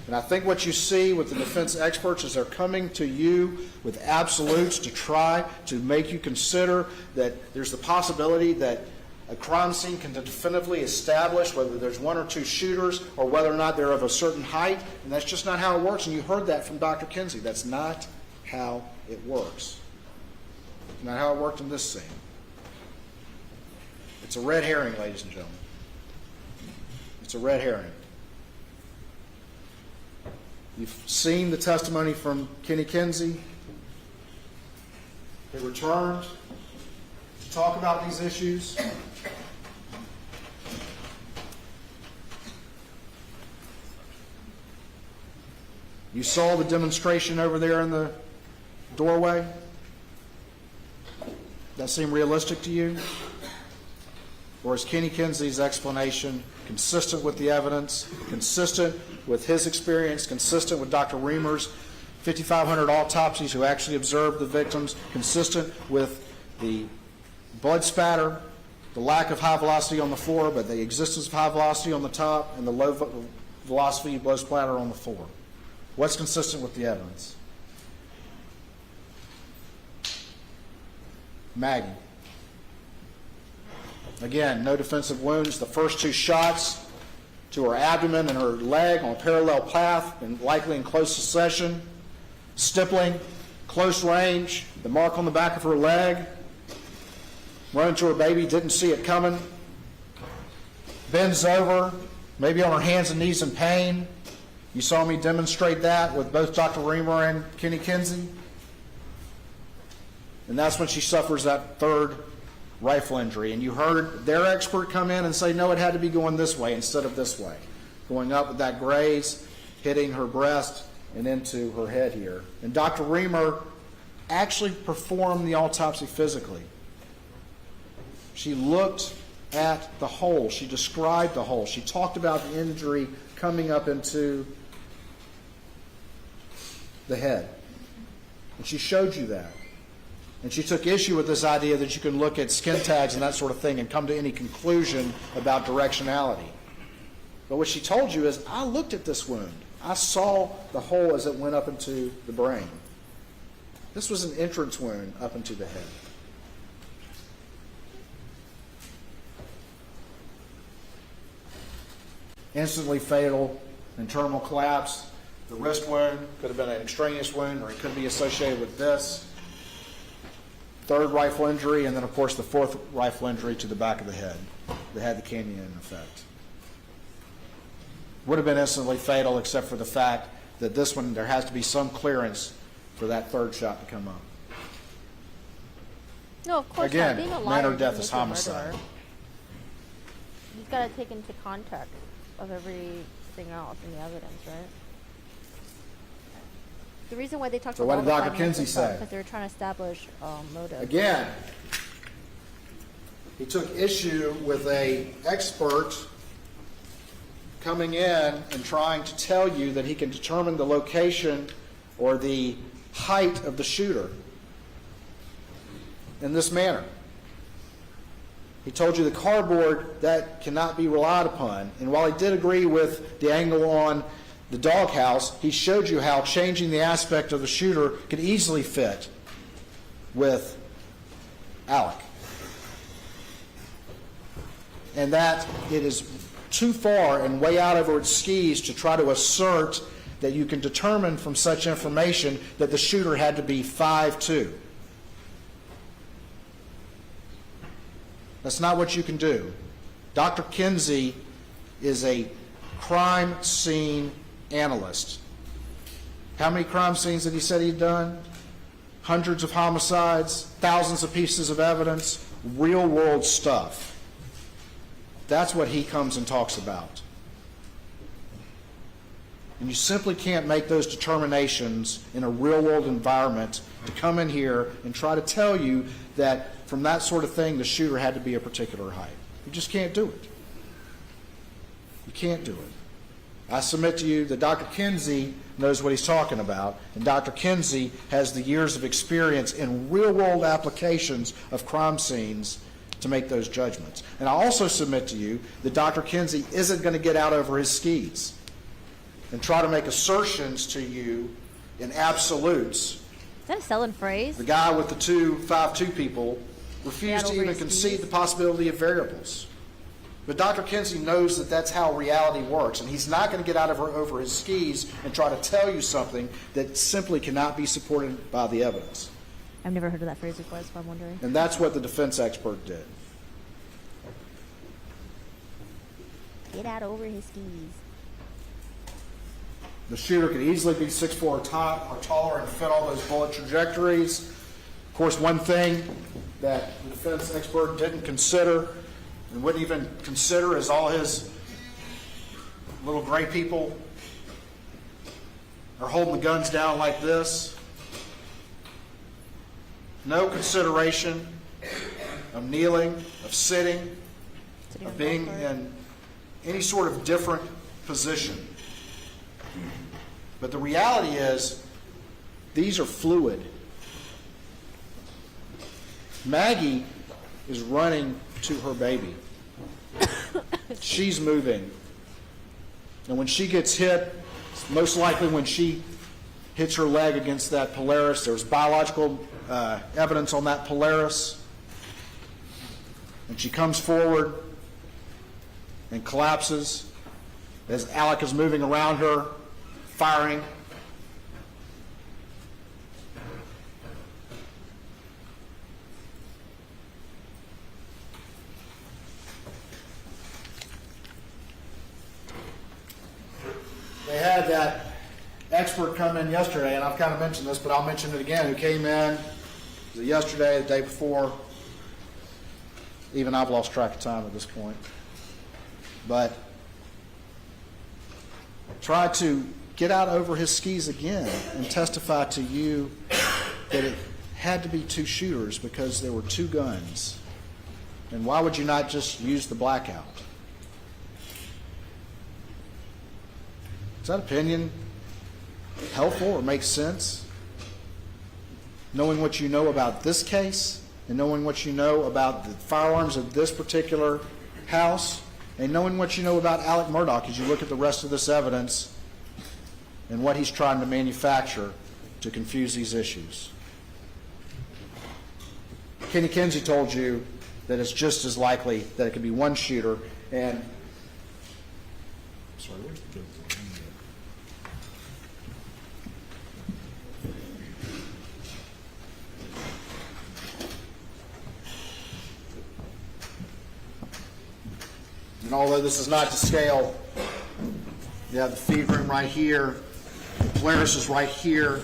[SPEAKER 5] And I think what you see with the defense experts is they're coming to you with absolutes to try to make you consider that there's the possibility that a crime scene can definitively establish whether there's one or two shooters or whether or not they're of a certain height, and that's just not how it works. And you heard that from Dr. Kinsey. That's not how it works. It's not how it worked in this scene. It's a red herring, ladies and gentlemen. It's a red herring. You've seen the testimony from Kenny Kinsey. He returned to talk about these issues. You saw the demonstration over there in the doorway? That seem realistic to you? Or is Kenny Kinsey's explanation consistent with the evidence, consistent with his experience, consistent with Dr. Reamer's 5,500 autopsies who actually observed the victims, consistent with the blood spatter, the lack of high velocity on the floor, but the existence of high velocity on the top, and the low velocity blood splatter on the floor? What's consistent with the evidence? Maggie. Again, no defensive wounds. The first two shots to her abdomen and her leg on a parallel path and likely in close succession. Stippling, close range, the mark on the back of her leg. Run to her baby, didn't see it coming. Bends over, maybe on her hands and knees in pain. You saw me demonstrate that with both Dr. Reamer and Kenny Kinsey. And that's when she suffers that third rifle injury. And you heard their expert come in and say, no, it had to be going this way instead of this way. Going up with that graze, hitting her breast and into her head here. And Dr. Reamer actually performed the autopsy physically. She looked at the hole. She described the hole. She talked about the injury coming up into the head. And she showed you that. And she took issue with this idea that you can look at skin tags and that sort of thing and come to any conclusion about directionality. But what she told you is, I looked at this wound. I saw the hole as it went up into the brain. This was an entrance wound up into the head. Instantly fatal, internal collapse. The wrist wound could have been an extraneous wound, or it could be associated with this. third rifle injury, and then of course the fourth rifle injury to the back of the head that had the canyon in effect. Would have been instantly fatal except for the fact that this one, there has to be some clearance for that third shot to come up.
[SPEAKER 1] No, of course
[SPEAKER 5] Again,
[SPEAKER 1] not. Being a liar
[SPEAKER 5] manner of
[SPEAKER 1] doesn't
[SPEAKER 5] death is
[SPEAKER 1] make you a
[SPEAKER 5] homicide.
[SPEAKER 1] murderer. You've got to take into context of everything else in the evidence, right? The reason why they talked
[SPEAKER 5] So
[SPEAKER 1] about
[SPEAKER 5] what did
[SPEAKER 1] all the
[SPEAKER 5] Dr. Kinsey
[SPEAKER 1] financial stuff
[SPEAKER 5] say?
[SPEAKER 1] because they were trying to establish motive.
[SPEAKER 5] Again, he took issue with an expert coming in and trying to tell you that he can determine the location or the height of the shooter in this manner. He told you the cardboard, that cannot be relied upon. And while he did agree with the angle on the doghouse, he showed you how changing the aspect of the shooter could easily fit with Alec. And that it is too far and way out over its skis to try to assert that you can determine from such information that the shooter had to be 5'2". That's not what you can do. Dr. Kinsey is a crime scene analyst. How many crime scenes did he say he'd done? Hundreds of homicides, thousands of pieces of evidence, real world stuff. That's what he comes and talks about. And you simply can't make those determinations in a real world environment to come in here and try to tell you that from that sort of thing the shooter had to be a particular height. You just can't do it. You can't do it. I submit to you that Dr. Kinsey knows what he's talking about, and Dr. Kinsey has the years of experience in real world applications of crime scenes to make those judgments. And I also submit to you that Dr. Kinsey isn't going to get out over his skis and try to make assertions to you in absolutes.
[SPEAKER 1] Is that a selling phrase?
[SPEAKER 5] The guy with the 5'2" people refused to even concede the possibility of variables. But Dr. Kinsey knows that that's how reality works, and he's not going to get out over his skis and try to tell you something that simply cannot be supported by the evidence.
[SPEAKER 1] I've never heard of that phrase before, so I'm wondering.
[SPEAKER 5] And that's what the defense expert did.
[SPEAKER 1] Get out over his skis.
[SPEAKER 5] The shooter could easily be 6'4" or taller and fit all those bullet trajectories. Of course, one thing that the defense expert didn't consider and wouldn't even consider is all his little gray people are holding the guns down like this. No consideration of kneeling, of sitting, of being in any sort of different position. But the reality is, these are fluid. Maggie is running to her baby. She's moving. And when she gets hit, most likely when she hits her leg against that Polaris, there's biological evidence on that Polaris. And she comes forward and collapses as Alec is moving around her, firing. They had that expert come in yesterday, and I've kind of mentioned this, but I'll mention it again, who came in, was it yesterday, the day before? Even I've lost track of time at this point. But tried to get out over his skis again and testify to you that it had to be two shooters because there were two guns. And why would you not just use the blackout? Is that opinion helpful or makes sense? Knowing what you know about this case and knowing what you know about the firearms of this particular house and knowing what you know about Alec Murdaugh as you look at the rest of this evidence and what he's trying to manufacture to confuse these issues. Kenny Kinsey told you that it's just as likely that it could be one shooter, and sorry, where's the And although this is not to scale, you have the feed room right here, the Polaris is right here,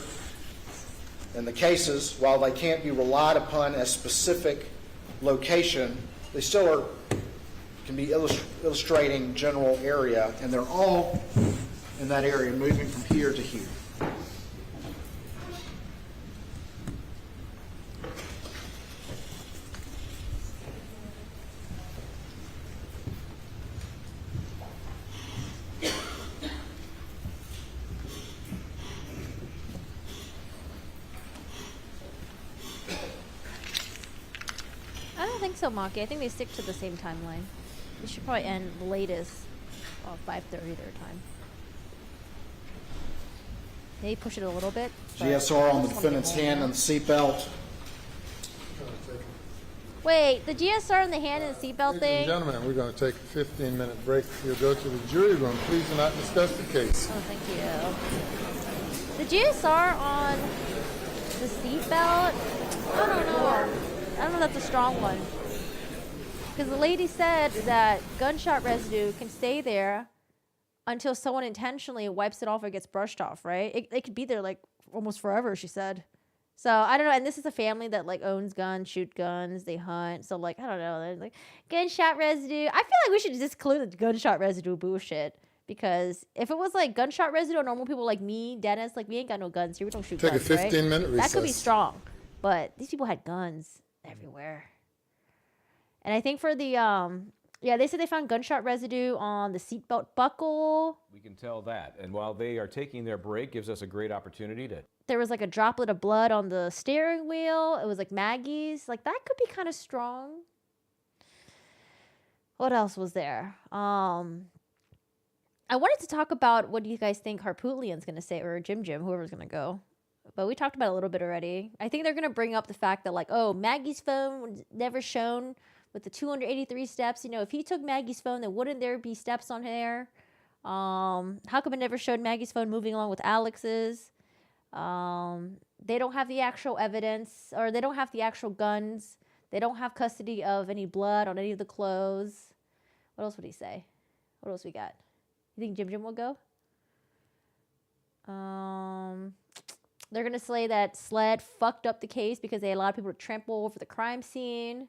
[SPEAKER 5] and the cases, while they can't be relied upon as specific location, they still can be illustrating general area, and they're all in that area, moving from here to here.
[SPEAKER 1] I don't think so, Maki. I think they stick to the same timeline. We should probably end the latest 5:30 their time. Maybe push it a little bit.
[SPEAKER 5] GSR on the defendant's hand and the seatbelt.
[SPEAKER 1] Wait, the GSR in the hand and the seatbelt
[SPEAKER 4] Ladies
[SPEAKER 1] thing?
[SPEAKER 4] and gentlemen, we're going to take a 15-minute break. We'll go to the jury room. Please do not discuss the case.
[SPEAKER 1] Oh, thank you. The GSR on the seatbelt? I don't know. I don't know if that's a strong one. Because the lady said that gunshot residue can stay there until someone intentionally wipes it off or gets brushed off, right? It could be there like almost forever, she said. So I don't know. And this is a family that like owns guns, shoot guns, they hunt. So like, I don't know. They're like gunshot residue. I feel like we should disclude the gunshot residue bullshit. Because if it was like gunshot residue on normal people like me, Dennis, like we ain't got no guns here. We don't shoot
[SPEAKER 4] Take
[SPEAKER 1] guns,
[SPEAKER 4] a 15-minute recess.
[SPEAKER 1] That could be strong. But these people had guns everywhere. And I think for the, yeah, they said they found gunshot residue on the seatbelt buckle.
[SPEAKER 11] We can tell that. And while they are taking their break, gives us a great opportunity to...
[SPEAKER 1] There was like a droplet of blood on the steering wheel. It was like Maggie's. Like that could be kind of strong. What else was there? I wanted to talk about what do you guys think Harpootlian's going to say, or Jim, whoever's going to go. But we talked about it a little bit already. I think they're going to bring up the fact that like, oh, Maggie's phone was never shown with the 283 steps. You know, if he took Maggie's phone, then wouldn't there be steps on there? How come it never showed Maggie's phone moving along with Alex's? They don't have the actual evidence, or they don't have the actual guns. They don't have custody of any blood on any of the clothes. What else would he say? What else we got? You think Jim will go? They're going to say that SLED fucked up the case because they had a lot of people to trample over the crime scene.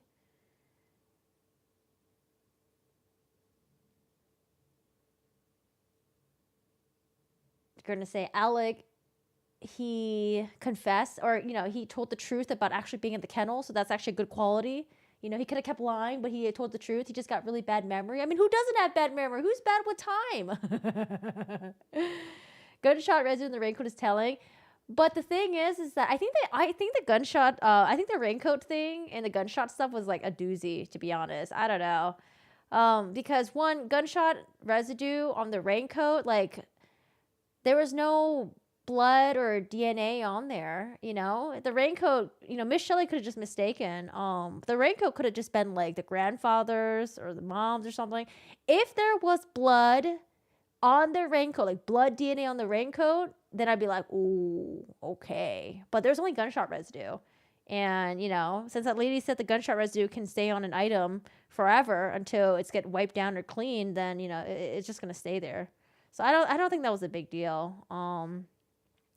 [SPEAKER 1] They're going to say Alec, he confessed, or, you know, he told the truth about actually being in the kennel, so that's actually good quality. You know, he could have kept lying, but he told the truth. He just got really bad memory. I mean, who doesn't have bad memory? Who's bad with time? Gunshot residue in the raincoat is telling. But the thing is that I think the raincoat thing and the gunshot stuff was like a doozy, to be honest. I don't know. Because one, gunshot residue on the raincoat, like, there was no blood or DNA on there, you know? The raincoat, you know, Miss Shelley could have just mistaken. The raincoat could have just been like the grandfather's or the mom's or something. If there was blood on the raincoat, like blood DNA on the raincoat, then I'd be like, ooh, okay. But there's only gunshot residue. And, you know, since that lady said the gunshot residue can stay on an item forever until it's get wiped down or cleaned, then, you know, it's just going to stay there. So I don't think that was a big deal. And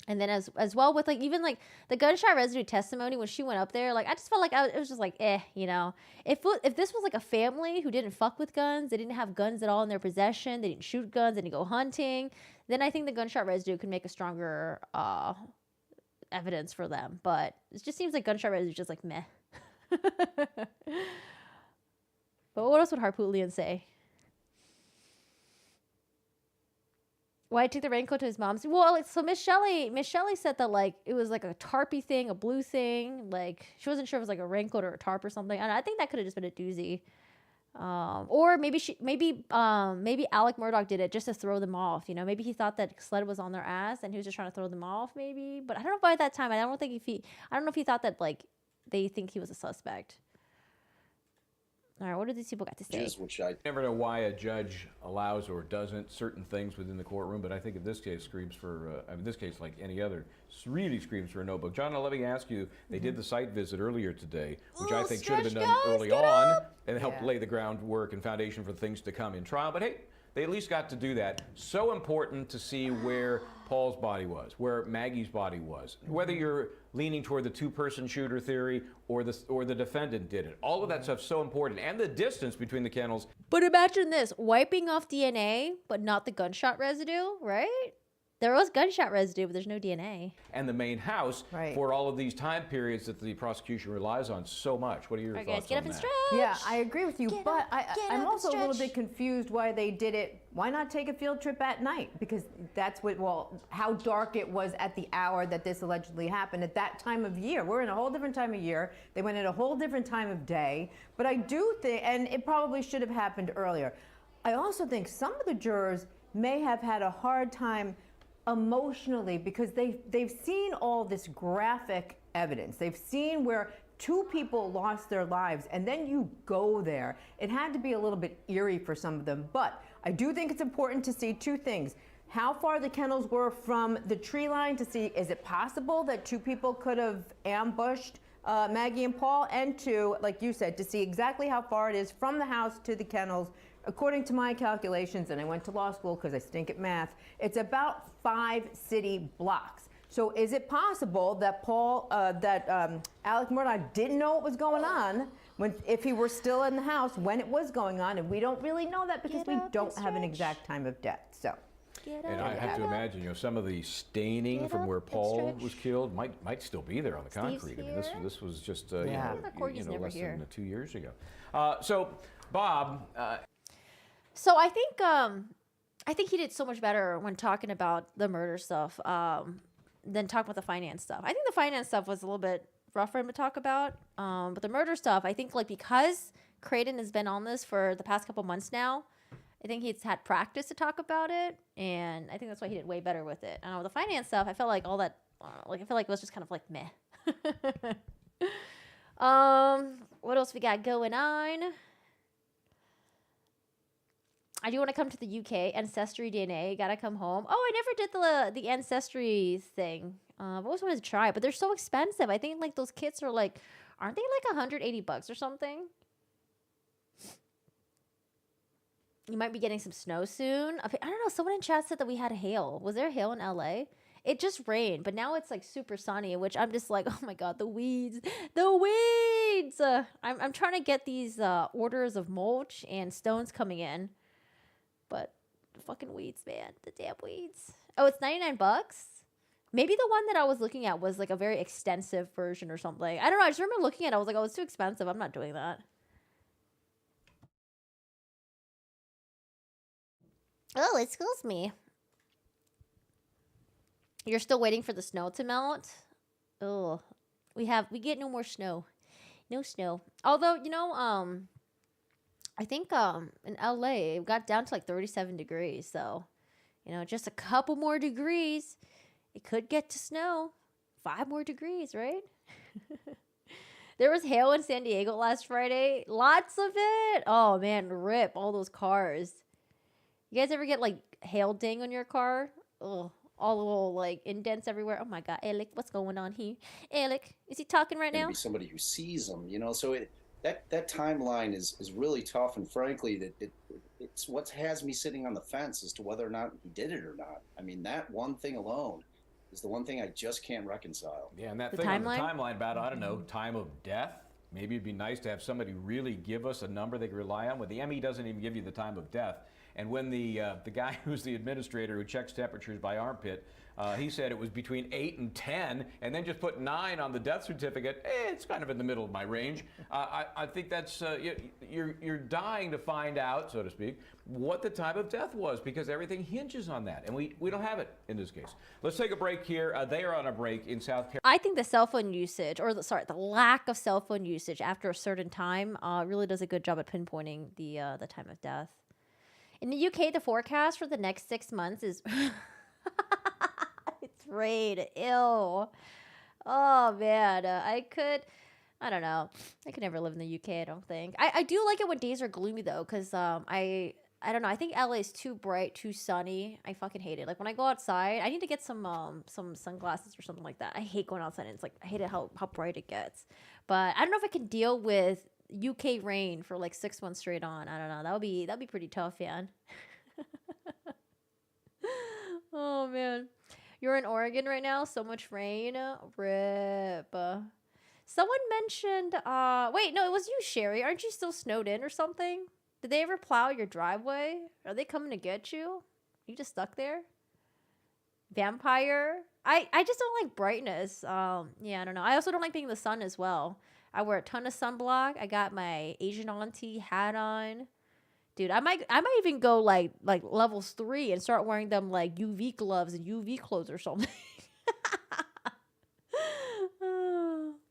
[SPEAKER 1] then as well with like even like the gunshot residue testimony when she went up there, like I just felt like it was just like you know, if this was like a family who didn't fuck with guns, they didn't have guns at all in their possession, they didn't shoot guns, they didn't go hunting, then I think the gunshot residue could make a stronger evidence for them. But it just seems like gunshot residue is just like meh. But what else would Harpootlian say? Why take the raincoat to his mom's? Well, so Miss Shelley said that like it was like a tarpy thing, a blue thing. Like she wasn't sure if it was like a raincoat or a tarp or something. And I think that could have just been a doozy. Or maybe Alec Murdaugh did it just to throw them off. You know, maybe he thought that SLED was on their ass and he was just trying to throw them off. Maybe, but I don't know by that time. I don't know if he thought that like they think he was a suspect. All right, what do these people got to say?
[SPEAKER 10] which I
[SPEAKER 11] Never know why a judge allows or doesn't certain things within the courtroom, but I think in this case screams for, in this case, like any other, really screams for a notebook. John, let me ask you, they did the site visit earlier today, which I think should have been done early on and helped lay the groundwork and foundation for things to come in trial. But hey, they at least got to do that. So important to see where Paul's body was, where Maggie's body was, whether you're leaning toward the two-person shooter theory or the defendant did it. All of that stuff's so important, and the distance between the kennels.
[SPEAKER 1] But imagine this, wiping off DNA, but not the gunshot residue, right? There was gunshot residue, but there's no DNA.
[SPEAKER 11] And the main house for all of these time periods that the prosecution relies on so much. What are your
[SPEAKER 1] All right,
[SPEAKER 11] thoughts
[SPEAKER 1] guys, get
[SPEAKER 11] on
[SPEAKER 1] up and
[SPEAKER 11] that?
[SPEAKER 1] stretch.
[SPEAKER 12] Yeah, I agree with you, but I'm also a little
[SPEAKER 1] stretch.
[SPEAKER 12] bit confused why they did it. Why not take a field trip at night? Because that's what, well, how dark it was at the hour that this allegedly happened at that time of year. We're in a whole different time of year. They went at a whole different time of day. But I do think, and it probably should have happened earlier. I also think some of the jurors may have had a hard time emotionally because they've seen all this graphic evidence. They've seen where two people lost their lives, and then you go there. It had to be a little bit eerie for some of them, but I do think it's important to see two things. How far the kennels were from the tree line to see, is it possible that two people could have ambushed Maggie and Paul? And two, like you said, to see exactly how far it is from the house to the kennels. According to my calculations, and I went to law school because I stink at math, it's about 5 city blocks. So is it possible that Alec Murdaugh didn't know what was going on if he were still in the house when it was going on? And we don't really know that because we don't have an exact time of death. So.
[SPEAKER 11] And I have to imagine, some of the staining from where Paul was killed might still be there on the concrete. I mean, this was just less than 2 years ago. So, Bob.
[SPEAKER 1] So I think he did so much better when talking about the murder stuff than talking about the finance stuff. I think the finance stuff was a little bit rough for him to talk about, but the murder stuff, I think, like, because Creighton has been on this for the past couple months now, I think he's had practice to talk about it, and I think that's why he did way better with it. The finance stuff, I felt like all that, I feel like it was just kind of like meh. What else we got going on? I do want to come to the UK. Ancestry DNA. Gotta come home. Oh, I never did the ancestry thing. I've always wanted to try, but they're so expensive. I think like those kits are like, aren't they like $180 or something? You might be getting some snow soon. I don't know. Someone in chat said that we had hail. Was there hail in LA? It just rained, but now it's like super sunny, which I'm just like, oh my God, the weeds, the weeds. I'm trying to get these orders of mulch and stones coming in. But the fucking weeds, man. The damn weeds. Oh, it's $99? Maybe the one that I was looking at was like a very extensive version or something. I don't know. I just remember looking at it. I was like, oh, it's too expensive. I'm not doing that. Oh, excuse me. You're still waiting for the snow to melt? Oh, we get no more snow. No snow. Although, I think in LA it got down to like 37 degrees. So, just a couple more degrees, it could get to snow. 5 more degrees, right? There was hail in San Diego last Friday. Lots of it. Oh man, rip all those cars. You guys ever get like hail ding on your car? Ugh. All the little like indents everywhere. Oh my God, Alec, what's going on here? Alec, is he talking right now?
[SPEAKER 13] Be somebody who sees them, So that timeline is really tough, and frankly, it's what has me sitting on the fence as to whether or not he did it or not. I mean, that one thing alone is the one thing I just can't reconcile.
[SPEAKER 11] Yeah, and that thing on the timeline about, I don't know, time of death. Maybe it'd be nice to have somebody really give us a number they can rely on. But the ME doesn't even give you the time of death. And when the guy who's the administrator who checks temperatures by armpit, he said it was between 8 and 10, and then just put 9 on the death certificate. It's kind of in the middle of my range. I think that's you're dying to find out, so to speak, what the time of death was, because everything hinges on that, and we don't have it in this case. Let's take a break here. They are on a break in South Carolina.
[SPEAKER 1] I think the cell phone usage, or the lack of cell phone usage after a certain time, really does a good job at pinpointing the time of death. In the UK, the forecast for the next 6 months is it's rain. Ew. Oh man, I could I don't know. I could never live in the UK, I don't think. I do like it when days are gloomy though, because I don't know. I think LA is too bright, too sunny. I fucking hate it. Like when I go outside, I need to get some sunglasses or something like that. I hate going outside and it's like I hate it how bright it gets. But I don't know if I can deal with UK rain for like 6 months straight on. I don't know. That'd be pretty tough, man. Oh man. You're in Oregon right now, so much rain. Rip. Someone mentioned wait, no, it was you, Sherry. Aren't you still snowed in or something? Did they ever plow your driveway? Are they coming to get you? Are you just stuck there? Vampire? I just don't like brightness. Yeah, I don't know. I also don't like being in the sun as well. I wear a ton of sunblock. I got my Asian auntie hat on. Dude, I might even go like levels 3 and start wearing them like UV gloves and UV clothes or something.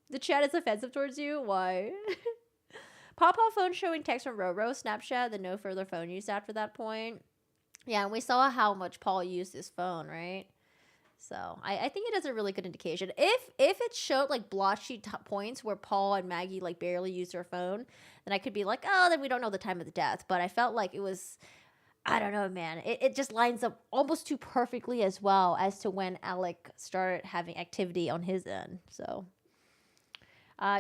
[SPEAKER 1] The chat is offensive towards you? Why? Pop-off phone showing text from Roro, Snapchat, then no further phone use after that point. Yeah, and we saw how much Paul used his phone, right? So I think it is a really good indication. If it showed like blotchy points where Paul and Maggie like barely used their phone, then I could be like, oh, then we don't know the time of the death. But I felt like it was, I don't know, man. It just lines up almost too perfectly as well as to when Alec started having activity on his end. So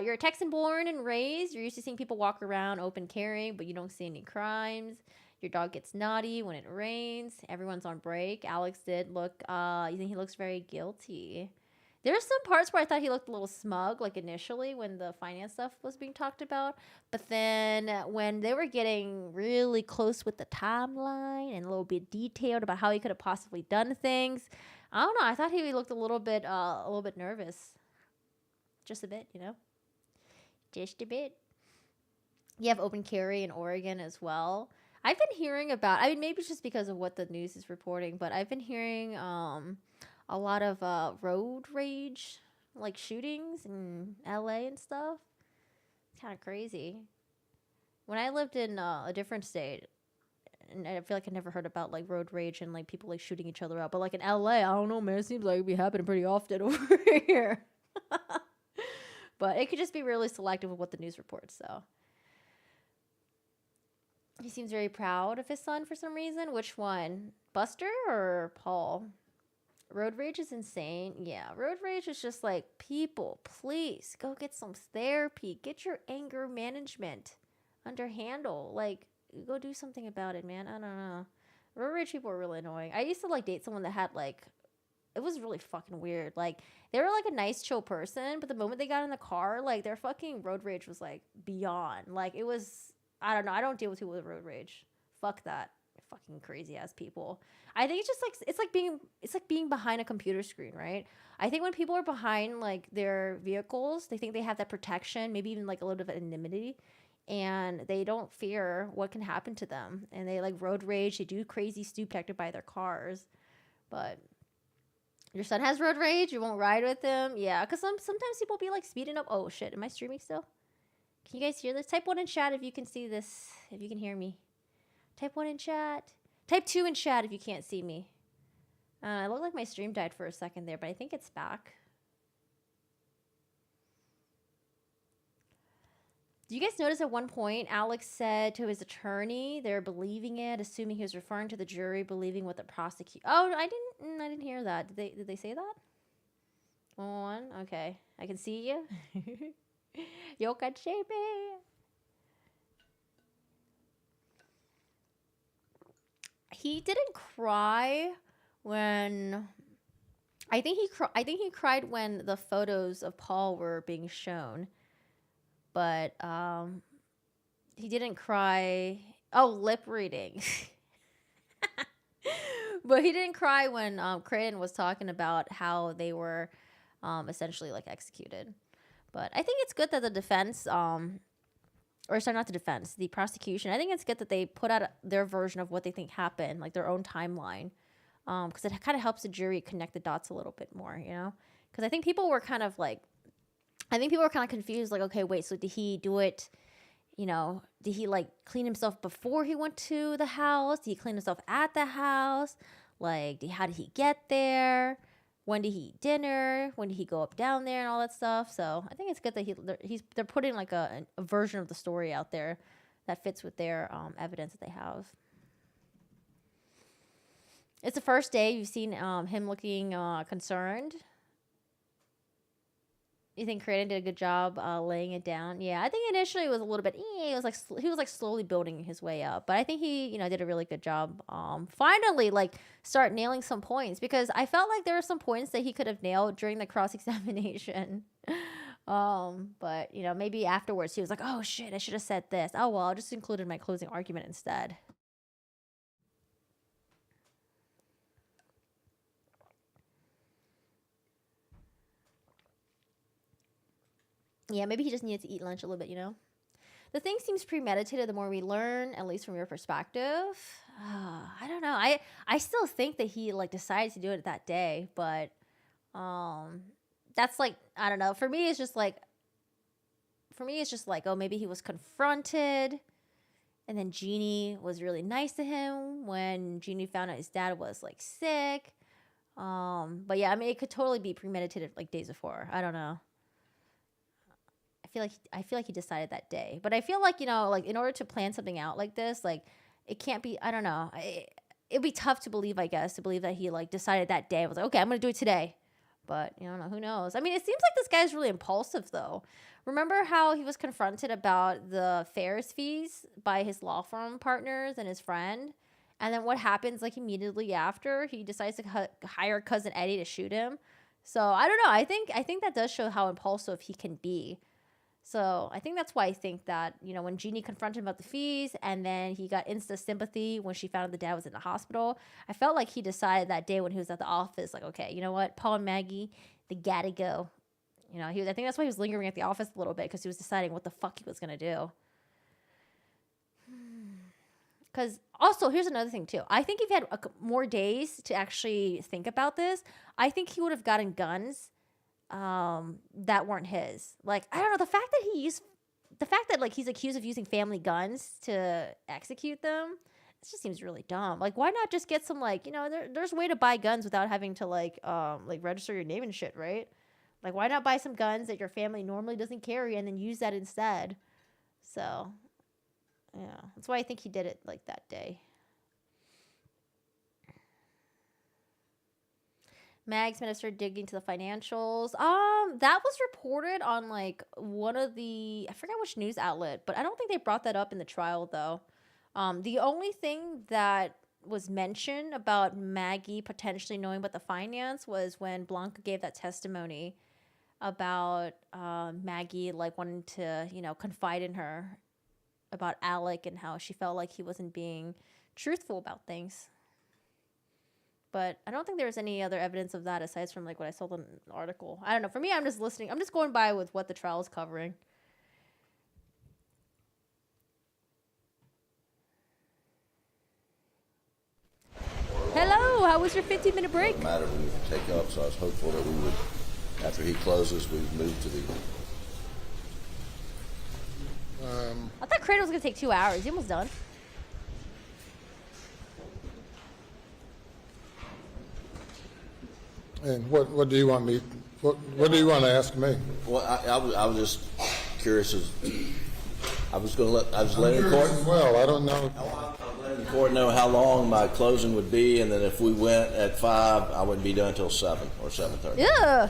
[SPEAKER 1] you're a Texan born and raised. You're used to seeing people walk around open carrying, but you don't see any crimes. Your dog gets naughty when it rains. Everyone's on break. Alex did look, you think he looks very guilty. There's some parts where I thought he looked a little smug, like initially when the finance stuff was being talked about. But then when they were getting really close with the timeline and a little bit detailed about how he could have possibly done things, I don't know. I thought he looked a little bit nervous. Just a bit, you know? Just a bit. You have open carry in Oregon as well. I've been hearing about, I mean, maybe it's just because of what the news is reporting, but I've been hearing a lot of road rage, like shootings in LA and stuff. It's kind of crazy. When I lived in a different state, and I feel like I never heard about like road rage and like people like shooting each other up, but like in LA, I don't know, man, it seems like it'd be happening pretty often over here. But it could just be really selective of what the news reports, so. He seems very proud of his son for some reason. Which one? Buster or Paul? Road rage is insane. Yeah, road rage is just like, people, please go get some therapy. Get your anger management under handle. Like, go do something about it, man. I don't know. Road rage people are really annoying. I used to like date someone that had like, it was really fucking weird. Like, they were like a nice, chill person, but the moment they got in the car, like their fucking road rage was like beyond. Like, it was, I don't know. I don't deal with people with road rage. Fuck that. Fucking crazy ass people. I think it's just like it's like being behind a computer screen, right? I think when people are behind like their vehicles, they think they have that protection, maybe even like a little bit of anonymity, and they don't fear what can happen to them. And they like road rage. They do crazy stuff protected by their cars. But your son has road rage. You won't ride with him. Yeah, because sometimes people be like speeding up. Oh shit! Am I streaming still? Can you guys hear this? Type 1 in chat if you can see this, if you can hear me. Type 1 in chat. Type 2 in chat if you can't see me. It looked like my stream died for a second there, but I think it's back. Do you guys notice at one point Alex said to his attorney they're believing it, assuming he was referring to the jury believing what the prosecute? Oh, I didn't hear that. Did they say that? One. Okay, I can see you. You can see me. He didn't cry when I think he cried when the photos of Paul were being shown. But he didn't cry. Oh, lip reading. But he didn't cry when Creighton was talking about how they were essentially like executed. But I think it's good that the defense, or sorry, not the defense, the prosecution, I think it's good that they put out their version of what they think happened, like their own timeline. Because it kind of helps the jury connect the dots a little bit more, you know? Because I think people were kind of confused, like, okay, wait, so did he do it, you know, did he like clean himself before he went to the house? Did he clean himself at the house? Like, how did he get there? when did he eat dinner, when did he go up down there and all that stuff. So I think it's good that they're putting like a version of the story out there that fits with their evidence that they have. It's the first day you've seen him looking concerned. You think Creighton did a good job laying it down? Yeah, I think initially it was a little bit. It was like he was like slowly building his way up, but I think he did a really good job. Finally, like start nailing some points, because I felt like there were some points that he could have nailed during the cross examination. But maybe afterwards he was like, oh shit, I should have said this. Oh well, I'll just include it in my closing argument instead. Yeah, maybe he just needed to eat lunch a little bit, The thing seems premeditated the more we learn, at least from your perspective. I don't know. I still think that he decided to do it that day, but that's I don't know. For me it's just like oh, maybe he was confronted, and then Jeannie was really nice to him when Jeannie found out his dad was sick. But yeah, I mean it could totally be premeditated days before. I don't know. I feel like he decided that day, but I feel like in order to plan something out like this, it can't be. I don't know. It'd be tough to believe, I guess, to believe that he decided that day. I was like, okay, I'm gonna do it today, but I don't know. Who knows? I mean, it seems like this guy's really impulsive, though. Remember how he was confronted about the Ferris fees by his law firm partners and his friend, and then what happens immediately after? He decides to hire cousin Eddie to shoot him. So I don't know. I think that does show how impulsive he can be. So I think that's why I think that, when Jeannie confronted him about the fees and then he got insta sympathy when she found out the dad was in the hospital, I felt like he decided that day when he was at the office, okay, you know what, Paul and Maggie, they gotta go. I think that's why he was lingering at the office a little bit, because he was deciding what the fuck he was gonna do. Because also, here's another thing too. I think if he had more days to actually think about this, I think he would have gotten guns that weren't his. I don't know, the fact that he's accused of using family guns to execute them, it just seems really dumb. Why not just get some there's a way to buy guns without having to register your name and shit, right? Why not buy some guns that your family normally doesn't carry and then use that instead? So yeah, that's why I think he did it that day. Mags might have started digging into the financials. That was reported on one of the, I forgot which news outlet, but I don't think they brought that up in the trial though. The only thing that was mentioned about Maggie potentially knowing about the finance was when Blanca gave that testimony about Maggie wanting to confide in her about Alec and how she felt like he wasn't being truthful about things. But I don't think there was any other evidence of that aside from what I saw in the article. I don't know. For me, I'm just listening. I'm just going by with what the trial is covering. Hello. How was your 15-minute break?
[SPEAKER 10] Matter we would take up, so I was hopeful that we would, after he closes, we would move to the.
[SPEAKER 1] I thought Creighton was going to take 2 hours. He almost done.
[SPEAKER 4] And what do you want me? What do you want to ask me?
[SPEAKER 10] Well, I was just curious. I was letting the court.
[SPEAKER 4] Well, I don't know.
[SPEAKER 10] I was letting the court know how long my closing would be, and then if we went at 5, I wouldn't be done until 7 or 7:30.
[SPEAKER 1] Yeah.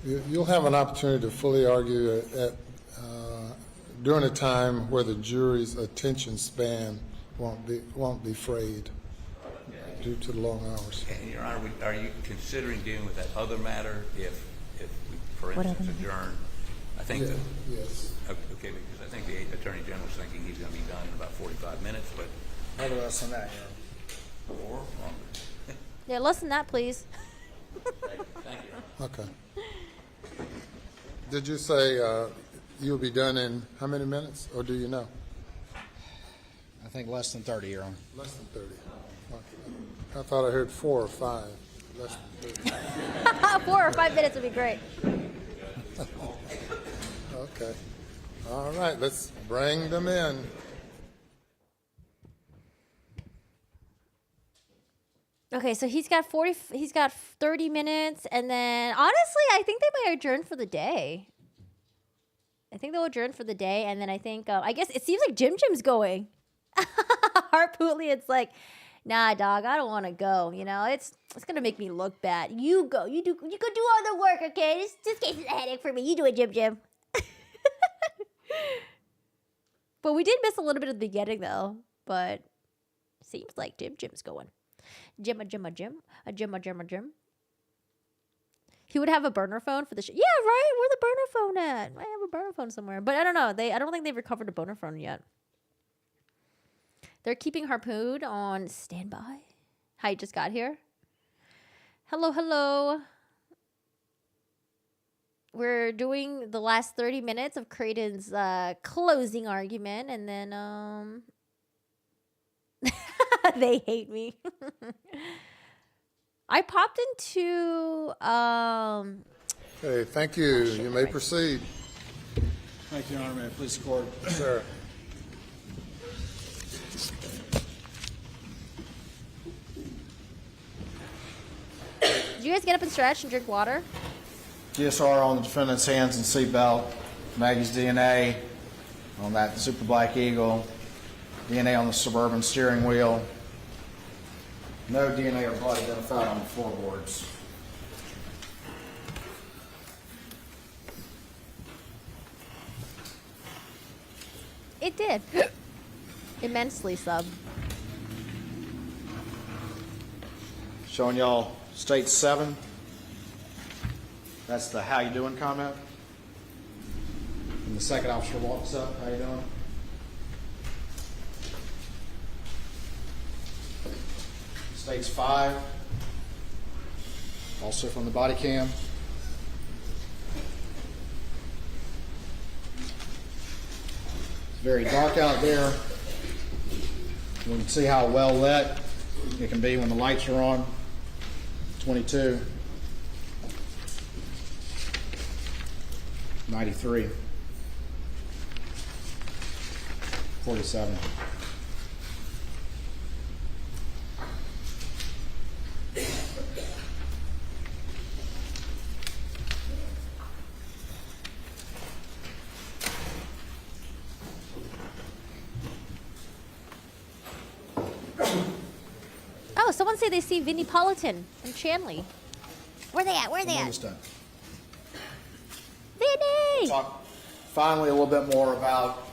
[SPEAKER 4] You'll have an opportunity to fully argue during a time where the jury's attention span won't be frayed due to the long hours.
[SPEAKER 14] And Your Honor, are you considering dealing with that other matter if we, for instance, adjourn? I think that.
[SPEAKER 4] Yes.
[SPEAKER 14] Okay, because I think the Attorney General's thinking he's going to be done in about 45 minutes, but.
[SPEAKER 15] How about less than that,
[SPEAKER 14] Or longer.
[SPEAKER 1] Yeah, less than that, please.
[SPEAKER 14] Thank you.
[SPEAKER 4] Okay. Did you say you'll be done in how many minutes, or do you know?
[SPEAKER 15] I think less than 30, Your Honor.
[SPEAKER 4] Less than 30. Okay. I thought I heard 4 or 5. Less than 30.
[SPEAKER 1] 4 or 5 minutes would be great.
[SPEAKER 4] Okay. All right, let's bring them in.
[SPEAKER 1] Okay, so he's got 30 minutes, and then honestly, I think they might adjourn for the day. I think they'll adjourn for the day, and then I think I guess it seems like Jim's going. Harpootly, it's like, nah, dog, I don't want to go. You know, it's gonna make me look bad. You go, you go do all the work, okay? This case is a headache for me. You do it, Jim. But we did miss a little bit of the beginning, though. But seems like Jim's going. Jim. He would have a burner phone for the show. Yeah, right. Where's the burner phone at? I have a burner phone somewhere, but I don't know. I don't think they've recovered a burner phone yet. They're keeping Harpoon on standby. Hi, just got here. Hello. We're doing the last 30 minutes of Creighton's closing argument, and then they hate me. I popped into
[SPEAKER 4] Okay, thank you. You may proceed.
[SPEAKER 15] Thank you, Your Honor. May I please record?
[SPEAKER 4] Sir.
[SPEAKER 1] Did you guys get up and stretch and drink water?
[SPEAKER 5] DSR on the defendant's hands and seatbelt, Maggie's DNA on that Super Black Eagle, DNA on the Suburban steering wheel, no DNA or blood identified on the floorboards.
[SPEAKER 1] It did. Immensely, sub.
[SPEAKER 5] Showing y'all state 7. That's the how you doing comment. And the second officer walks up, how you doing? States 5. Also from the body cam. It's very dark out there. You can see how well lit it can be when the lights are on. 22. 93. 47.
[SPEAKER 1] Oh, someone say they see Vinnie Politan and Chanley. Where they at?
[SPEAKER 5] Almost done.
[SPEAKER 1] Vinny!
[SPEAKER 5] Talk finally a little bit more about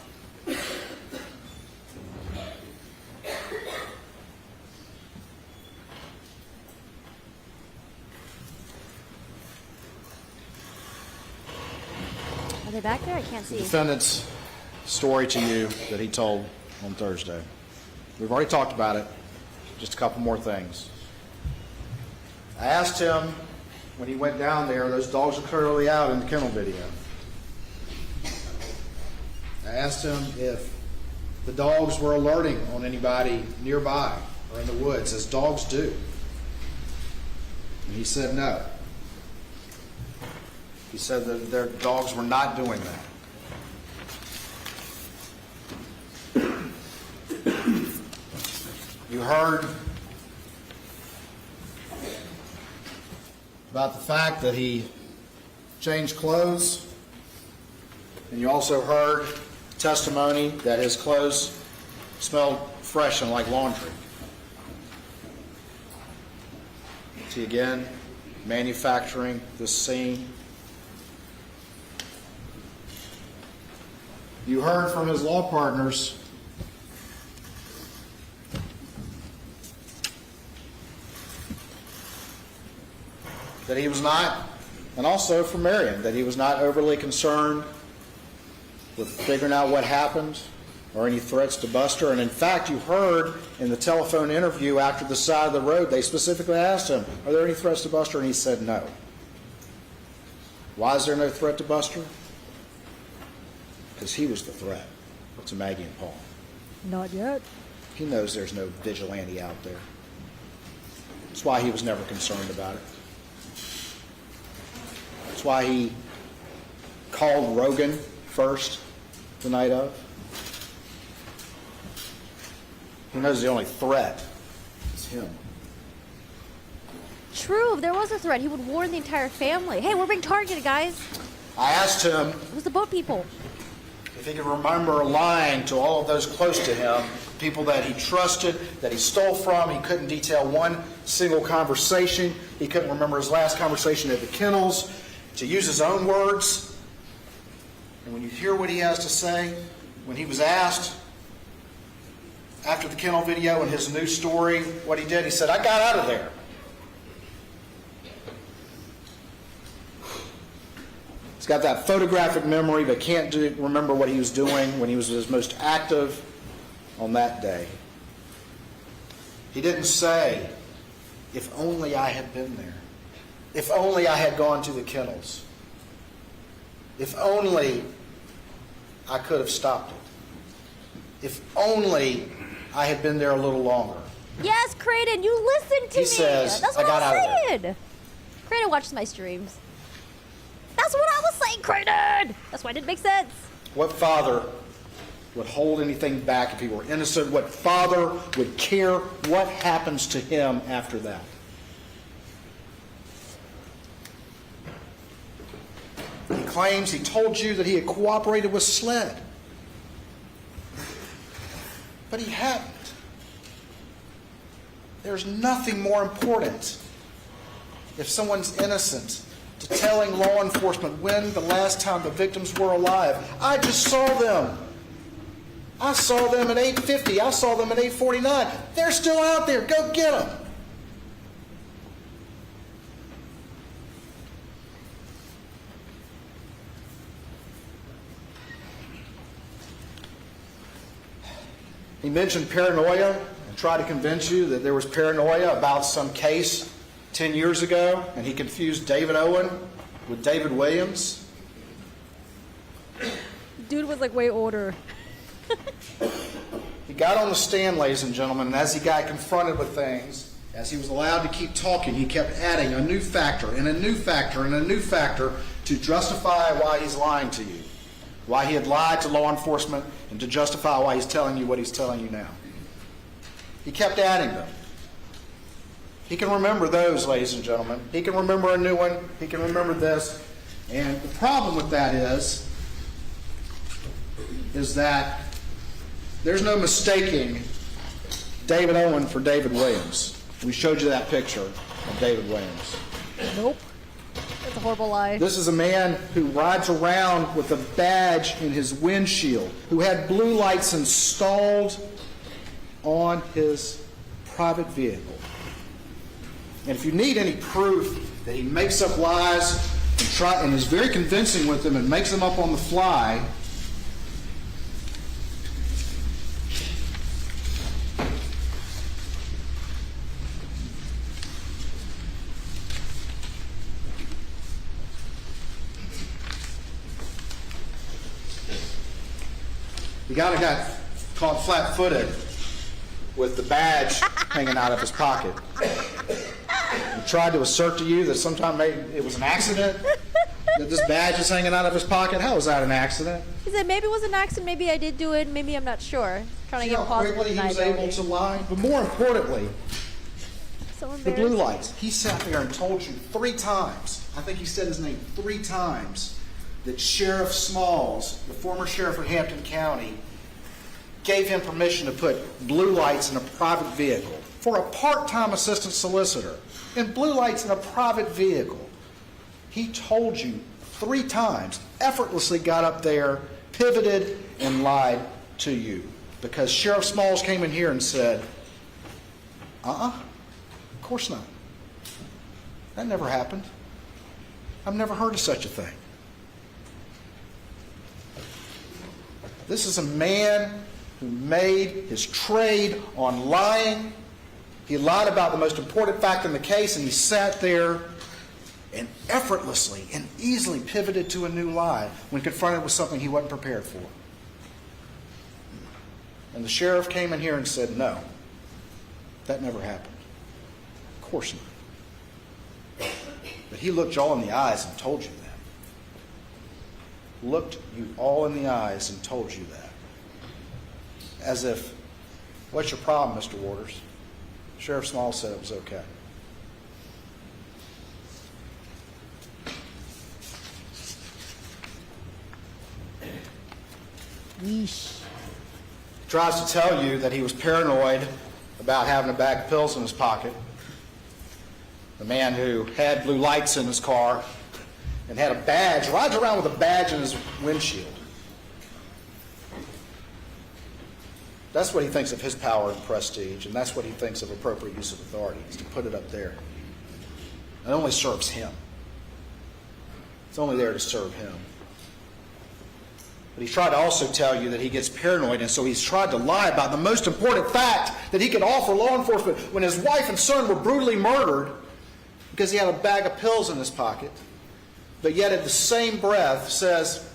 [SPEAKER 1] Are they back there? I can't
[SPEAKER 5] the
[SPEAKER 1] see.
[SPEAKER 5] defendant's story to you that he told on Thursday. We've already talked about it. Just a couple more things. I asked him when he went down there, those dogs are clearly out in the kennel video. I asked him if the dogs were alerting on anybody nearby or in the woods, as dogs do. And he said no. He said that their dogs were not doing that. You heard about the fact that he changed clothes, and you also heard testimony that his clothes smelled fresh and like laundry. See again, manufacturing this scene. You heard from his law partners that he was not, and also from Marion, that he was not overly concerned with figuring out what happened or any threats to Buster. And in fact, you heard in the telephone interview after the side of the road, they specifically asked him, are there any threats to Buster? And he said no. Why is there no threat to Buster? Because he was the threat to Maggie and Paul.
[SPEAKER 6] Not yet.
[SPEAKER 5] He knows there's no vigilante out there. That's why he was never concerned about it. That's why he called Rogan first the night of. He knows the only threat is him.
[SPEAKER 1] true. If there was a threat, he would warn the entire family. Hey, we're being targeted, guys.
[SPEAKER 5] I asked him
[SPEAKER 1] It was the boat people.
[SPEAKER 5] if he could remember lying to all of those close to him, people that he trusted, that he stole from. He couldn't detail one single conversation. He couldn't remember his last conversation at the kennels. To use his own words, and when you hear what he has to say, when he was asked after the kennel video and his new story, what he did, he said, I got out of there. He's got that photographic memory, but can't remember what he was doing when he was his most active on that day. He didn't say, if only I had been there. If only I had gone to the kennels. If only I could have stopped it. If only I had been there a little longer.
[SPEAKER 1] Yes, Creighton, you listened to me.
[SPEAKER 5] He says,
[SPEAKER 1] That's
[SPEAKER 5] I
[SPEAKER 1] what
[SPEAKER 5] got out of there.
[SPEAKER 1] saying. Creighton watches my streams. That's what I was saying, Creighton. That's why it didn't make sense.
[SPEAKER 5] What father would hold anything back if he were innocent? What father would care what happens to him after that? He claims he told you that he had cooperated with SLED. But he hadn't. There's nothing more important, if someone's innocent, to telling law enforcement when the last time the victims were alive. I just saw them. I saw them at 8:50. I saw them at 8:49. They're still out there. Go get them. He mentioned paranoia and tried to convince you that there was paranoia about some case 10 years ago, and he confused David Owen with David Williams.
[SPEAKER 1] Dude was like way older.
[SPEAKER 5] He got on the stand, ladies and gentlemen, and as he got confronted with things, as he was allowed to keep talking, he kept adding a new factor and a new factor and a new factor to justify why he's lying to you, why he had lied to law enforcement, and to justify why he's telling you what he's telling you now. He kept adding them. He can remember those, ladies and gentlemen. He can remember a new one. He can remember this. And the problem with that is that there's no mistaking David Owen for David Williams. We showed you that picture of David Williams.
[SPEAKER 1] Nope. That's a horrible lie.
[SPEAKER 5] This is a man who rides around with a badge in his windshield, who had blue lights installed on his private vehicle. And if you need any proof that he makes up lies and is very convincing with them and makes them up on the fly, the guy that got caught flat-footed with the badge hanging out of his pocket. He tried to assert to you that sometime maybe it was an accident, that this badge is hanging out of his pocket. How was that an accident?
[SPEAKER 1] He said maybe it was an accident, maybe I did do it, maybe I'm not sure. Trying to
[SPEAKER 5] See
[SPEAKER 1] get
[SPEAKER 5] how
[SPEAKER 1] plausible
[SPEAKER 5] quickly he was able
[SPEAKER 1] deniability.
[SPEAKER 5] to lie? But more importantly,
[SPEAKER 1] So
[SPEAKER 5] the blue
[SPEAKER 1] embarrassing.
[SPEAKER 5] lights. He sat there and told you 3 times, I think he said his name 3 times, that Sheriff Smalls, the former sheriff of Hampton County, gave him permission to put blue lights in a private vehicle for a part-time assistant solicitor, and blue lights in a private vehicle. He told you 3 times, effortlessly got up there, pivoted, and lied to you. Because Sheriff Smalls came in here and said, of course not. That never happened. I've never heard of such a thing. This is a man who made his trade on lying. He lied about the most important fact in the case, and he sat there and effortlessly and easily pivoted to a new lie when confronted with something he wasn't prepared for. And the sheriff came in here and said, no, that never happened. Of course not. But he looked you all in the eyes and told you that. Looked you all in the eyes and told you that. As if, what's your problem, Mr. Waters? Sheriff Small said it was okay.
[SPEAKER 6] Yeesh.
[SPEAKER 5] Tries to tell you that he was paranoid about having a bag of pills in his pocket. The man who had blue lights in his car and had a badge, rides around with a badge in his windshield. That's what he thinks of his power and prestige, and that's what he thinks of appropriate use of authority, is to put it up there. It only serves him. It's only there to serve him. But he's tried to also tell you that he gets paranoid, and so he's tried to lie about the most important fact that he could offer law enforcement when his wife and son were brutally murdered because he had a bag of pills in his pocket, but yet in the same breath says,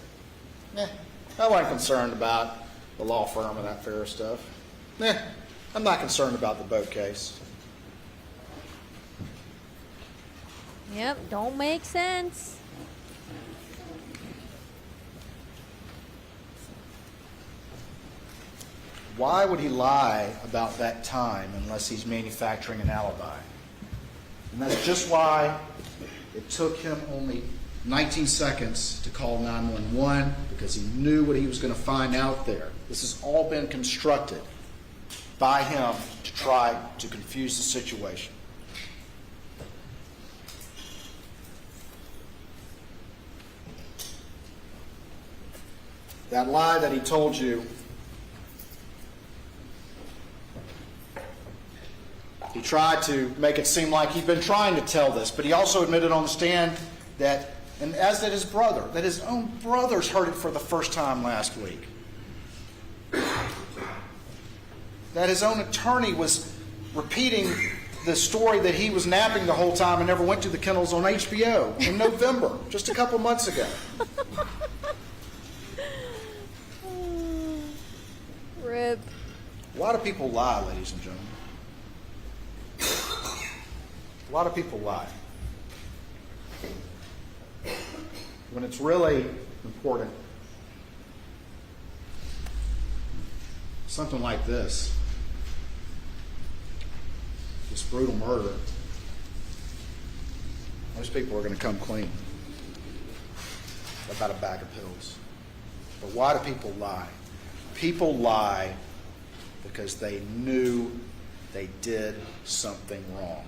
[SPEAKER 5] I wasn't concerned about the law firm and that fair stuff. I'm not concerned about the boat case.
[SPEAKER 1] Yep, don't make sense.
[SPEAKER 5] Why would he lie about that time unless he's manufacturing an alibi? And that's just why it took him only 19 seconds to call 911, because he knew what he was going to find out there. This has all been constructed by him to try to confuse the situation. That lie that he told you, he tried to make it seem like he'd been trying to tell this, but he also admitted on the stand that, and as did his brother, that his own brothers heard it for the first time last week. That his own attorney was repeating the story that he was napping the whole time and never went to the kennels on HBO in November, just a couple months ago.
[SPEAKER 1] Rip.
[SPEAKER 5] A lot of people lie, ladies and gentlemen. A lot of people lie. When it's really important, something like this brutal murder, most people are going to come clean about a bag of pills. But why do people lie? People lie because they knew they did something wrong.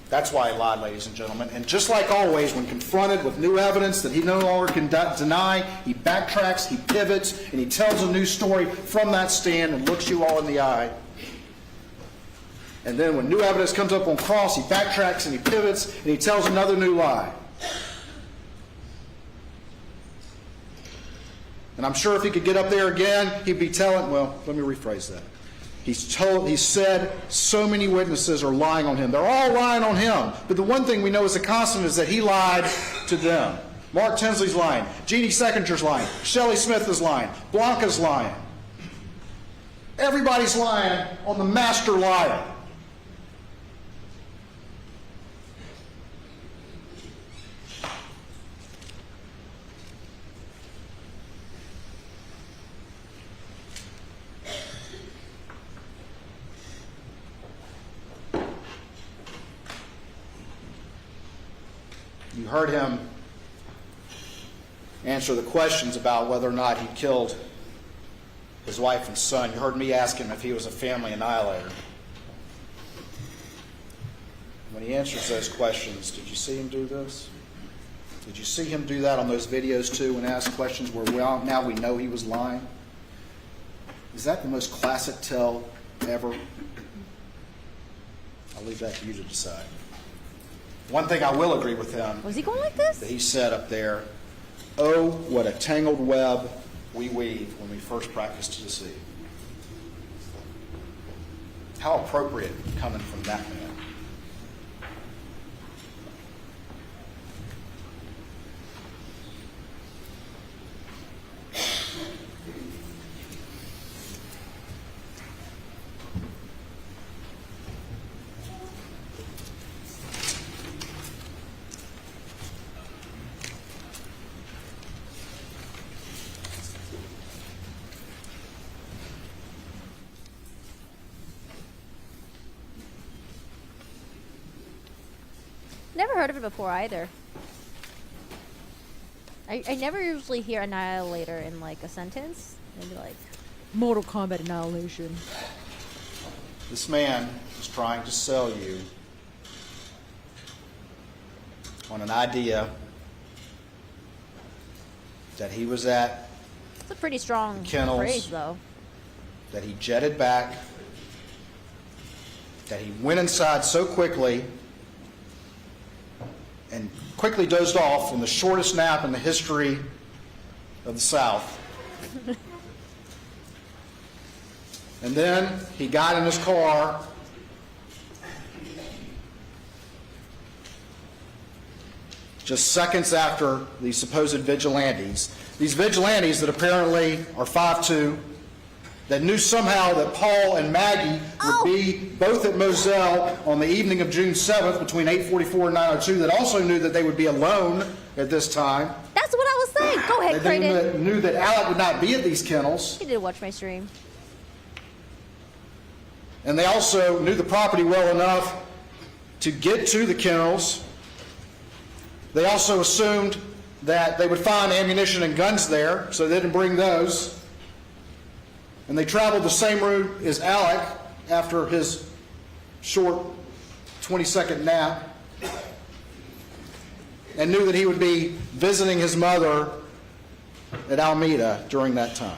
[SPEAKER 5] That's why he lied, ladies and gentlemen. And just like always, when confronted with new evidence that he no longer can deny, he backtracks, he pivots, and he tells a new story from that stand and looks you all in the eye. And then when new evidence comes up on cross, he backtracks and he pivots and he tells another new lie. And I'm sure if he could get up there again, he'd be telling, well, let me rephrase that. He said so many witnesses are lying on him. They're all lying on him. But the one thing we know is a constant is that he lied to them. Mark Tinsley's lying. Jeannie Seckinger's lying. Shelley Smith is lying. Blanca's lying. Everybody's lying on the master liar. You heard him answer the questions about whether or not he killed his wife and son. You heard me ask him if he was a family annihilator. When he answers those questions, did you see him do this? Did you see him do that on those videos too and ask questions where now we know he was lying? Is that the most classic tell ever? I'll leave that to you to decide. One thing I will agree with him.
[SPEAKER 1] Was he going like this?
[SPEAKER 5] That he said up there, oh, what a tangled web we weave when we first practice to deceive. How appropriate coming from that man.
[SPEAKER 1] Never heard of it before either. I never usually hear annihilator in like a sentence. Maybe like Mortal Kombat Annihilation.
[SPEAKER 5] This man is trying to sell you on an idea that he was at
[SPEAKER 1] It's a pretty strong
[SPEAKER 5] kennels,
[SPEAKER 1] phrase, though.
[SPEAKER 5] that he jetted back, that he went inside so quickly and quickly dozed off in the shortest nap in the history of the South. And then he got in his car just seconds after these supposed vigilantes. These vigilantes that apparently are 5'2", that knew somehow that Paul and Maggie would be both at Moselle on the evening of June 7th between 8:44 and 9:02, that also knew that they would be alone at this time.
[SPEAKER 1] That's what I was saying. Go ahead,
[SPEAKER 5] They
[SPEAKER 1] Creighton.
[SPEAKER 5] knew that Alec would not be at these kennels.
[SPEAKER 1] He did watch my stream.
[SPEAKER 5] And they also knew the property well enough to get to the kennels. They also assumed that they would find ammunition and guns there, so they didn't bring those. And they traveled the same route as Alec after his short 20-second nap, and knew that he would be visiting his mother at Alameda during that time.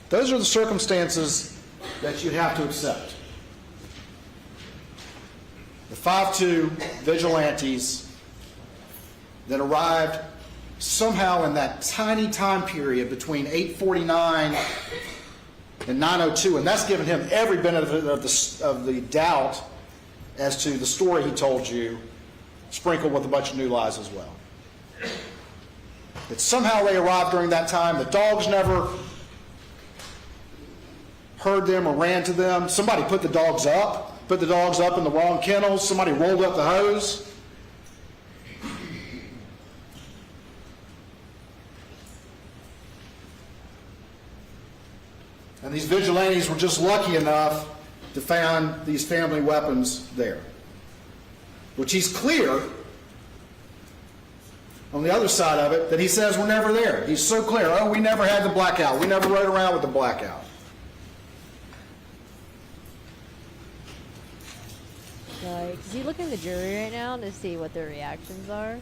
[SPEAKER 5] Those are the circumstances that you'd have to accept. The 5'2" vigilantes that arrived somehow in that tiny time period between 8:49 and 9:02, and that's given him every benefit of the doubt as to the story he told you, sprinkled with a bunch of new lies as well. That somehow they arrived during that time. The dogs never heard them or ran to them. Somebody put the dogs up in the wrong kennels. Somebody rolled up the hose. And these vigilantes were just lucky enough to find these family weapons there. Which he's clear, on the other side of it, that he says were never there. He's so clear. Oh, we never had the blackout. We never rode around with the blackout.
[SPEAKER 1] Like, is he looking at the jury right now to see what their reactions are?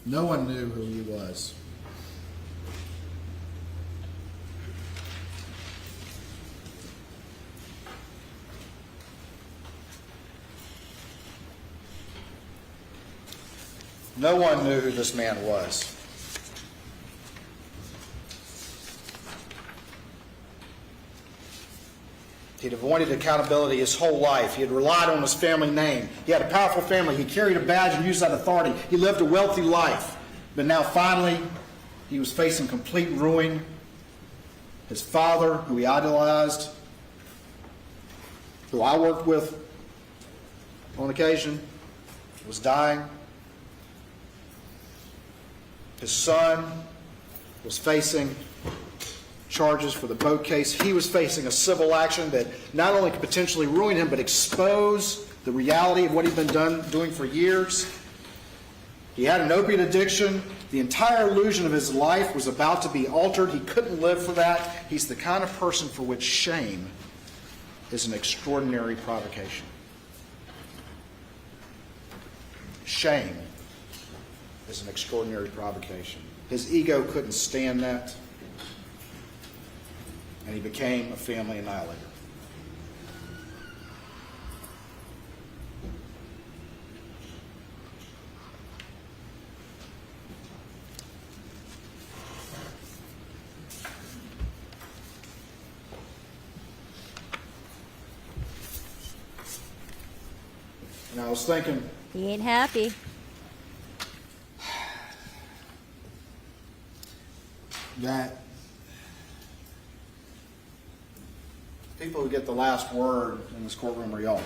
[SPEAKER 5] No one knew who he was. No one knew who this man was. He'd avoided accountability his whole life. He had relied on his family name. He had a powerful family. He carried a badge and used that authority. He lived a wealthy life. But now finally, he was facing complete ruin. His father, who he idolized, who I worked with on occasion, was dying. His son was facing charges for the boat case. He was facing a civil action that not only could potentially ruin him, but expose the reality of what he'd been doing for years. He had an opiate addiction. The entire illusion of his life was about to be altered. He couldn't live for that. He's the kind of person for which shame is an extraordinary provocation. Shame is an extraordinary provocation. His ego couldn't stand that, and he became a family annihilator. And I was thinking,
[SPEAKER 1] He ain't happy.
[SPEAKER 5] that people who get the last word in this courtroom are y'all.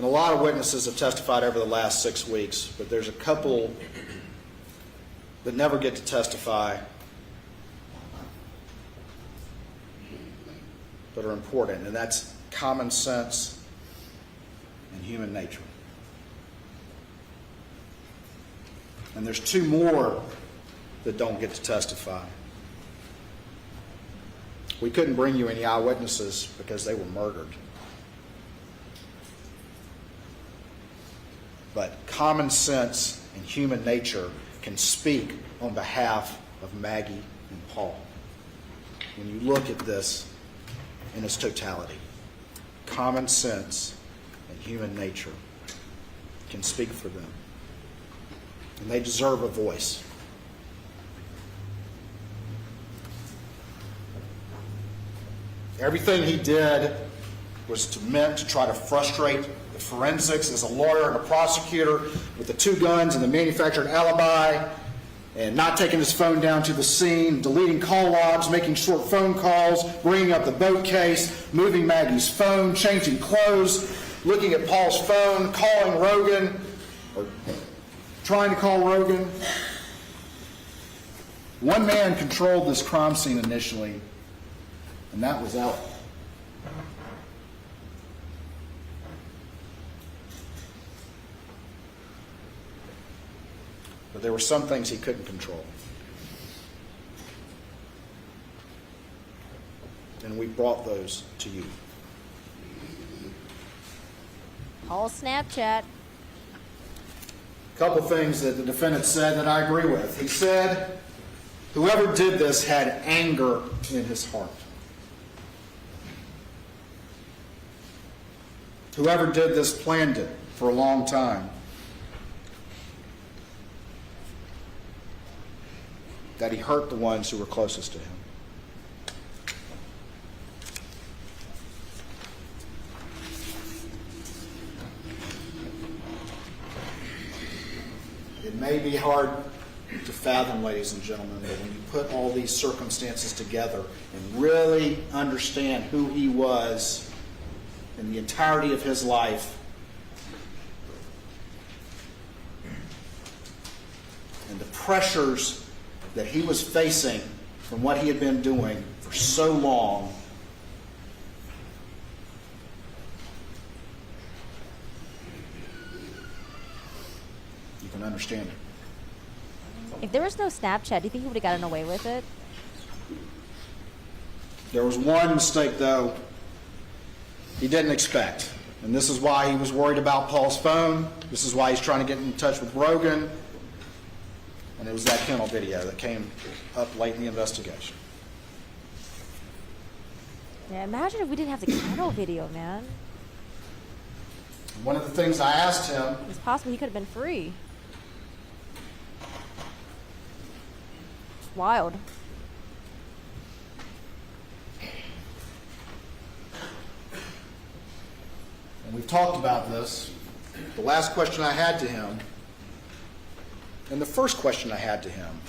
[SPEAKER 5] And a lot of witnesses have testified over the last 6 weeks, but there's a couple that never get to testify that are important, and that's common sense and human nature. And there's 2 more that don't get to testify. We couldn't bring you any eyewitnesses because they were murdered. But common sense and human nature can speak on behalf of Maggie and Paul. When you look at this in its totality, common sense and human nature can speak for them. And they deserve a voice. Everything he did was meant to try to frustrate the forensics as a lawyer and a prosecutor with the 2 guns and the manufactured alibi, and not taking his phone down to the scene, deleting call logs, making short phone calls, bringing up the boat case, moving Maggie's phone, changing clothes, looking at Paul's phone, calling Rogan, or trying to call Rogan. One man controlled this crime scene initially, and that was Alec. But there were some things he couldn't control. And we brought those to you.
[SPEAKER 1] All Snapchat.
[SPEAKER 5] A couple things that the defendant said that I agree with. He said, whoever did this had anger in his heart. Whoever did this planned it for a long time. That he hurt the ones who were closest to him. It may be hard to fathom, ladies and gentlemen, but when you put all these circumstances together and really understand who he was in the entirety of his life, and the pressures that he was facing from what he had been doing for so long, you can understand it.
[SPEAKER 1] If there was no Snapchat, do you think he would have gotten away with it?
[SPEAKER 5] There was one mistake, though, he didn't expect. And this is why he was worried about Paul's phone. This is why he's trying to get in touch with Rogan. And it was that kennel video that came up late in the investigation.
[SPEAKER 1] Yeah, imagine if we didn't have the kennel video, man.
[SPEAKER 5] One of the things I asked him...
[SPEAKER 1] It's possible he could have been free. It's wild.
[SPEAKER 5] And we've talked about this. The last question I had to him, and the first question I had to him,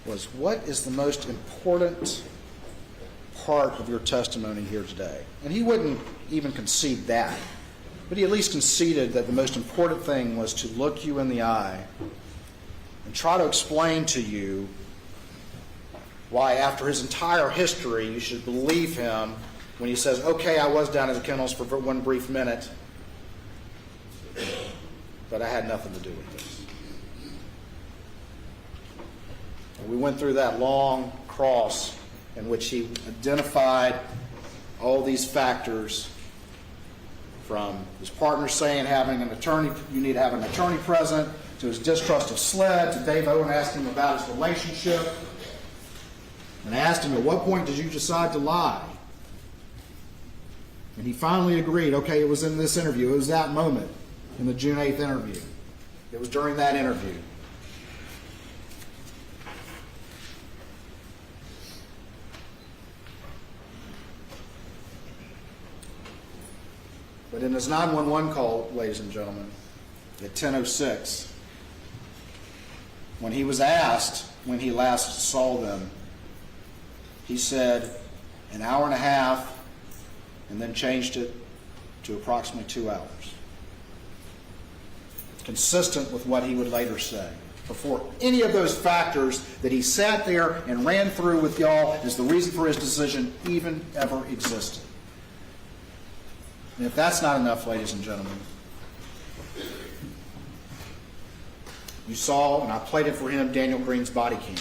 [SPEAKER 5] was, what is the most important part of your testimony here today? And he wouldn't even concede that. But he at least conceded that the most important thing was to look you in the eye and try to explain to you why, after his entire history, you should believe him when he says, okay, I was down at the kennels for one brief minute, but I had nothing to do with this. And we went through that long cross in which he identified all these factors, from his partner saying having an attorney, you need to have an attorney present, to his distrust of SLED, to Dave Owen asking him about his relationship. And I asked him, at what point did you decide to lie? And he finally agreed, okay, it was in this interview. It was that moment in the June 8th interview. It was during that interview. But in his 911 call, ladies and gentlemen, at 10:06, when he was asked when he last saw them, he said an hour and a half, and then changed it to approximately 2 hours. Consistent with what he would later say. Before any of those factors that he sat there and ran through with y'all as the reason for his decision even ever existed. And if that's not enough, ladies and gentlemen, you saw, and I played it for him, Daniel Green's body cam,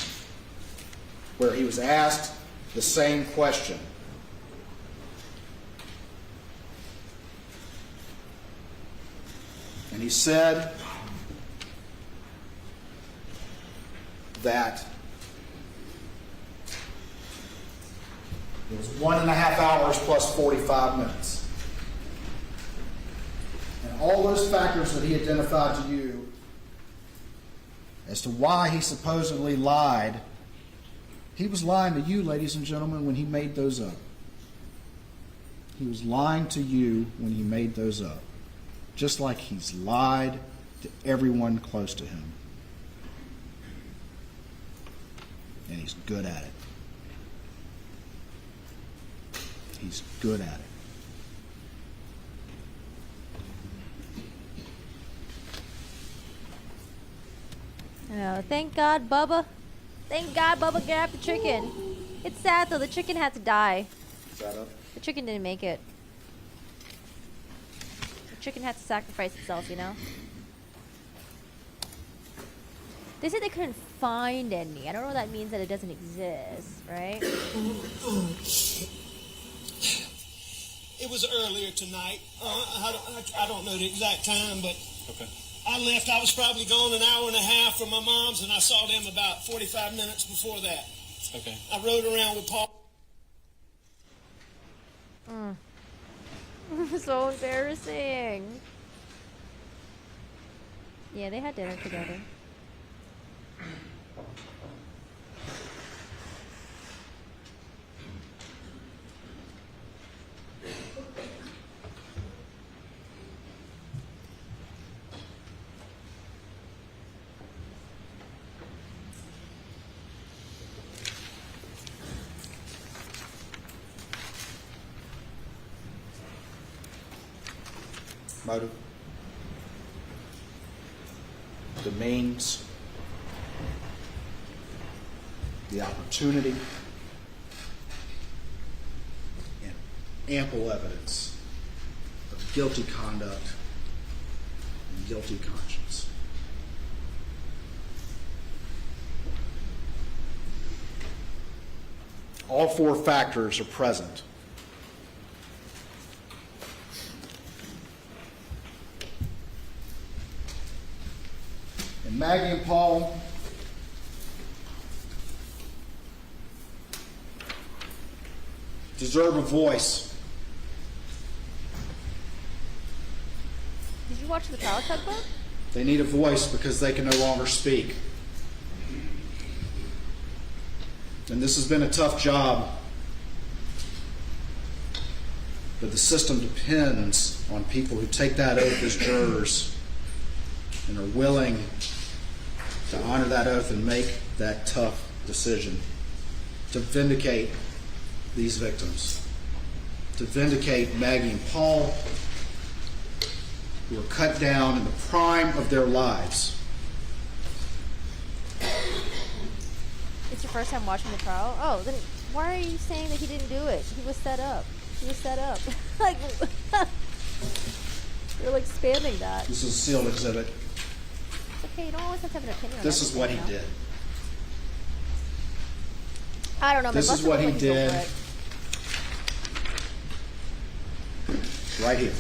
[SPEAKER 5] where he was asked the same question. And he said that it was 1.5 hours plus 45 minutes. And all those factors that he identified to you as to why he supposedly lied, he was lying to you, ladies and gentlemen, when he made those up. He was lying to you when he made those up. Just like he's lied to everyone close to him. And he's good at it. He's good at it.
[SPEAKER 1] Oh, thank God, Bubba. Thank God Bubba grabbed the chicken. It's sad though, the chicken had to die.
[SPEAKER 5] Is that up?
[SPEAKER 1] The chicken didn't make it. The chicken had to sacrifice itself, you know? They said they couldn't find any. I don't know what that means, that it doesn't exist, right?
[SPEAKER 3] It was earlier tonight. I don't know the exact time, but
[SPEAKER 2] Okay.
[SPEAKER 3] I left. I was probably gone an hour and a half from my mom's, and I saw them about 45 minutes before that.
[SPEAKER 2] Okay.
[SPEAKER 3] I rode around with Paul.
[SPEAKER 1] So embarrassing. Yeah, they had dinner together.
[SPEAKER 5] Motive, the means, the opportunity, and ample evidence of guilty conduct and guilty conscience. All four factors are present. Maggie and Paul deserve a voice.
[SPEAKER 1] Did you watch the Power Cookbook?
[SPEAKER 5] They need a voice because they can no longer speak. And this has been a tough job, but the system depends on people who take that oath as jurors and are willing to honor that oath and make that tough decision to vindicate these victims, to vindicate Maggie and Paul, who were cut down in the prime of their lives.
[SPEAKER 1] It's your first time watching the trial? Oh, then why are you saying that he didn't do it? He was set up. He was set up. Like, you're like spamming that.
[SPEAKER 5] This is a sealed exhibit.
[SPEAKER 1] Okay, you don't always have to have an opinion on
[SPEAKER 5] This is what he
[SPEAKER 1] everything,
[SPEAKER 5] did.
[SPEAKER 1] I don't know.
[SPEAKER 5] This is what he did. Right here.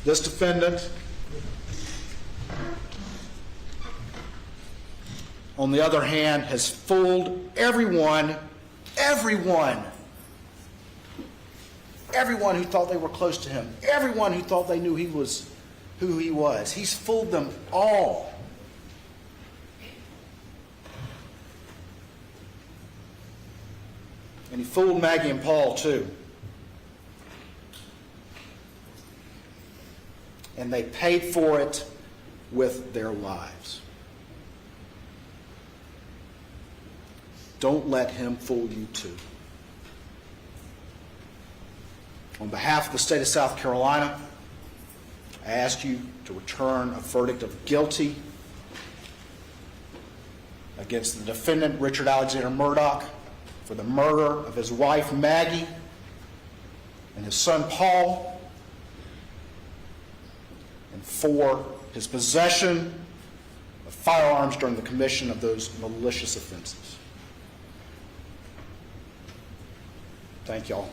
[SPEAKER 5] This defendant, on the other hand, has fooled everyone who thought they were close to him, everyone who thought they knew he was who he was. He's fooled them all. And he fooled Maggie and Paul too. And they paid for it with their lives. Don't let him fool you too. On behalf of the state of South Carolina, I ask you to return a verdict of guilty against the defendant, Richard Alexander Murdaugh, for the murder of his wife, Maggie, and his son, Paul, and for his possession of firearms during the commission of those malicious offenses. Thank y'all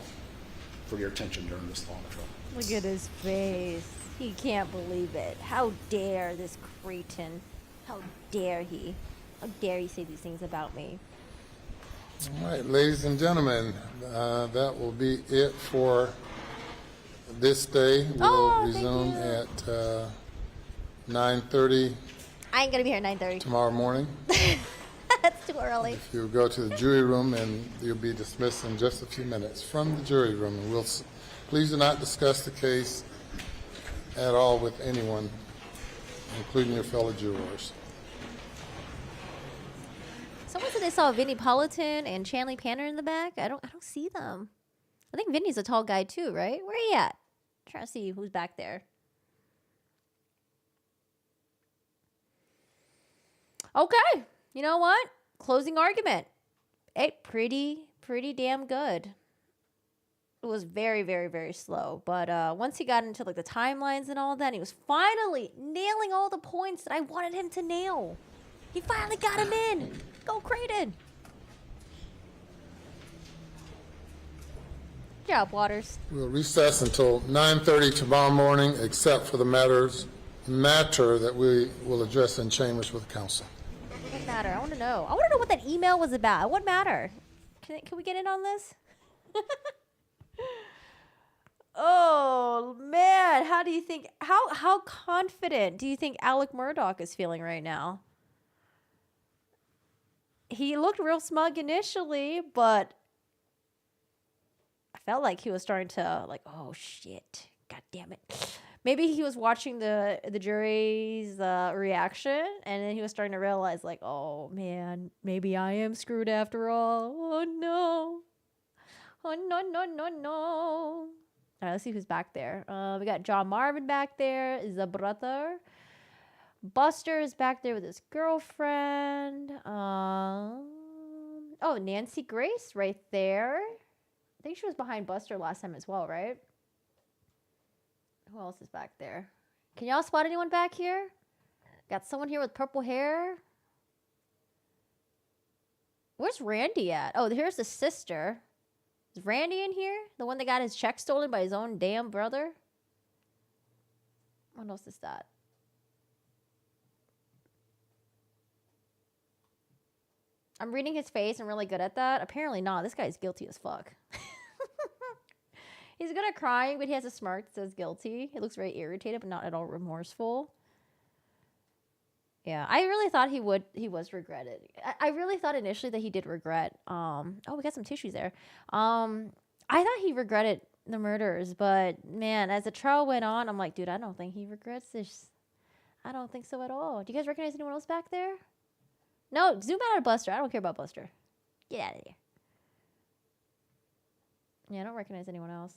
[SPEAKER 5] for your attention during this long trial.
[SPEAKER 1] Look at his face. He can't believe it. How dare this cretin? How dare he? How dare he say these things about me?
[SPEAKER 4] All right, ladies and gentlemen, that will be it for this day. We'll resume at 9:30
[SPEAKER 1] I ain't gonna be here at 9:30.
[SPEAKER 4] tomorrow morning.
[SPEAKER 1] That's too early.
[SPEAKER 4] If you go to the jury room, and you'll be dismissed in just a few minutes from the jury room. And please do not discuss the case at all with anyone, including your fellow jurors.
[SPEAKER 1] Someone said they saw Vinnie Politan and Chanley Panner in the back. I don't see them. I think Vinny's a tall guy too, right? Where are you at? I'm trying to see who's back there. Okay. You know what? Closing argument. Hey, pretty damn good. It was very, very, very slow. But once he got into like the timelines and all that, he was finally nailing all the points that I wanted him to nail. He finally got him in. Go Creighton. Good job, Waters.
[SPEAKER 4] We'll recess until 9:30 tomorrow morning, except for the matter that we will address in chambers with counsel.
[SPEAKER 1] What matter? I want to know. I want to know what that email was about. What matter? Can we get in on this? Oh man, how do you think? How confident do you think Alec Murdaugh is feeling right now? He looked real smug initially, but I felt like he was starting to like, oh shit, god damn it. Maybe he was watching the jury's reaction, and then he was starting to realize like, oh man, maybe I am screwed after all. Oh no. Oh no, no, no, no. All right, let's see who's back there. We got John Marvin back there, is a brother. Buster is back there with his girlfriend. Oh, Nancy Grace right there. I think she was behind Buster last time as well, right? Who else is back there? Can y'all spot anyone back here? Got someone here with purple hair. Where's Randy at? Oh, here's the sister. Is Randy in here? The one that got his check stolen by his own damn brother? What else is that? I'm reading his face. I'm really good at that. Apparently not. This guy's guilty as fuck. He's good at crying, but he has a smirk that says guilty. He looks very irritated, but not at all remorseful. Yeah, I really thought he was regretted. I really thought initially that he did regret. Oh, we got some tissues there. I thought he regretted the murders, but man, as the trial went on, I'm like, dude, I don't think he regrets this. I don't think so at all. Do you guys recognize anyone else back there? No, zoom out of Buster. I don't care about Buster. Get out of here. Yeah, I don't recognize anyone else.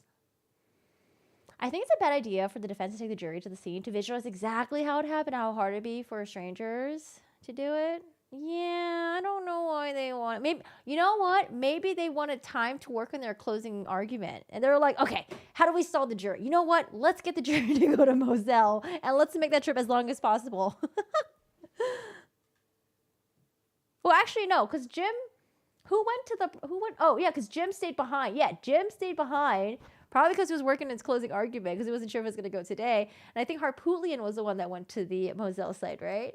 [SPEAKER 1] I think it's a bad idea for the defense to take the jury to the scene to visualize exactly how it happened, how hard it'd be for strangers to do it. Yeah, I don't know why they want. Maybe you know what? Maybe they wanted time to work on their closing argument, and they're like, "Okay, how do we stall the jury? You know what? Let's get the jury to go to Moselle, and let's make that trip as long as possible." Well, actually, no, because Jim, oh, yeah, because Jim stayed behind. Yeah, Jim stayed behind, probably because he was working in his closing argument, because he wasn't sure if it was going to go today. And I think Harpootlian was the one that went to the Moselle side, right?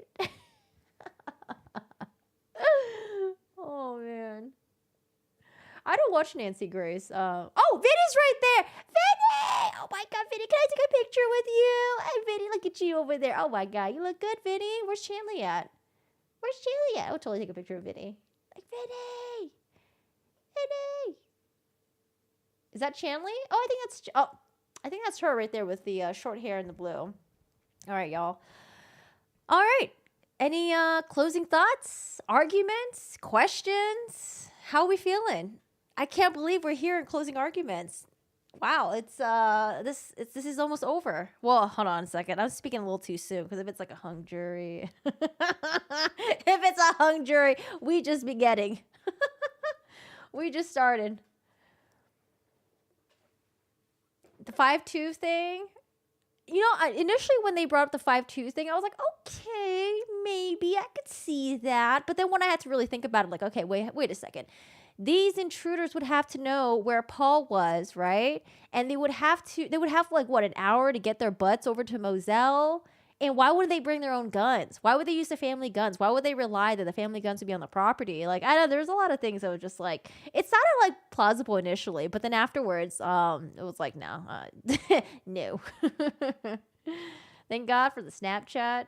[SPEAKER 1] Oh, man. I don't watch Nancy Grace. Oh, Vinny's right there. Vinny! Oh, my God, Vinny, can I take a picture with you? Hey, Vinny, look at you over there. Oh, my God, you look good, Vinny. Where's Chanley at? Where's Chanley at? I'll totally take a picture of Vinny. Like, Vinny! Vinny! Is that Chanley? Oh, I think that's her right there with the short hair and the blue. All right, y'all. All right. Any closing thoughts, arguments, questions? How are we feeling? I can't believe we're here in closing arguments. Wow, this is almost over. Well, hold on a second. I'm speaking a little too soon because if it's like a hung jury, if it's a hung jury, we just beginning. We just started. The 5-2 thing. You know, initially when they brought up the 5-2 thing, I was like, okay, maybe I could see that. But then when I had to really think about it, like, okay, wait a second. These intruders would have to know where Paul was, right? And they would have like, what, an hour to get their butts over to Moselle? And why would they bring their own guns? Why would they use the family guns? Why would they rely that the family guns would be on the property? Like, I don't know, there's a lot of things that were just like, it sounded like plausible initially, but then afterwards, it was like, no, no. Thank God for the Snapchat.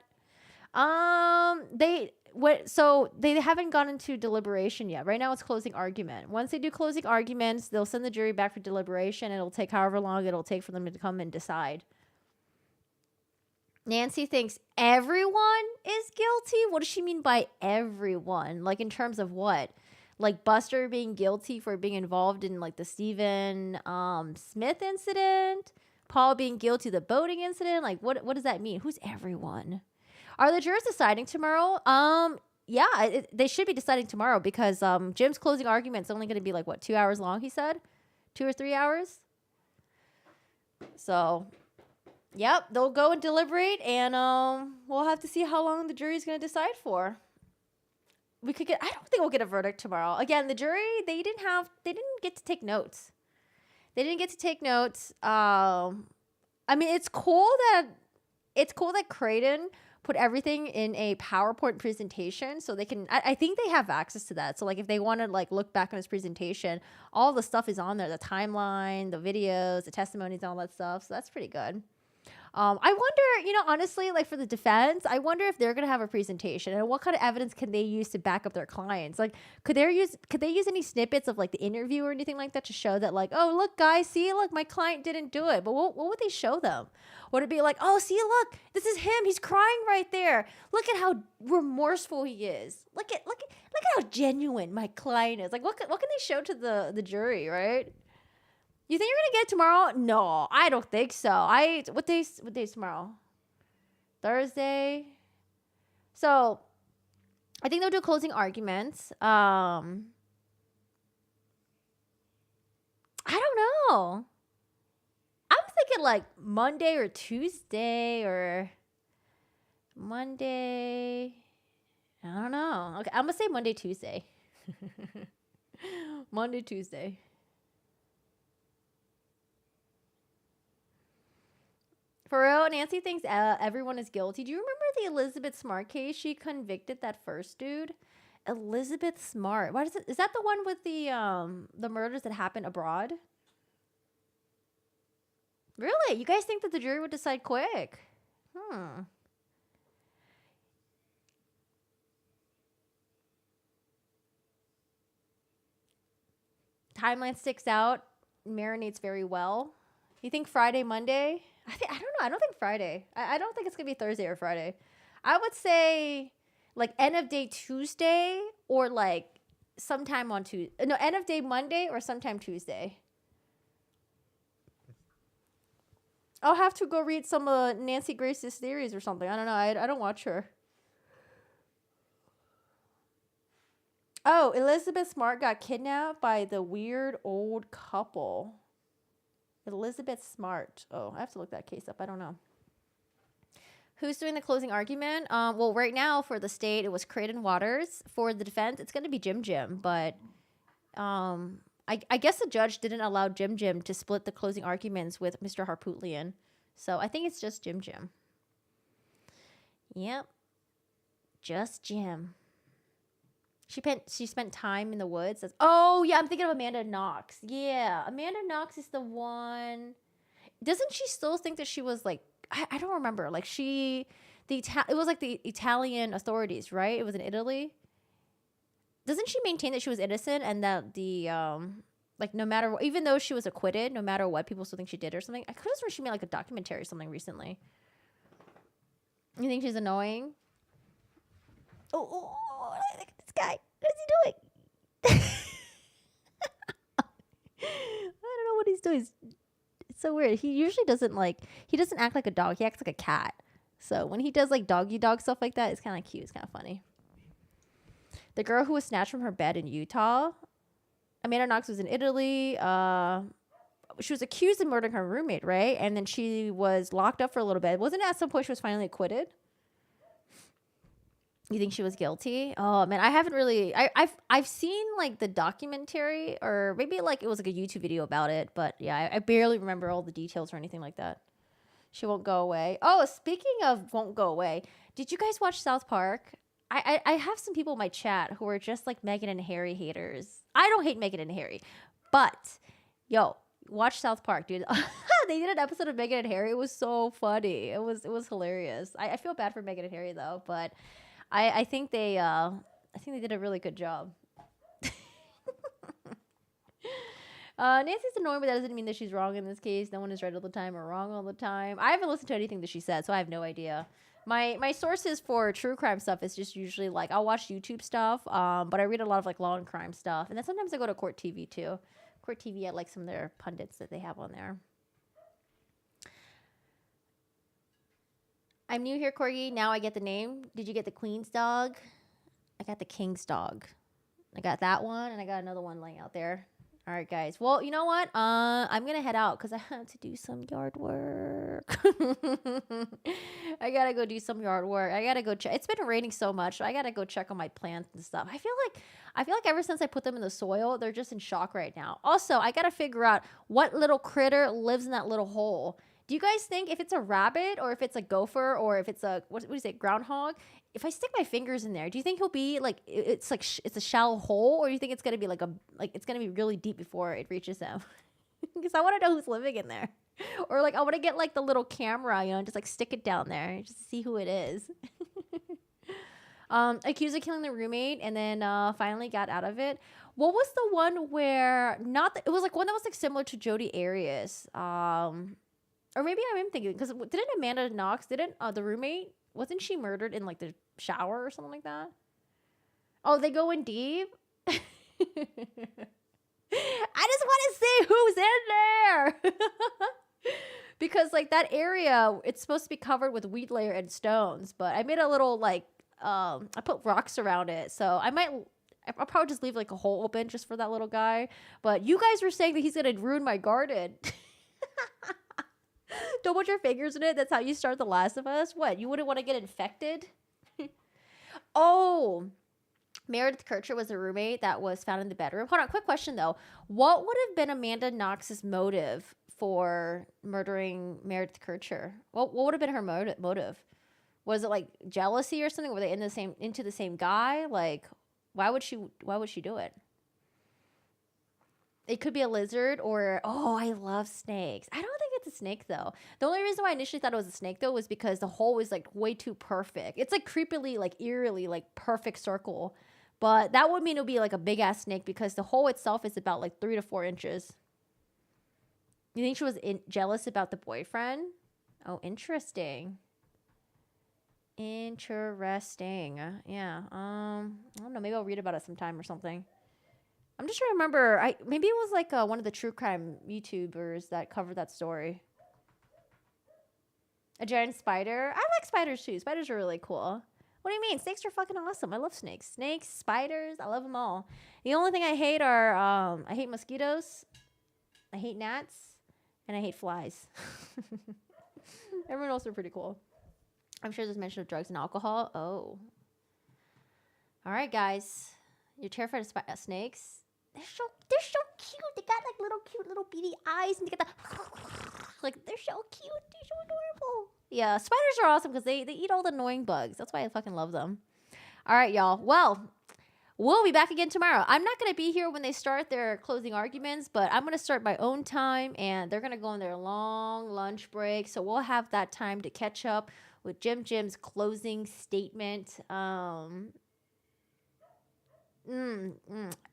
[SPEAKER 1] So they haven't gone into deliberation yet. Right now it's closing argument. Once they do closing arguments, they'll send the jury back for deliberation. It'll take however long it'll take for them to come and decide. Nancy thinks everyone is guilty. What does she mean by everyone? Like, in terms of what? Like Buster being guilty for being involved in like the Stephen Smith incident? Paul being guilty of the boating incident? Like, what does that mean? Who's everyone? Are the jurors deciding tomorrow? Yeah, they should be deciding tomorrow because Jim's closing argument is only going to be like, what, 2 hours long, he said? 2 or 3 hours? So... yep, they'll go and deliberate, and we'll have to see how long the jury's going to decide for. I don't think we'll get a verdict tomorrow. Again, the jury, they didn't get to take notes. They didn't get to take notes. I mean, it's cool that Creighton put everything in a PowerPoint presentation so they can, I think they have access to that. So like if they want to like look back on his presentation, all the stuff is on there, the timeline, the videos, the testimonies, all that stuff. So that's pretty good. I wonder, honestly, like for the defense, I wonder if they're going to have a presentation and what kind of evidence can they use to back up their clients? Like, could they use any snippets of like the interview or anything like that to show that like, oh, look, guys, see, look, my client didn't do it. But what would they show them? Would it be like, oh, see, look, this is him. He's crying right there. Look at how remorseful he is. Look at how genuine my client is. Like, what can they show to the jury, right? You think you're gonna get it tomorrow? No, I don't think so. What day's tomorrow? Thursday. So I think they'll do closing arguments. I don't know. I was thinking like Monday or Tuesday or Monday. I don't know. Okay, I'm gonna say Monday, Tuesday. Monday, Tuesday. For real, Nancy thinks everyone is guilty. Do you remember the Elizabeth Smart case? She convicted that first dude. Elizabeth Smart. What is it? Is that the one with the murders that happened abroad? Really? You guys think that the jury would decide quick? Timeline sticks out, marinates very well. You think Friday, Monday? I don't know. I don't think Friday. I don't think it's going to be Thursday or Friday. I would say like end of day Tuesday or like sometime on Tuesday. No, end of day Monday or sometime Tuesday. I'll have to go read some of Nancy Grace's theories or something. I don't know. I don't watch her. Oh, Elizabeth Smart got kidnapped by the weird old couple. Elizabeth Smart. Oh, I have to look that case up. I don't know. Who's doing the closing argument? Well, right now for the state, it was Creighton Waters. For the defense, it's going to be Jim. But I guess the judge didn't allow Jim to split the closing arguments with Mr. Harpootlian. So I think it's just Jim. Yep. Just Jim. She spent time in the woods. Oh, yeah, I'm thinking of Amanda Knox. Yeah, Amanda Knox is the one. Doesn't she still think that she was like, I don't remember. Like it was like the Italian authorities, right? It was in Italy. Doesn't she maintain that she was innocent and that like no matter what, even though she was acquitted, no matter what, people still think she did or something? I could have sworn she made like a documentary or something recently. You think she's annoying? look at this guy. What is he doing? I don't know what he's doing. It's so weird. He usually doesn't he doesn't act like a dog. He acts like a cat. So when he does like doggy dog stuff like that, it's kind of cute. It's kind of funny. The girl who was snatched from her bed in Utah, Amanda Knox, was in Italy. She was accused of murdering her roommate, right? And then she was locked up for a little bit. Wasn't it at some point she was finally acquitted? You think she was guilty? Oh man, I haven't really. I've seen like the documentary, or maybe like it was like a YouTube video about it. But yeah, I barely remember all the details or anything like that. She won't go away. Oh, speaking of won't go away, did you guys watch South Park? I have some people in my chat who are just like Meghan and Harry haters. I don't hate Meghan and Harry, but yo, watch South Park, dude. They did an episode of Meghan and Harry. It was so funny. It was hilarious. I feel bad for Meghan and Harry though, but I think they did a really good job. Nancy's annoying, but that doesn't mean that she's wrong in this case. No one is right all the time or wrong all the time. I haven't listened to anything that she said, so I have no idea. My sources for true crime stuff is just usually like I'll watch YouTube stuff, but I read a lot of like law and crime stuff, and then sometimes I go to Court TV too. Court TV, I like some of their pundits that they have on there. I'm new here, Corgi. Now I get the name. Did you get the Queen's dog? I got the King's dog. I got that one, and I got another one laying out there. All right, guys. Well, you know what? I'm going to head out because I have to do some yard work. I got to go do some yard work. I got to go check. It's been raining so much. So I got to go check on my plants and stuff. I feel like ever since I put them in the soil, they're just in shock right now. Also, I got to figure out what little critter lives in that little hole. Do you guys think if it's a rabbit or if it's a gopher or if it's a, what do you say, groundhog? If I stick my fingers in there, do you think he'll be like, it's a shallow hole, or do you think it's going to be it's going to be really deep before it reaches him? Because I want to know who's living in there. Or like, I want to get like the little camera, and just like stick it down there just to see who it is. Accused of killing the roommate and then finally got out of it. What was the one where it was like one that was like similar to Jodi Arias. Or maybe I am thinking, because didn't Amanda Knox, the roommate, wasn't she murdered in like the shower or something like that? Oh, they go in deep? I just want to see who's in there. Because like that area, it's supposed to be covered with wheat layer and stones, but I made a little like, I put rocks around it. So I'll probably just leave like a hole open just for that little guy. But you guys were saying that he's going to ruin my garden. Don't put your fingers in it. That's how you start The Last of Us. What? You wouldn't want to get infected? Oh, Meredith Kircher was a roommate that was found in the bedroom. Hold on, quick question though. What would have been Amanda Knox's motive for murdering Meredith Kircher? What would have been her motive? Was it like jealousy or something? Were they into the same guy? Like, why would she do it? It could be a lizard or, oh, I love snakes. I don't think it's a snake though. The only reason why I initially thought it was a snake though was because the hole was like way too perfect. It's like creepily, like eerily, like perfect circle. But that would mean it would be like a big ass snake because the hole itself is about like 3 to 4 inches. You think she was jealous about the boyfriend? Oh, interesting. Interesting. Yeah. I don't know. Maybe I'll read about it sometime or something. I'm just trying to remember. Maybe it was like one of the true crime YouTubers that covered that story. A giant spider. I like spiders too. Spiders are really cool. What do you mean? Snakes are fucking awesome. I love snakes. Snakes, spiders. I love them all. The only thing I hate are I hate mosquitoes. I hate gnats, and I hate flies. Everyone else are pretty cool. I'm sure there's mention of drugs and alcohol. Oh. All right, guys. You're terrified of snakes? They're so cute. They got like little cute little beady eyes, and they got like they're so cute. They're so adorable. Yeah, spiders are awesome because they eat all the annoying bugs. That's why I fucking love them. All right, y'all. Well, we'll be back again tomorrow. I'm not going to be here when they start their closing arguments, but I'm going to start my own time, and they're going to go on their long lunch break. So we'll have that time to catch up with Jim's closing statement.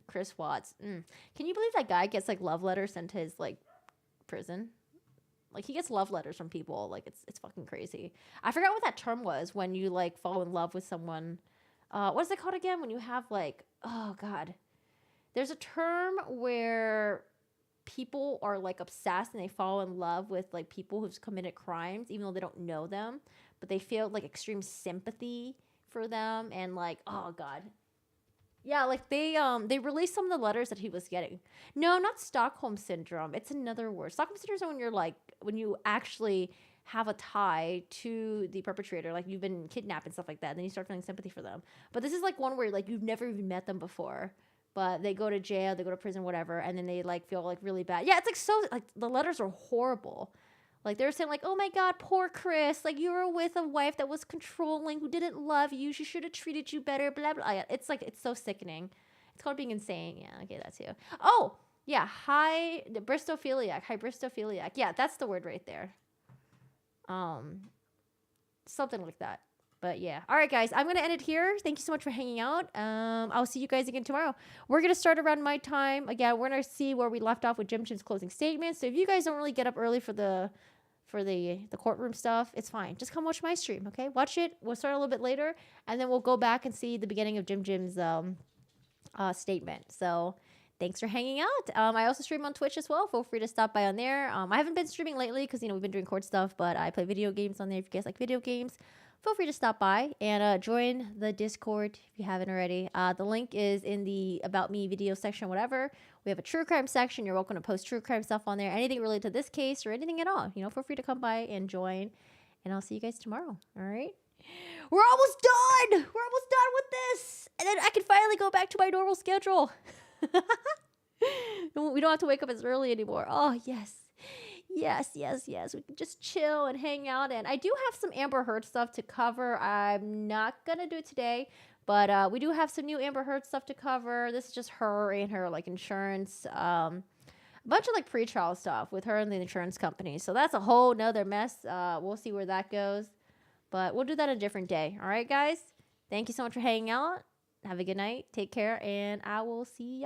[SPEAKER 1] Chris Watts. Can you believe that guy gets like love letters sent to his like prison? Like he gets love letters from people. Like it's fucking crazy. I forgot what that term was when you like fall in love with someone what's it called again? When you have like, oh God, there's a term where people are like obsessed and they fall in love with like people who've committed crimes, even though they don't know them, but they feel like extreme sympathy for them and like, oh God. Yeah, like they released some of the letters that he was getting. No, not Stockholm syndrome. It's another word. Stockholm syndrome is when you're like when you actually have a tie to the perpetrator, like you've been kidnapped and stuff like that, and then you start feeling sympathy for them. But this is like one where like you've never even met them before, but they go to jail, they go to prison, whatever, and then they like feel like really bad. Yeah, it's like so like the letters are horrible. Like they're saying like, oh my God, poor Chris, like you were with a wife that was controlling, who didn't love you. She should have treated you better. Blah blah. Yeah, it's like it's so sickening. It's called being insane. Yeah, okay, that too. Oh yeah, hybristophiliac. Yeah, that's the word right there. Something like that. But yeah. All right, guys, I'm going to end it here. Thank you so much for hanging out. I'll see you guys again tomorrow. We're going to start around my time. Again, we're going to see where we left off with Jim's closing statement. So if you guys don't really get up early for the courtroom stuff, it's fine. Just come watch my stream, okay? Watch it. We'll start a little bit later, and then we'll go back and see the beginning of Jim's statement. So thanks for hanging out. I also stream on Twitch as well. Feel free to stop by on there. I haven't been streaming lately because, we've been doing court stuff, but I play video games on there. If you guys like video games, feel free to stop by and join the Discord if you haven't already. The link is in the About Me video section, whatever. We have a true crime section. You're welcome to post true crime stuff on there. Anything related to this case or anything at all. Feel free to come by and join. And I'll see you guys tomorrow. All right? We're almost done! We're almost done with this! And then I can finally go back to my normal schedule. We don't have to wake up as early anymore. Oh, yes. Yes. We can just chill and hang out. And I do have some Amber Heard stuff to cover. I'm not going to do it today, but we do have some new Amber Heard stuff to cover. This is just her and her, like, insurance, a bunch of, like, pretrial stuff with her and the insurance company. So that's a whole nother mess. We'll see where that goes. But we'll do that a different day. All right, guys? Thank you so much for hanging out. Have a good night. Take care. And I will see y'all.